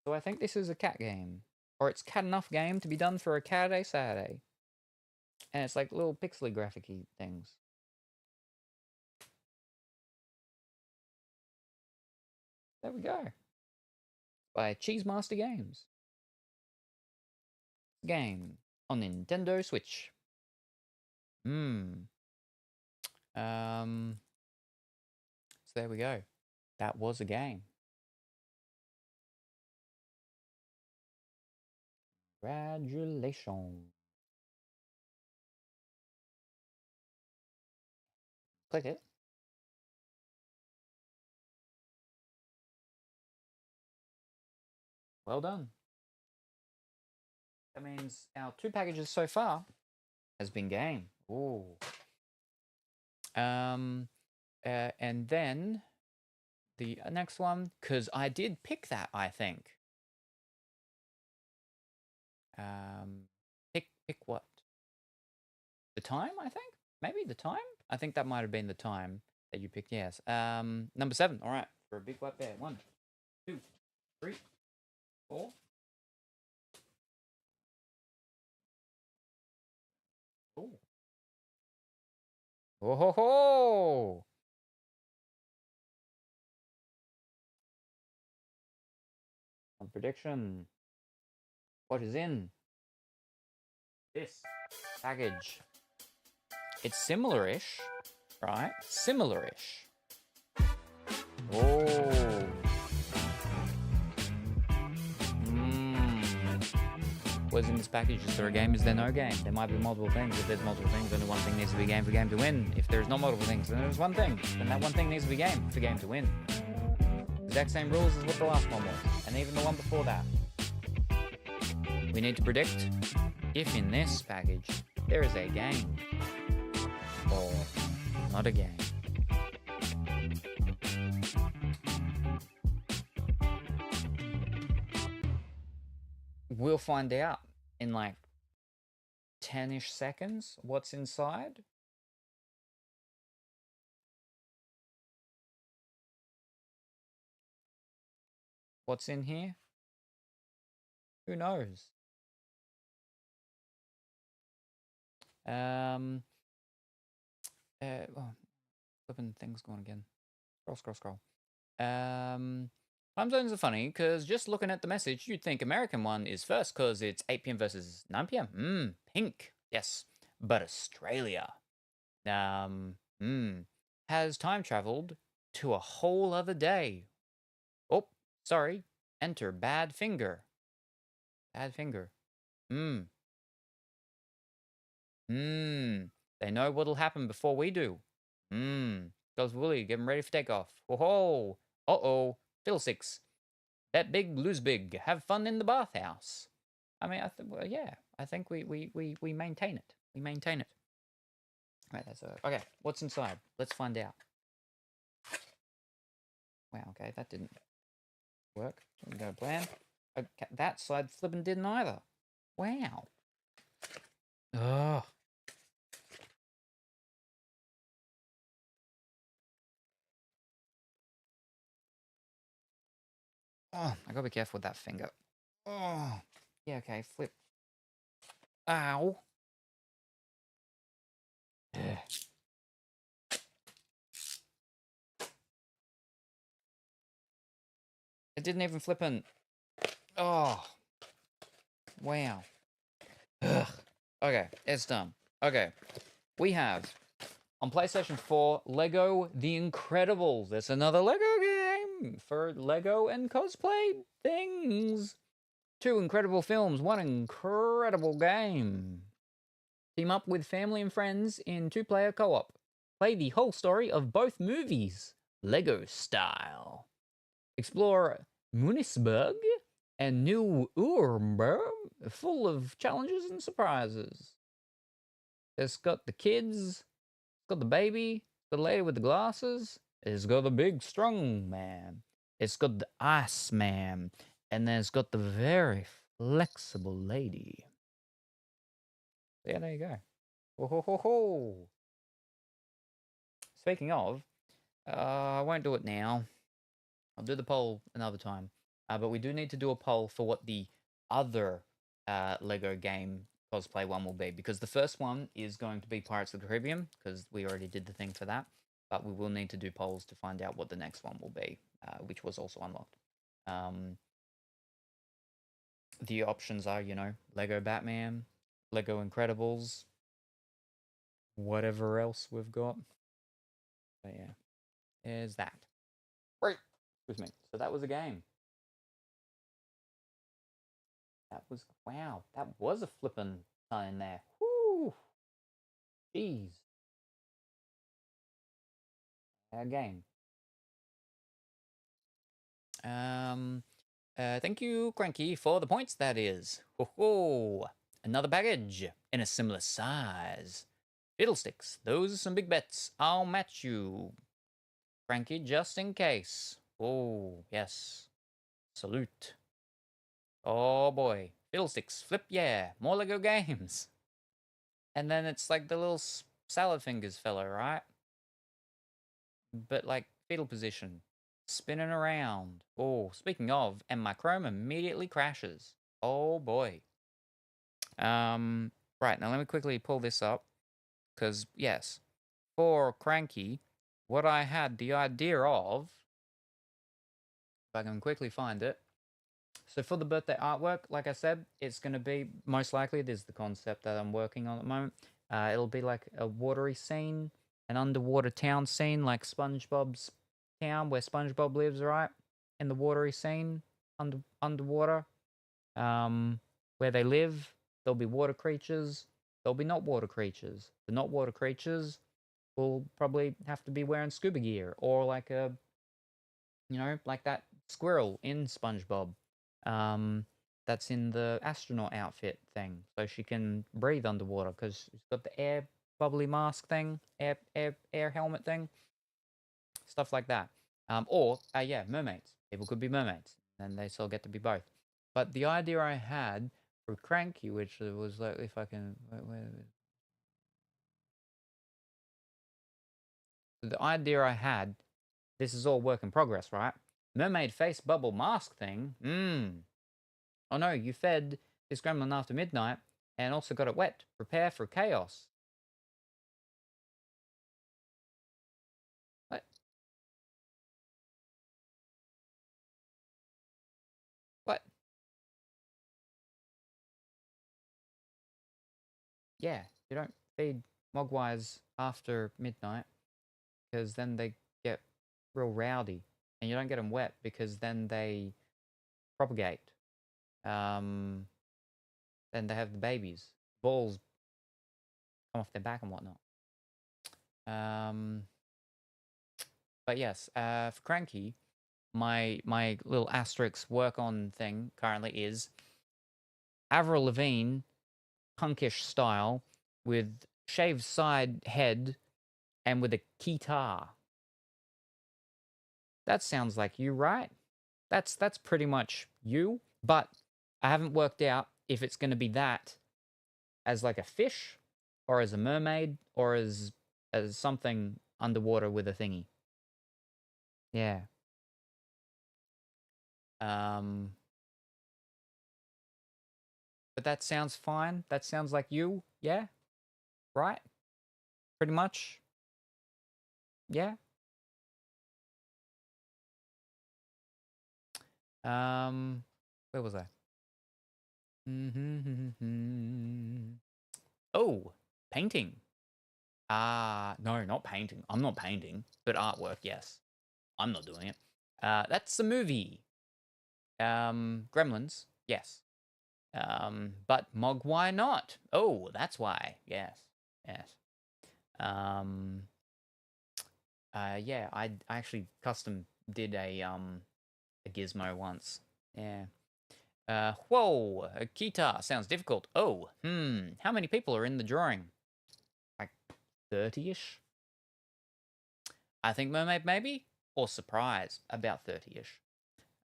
So I think this is a cat game. Or it's cat enough game to be done for a Cat Saturday. And it's like little pixely graphic-y things. There we go. By Cheese Master Games. Game on Nintendo Switch. So there we go. That was a game. Congratulations. Click it. Well done. That means our 2 packages so far has been game. Ooh. And then the next one, because I did pick that, I think. Pick what? The time, I think? Maybe the time? I think that might have been the time that you picked, yes. Number 7, all right, for a big white bear. 1, 2, 3, 4. Oh. Oh ho ho! On prediction. What is in this package? It's similar-ish, right? Similar-ish. Oh. What's in this package? Is there a game? Is there no game? There might be multiple things. If there's multiple things, then the one thing needs to be game for game to win. If there's not multiple things, then there's one thing. Then that one thing needs to be game for game to win. Exact same rules as what the last one was, and even the one before that. We need to predict if in this package there is a game or not a game. We'll find out in like 10-ish seconds what's inside. What's in here? Who knows? Flipping things going again. Scroll. Time zones are funny because just looking at the message, you'd think American one is first because it's 8 p.m. versus 9 p.m. Pink. Yes. But Australia has time traveled to a whole other day. Oh, sorry. Enter bad finger. Bad finger. They know what'll happen before we do. Goes Wooly, get 'em ready for takeoff. Whoa. Uh-oh. Fiddlesticks. Bet big, lose big. Have fun in the bathhouse. I mean, yeah. I think we maintain it. We maintain it. Right, that's okay. What's inside? Let's find out. Wow, okay, that didn't work. Didn't go plan. Okay, that side flipping didn't either. Wow. Ugh. Oh, I gotta be careful with that finger. Oh, yeah, okay, flip. Ow. Yeah. It didn't even flip in. Oh. Wow. Ugh. Okay, it's done. Okay. We have on PlayStation 4 Lego The Incredibles. It's another Lego game for Lego and cosplay things. 2 incredible films, 1 incredible game. Team up with family and friends in 2-player co-op. Play the whole story of both movies, Lego style. Explore Munisburg and New Nuremberg, full of challenges and surprises. It's got the kids. It's got the baby. The lady with the glasses. It's got the big strong man. It's got the ice man. And then it's got the very flexible lady. Yeah, there you go. Ho ho ho ho. Speaking of, I won't do it now. I'll do the poll another time. But we do need to do a poll for what the other Lego game cosplay one will be. Because the first one is going to be Pirates of the Caribbean, because we already did the thing for that. But we will need to do polls to find out what the next one will be, which was also unlocked. The options are, you know, Lego Batman, Lego Incredibles, whatever else we've got. But yeah, there's that. Right. Excuse me. So that was a game. That was, wow, that was a flippin' sign there. Whoo! Jeez. A game. Thank you, Cranky, for the points, that is. Ho ho! Another package in a similar size. Fiddlesticks, those are some big bets. I'll match you, Cranky, just in case. Oh, yes. Salute. Oh boy. Fiddlesticks, flip yeah. More Lego games. And then it's like the little salad fingers fella, right? But like fetal position. Spinning around. Oh, speaking of, and my Chrome immediately crashes. Oh boy. Right, now let me quickly pull this up. Because, yes, for Cranky, what I had the idea of, if I can quickly find it. So for the birthday artwork, like I said, it's going to be, most likely, this is the concept that I'm working on at the moment. It'll be like a watery scene, an underwater town scene, like SpongeBob's town where SpongeBob lives, right? In the watery scene, underwater, where they live. There'll be water creatures. There'll be not water creatures. The not water creatures will probably have to be wearing scuba gear, or like a, you know, like that squirrel in SpongeBob. That's in the astronaut outfit thing, so she can breathe underwater because she's got the air bubbly mask thing, air helmet thing, stuff like that. Or yeah, mermaids. People could be mermaids, and they still get to be both. But the idea I had for Cranky, which was like, if I can, the idea I had, this is all work in progress, right? Mermaid face bubble mask thing. Oh no, you fed this gremlin after midnight and also got it wet. Prepare for chaos. What? What? Yeah, you don't feed mogwais after midnight because then they get real rowdy. And you don't get them wet because then they propagate. Then they have the babies. Balls come off their back and whatnot. But yes, for Cranky, my little asterisk work on thing currently is Avril Lavigne, punkish style, with shaved side head and with a guitar. That sounds like you, right? That's pretty much you, but I haven't worked out if it's going to be that as like a fish or as a mermaid or as something underwater with a thingy. Yeah. But that sounds fine. That sounds like you, yeah? Right? Pretty much. Yeah. Where was I? Oh, painting. No, not painting. I'm not painting, but artwork, yes. I'm not doing it. That's a movie. Gremlins, yes. But Mogwai not. Oh, that's why. Yes. Yes. Yeah, I actually custom did a gizmo once. Yeah. Whoa, a guitar sounds difficult. Oh, how many people are in the drawing? 30-ish. I think Mermaid maybe, or Surprise about 30-ish.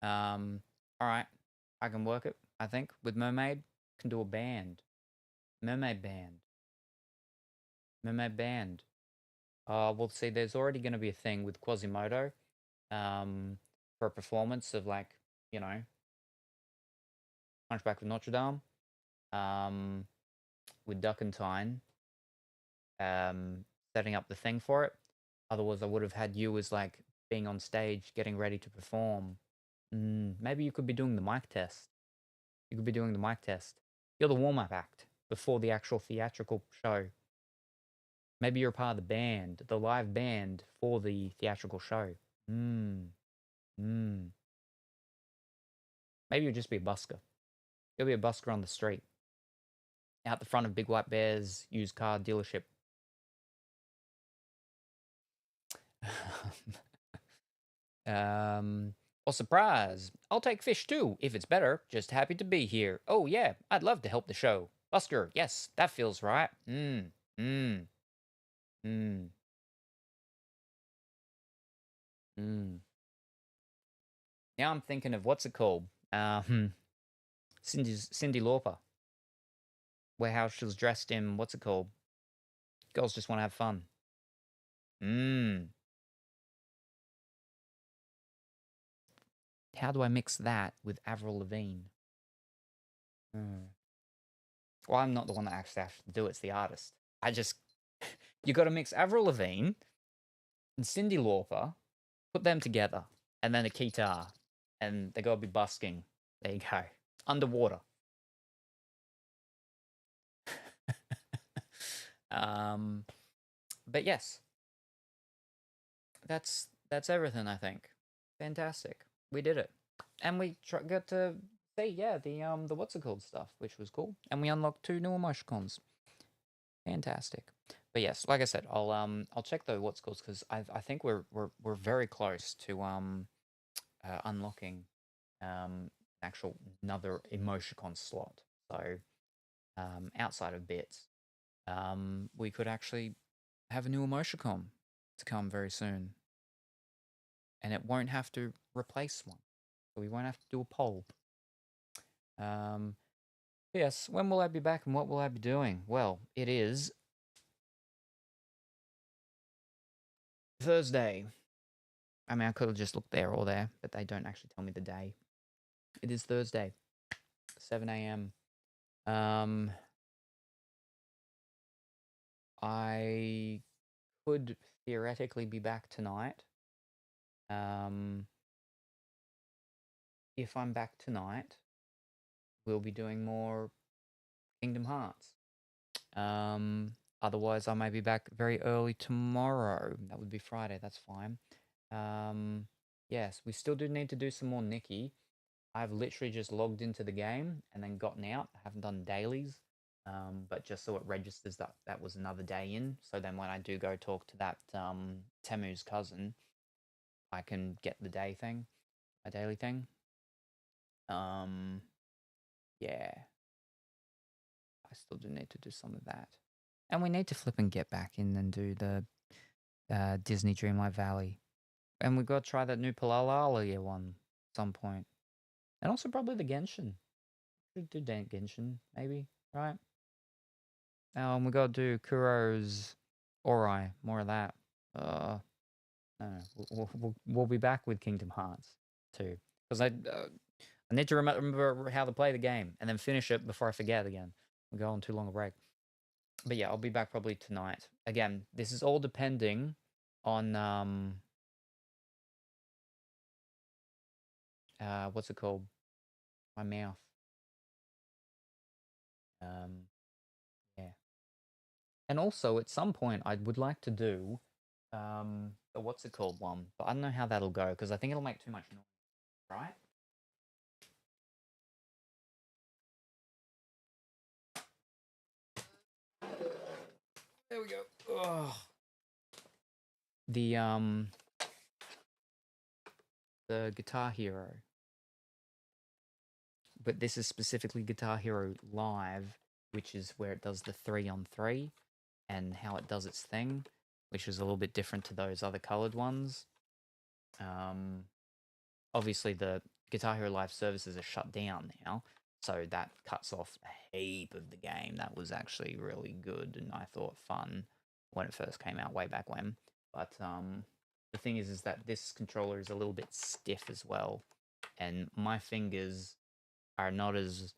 All right, I can work it. I think with Mermaid, can do a band, Mermaid band. We'll see. There's already going to be a thing with Quasimodo, for a performance of like Hunchback of Notre Dame, with Duck and Tyne, setting up the thing for it. Otherwise, I would have had you as like being on stage, getting ready to perform. Maybe you could be doing the mic test. You're the warm-up act before the actual theatrical show. Maybe you're part of the band, the live band for the theatrical show. Maybe you'll just be a busker. You'll be a busker on the street, out the front of Big White Bear's used car dealership. Or surprise, I'll take fish too, if it's better. Just happy to be here. Oh yeah, I'd love to help the show. Busker, yes, that feels right. Now I'm thinking of what's it called? Cyndi Lauper. Where how she was dressed in, what's it called? Girls Just Want to Have Fun. How do I mix that with Avril Lavigne? Well, I'm not the one that actually has to do it, it's the artist. You got to mix Avril Lavigne and Cyndi Lauper, put them together, and then a guitar, and they got to be busking. There you go. Underwater. But yes, that's everything. I think fantastic. We did it, and we got to see the what's it called stuff, which was cool, and we unlocked 2 new emoticons. Fantastic. But yes, like I said, I'll check the what's called because I think we're very close to unlocking actual another emoticon slot. So outside of bits, we could actually have a new emoticon to come very soon, and it won't have to replace one. So we won't have to do a poll. Yes, when will I be back and what will I be doing? Well, it is Thursday. I mean, I could have just looked there or there, but they don't actually tell me the day. It is Thursday, 7 a.m. I could theoretically be back tonight. If I'm back tonight, we'll be doing more Kingdom Hearts. Otherwise, I may be back very early tomorrow. That would be Friday. That's fine. Yes, we still do need to do some more Nikki. I've literally just logged into the game and then gotten out. I haven't done dailies, but just so it registers that was another day in. So then when I do go talk to that Temu's cousin, I can get the daily thing. Yeah. I still do need to do some of that. And we need to flip and get back in and do the Disney Dreamlight Valley. And we've got to try that new Palalalia one at some point. And also probably the Genshin. Should do Genshin, maybe, right? And we got to do Kuro's Ori, more of that. No, we'll be back with Kingdom Hearts too. Because I need to remember how to play the game and then finish it before I forget again. We're going on too long a break. But yeah, I'll be back probably tonight. Again, this is all depending on what's it called? My mouth. Yeah. And also at some point I would like to do the what's it called one, but I don't know how that'll go because I think it'll make too much noise, right? There we go. Ugh. The Guitar Hero. But this is specifically Guitar Hero Live, which is where it does the 3-on-3. and how it does its thing, which is a little bit different to those other colored ones. Obviously, the Guitar Hero Live services are shut down now, so that cuts off a heap of the game. That was actually really good, and I thought fun when it first came out way back when. But the thing is that this controller is a little bit stiff as well, and my fingers are not as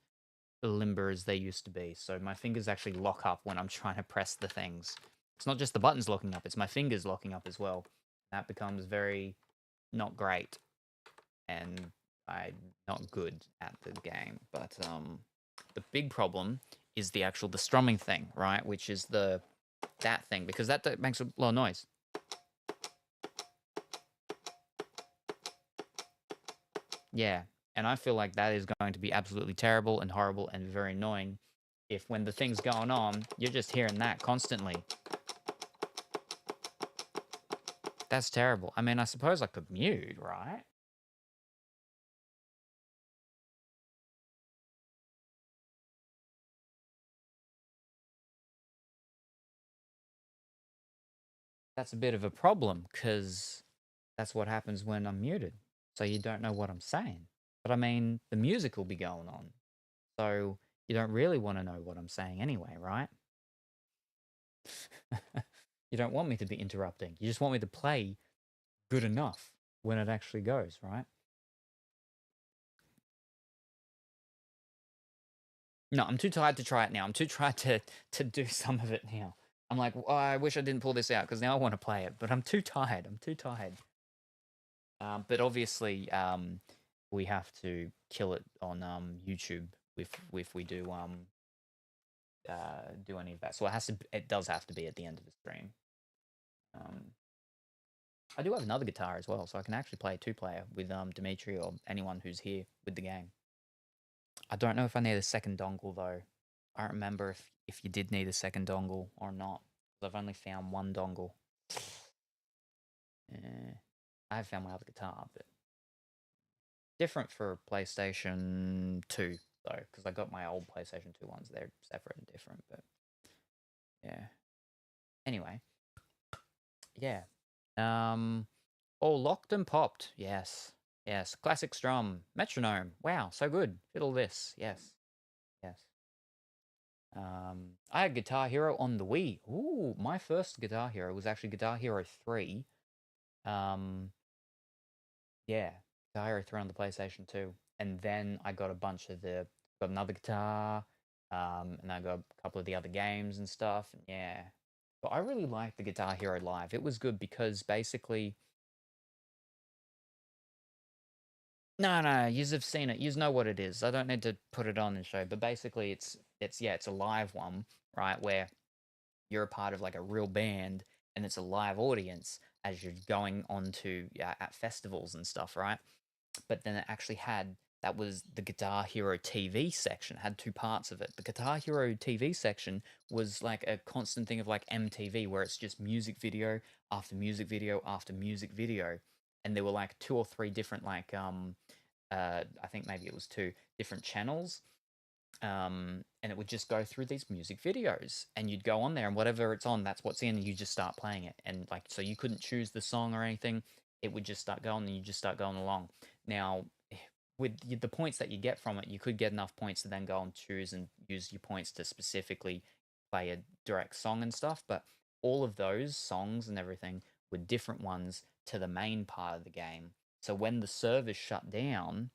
limber as they used to be. So my fingers actually lock up when I'm trying to press the things. It's not just the buttons locking up, it's my fingers locking up as well. That becomes very not great, and I'm not good at the game. But the big problem is the strumming thing, right? Which is that thing, because that makes a lot of noise. Yeah, and I feel like that is going to be absolutely terrible and horrible and very annoying if when the thing's going on, you're just hearing that constantly. That's terrible. I mean, I suppose I could mute, right? That's a bit of a problem, because that's what happens when I'm muted. So you don't know what I'm saying. But I mean, the music will be going on. So you don't really want to know what I'm saying anyway, right? You don't want me to be interrupting. You just want me to play good enough when it actually goes, right? No, I'm too tired to try it now. I'm too tired to do some of it now. I'm like, oh, I wish I didn't pull this out, because now I want to play it, but I'm too tired. I'm too tired. But obviously, we have to kill it on YouTube if we do any of that. So it does have to be at the end of the stream. I do have another guitar as well, so I can actually play a 2-player with Dimitri or anyone who's here with the game. I don't know if I need a second dongle though. I don't remember if you did need a second dongle or not. I've only found one dongle. I have found my other guitar, but different for PlayStation 2 though, because I got my old PlayStation 2 ones. They're separate and different, but yeah. Anyway, yeah. All locked and popped. Yes. Yes. Classic strum. Metronome. Wow, so good. Fiddle this. Yes. Yes. I had Guitar Hero on the Wii. Ooh, my first Guitar Hero was actually Guitar Hero 3. Yeah, Guitar Hero 3 on the PlayStation 2. And then I got got another guitar, and I got a couple of the other games and stuff. And yeah. But I really liked the Guitar Hero Live. It was good because basically... No, yous have seen it. Yous know what it is. I don't need to put it on and show. But basically, it's a live one, right? Where you're a part of like a real band, and it's a live audience as you're going on to at festivals and stuff, right? But then it actually that was the Guitar Hero TV section. It had 2 parts of it. The Guitar Hero TV section was like a constant thing of like MTV, where it's just music video after music video after music video. And there were like 2 or 3 different like I think maybe it was 2 different channels, and it would just go through these music videos, and you'd go on there, and whatever it's on, that's what's in, and you just start playing it. And like, so you couldn't choose the song or anything. It would just start going, and you just start going along. Now, with the points that you get from it, you could get enough points to then go and choose and use your points to specifically play a direct song and stuff. But all of those songs and everything were different ones to the main part of the game. So when the servers shut down,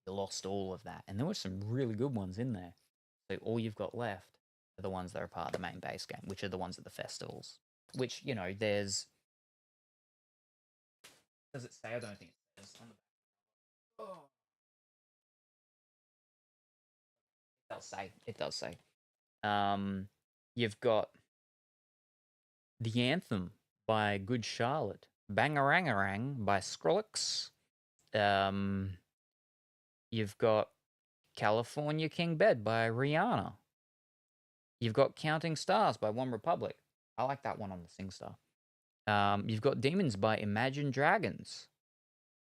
you lost all of that. And there were some really good ones in there. So all you've got left are the ones that are part of the main base game, which are the ones at the festivals. Which, you know, there's... Does it say? I don't think it says on the back. Oh. It does say. You've got The Anthem by Good Charlotte. Bangarangarang by Skrillex. You've got California King Bed by Rihanna. You've got Counting Stars by One Republic. I like that one on the SingStar. You've got Demons by Imagine Dragons.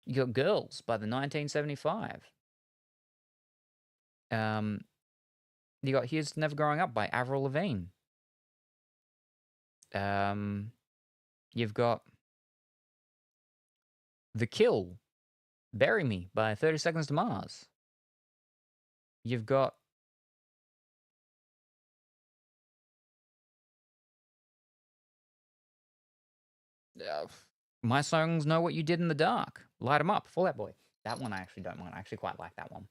You got Girls by the 1975. You got Here's Never Growing Up by Avril Lavigne. You've got The Kill, Bury Me by 30 Seconds to Mars. You've got My Songs Know What You Did in the Dark, Light 'Em Up, Fall Out Boy. That one I actually don't mind. I actually quite like that one.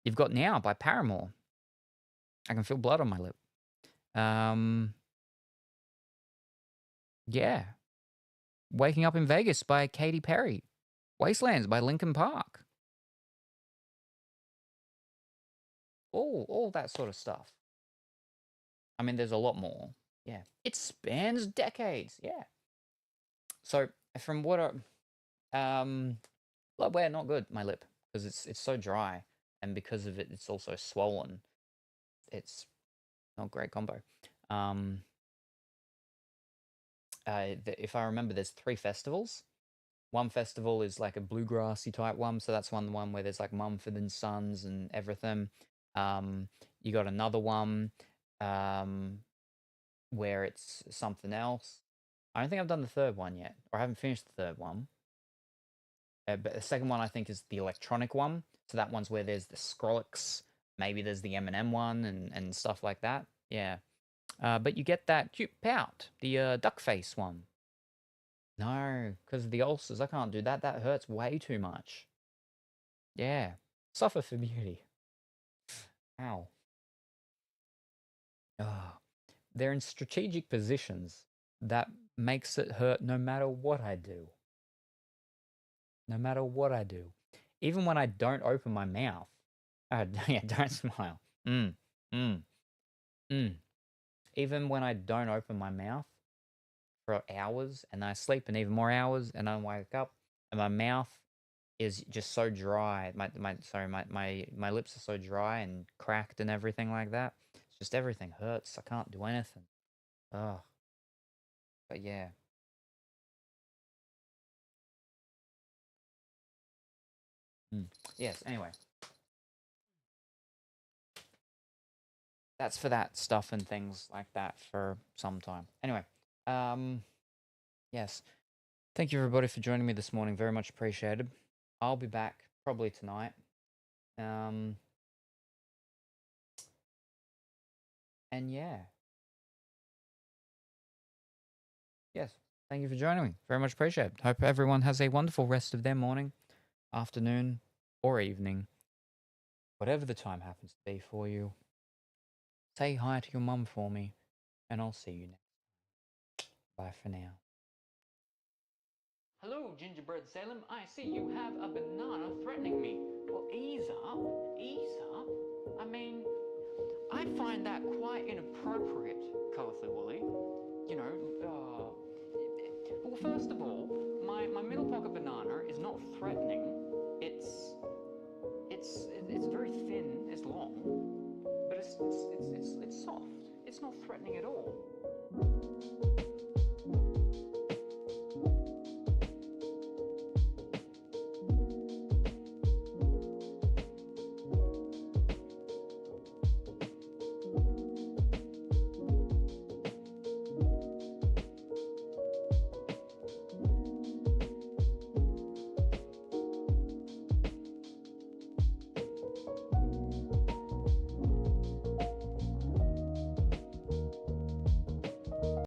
You've got Now by Paramore. I Can Feel Blood on My Lip. Yeah. Waking Up in Vegas by Katy Perry. Wastelands by Linkin Park. All that sort of stuff. I mean, there's a lot more. Yeah. It spans decades. Yeah. So from what Bloodwear, not good, my lip, because it's so dry, and because of it, it's also swollen. It's not a great combo. If I remember, there's 3 festivals. One festival is like a bluegrassy type one, so that's one where there's like Mumford and Sons and everything. You got another one where it's something else. I don't think I've done the third one yet, or I haven't finished the third one. But the second one I think is the electronic one. So that one's where there's the Skrillex, maybe there's the Eminem one and stuff like that. Yeah. But you get that cute pout, the duck face one. No, because of the ulcers, I can't do that. That hurts way too much. Yeah. Suffer for beauty. Ow. Oh. They're in strategic positions that makes it hurt no matter what I do. No matter what I do. Even when I don't open my mouth. Yeah, don't smile. Even when I don't open my mouth for hours and I sleep and even more hours and I wake up and my mouth is just so dry. My lips are so dry and cracked and everything like that. It's just everything hurts. I can't do anything. Ugh. But yeah. Yes, anyway. That's for that stuff and things like that for some time. Anyway, yes. Thank you everybody for joining me this morning. Very much appreciated. I'll be back probably tonight. And yeah. Yes. Thank you for joining me. Very much appreciated. Hope everyone has a wonderful rest of their morning, afternoon, or evening. Whatever the time happens to be for you. Say hi to your mum for me, and I'll see you next time. Bye for now. Hello, Gingerbread Salem. I see you have a banana threatening me. Well, ease up. Ease up. I mean, I find that quite inappropriate, Colourfully Woolly. You know, well, first of all, my middle pocket banana is